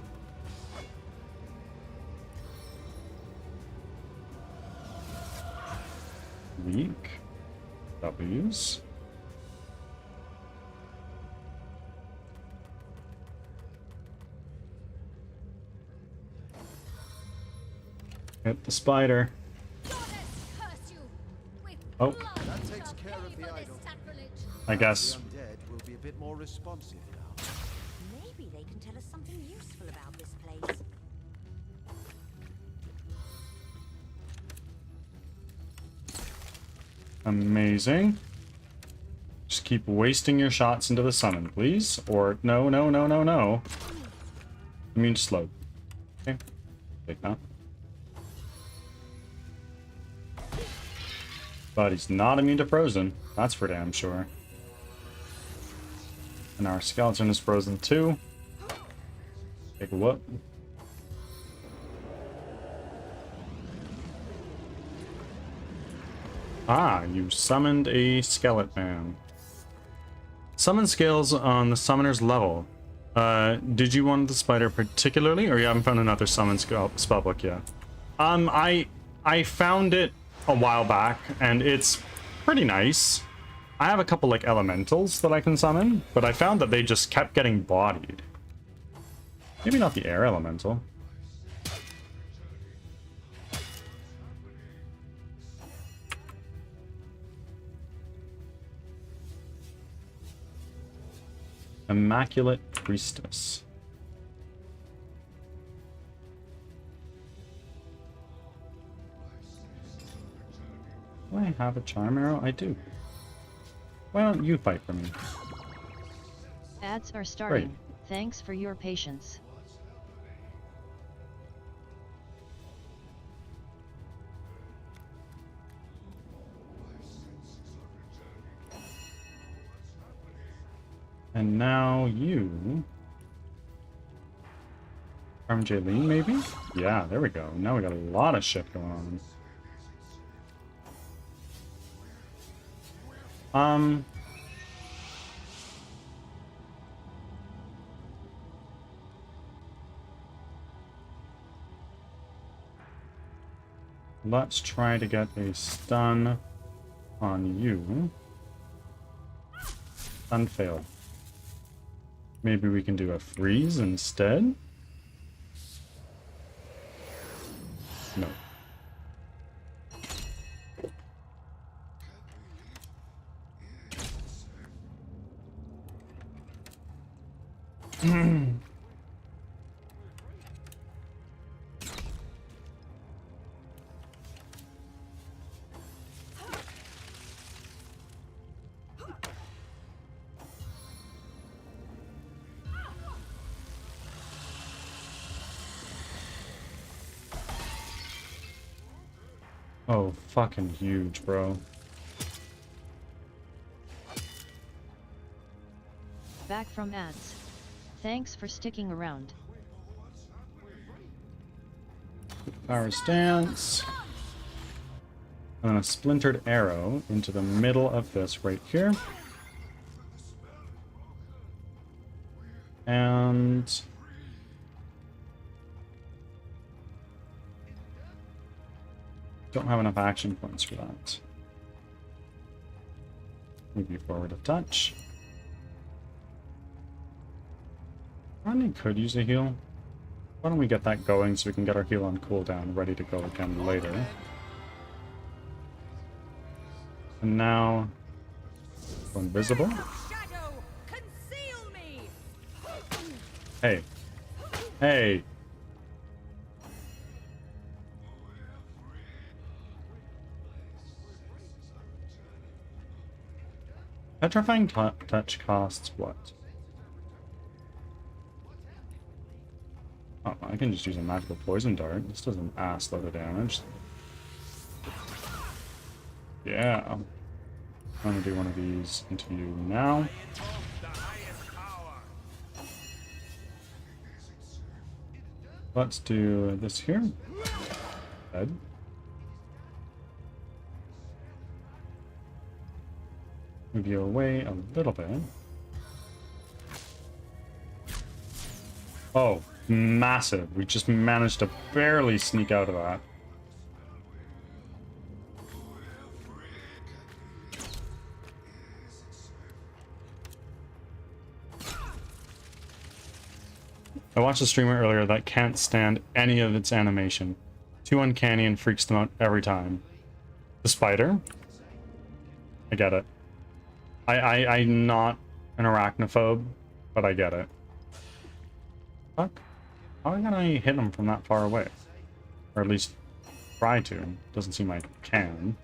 Weak. W's. Hit the spider. Oh. That takes care of the idol. I guess. The undead will be a bit more responsive now. Maybe they can tell us something useful about this place. Amazing. Just keep wasting your shots into the summon, please. Or no, no, no, no, no. I mean slow. Okay. Take that. But he's not immune to frozen. That's for damn sure. And our skeleton is frozen too. Take a whoop. Ah, you summoned a skeleton. Summon skills on the summoner's level. Did you want the spider particularly, or you haven't found another summon spellbook yet? I found it a while back, and it's pretty nice. I have a couple like elementals that I can summon, but I found that they just kept getting bodied. Maybe not the air elemental. Immaculate Priestess. Do I have a charm arrow? I do. Why don't you fight for me? Ads are starting. Great. Thanks for your patience. And now you... Carmen Jaylene, maybe? Yeah, there we go. Now we got a lot of shit going on. Let's try to get a stun on you. Stun failed. Maybe we can do a freeze instead? No. Oh, fucking huge, bro. Back from ads. Thanks for sticking around. Power stance. And then a splintered arrow into the middle of this right here. And don't have enough action points for that. Move you forward a touch. I could use a heal. Why don't we get that going so we can get our heal on cooldown, ready to go again later. And now, go invisible. Hey. Hey. Petrifying touch costs what? Oh, I can just use a magical poison dart. This doesn't ass load of damage. Yeah. I'm gonna do one of these into you now. Let's do this here. Dead. Move you away a little bit. Oh, massive. We just managed to barely sneak out of that. I watched a streamer earlier that can't stand any of its animation. Too uncanny and freaks them out every time. The spider? I get it. I'm not an arachnophobe, but I get it. Fuck. How can I hit him from that far away? Or at least try to. Doesn't seem like I can.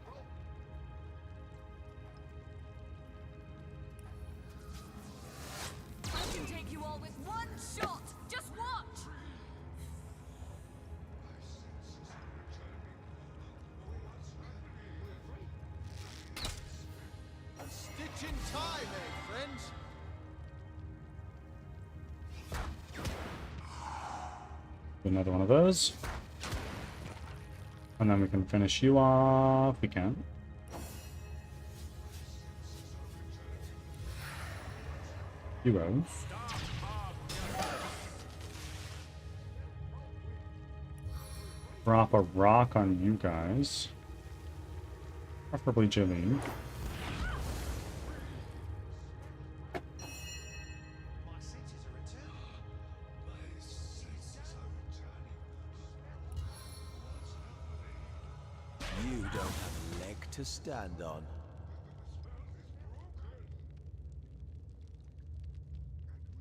I can take you all with one shot. Just watch. A stitch in time, eh, friends? Another one of those. And then we can finish you off. We can. You go. Drop a rock on you guys. Preferably Jillian. You don't have a leg to stand on.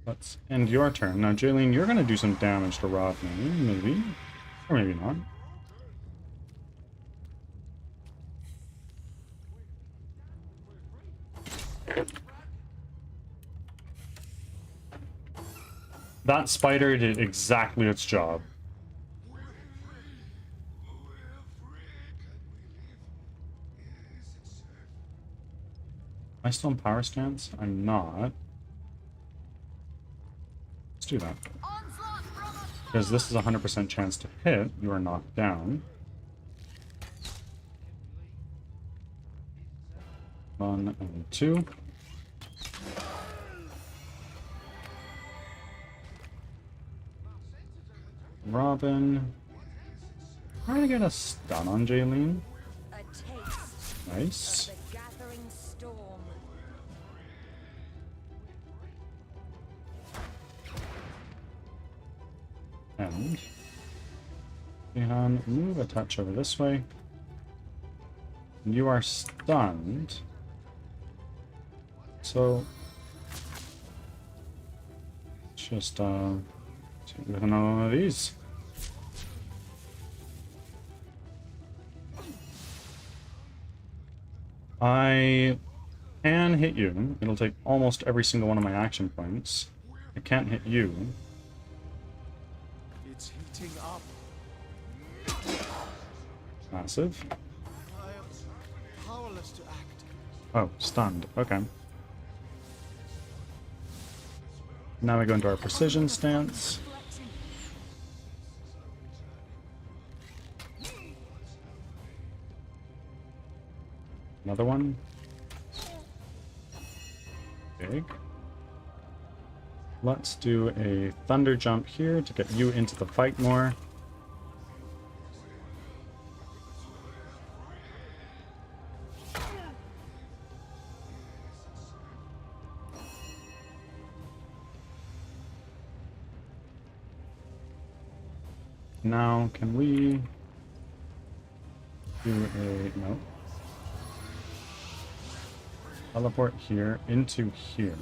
Let's end your turn. Now, Jillian, you're going to do some damage to Rodney, maybe. Or maybe not. That spider did exactly its job. Am I still in power stance? I'm not. Let's do that. Because this is a 100% chance to hit. You are knocked down. 1 and 2. Robin. Trying to get a stun on Jaylene. A taste Nice. of the gathering storm. And Jihan, move a touch over this way. You are stunned. So just with another one of these. I can hit you. It'll take almost every single one of my action points. I can't hit you. It's heating up. Massive. Oh, stunned. Okay. Now we go into our precision stance. Another one. Big. Let's do a thunder jump here to get you into the fight more. Now, can we do a... no. Teleport here into here.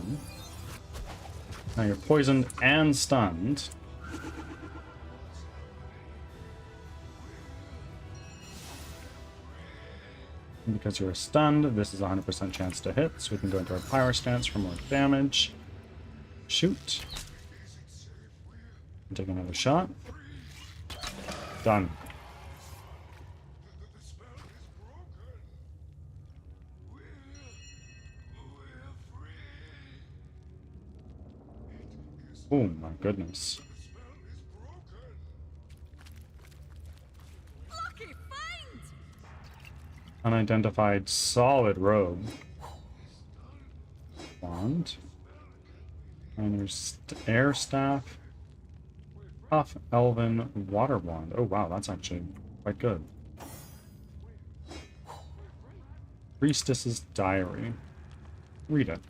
Now you're poisoned and stunned. And because you're stunned, this is a 100% chance to hit, so we can go into our power stance for more damage. Shoot. And take another shot. Done. Oh my goodness. Unidentified solid robe. Wand. And there's air staff. Tough elven water wand. Oh wow, that's actually quite good. Priestess's diary. Read it.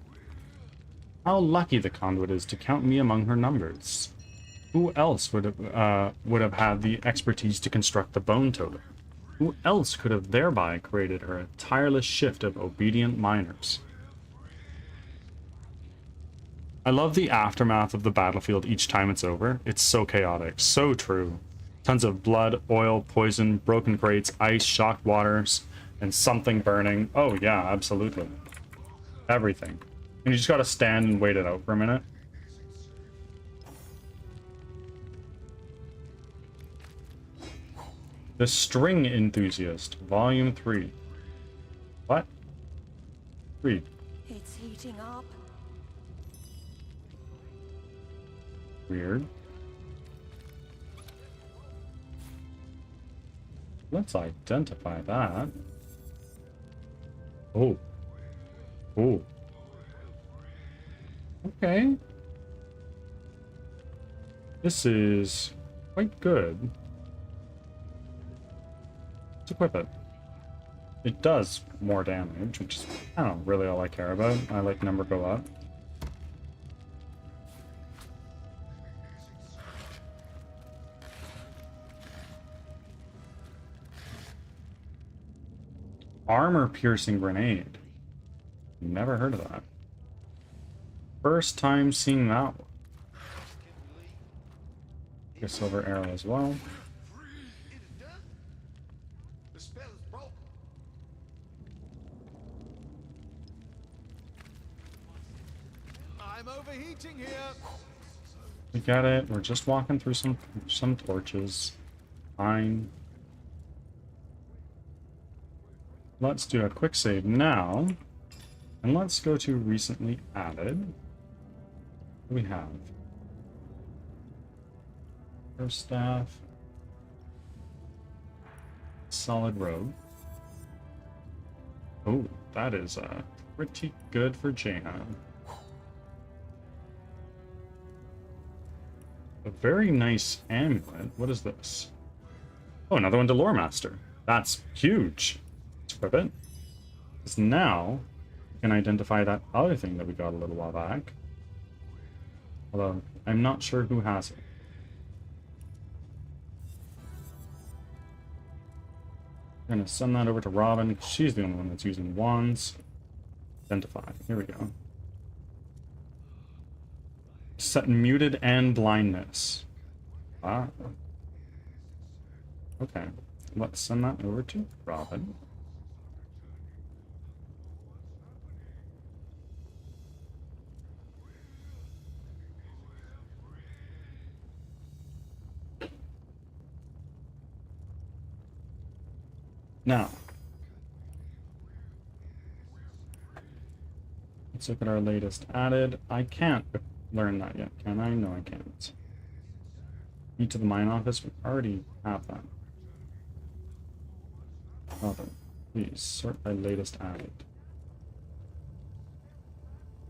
How lucky the conduit is to count me among her numbers. Who else would have had the expertise to construct the bone totem? Who else could have thereby created her tireless shift of obedient miners? I love the aftermath of the battlefield each time it's over. It's so chaotic, so true. Tons of blood, oil, poison, broken crates, ice, shocked waters, and something burning. Oh yeah, absolutely. Everything. And you just gotta stand and wait it out for a minute. The String Enthusiast, Volume 3. What? 3. It's heating up. Weird. Let's identify that. Oh. Oh. Okay. This is quite good. Let's equip it. It does more damage, which is, I don't know, really all I care about. I like number go up. Armor-piercing grenade. Never heard of that. First time seeing that one. A silver arrow as well. I'm overheating here. We got it. We're just walking through some torches. Fine. Let's do a quick save now. And let's go to recently added. What do we have? First staff. Solid robe. Oh, that is pretty good for Jahan. A very nice amulet. What is this? Oh, another one to Lore Master. That's huge. Let's equip it. Because now we can identify that other thing that we got a little while back. Although I'm not sure who has it. I'm gonna send that over to Robin, because she's the only one that's using wands. Identify. Here we go. Set muted and blindness. Ah. Okay. Let's send that over to Robin. Now, Let's look at our latest added. I can't learn that yet, can I? No, I can't. Key to the mine office, we already have that. Other. Please sort by latest added.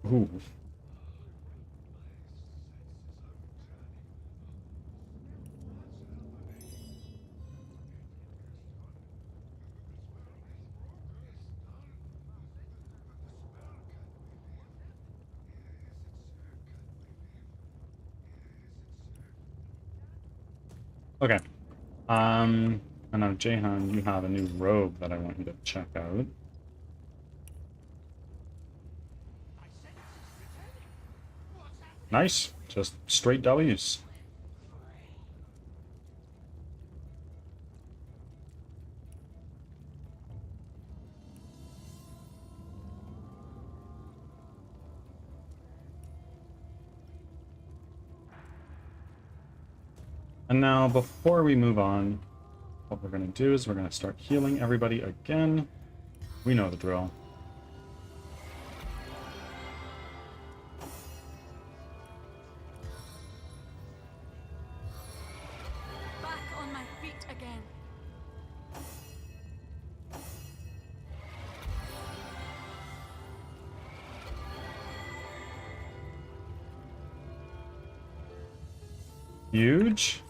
Ooh. Okay. And now Jahan, you have a new robe that I want you to check out. Nice. Just straight W's. And now, before we move on, what we're going to do is we're going to start healing everybody again. We know the drill. Back on my feet again. Huge.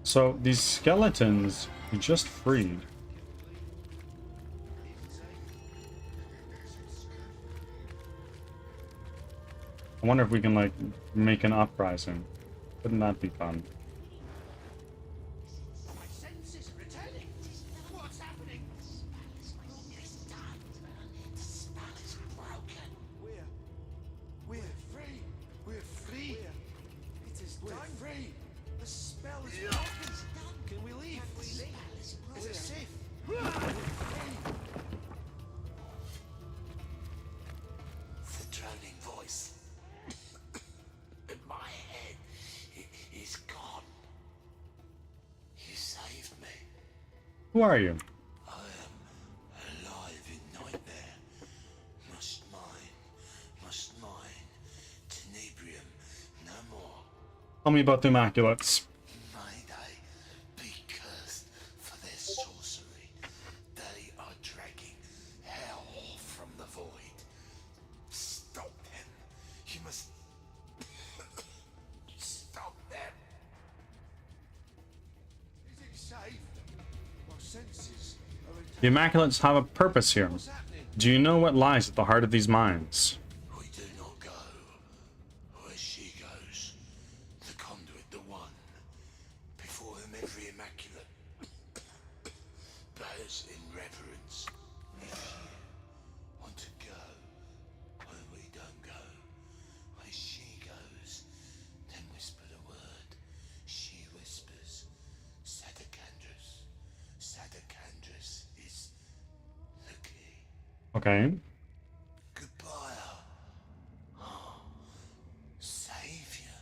So, these skeletons we just freed. I wonder if we can, like, make an uprising. Wouldn't that be fun? My senses returning. What's happening? We're free. We're free. It is done. Free. The spell is broken. Can we leave? Is it safe? We're free. The droning voice in my head is gone. You saved me. Who are you? I am alive in nightmare. Must mine. Tenebrium, no more. Tell me about the Immaculates. May they be cursed for their sorcery. They are dragging hell from the void. Stop them. You must stop them. Is it safe? My senses are The Immaculates have a purpose here. Do you know what lies at the heart of these mines? We do not go where she goes. The conduit, the one before whom every immaculate bows in reverence. If you want to go where we don't go, where she goes, then whisper the word. She whispers. Sadakandrus. Sadakandrus is the key. Okay. Goodbye, oh, Savior.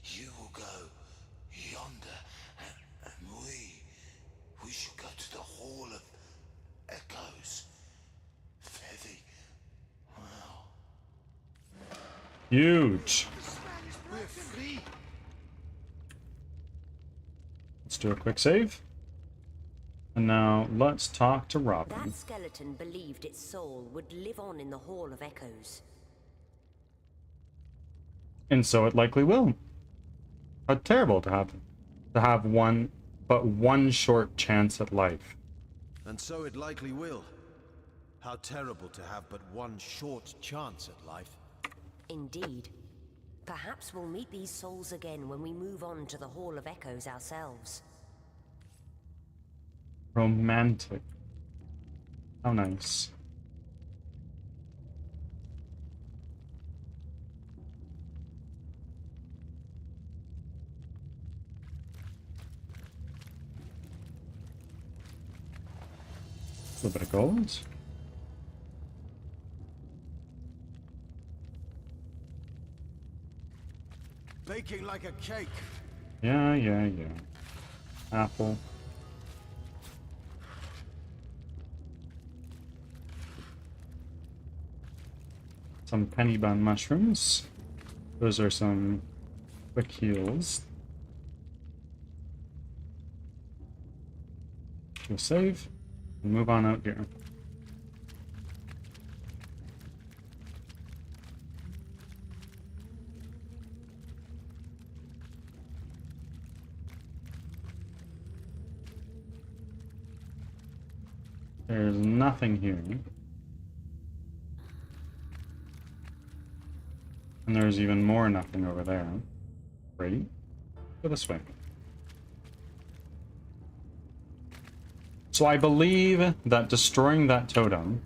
You will go yonder, and we should go to the Hall of Echoes. Very well. Huge. We're free. Let's do a quick save. And now let's talk to Robin. That skeleton believed its soul would live on in the Hall of Echoes. And so it likely will. How terrible to have one short chance at life. And so it likely will. How terrible to have but one short chance at life. Indeed. Perhaps we'll meet these souls again when we move on to the Hall of Echoes ourselves. Romantic. How nice. A little bit of gold. Baking like a cake. Yeah. Apple. some penny bun mushrooms. Those are some quick heals. We'll save and move on out here. There's nothing here. And there's even more nothing over there. Great. Go this way. So I believe that destroying that totem...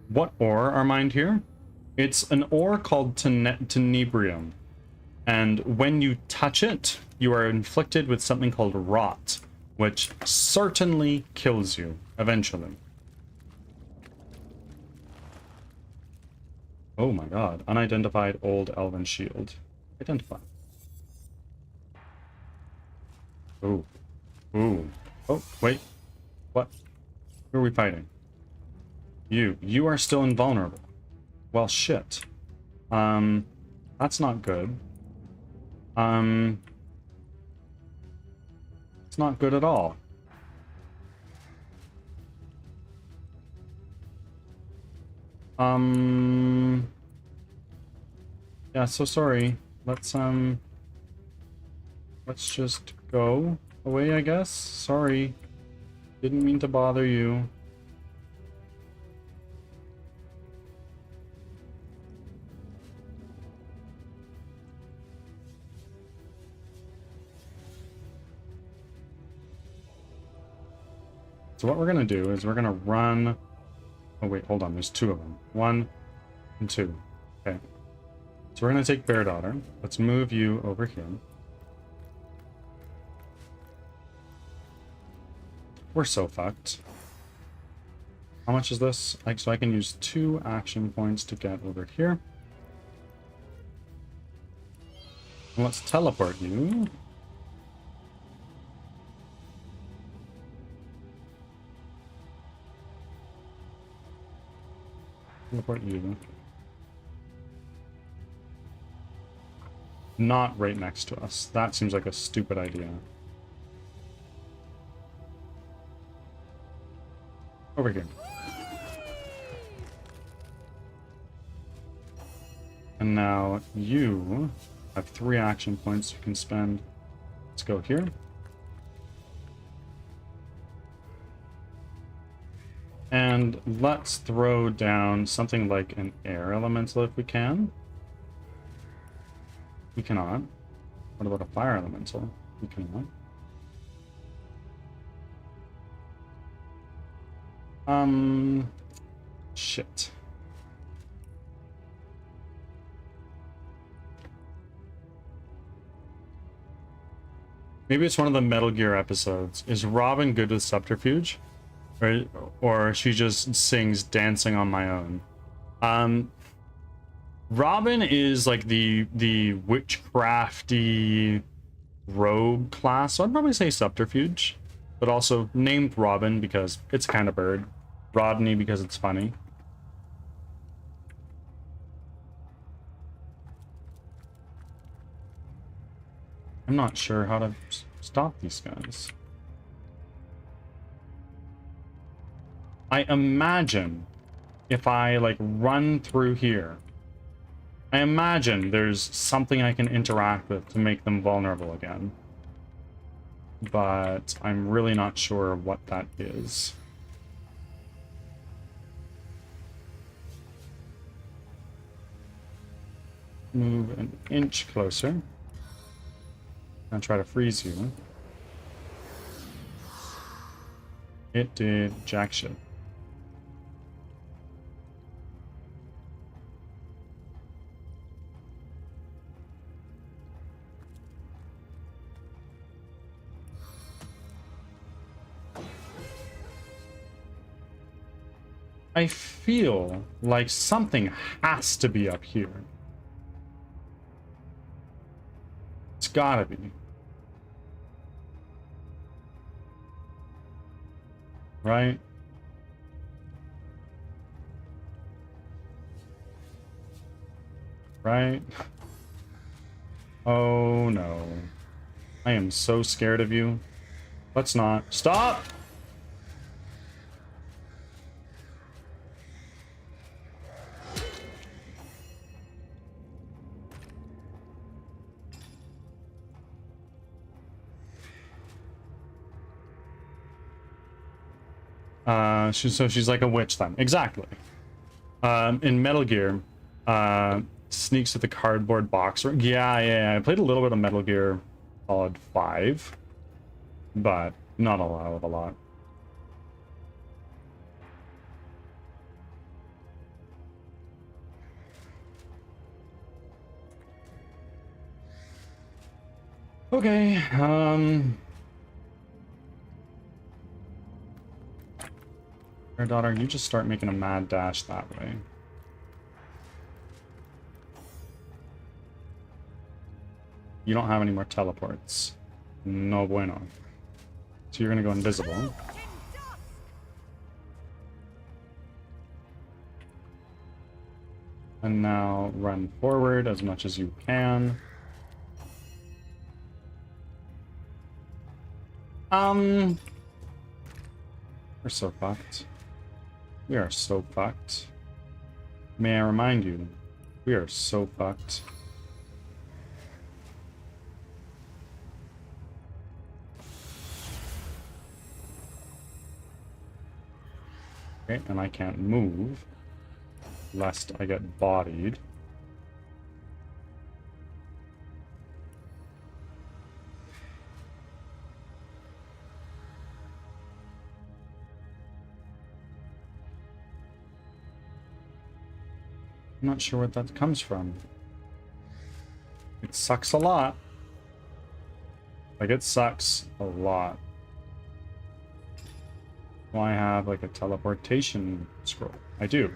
What ore are mined here? It's an ore called tenebrium. And when you touch it, you are inflicted with something called rot, which certainly kills you eventually. Oh my god. Unidentified old elven shield. Identify. Oh. Ooh. Oh, wait. What? Who are we fighting? You. You are still invulnerable. Well, shit. That's not good. It's not good at all. Yeah, so sorry. Let's just go away, I guess. Sorry. Didn't mean to bother you. So what we're gonna do is we're gonna run... Oh wait, hold on, there's two of them. 1 and 2. Okay. So we're gonna take Bear Daughter. Let's move you over here. We're so fucked. How much is this? So I can use 2 action points to get over here. And let's teleport you. Teleport you. Not right next to us. That seems like a stupid idea. Over here. And now you have 3 action points you can spend. Let's go here. And let's throw down something like an air elemental if we can. We cannot. What about a fire elemental? We cannot. Shit. Maybe it's one of the Metal Gear episodes. Is Robin good with subterfuge? Or she just sings Dancing on My Own? Robin is like the witchcrafty rogue class, so I'd probably say subterfuge. But also named Robin because it's a kind of bird. Rodney because it's funny. I'm not sure how to stop these guys. I imagine if I like run through here, I imagine there's something I can interact with to make them vulnerable again. But I'm really not sure what that is. Move an inch closer. And try to freeze you. It did jack shit. I feel like something has to be up here. It's gotta be. Right? right? Oh no. I am so scared of you. Let's not. Stop! So she's like a witch then. Exactly. In Metal Gear, sneaks with the cardboard box. Yeah. I played a little bit of Metal Gear Solid 5, but not a lot. Okay, Her daughter, you just start making a mad dash that way. You don't have any more teleports. No bueno. So you're gonna go invisible. And now run forward as much as you can. We're so fucked. We are so fucked. May I remind you, we are so fucked. Okay, and I can't move, lest I get bodied. I'm not sure what that comes from. It sucks a lot. Like, it sucks a lot. Do I have, like, a teleportation scroll? I do.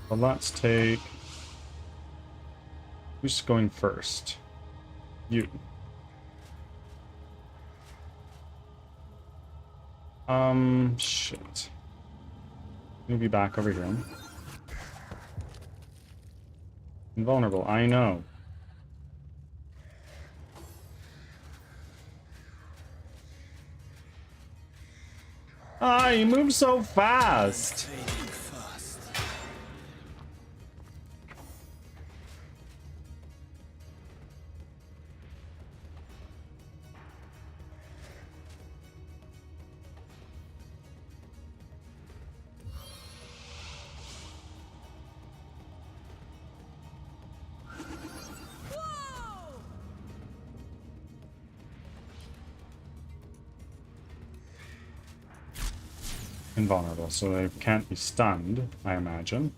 Well, let's take... Who's going first? You. Shit. Let me be back over here. Invulnerable, I know. Ah, you move so fast. Invulnerable, so they can't be stunned, I imagine.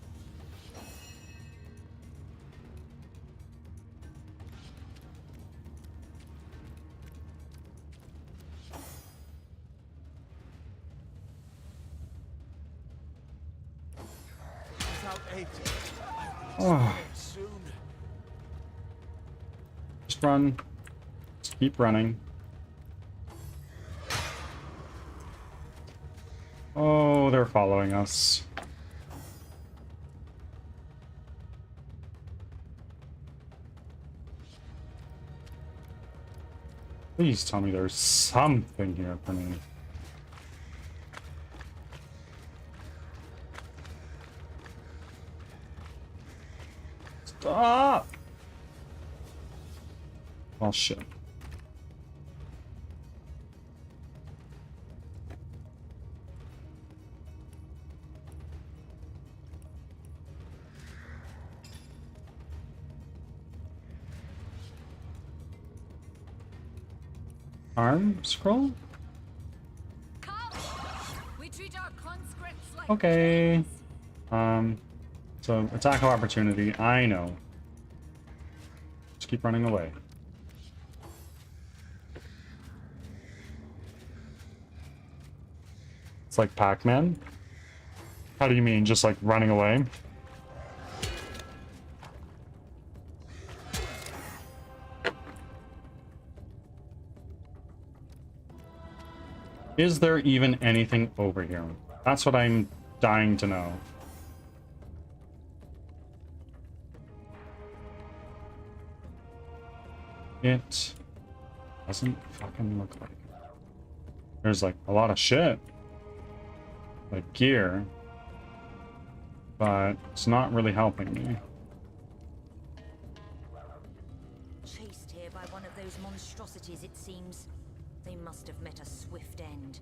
Oh. Just run. Just keep running. Oh, they're following us. Please tell me there's something here for me. Stop! Oh, shit. Arm scroll? We treat our conscripts like Okay. So attack of opportunity, I know. Just keep running away. It's like Pac-Man? How do you mean, just like running away? Is there even anything over here? That's what I'm dying to know. It doesn't fucking look like it. There's like a lot of shit. Like gear. But it's not really helping me. Chased here by one of those monstrosities, it seems. They must have met a swift end.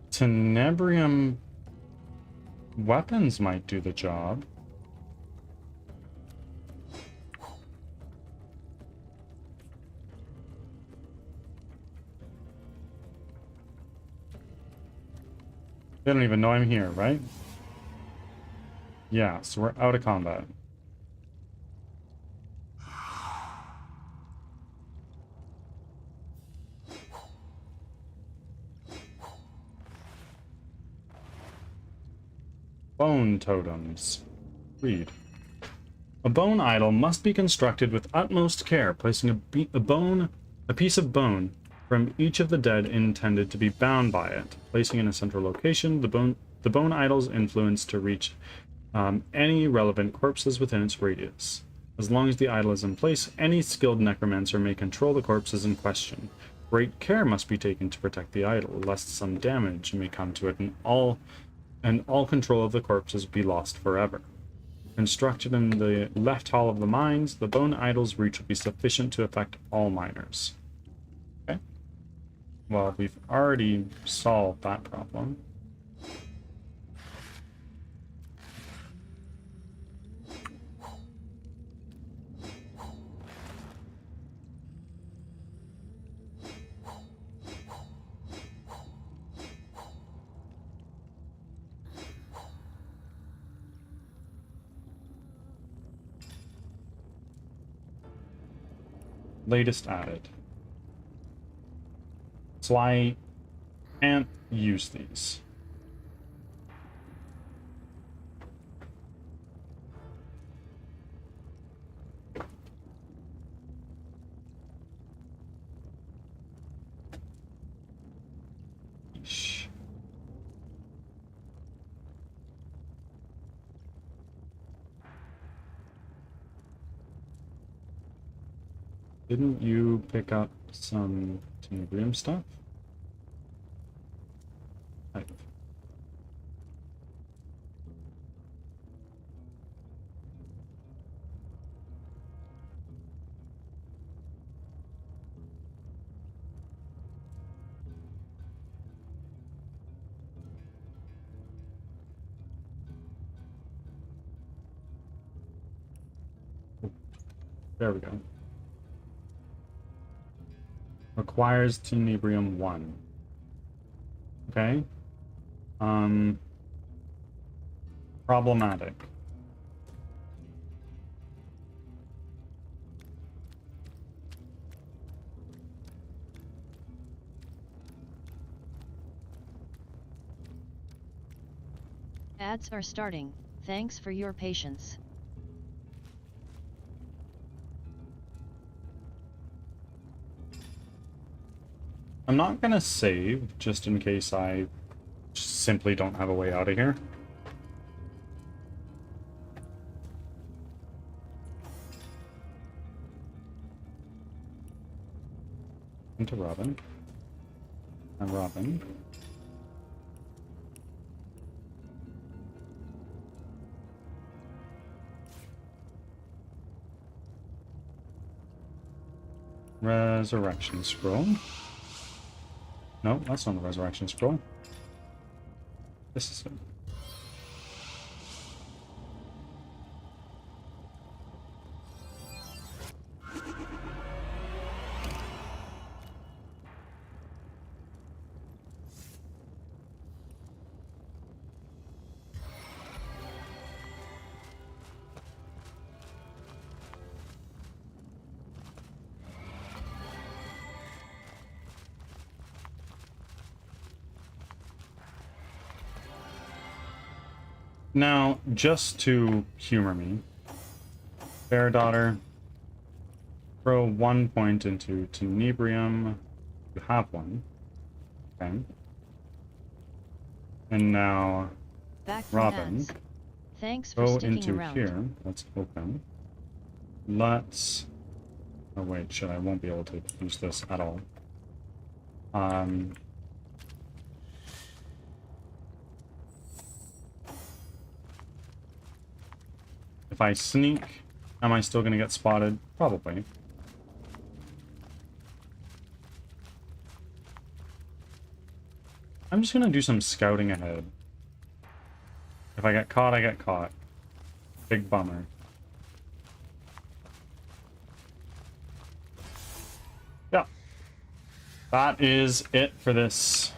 Tenebrium weapons might do the job. They don't even know I'm here, right? Yeah, so we're out of combat. Bone totems. Read. A bone idol must be constructed with utmost care, placing a piece of bone from each of the dead intended to be bound by it, placing in a central location the bone idol's influence to reach any relevant corpses within its radius. As long as the idol is in place, any skilled necromancer may control the corpses in question. Great care must be taken to protect the idol, lest some damage may come to it and all control of the corpses be lost forever. Constructed in the left hall of the mines, the bone idol's reach will be sufficient to affect all miners. Okay. Well, we've already solved that problem. Latest added. So I can't use these. Eesh. Didn't you pick up some Tenebrium stuff? Type. There we go. Requires Tenebrium 1. Okay. Problematic. Ads are starting. Thanks for your patience. I'm not gonna save, just in case I simply don't have a way out of here. Into Robin. And Robin. Resurrection scroll. No, that's not the resurrection scroll. This is it. Now, just to humor me, fair daughter, throw 1 point into Tenebrium. You have one. Okay. And now, Back from Robin, ads. Thanks for go sticking into around. here. Let's open. Let's Oh wait, shit, I won't be able to use this at all. If I sneak, am I still gonna get spotted? Probably. I'm just gonna do some scouting ahead. If I get caught, I get caught. Big bummer. Yeah. That is it for this.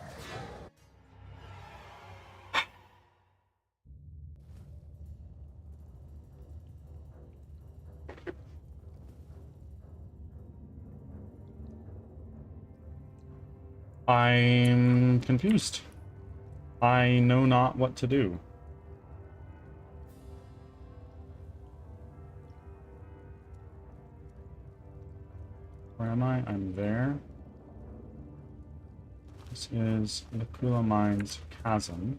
I'm confused. I know not what to do. Where am I? I'm there. This is the Kula Mines Chasm.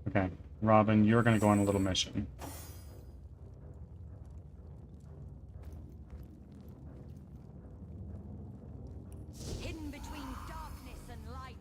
Okay, Robin, you're gonna go on a little mission. Hidden between darkness and light.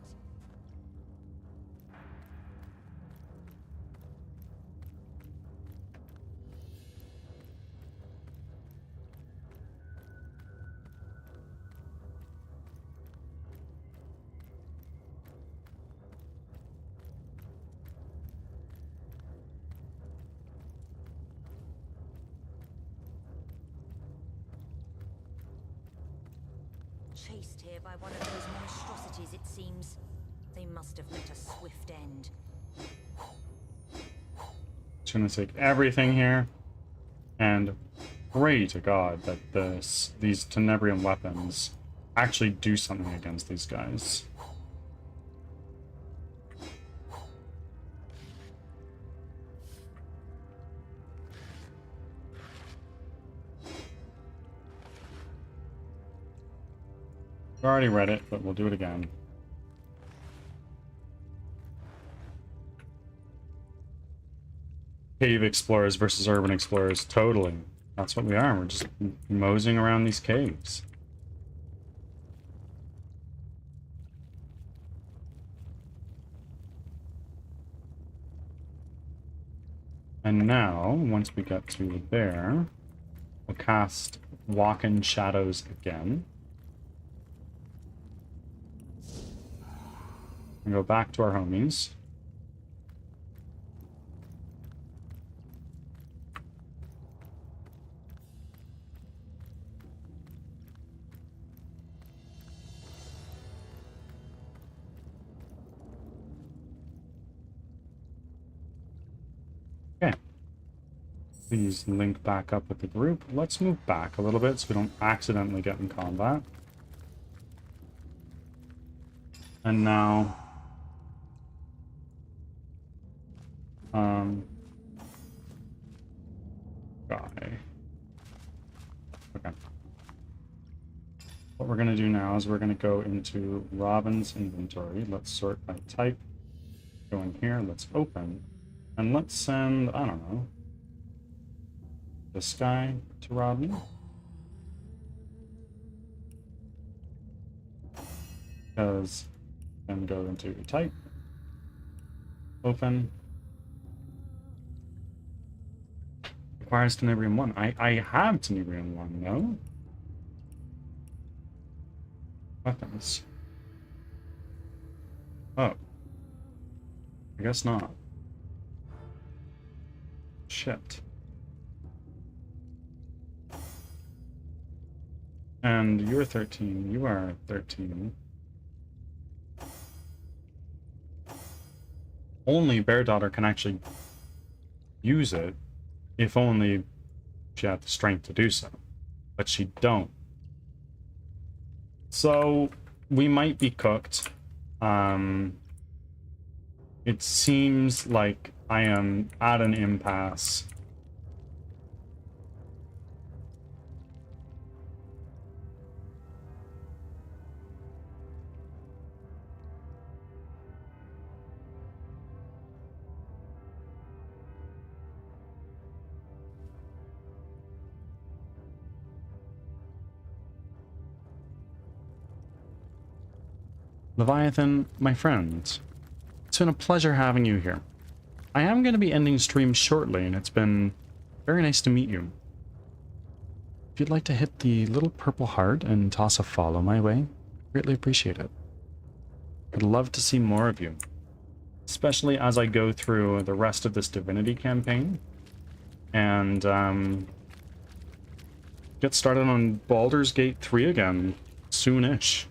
Chased here by one of those monstrosities, it seems. They must have met a swift end. Just gonna take everything here, and pray to God that these Tenebrium weapons actually do something against these guys. We already read it, but we'll do it again. Cave explorers versus urban explorers. Totally. That's what we are. We're just moseying around these caves. And now, once we get to there, we'll cast Walk in Shadows again. And go back to our homies. Okay. Please link back up with the group. Let's move back a little bit so we don't accidentally get in combat. And now... guy. Okay. What we're going to do now is we're going to go into Robin's inventory. Let's sort by type. Go in here, let's open. And let's send, I don't know, this guy to Robin. Because then go into type. Open. Requires Tenebrium 1. I have Tenebrium 1, no? Weapons. Oh. I guess not. Shit. And you're 13. You are 13. Only Bear Daughter can actually use it. If only she had the strength to do so. But she don't. So, we might be cooked. It seems like I am at an impasse. Leviathan, my friend, it's been a pleasure having you here. I am going to be ending stream shortly, and it's been very nice to meet you. If you'd like to hit the little purple heart and toss a follow my way, greatly appreciate it. I'd love to see more of you, especially as I go through the rest of this Divinity campaign and get started on Baldur's Gate 3 again soonish.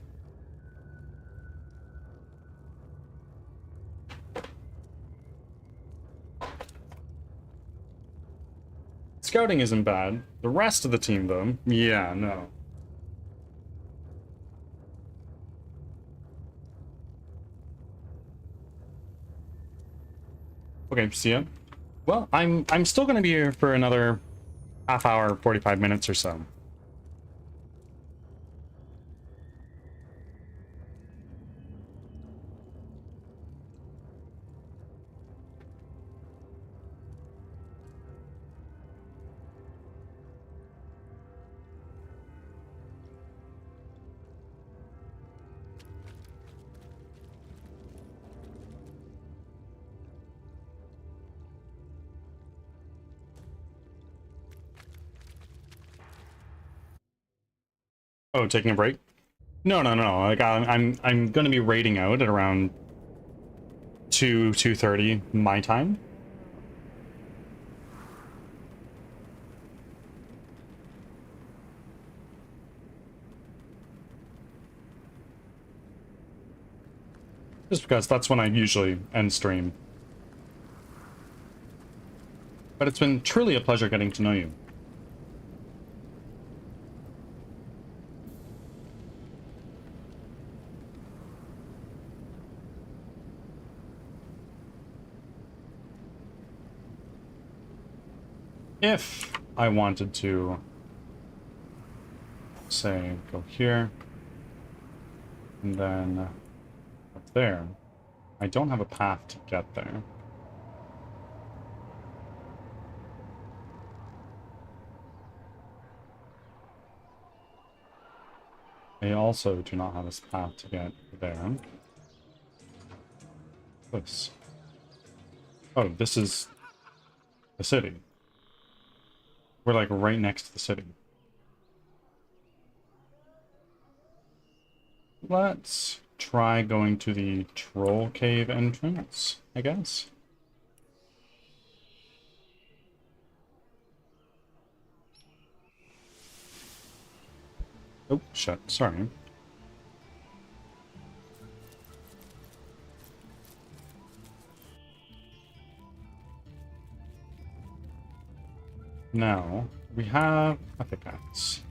Scouting isn't bad. The rest of the team, though, yeah, no. Okay, see ya. Well, I'm still gonna be here for another half hour, 45 minutes or so. Oh, taking a break? No. Like I'm gonna be raiding out at around 2:30 my time. Just because that's when I usually end stream. But it's been truly a pleasure getting to know you. If I wanted to, say, go here, and then up there, I don't have a path to get there. I also do not have a path to get there. This. Oh, this is the city. We're like right next to the city. Let's try going to the troll cave entrance, I guess. Oh, shit, sorry. Now, we have a pickaxe.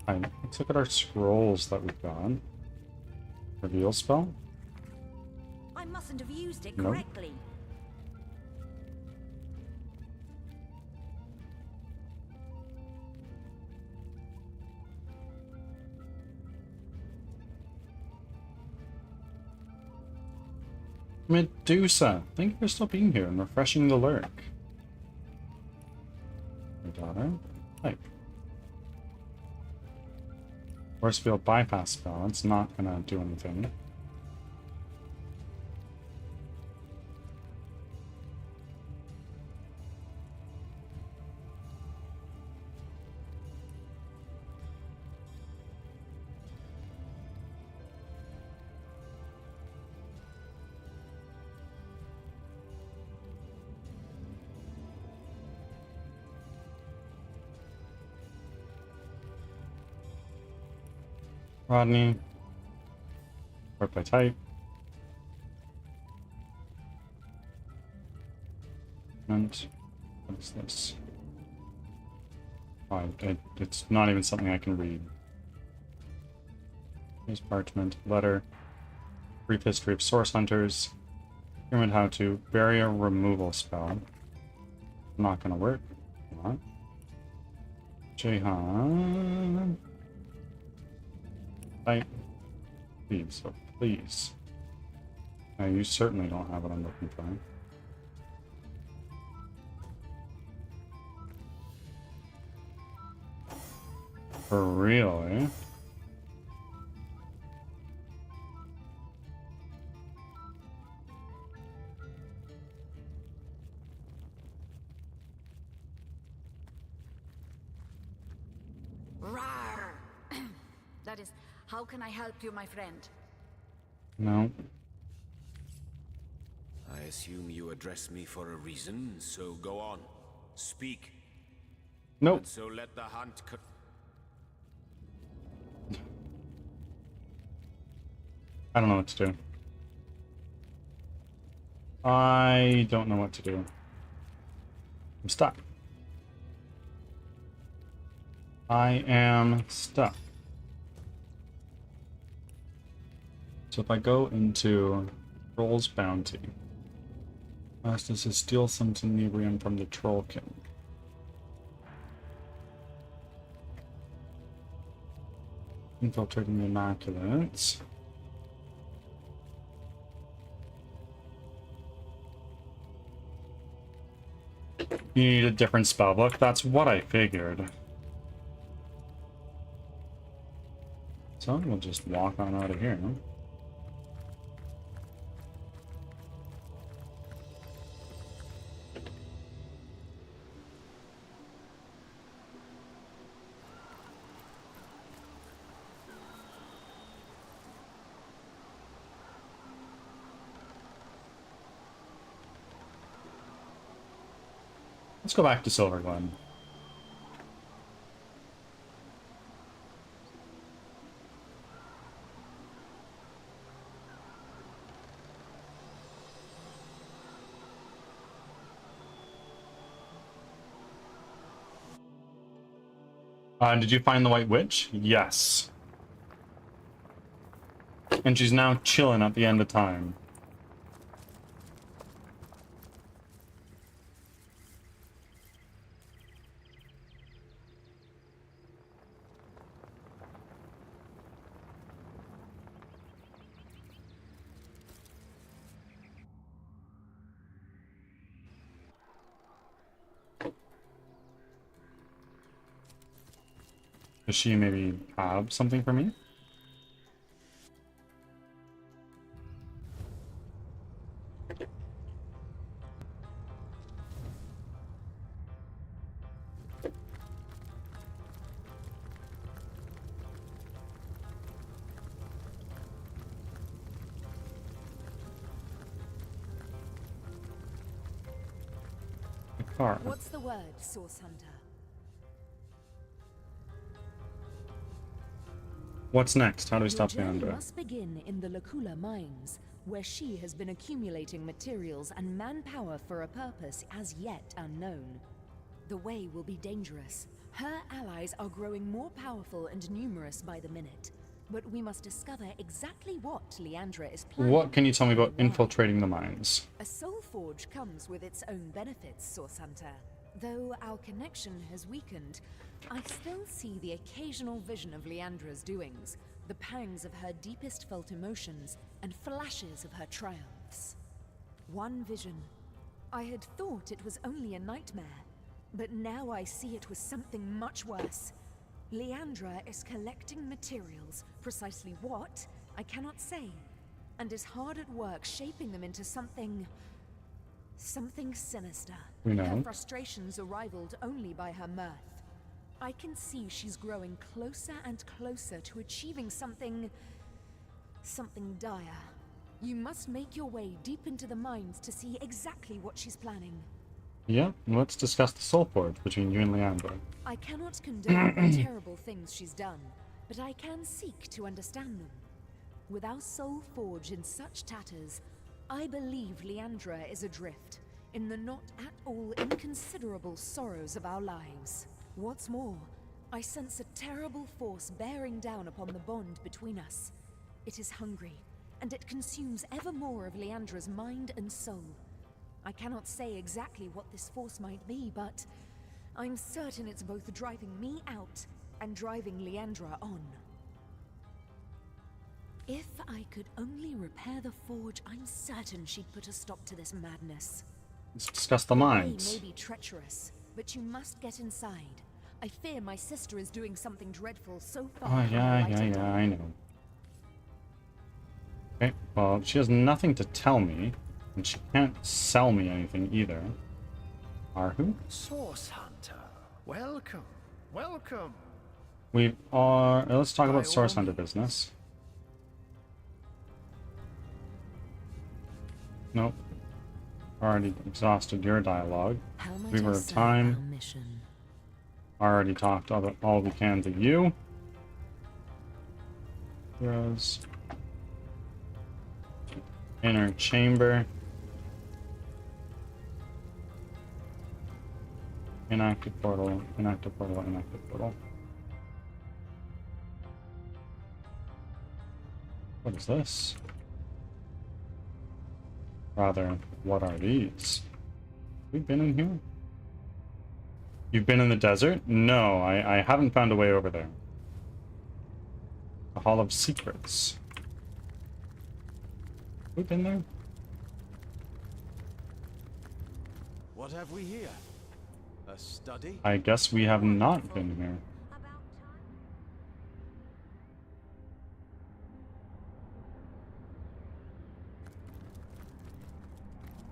Alright, let's look at our scrolls that we've got. Reveal spell? I mustn't have used it Nope. correctly. Medusa, thank you for still being here and refreshing the lurk. My daughter, type. Force field bypass spell, it's not gonna do anything. Rodney. Sort by type. And what is this? Oh, it's not even something I can read. Here's parchment, letter, brief history of source hunters, determine how to barrier removal spell. Not gonna work. Come on. Jahan. Type. Please, so please. No, you certainly don't have what I'm looking for. For real, eh? Rawr! That is, how can I help you, my friend? No. I assume you address me for a reason, so go on. Speak. Nope. And so let the hunt I don't know what to do. I don't know what to do. I'm stuck. I am stuck. So if I go into Troll's Bounty, last is to steal some Tenebrium from the Troll King. Infiltrating the Immaculates. You need a different spellbook. That's what I figured. So we'll just walk on out of here. Let's go back to Silver Glen. Did you find the White Witch? Yes. And she's now chilling at the end of time. Does she maybe have something for me? Car. What's the word, Source Hunter? What's next? How do we stop Your journey Leandra? must begin in the Lacula mines, where she has been accumulating materials and manpower for a purpose as yet unknown. The way will be dangerous. Her allies are growing more powerful and numerous by the minute. But we must discover exactly what Leandra is planning. What can you tell me about and why. infiltrating the mines? A soul forge comes with its own benefits, Source Hunter. Though our connection has weakened, I still see the occasional vision of Leandra's doings, the pangs of her deepest felt emotions, and flashes of her triumphs. One vision. I had thought it was only a nightmare, but now I see it was something much worse. Leandra is collecting materials, precisely what, I cannot say, and is hard at work shaping them into something sinister. We know. Her frustrations are rivaled only by her mirth. I can see she's growing closer and closer to achieving something dire. You must make your way deep into the mines to see exactly what she's planning. Yeah, let's discuss the soul forge between you and Leandra. I cannot condone the terrible things she's done, but I can seek to understand them. With our soul forge in such tatters, I believe Leandra is adrift in the not at all inconsiderable sorrows of our lives. What's more, I sense a terrible force bearing down upon the bond between us. It is hungry, and it consumes ever more of Leandra's mind and soul. I cannot say exactly what this force might be, but I'm certain it's both driving me out and driving Leandra on. If I could only repair the forge, I'm certain she'd put a stop to this madness. Let's discuss the The way mines. may be treacherous, but you must get inside. I fear my sister is doing something dreadful so far. Oh, from yeah, the light of day. I know. Okay, well, she has nothing to tell me, and she can't sell me anything either. Arhu? Source Hunter, welcome, welcome. We are... Let's talk By about Source all Hunter business. Nope. Already exhausted your dialogue. How might We I were serve time. our mission? Already talked about all we can to you. Heroes. Inner chamber. Inactive portal, inactive portal, inactive portal. What is this? Rather, what are these? We've been in here? You've been in the desert? No, I haven't found a way over there. The Hall of Secrets. We've been there? What have we here? A study? I guess we have not been here.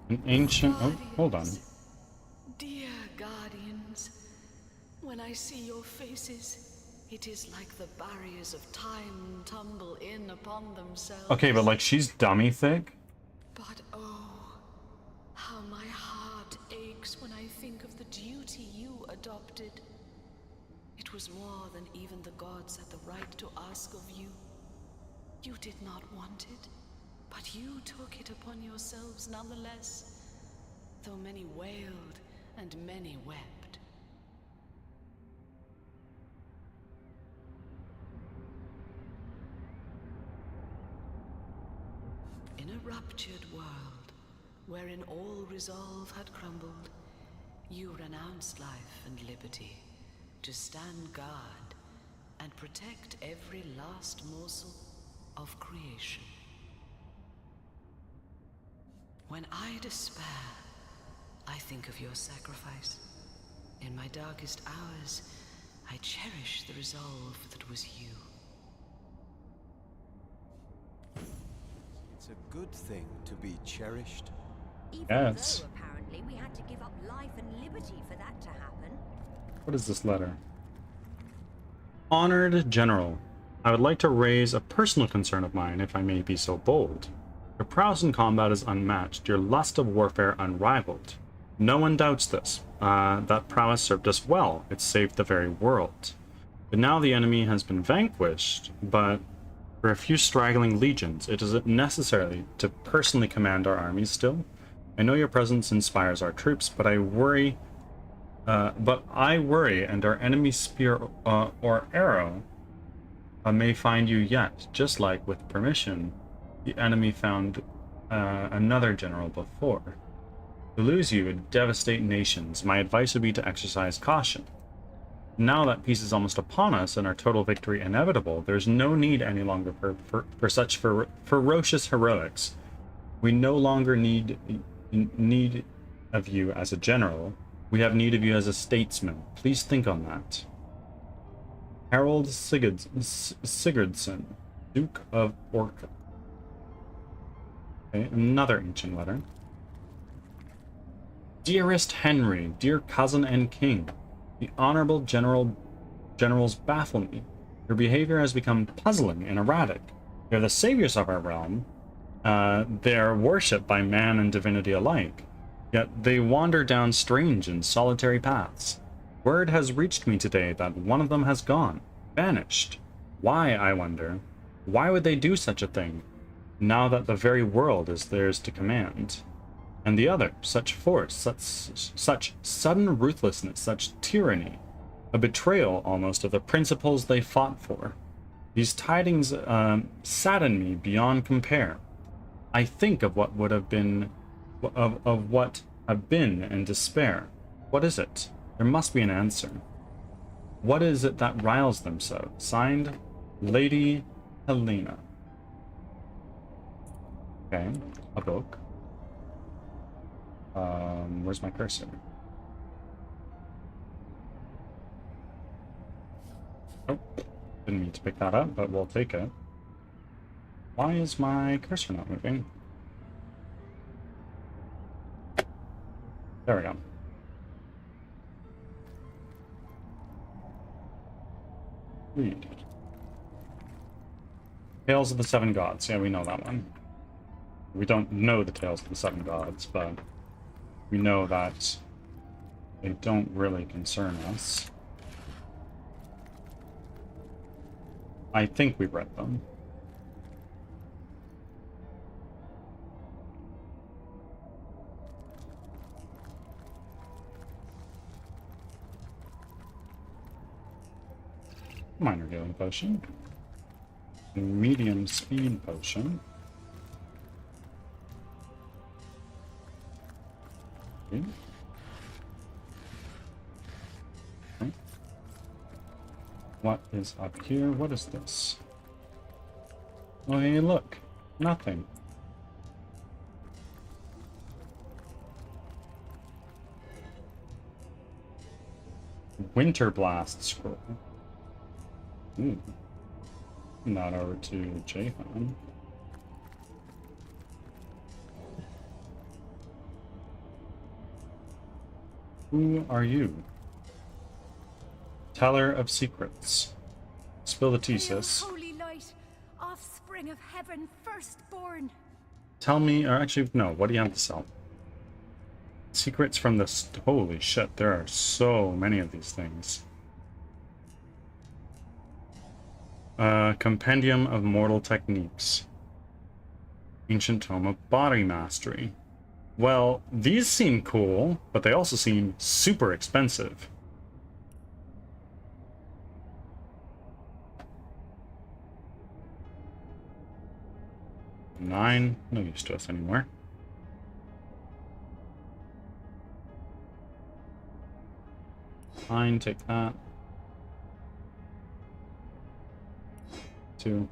An ancient... Oh, hold on. Dear guardians, when I see your faces, it is like the barriers of time tumble in upon themselves. Okay, but like she's dummy thick. But oh, how my heart aches when I think of the duty you adopted. It was more than even the gods had the right to ask of you. You did not want it, but you took it upon yourselves nonetheless, though many wailed and many wept. In a ruptured world, wherein all resolve had crumbled, you renounced life and liberty to stand guard and protect every last morsel of creation. When I despair, I think of your sacrifice. In my darkest hours, I cherish the resolve that was you. It's a good thing to be cherished. Even Yes. though apparently we had to give up life and liberty for that to happen. What is this letter? Honored General, I would like to raise a personal concern of mine, if I may be so bold. Your prowess in combat is unmatched, your lust of warfare unrivaled. No one doubts this. That prowess served us well. It saved the very world. But now the enemy has been vanquished, but for a few straggling legions, it is necessary to personally command our armies still. I know your presence inspires our troops, but I worry, and our enemy's spear or arrow may find you yet, just like, with permission, the enemy found another general before. To lose you would devastate nations. My advice would be to exercise caution. Now that peace is almost upon us and our total victory inevitable, there's no need any longer for such ferocious heroics. We no longer need of you as a general. We have need of you as a statesman. Please think on that. Harold Sigurdsson, Duke of Orca. Okay, another ancient letter. Dearest Henry, dear cousin and king, the honorable generals baffle me. Your behavior has become puzzling and erratic. They're the saviors of our realm. They are worshipped by man and divinity alike. Yet they wander down strange and solitary paths. Word has reached me today that one of them has gone, vanished. Why, I wonder? Why would they do such a thing, now that the very world is theirs to command? And the other, such force, such sudden ruthlessness, such tyranny, a betrayal almost of the principles they fought for. These tidings sadden me beyond compare. I think of what would have been, of what have been, and despair. What is it? There must be an answer. What is it that riles them so? Signed, Lady Helena. Okay, a book. Where's my cursor? Oh, didn't mean to pick that up, but we'll take it. Why is my cursor not moving? There we go. Read. Tales of the Seven Gods. Yeah, we know that one. We don't know the Tales of the Seven Gods, but we know that they don't really concern us. I think we read them. Minor healing potion. Medium speed potion. Okay. Okay. What is up here? What is this? Oh, hey, look. Nothing. Winter Blast scroll. Ooh. Not over to Jahan. Who are you? Teller of secrets. Spill the tea, sis. Holy light, offspring of heaven, firstborn. Tell me, or actually, no, what do you have to sell? Secrets from the... Holy shit, there are so many of these things. Compendium of Mortal Techniques. Ancient Tome of Body Mastery. Well, these seem cool, but they also seem super expensive. $9, no use to us anymore. Fine, take that. 2.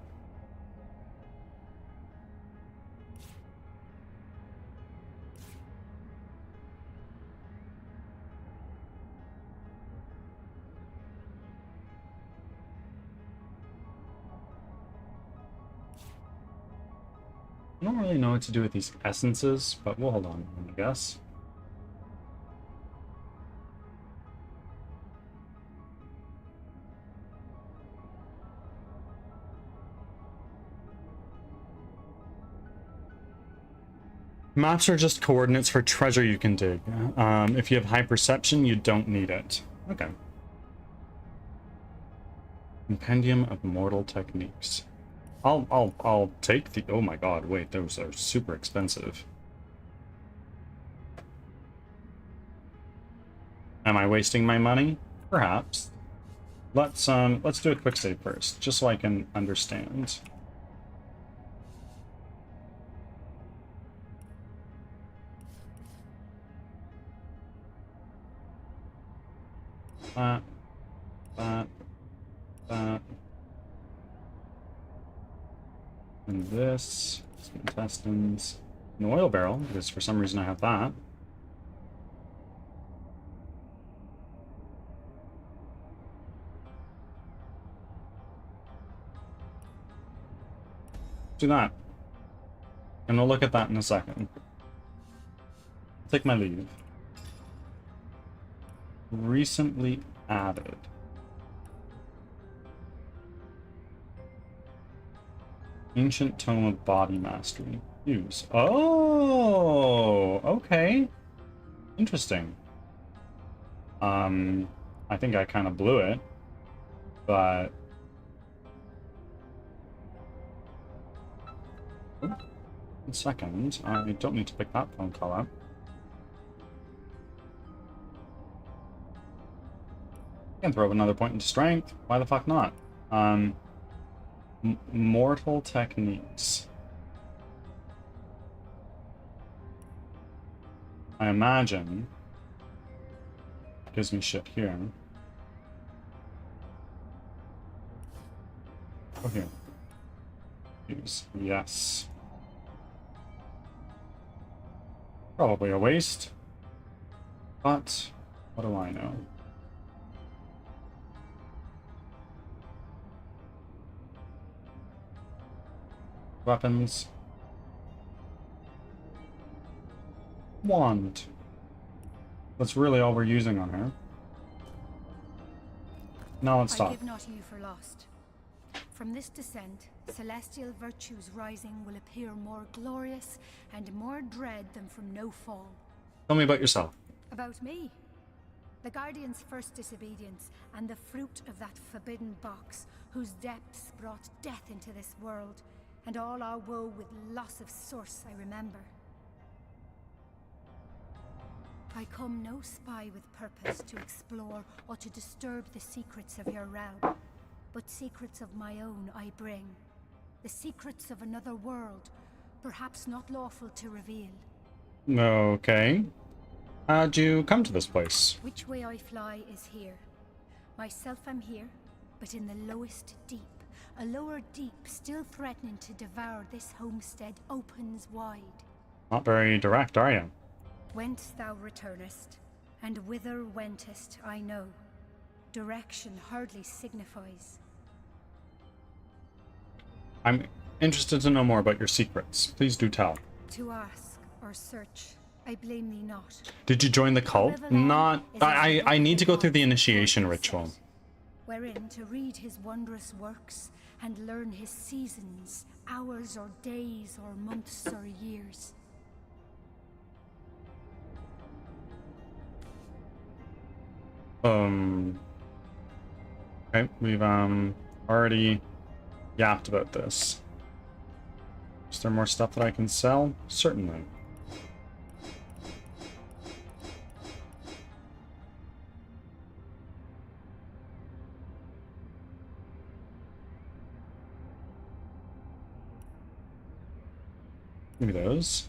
I don't really know what to do with these essences, but we'll hold on, I guess. Maps are just coordinates for treasure you can dig. If you have high perception, you don't need it. Okay. Compendium of Mortal Techniques. I'll take the... Oh my god, wait, those are super expensive. Am I wasting my money? Perhaps. Let's do a quick save first, just so I can understand. That. And this, some intestines, an oil barrel, because for some reason I have that. Do that. And we'll look at that in a second. Take my leave. Recently added. Ancient Tome of Body Mastery. Use. Oh, okay. Interesting. I think I kind of blew it, but... Oh, 1 second. I don't need to pick that phone call up. I can throw another point into strength. Why the fuck not? Mortal Techniques. I imagine gives me shit here. Oh, here. Use. Yes. Probably a waste. But what do I know? Weapons. Wand. That's really all we're using on her. Now let's I stop. give not you for lost. From this descent, celestial virtues rising will appear more glorious and more dread than from no fall. Tell me about yourself. About me? The Guardian's first disobedience, and the fruit of that forbidden box, whose depths brought death into this world, and all our woe with loss of source I remember. I come no spy with purpose to explore or to disturb the secrets of your realm, but secrets of my own I bring. The secrets of another world, perhaps not lawful to reveal. Okay. How'd you come to this place? Which way I fly is here. Myself am here, but in the lowest deep. A lower deep still threatening to devour this homestead opens wide. Not very direct, are you? Whence thou returnest, and whither wentest, I know. Direction hardly signifies. I'm interested to know more about your secrets. Please do tell. To ask or search, I blame thee not. Did you join the cult? Not... I need to go through the initiation ritual. Wherein to read his wondrous works, and learn his seasons, hours or days or months or years. Okay, we've already yapped about this. Is there more stuff that I can sell? Certainly. Give me those.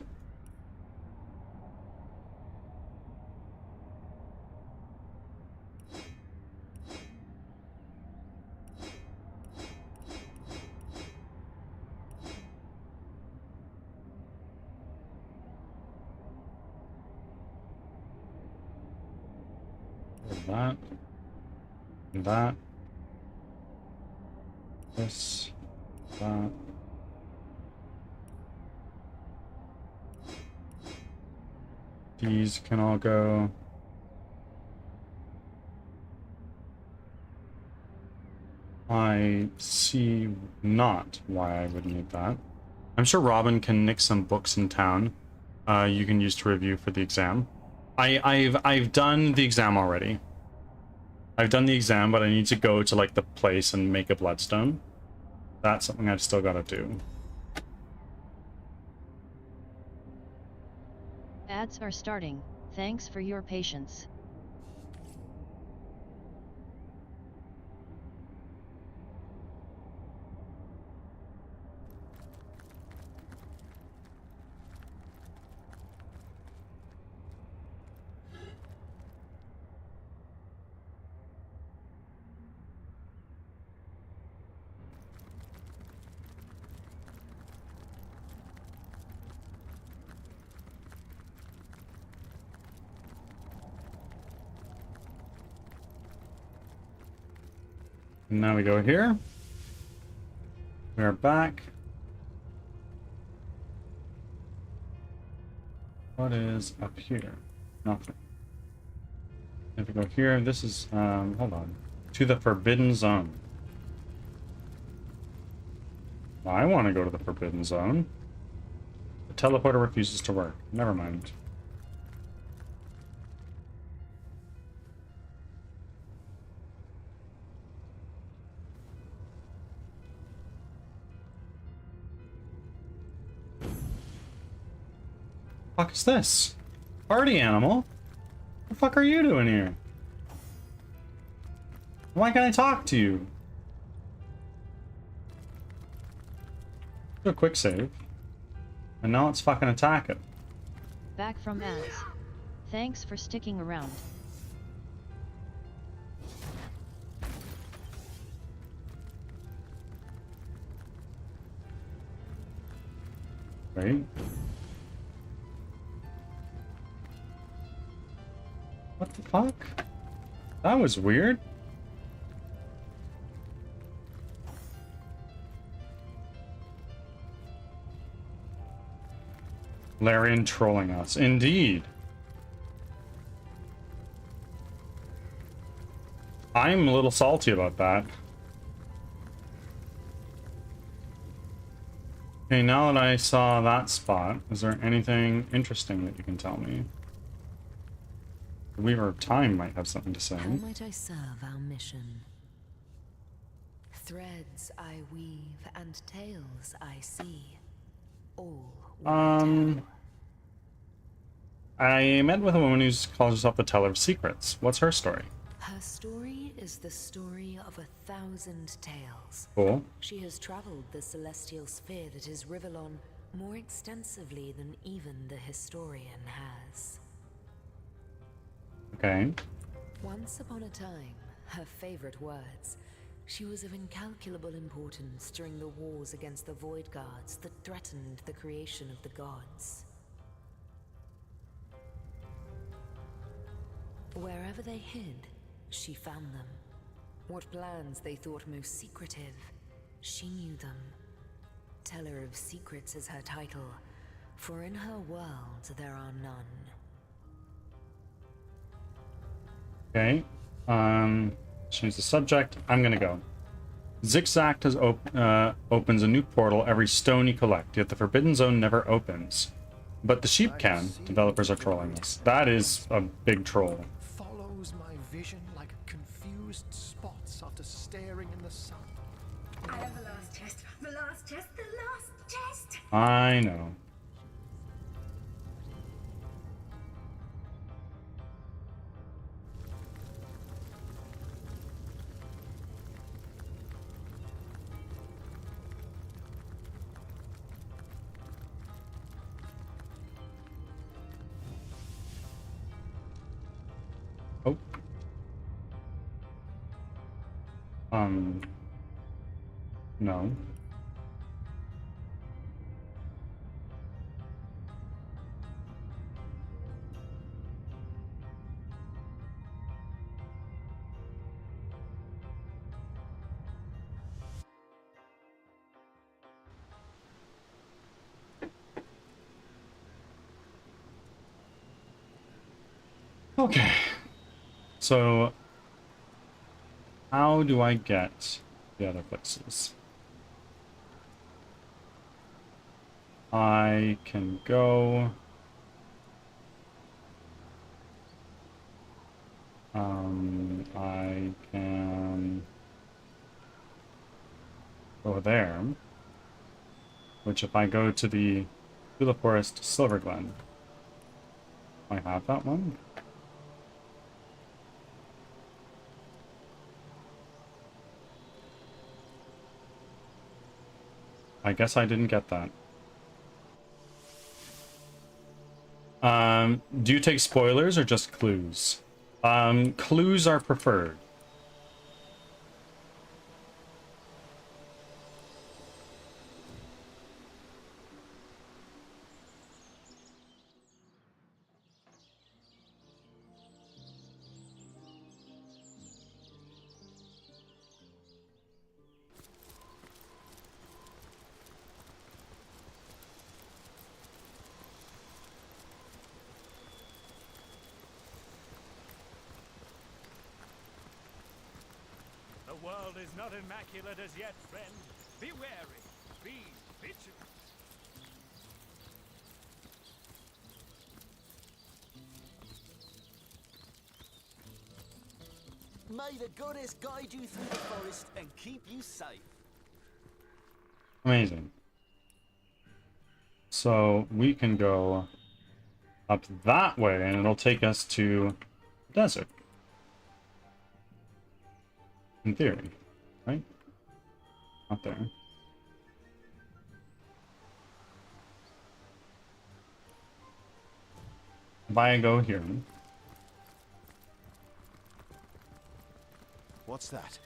That. And that. This. That. These can all go. I see not why I would need that. I'm sure Robin can nick some books in town you can use to review for the exam. I've done the exam already. I've done the exam, but I need to go to like the place and make a bloodstone. That's something I've still got to do. Ads are starting. Thanks for your patience. And now we go here. We are back. What is up here? Nothing. If we go here, this is, hold on. To the Forbidden Zone. I want to go to the Forbidden Zone. The teleporter refuses to work. Never mind. What the fuck is this? Party animal? What the fuck are you doing here? Why can't I talk to you? Do a quick save. And now let's fucking attack it. Back from ads. Thanks for sticking around. Wait. What the fuck? That was weird. Larian trolling us. Indeed. I'm a little salty about that. Okay, now that I saw that spot, is there anything interesting that you can tell me? The Weaver of Time might have something to say. How might I serve our mission? Threads I weave and tales I see. All I met with a woman who calls herself the Teller of Secrets. What's her story? Her story is the story of 1,000 tales. Cool. She has traveled the celestial sphere that is Rivellon more extensively than even the historian has. Okay. Once upon a time, her favorite words, she was of incalculable importance during the wars against the Void Guards that threatened the creation of the gods. Wherever they hid, she found them. What plans they thought most secretive, she knew them. Teller of Secrets is her title, for in her world there are none. Okay. Change the subject. I'm gonna go. Zigzag opens a new portal every stone you collect, yet the Forbidden Zone never opens. But the sheep can. Developers are trolling us. That is a big troll. Follows my vision like confused spots after staring in the sun. I have the last chest. The last chest. The last chest. I know. Oh. No. Okay. So, how do I get the other places? I can go... I can go there, which if I go to the Forest Silver Glen, I have that one. I guess I didn't get that. Do you take spoilers or just clues? Clues are preferred. The world is not immaculate as yet, friend. Be wary. Be vigilant. May the goddess guide you through the forest and keep you safe. Amazing. So we can go up that way and it'll take us to the desert. In theory, right? Not there. If I go here. What's that?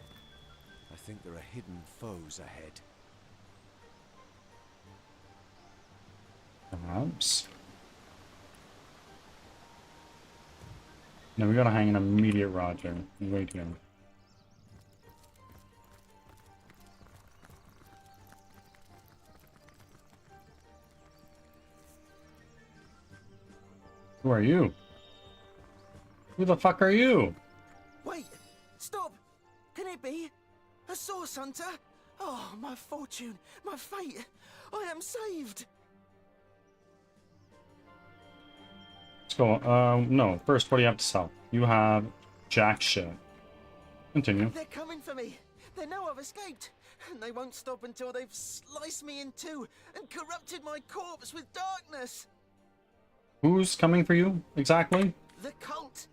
I think there are hidden foes ahead. Perhaps. No, we gotta hang an immediate Roger. Wait here. Who are you? Who the fuck are you? Wait! Stop! Can it be? A source hunter? Oh, my fortune, my fate! I am saved! Let's go. No. First, what do you have to sell? You have jack shit. Continue. They're coming for me! They know I've escaped! And they won't stop until they've sliced me in two and corrupted my corpse with darkness! Who's coming for you, exactly? The cult!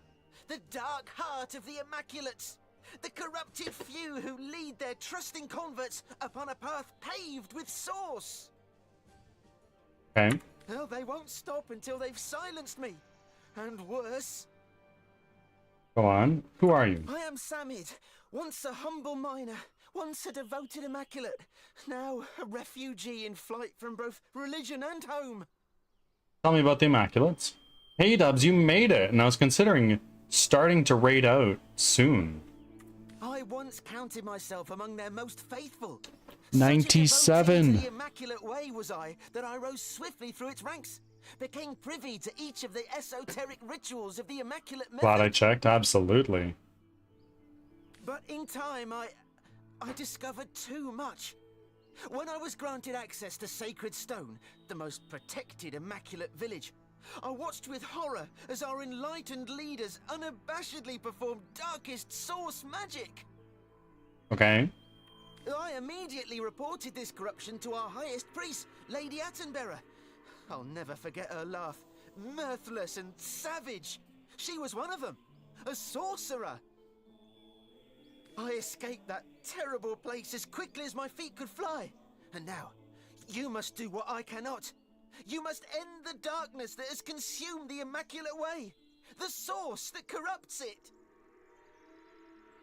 The dark heart of the Immaculates! The corrupted few who lead their trusting converts upon a path paved with source! Okay. Well, they won't stop until they've silenced me. And worse. Go on. Who are you? I am Samid, once a humble miner, once a devoted Immaculate, now a refugee in flight from both religion and home. Tell me about the Immaculates. Hey, Dubs, you made it, and I was considering starting to raid out soon. I once counted myself among their most faithful. 97. The Immaculate Way was I, that I rose swiftly through its ranks, became privy to each of the esoteric rituals of the Immaculate Method. Glad I checked, absolutely. But in time, I discovered too much. When I was granted access to Sacred Stone, the most protected Immaculate village, I watched with horror as our enlightened leaders unabashedly performed darkest source magic. Okay. I immediately reported this corruption to our highest priest, Lady Attenbearer. I'll never forget her laugh. Mirthless and savage. She was one of them. A sorcerer. I escaped that terrible place as quickly as my feet could fly. And now, you must do what I cannot. You must end the darkness that has consumed the Immaculate Way. The source that corrupts it.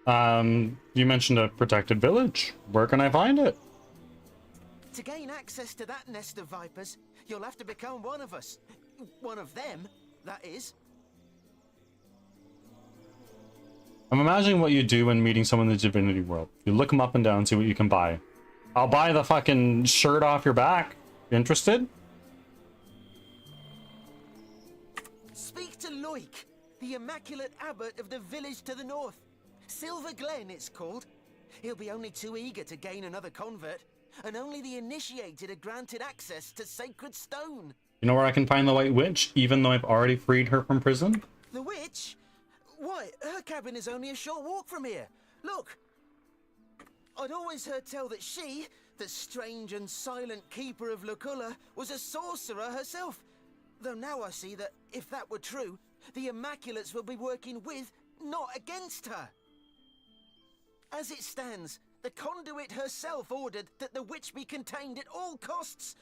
You mentioned a protected village. Where can I find it? To gain access to that nest of vipers, you'll have to become one of us. One of them, that is. I'm imagining what you do when meeting someone in the Divinity world. You look them up and down, see what you can buy. I'll buy the fucking shirt off your back. You interested? Speak to Loik, the Immaculate Abbot of the village to the north. Silver Glen, it's called. He'll be only too eager to gain another convert, and only the initiated are granted access to Sacred Stone. You know where I can find the White Witch, even though I've already freed her from prison? The witch? Why, her cabin is only a short walk from here. Look! I'd always heard tell that she, the strange and silent keeper of Luculla, was a sorcerer herself. Though now I see that, if that were true, the Immaculates will be working with, not against her. As it stands, the conduit herself ordered that the witch be contained at all costs.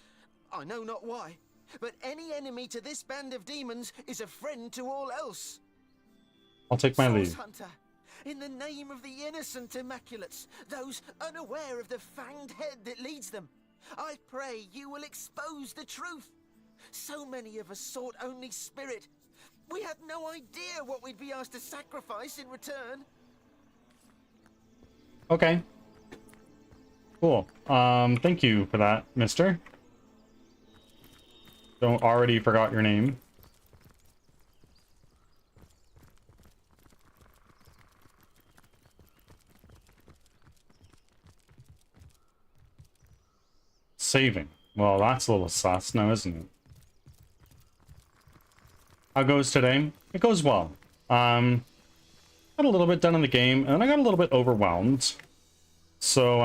I know not why, but any enemy to this band of demons is a friend to all else. I'll take my Source leave. Hunter, in the name of the innocent Immaculates, those unaware of the fanged head that leads them, I pray you will expose the truth. So many of us sought only spirit. We had no idea what we'd be asked to sacrifice in return. Okay. Cool. Thank you for that, mister. Don't already forgot your name. Saving. Well, that's a little sus now, isn't it? How goes today? It goes well. Got a little bit done in the game, and I got a little bit overwhelmed. So,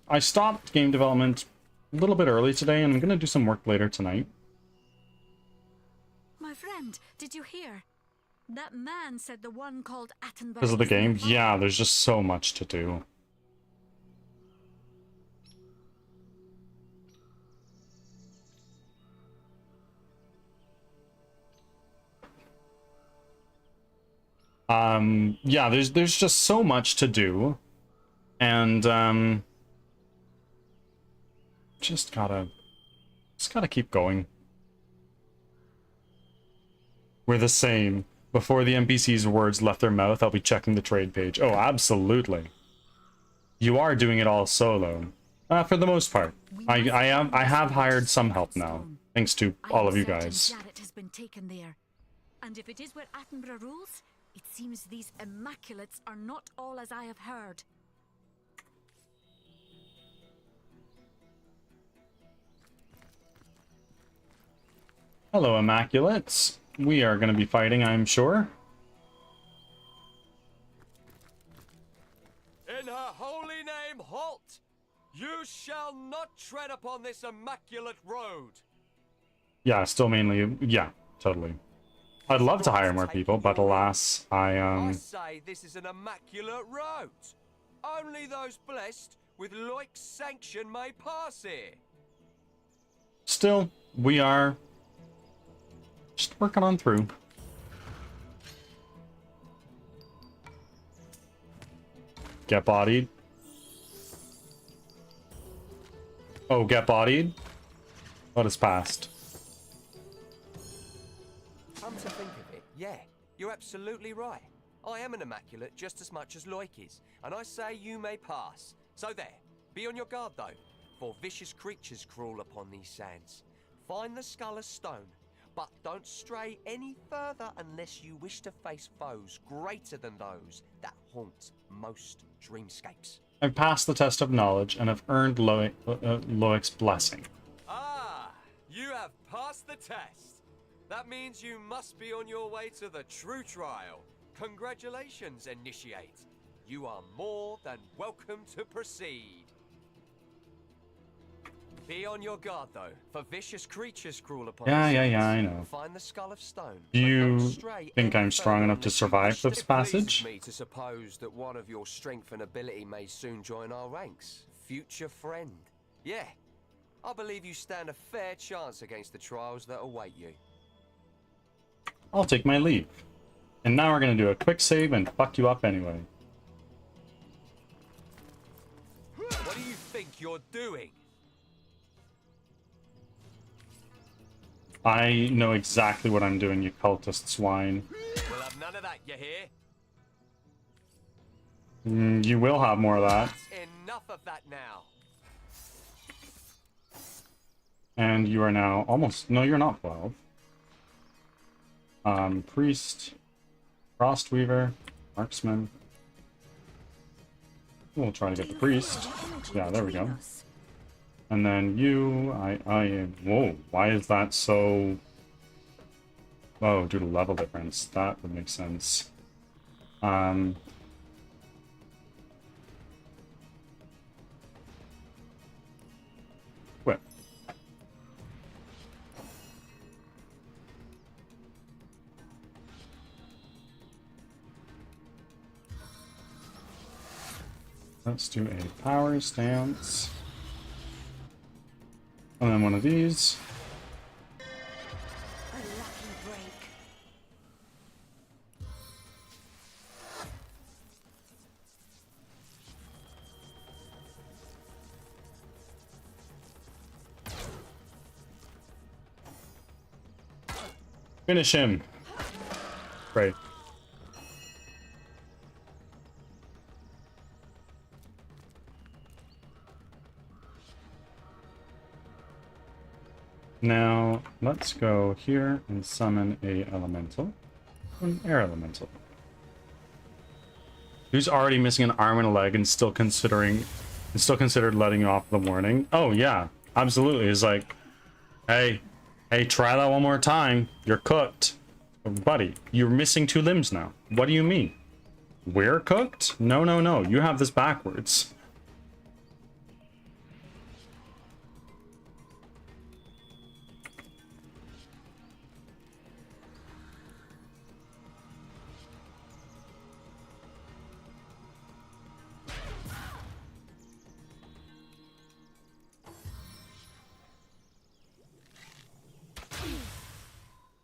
I stopped game development a little bit early today, and I'm gonna do some work later tonight. My friend, did you hear? That man said the one called Attenborough. Because of the game? Yeah, there's just so much to do. Yeah, there's just so much to do, and just gotta keep going. We're the same. Before the NPC's words left their mouth, I'll be checking the trade page. Oh, absolutely. You are doing it all solo, for the most part. I have hired some help now, thanks to all of you guys. Janet has been taken there. And if it is where Attenborough rules, it seems these Immaculates are not all as I have heard. Hello, Immaculates. We are going to be fighting, I'm sure. In her holy name, halt! You shall not tread upon this immaculate road. Yeah, still mainly, yeah, totally. I'd love to hire more people, but alas, I say this is an immaculate road. Only those blessed with like sanction may pass here. Still, we are just working on through. Get bodied. Oh, get bodied? What is passed? Come to think of it, yeah, you're absolutely right. I am an immaculate just as much as Loic is, and I say you may pass. So there, be on your guard though, for vicious creatures crawl upon these sands. Find the skull of stone, but don't stray any further unless you wish to face foes greater than those that haunt most dreamscapes. I've passed the test of knowledge and have earned Loic's blessing. Ah, you have passed the test. That means you must be on your way to the true trial. Congratulations, Initiate. You are more than welcome to proceed. Be on your guard, though, for vicious creatures crawl upon Yeah, the sands. I know. Find the skull of stone. Do you Don't stray think any I'm strong further enough to unless you survive wish this to- passage? It pleases me to suppose that one of your strength and ability may soon join our ranks. Future friend. Yeah, I believe you stand a fair chance against the trials that await you. I'll take my leave. And now we're gonna do a quick save and fuck you up anyway. What do you think you're doing? I know exactly what I'm doing, you cultist swine. We'll have none of that, you hear? You will have more of that. Enough of that now. And you are now almost... No, you're not 12. Priest, Frostweaver, Marksman. We'll try to get the priest. Yeah, there we go. And then you, whoa, why is that so... Oh, due to level difference. That would make sense. Quit. Let's do a power stance. And then one of these. A lucky break. Finish him. Great. Now, let's go here and summon a elemental. An air elemental. Who's already missing an arm and a leg and still considered letting you off the warning? Oh yeah, absolutely. It's like, hey, try that one more time. You're cooked. Buddy, you're missing 2 limbs now. What do you mean? We're cooked? No, no, no. You have this backwards.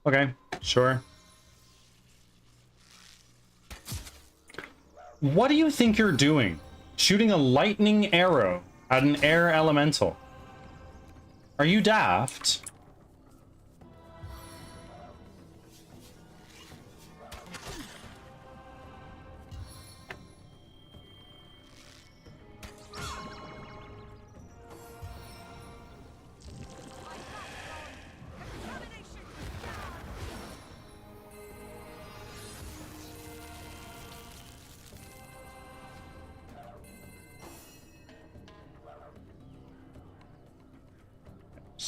Okay, sure. What do you think you're doing? Shooting a lightning arrow at an air elemental? Are you daft?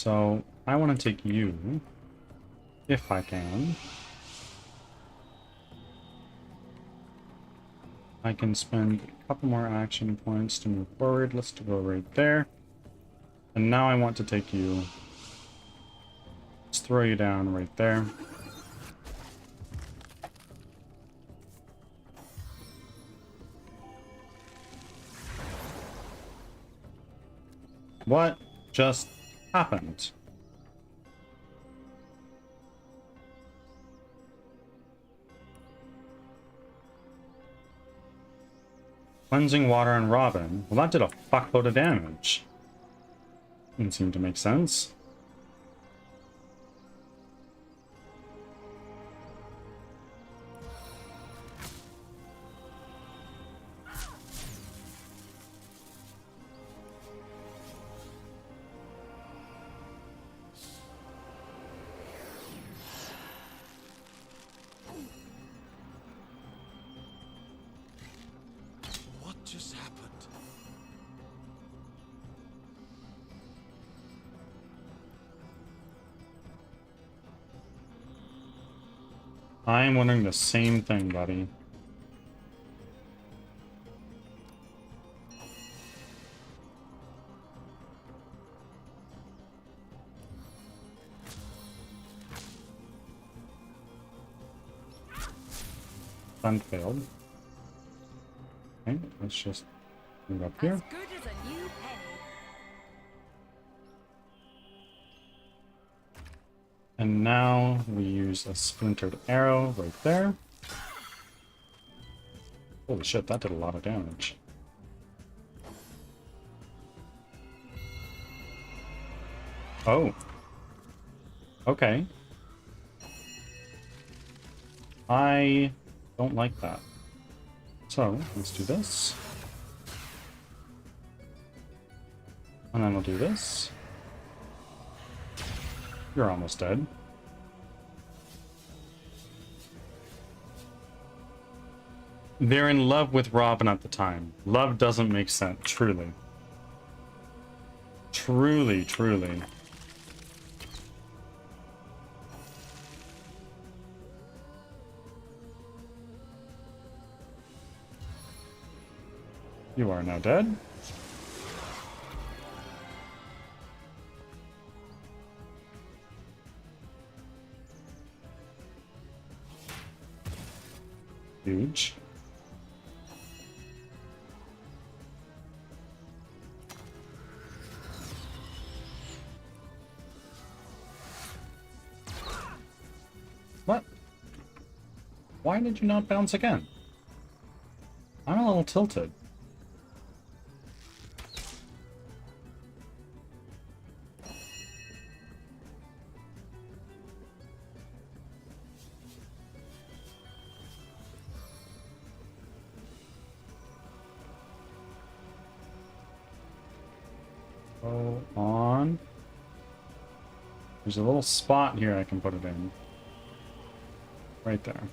So I want to take you, if I can. I can spend a couple more action points to move forward. Let's go right there. And now I want to take you. Let's throw you down right there. What just happened? Cleansing water on Robin. Well, that did a fuckload of damage. Didn't seem to make sense. What just happened? I'm wondering the same thing, buddy. Fun failed. Okay, let's just move up here. As good as a new penny. And now we use a splintered arrow right there. Holy shit, that did a lot of damage. Oh. Okay. I don't like that. So, let's do this. And then we'll do this. You're almost dead. They're in love with Robin at the time. Love doesn't make sense, truly. Truly, truly. You are now dead. Huge. What? Why did you not bounce again? I'm a little tilted. Go on. There's a little spot here I can put it in. Right there.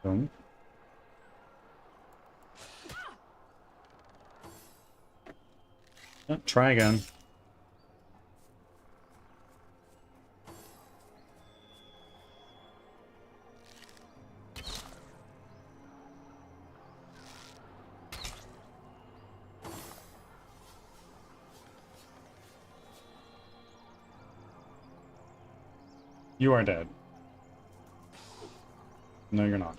Boom. Oh, try again. You are dead. No, you're not.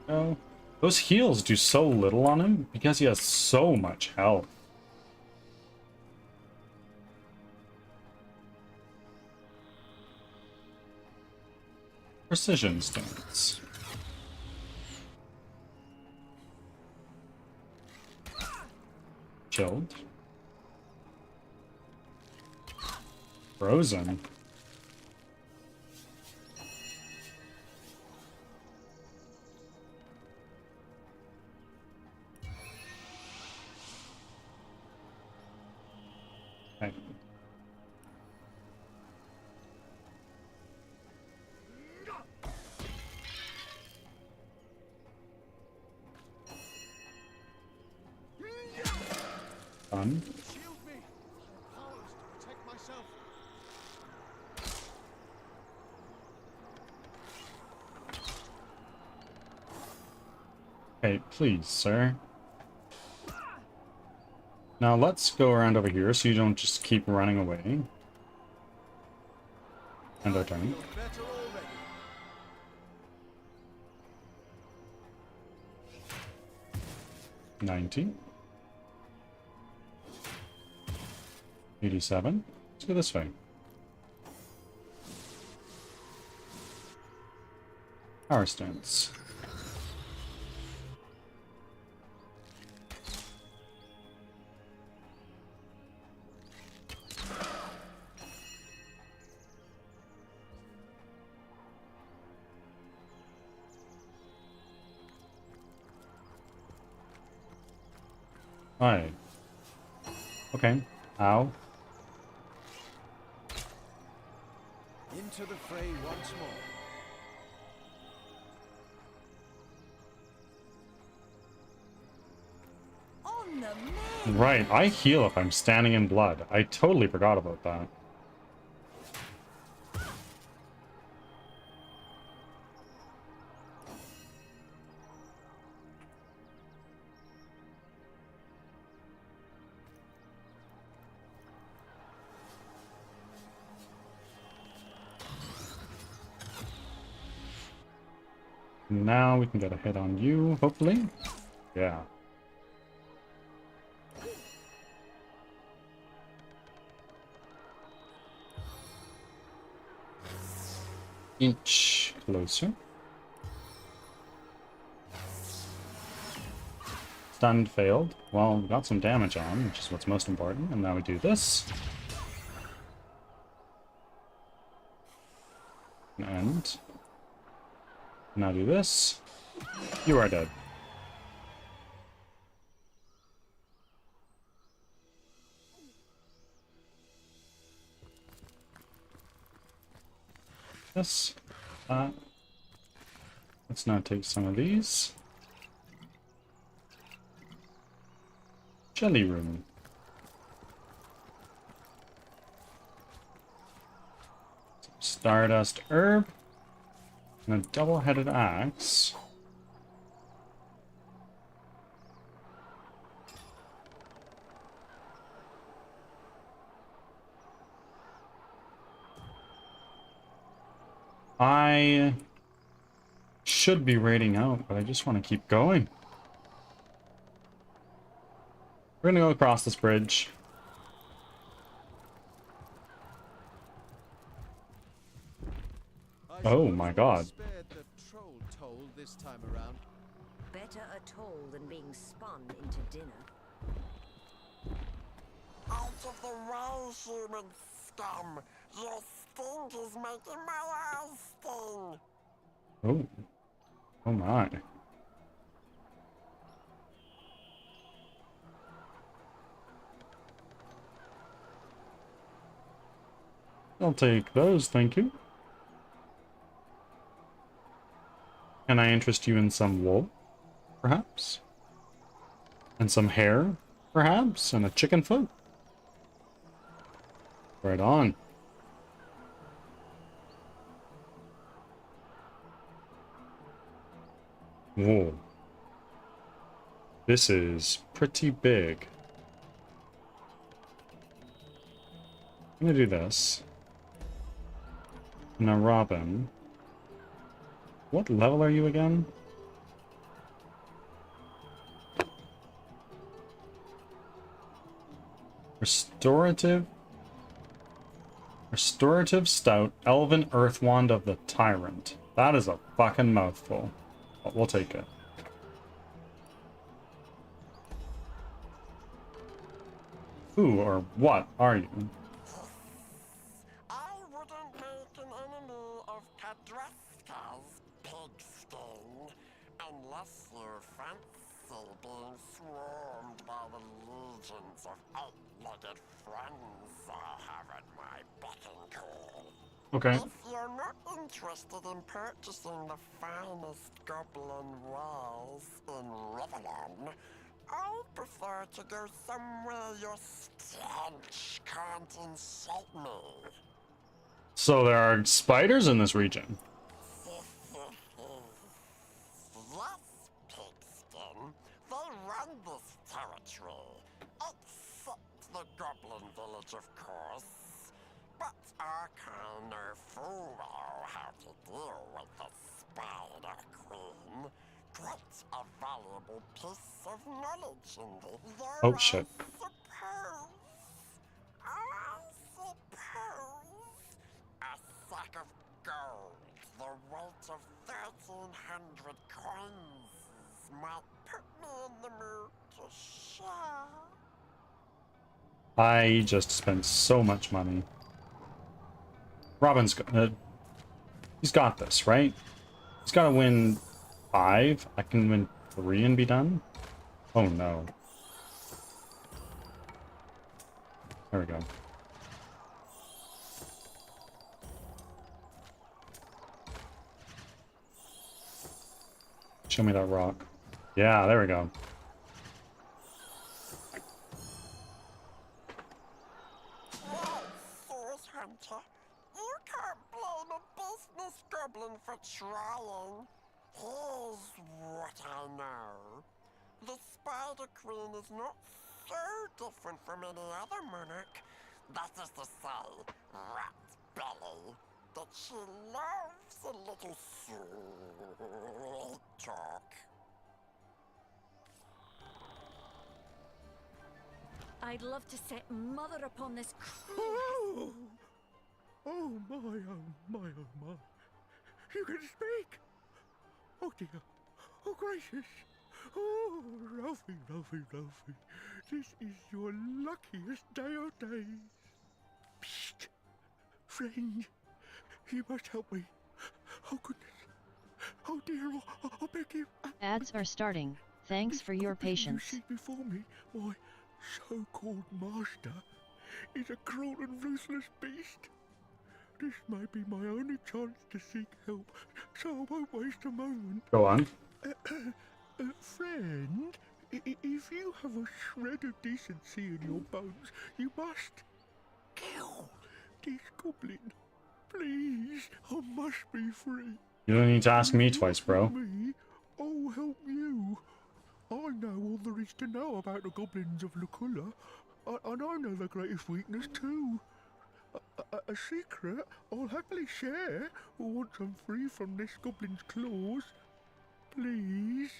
No. Those heals do so little on him because he has so much health. Precision stones. Chilled. Frozen. Okay. Done. Shield me! I am powerless to protect myself. Okay, please, sir. Now let's go around over here so you don't just keep running away. And our turn. Better already. 90. 87. Let's go this way. Power stance. Hi. Okay. Ow. Into the fray once more. On the mend. Right, I heal if I'm standing in blood. I totally forgot about that. Now we can get a hit on you, hopefully. Yeah. Inch closer. Stunned failed. Well, we got some damage on, which is what's most important. And now we do this. And now do this. You are dead. This. Let's now take some of these. Jelly room. Some stardust herb. And a double-headed axe. I should be raiding out, but I just want to keep going. We're gonna go across this bridge. Oh my god. Spared the troll toll this time around. Better a toll than being spun into dinner. Out of the way, human scum! Your stink is making my eyes sting! Oh. Oh my. I'll take those, thank you. Can I interest you in some wool, perhaps? And some hair, perhaps? And a chicken foot? Right on. Whoa. This is pretty big. I'm gonna do this. Now, Robin. What level are you again? Restorative Stout Elven Earth Wand of the Tyrant. That is a fucking mouthful. But we'll take it. Who or what are you? I wouldn't make an enemy of Kadraska's pigskin unless you fancy being swarmed by the legions of eight-legged friends I have at my beck and call. Okay. If you're not interested in purchasing the finest goblin wares in Riverland, I prefer to go somewhere your stench can't insult me. So there are spiders in this region. Yes, Pigskin. They run this territory. Except the goblin village, of course. But I can no fool how to deal with the Spider Queen. Quite a valuable piece of knowledge indeed. Oh shit. I suppose a sack of gold, the weight of 1,300 coins, might put me in the mood to share. I just spent so much money. Robin's he's got this, right? He's got to win 5. I can win 3 and be done. Oh no. There we go. Show me that rock. Yeah, there we go. Source Hunter, you can't blame a business goblin for trying. Here's what I know. The Spider Queen is not so different from any other monarch. That is to say, rat belly. That she loves a little sweet talk. I'd love to set mother upon this Oh! Oh my, oh my, oh my. You can speak! Oh dear. Oh gracious. Oh, Ralphie, Ralphie, Ralphie. This is your luckiest day of days. Psst! Friend, you must help me. Oh goodness. Oh dear, I beg you. Ads are starting. Thanks for your patience. You see before me, my so-called master is a cruel and ruthless beast. This may be my only chance to seek help, so I won't waste a moment. Go on. Friend, if you have a shred of decency in your bones, you must kill this goblin. Please, I must be free. You don't need to ask me twice, bro. Me, I'll help you. I know all there is to know about the goblins of Luculla, and I know their greatest weakness too. A secret I'll happily share once I'm free from this goblin's claws. Please,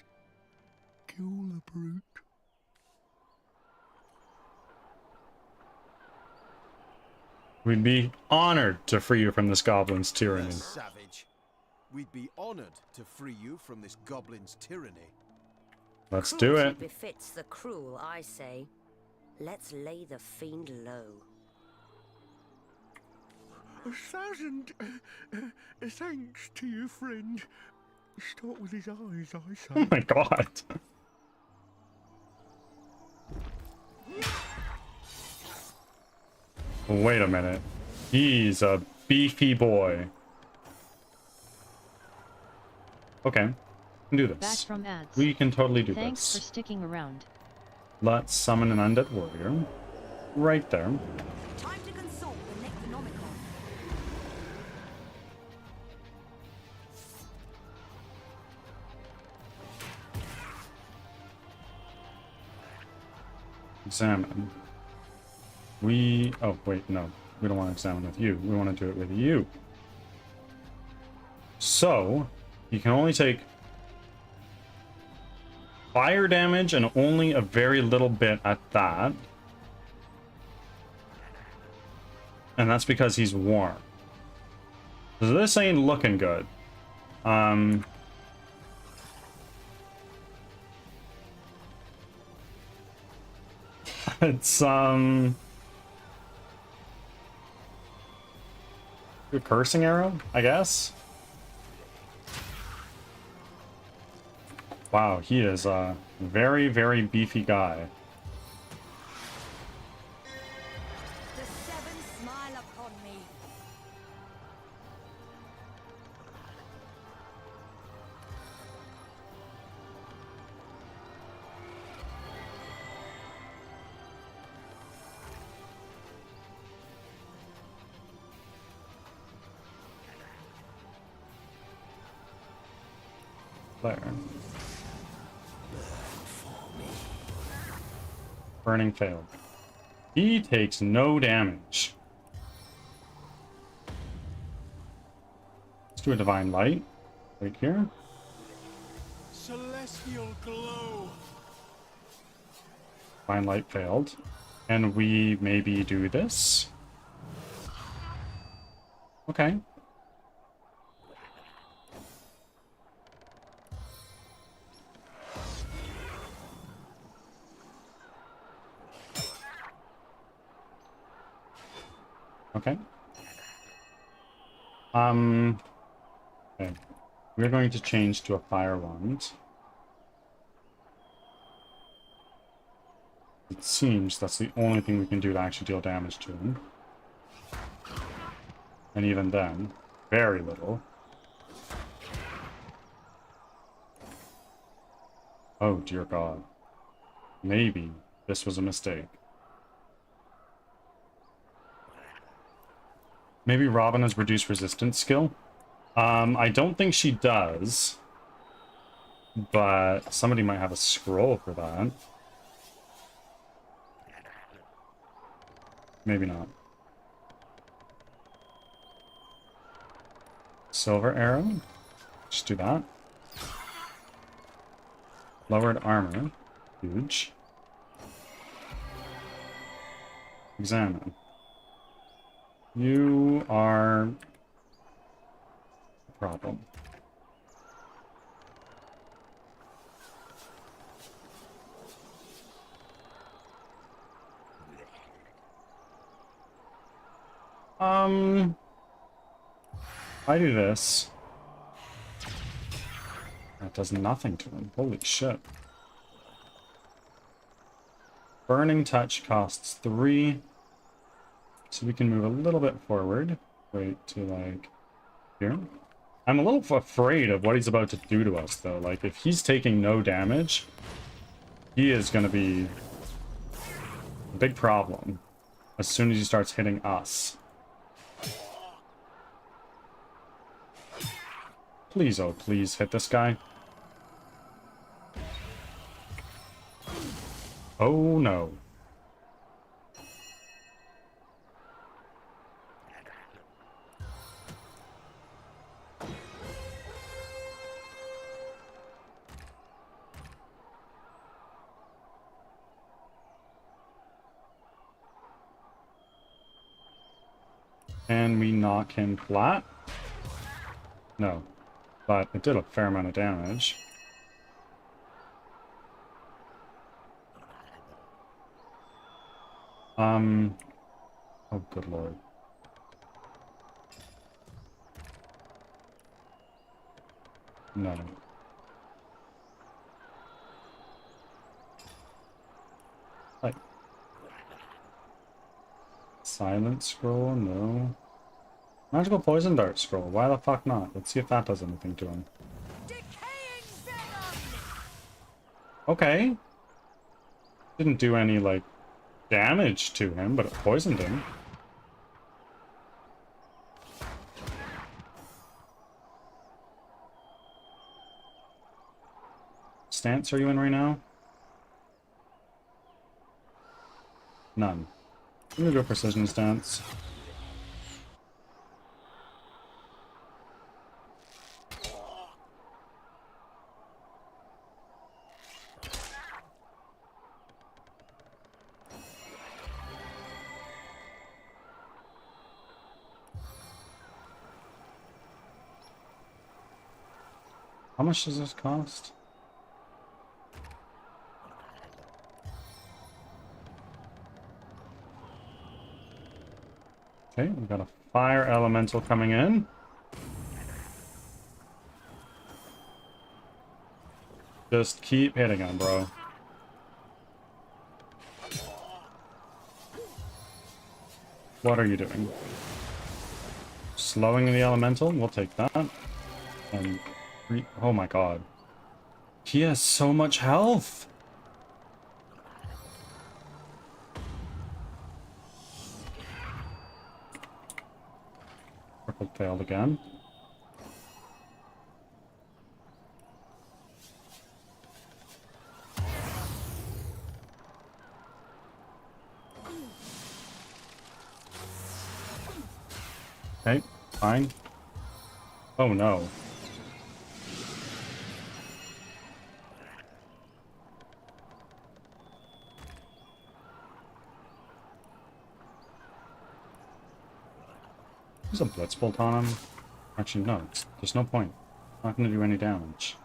kill the brute. We'd be honored to free you from this goblin's tyranny. Savage. We'd be honored to free you from this goblin's tyranny. Let's do Cruelty it. Befits the cruel, I say. Let's lay the fiend low. 1,000 thanks to you, friend. Start with his eyes, I say. Oh my god. Wait a minute. He's a beefy boy. Okay. We can do Back this. from ads. We can totally do Thanks for this. sticking around. Let's summon an undead warrior. Right there. Time to consult the Necronomicon. Examine. Oh, wait, no. We don't want to examine with you. We want to do it with you. So, you can only take fire damage and only a very little bit at that. And that's because he's warm. So this ain't looking good. It's a cursing arrow, I guess. Wow, he is a very, very beefy guy. The seven smile upon me. There. Burning failed. He takes no damage. Let's do a divine light right here. Celestial glow. Divine light failed. And we maybe do this. Okay. Okay. Okay. We're going to change to a fire wand. It seems that's the only thing we can do to actually deal damage to him. And even then, very little. Oh dear God. Maybe this was a mistake. Maybe Robin has reduced resistance skill. I don't think she does. But somebody might have a scroll for that. Maybe not. Silver arrow. Just do that. Lowered armor. Huge. Examine. You are a problem. I do this. That does nothing to him. Holy shit. Burning touch costs 3. So we can move a little bit forward. Wait to like here. I'm a little afraid of what he's about to do to us though. Like if he's taking no damage, he is going to be a big problem as soon as he starts hitting us. Please, oh please, hit this guy. Oh no. Can we knock him flat? No. But it did a fair amount of damage. Oh, good lord. No. Like. Silent scroll? No. Magical poison dart scroll. Why the fuck not? Let's see if that does anything to him. Okay. Didn't do any, like, damage to him, but it poisoned him. Stance are you in right now? None. I'm gonna go precision stance. How much does this cost? Okay, we've got a fire elemental coming in. Just keep hitting him, bro. What are you doing? Slowing the elemental? We'll take that. And oh my god. He has so much health! Crippled failed again. Okay, fine. Oh no. There's a blitzbolt on him. Actually, no, there's no point. Not gonna do any damage.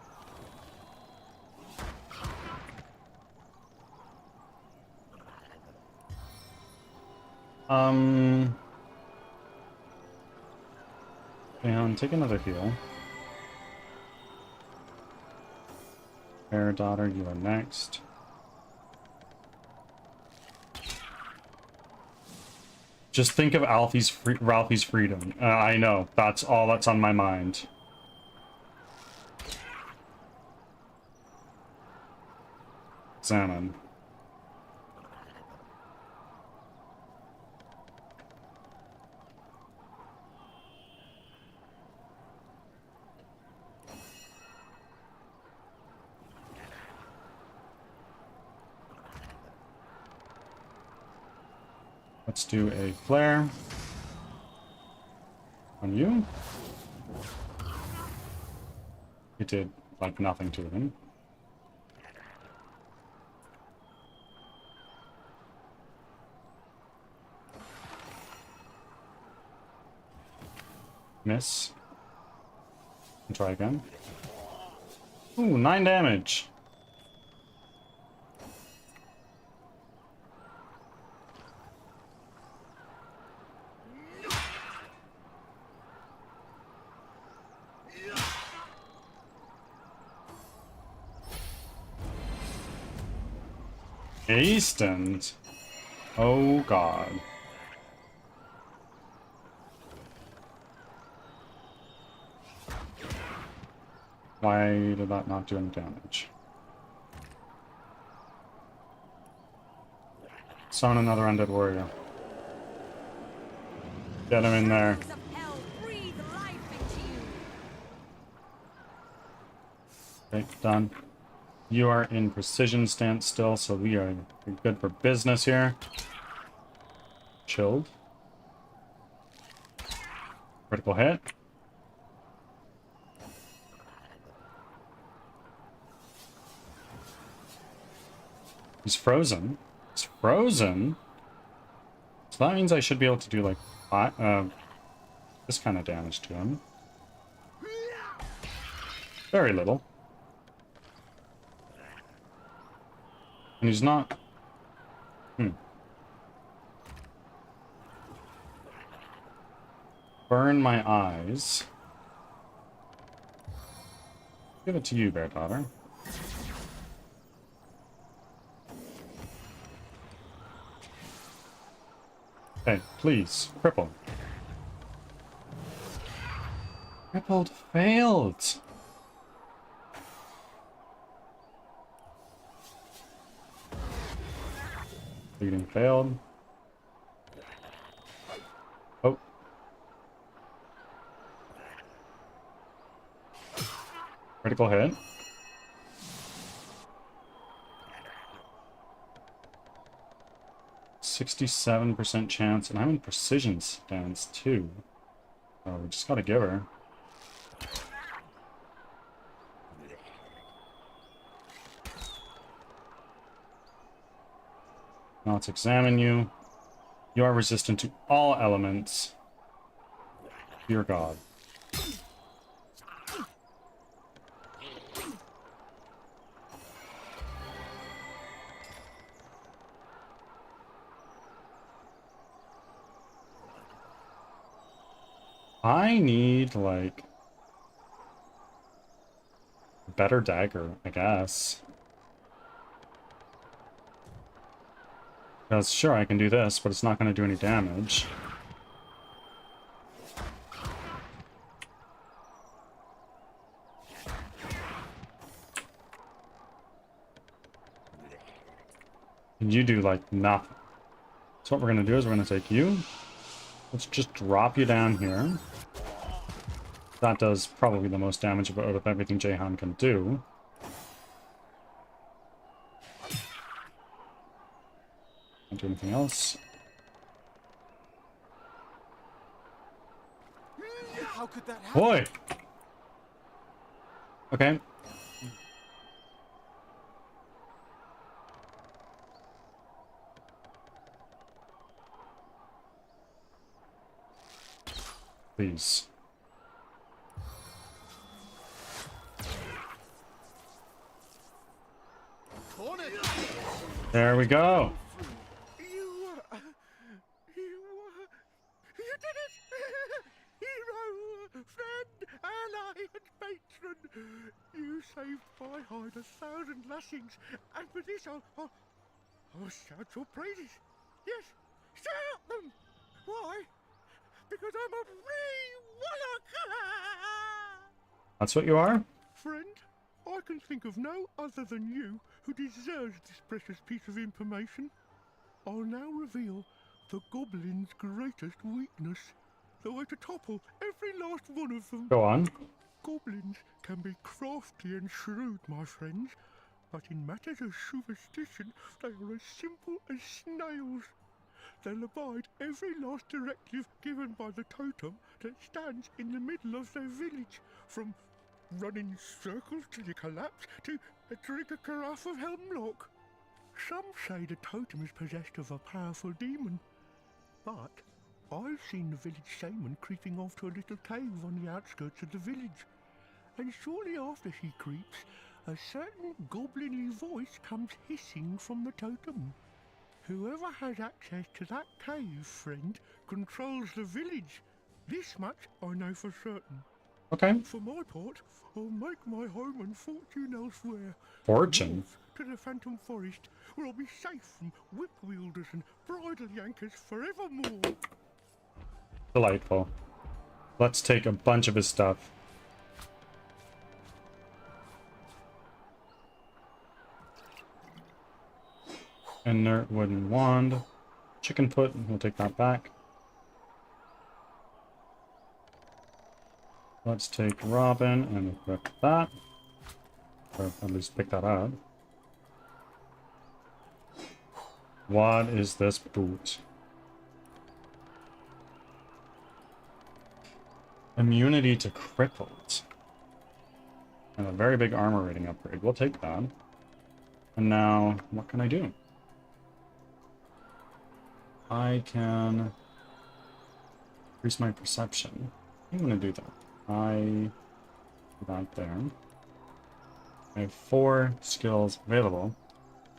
And take another heal. Fair daughter, you are next. Just think of Ralphie's freedom. I know, that's all that's on my mind. Examine. Let's do a flare on you. It did like nothing to him. Miss. And try again. Ooh, 9 damage. Instant. Oh god. Why did that not do any damage? Summon another undead warrior. Get him in there. Okay, done. You are in precision stance still, so we are good for business here. Chilled. Critical hit. He's frozen. He's frozen? So that means I should be able to do like this kind of damage to him. Very little. And he's not... Burn my eyes. Give it to you, Bear Daughter. Okay, please, cripple. Crippled failed. Bleeding failed. Oh. Critical hit. %67% chance, and I'm in precision stance too. Oh, we just gotta give her. Now let's examine you. You are resistant to all elements. Dear God. I need, like, a better dagger, I guess. Because, sure, I can do this, but it's not going to do any damage. And you do, like, nothing. So what we're going to do is we're going to take you. Let's just drop you down here. That does probably the most damage out of everything Jahan can do. Can't do anything else. How could that happen? Boy! Okay. Please. There we go. You did it! Hero, friend, ally, and patron! You saved my hide 1,000 lashings, and for this I'll shout your praises. Yes, shout them! Why? Because I'm a free warlock! That's what you are? Friend, I can think of no other than you who deserves this precious piece of information. I'll now reveal the goblin's greatest weakness, the way to topple every last one of them. Go on. Goblins can be crafty and shrewd, my friends, but in matters of superstition, they are as simple as snails. They'll abide every last directive given by the totem that stands in the middle of their village, from running circles till you collapse to drink a carafe of hemlock. Some say the totem is possessed of a powerful demon, but I've seen the village shaman creeping off to a little cave on the outskirts of the village, and shortly after he creeps, a certain goblinly voice comes hissing from the totem. Whoever has access to that cave, friend, controls the village. This much I know for certain. Okay. For my part, I'll make my home and fortune elsewhere. Fortune? North to the Phantom Forest, where I'll be safe from whip wielders and bridle yankers forevermore. Delightful. Let's take a bunch of his stuff. Inert wooden wand. Chicken foot, we'll take that back. Let's take Robin and equip that. Or at least pick that up. What is this boot? Immunity to crippled. And a very big armor rating upgrade. We'll take that. And now, what can I do? I can increase my perception. I'm going to do that. I do that there. I have 4 skills available.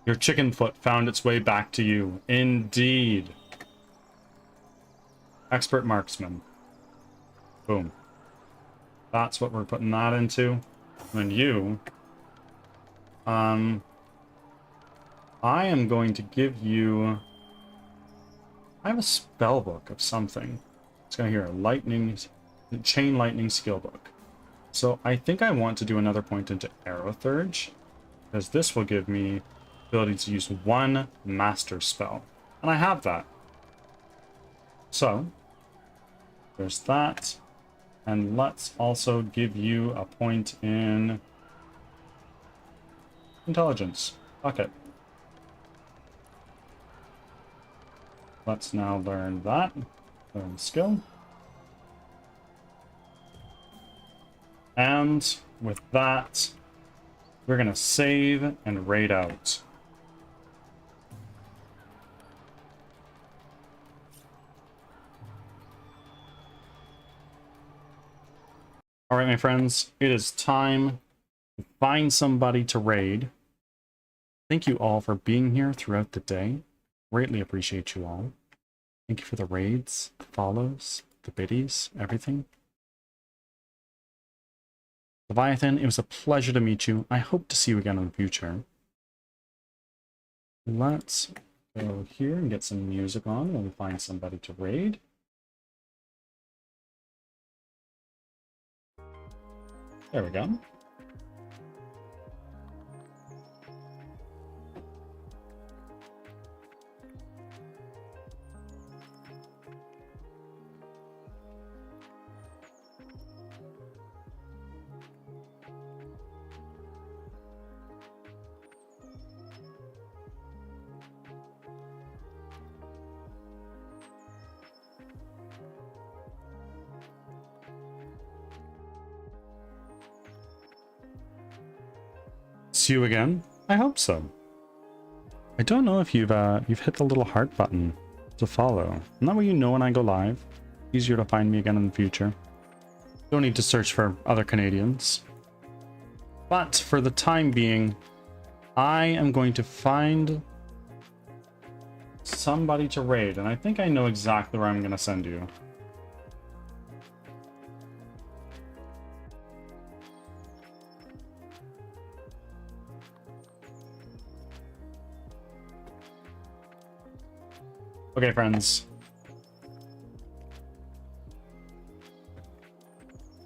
Your chicken foot found its way back to you. Indeed. Expert marksman. Boom. That's what we're putting that into. And you... I am going to give you... I have a spell book of something. It's got here, chain lightning skill book. So I think I want to do another point into arrow thurge, because this will give me ability to use 1 master spell. And I have that. So, there's that. And let's also give you a point in intelligence. Okay. Let's now learn that. Learn skill. And with that, we're going to save and raid out. All right, my friends, it is time to find somebody to raid. Thank you all for being here throughout the day. Greatly appreciate you all. Thank you for the raids, the follows, the biddies, everything. Leviathan, it was a pleasure to meet you. I hope to see you again in the future. Let's go here and get some music on when we find somebody to raid. There we go. See you again? I hope so. I don't know if you've hit the little heart button to follow. And that way you know when I go live. Easier to find me again in the future. Don't need to search for other Canadians. But for the time being, I am going to find somebody to raid, and I think I know exactly where I'm going to send you. Okay, friends.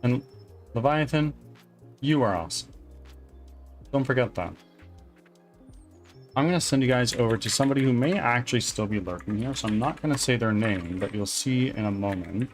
And Leviathan, you are awesome. Don't forget that. I'm going to send you guys over to somebody who may actually still be lurking here, so I'm not going to say their name, but you'll see in a moment.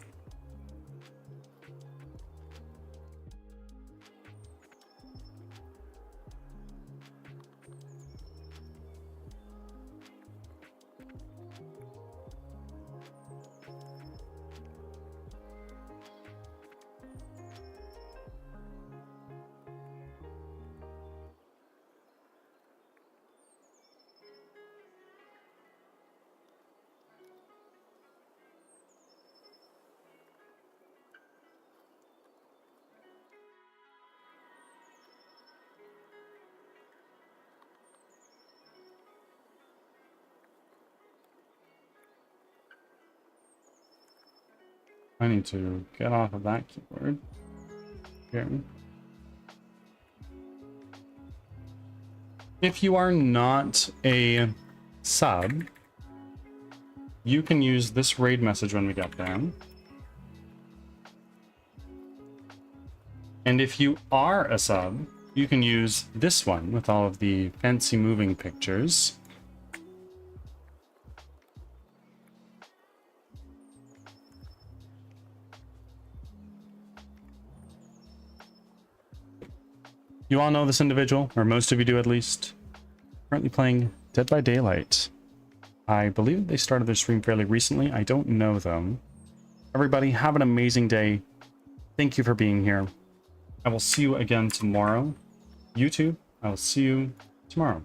I need to get off of that keyboard. Here. If you are not a sub, you can use this raid message when we get there. And if you are a sub, you can use this one with all of the fancy moving pictures. You all know this individual, or most of you do at least. Currently playing Dead by Daylight. I believe they started their stream fairly recently. I don't know though. Everybody, have an amazing day. Thank you for being here. I will see you again tomorrow. YouTube, I will see you tomorrow.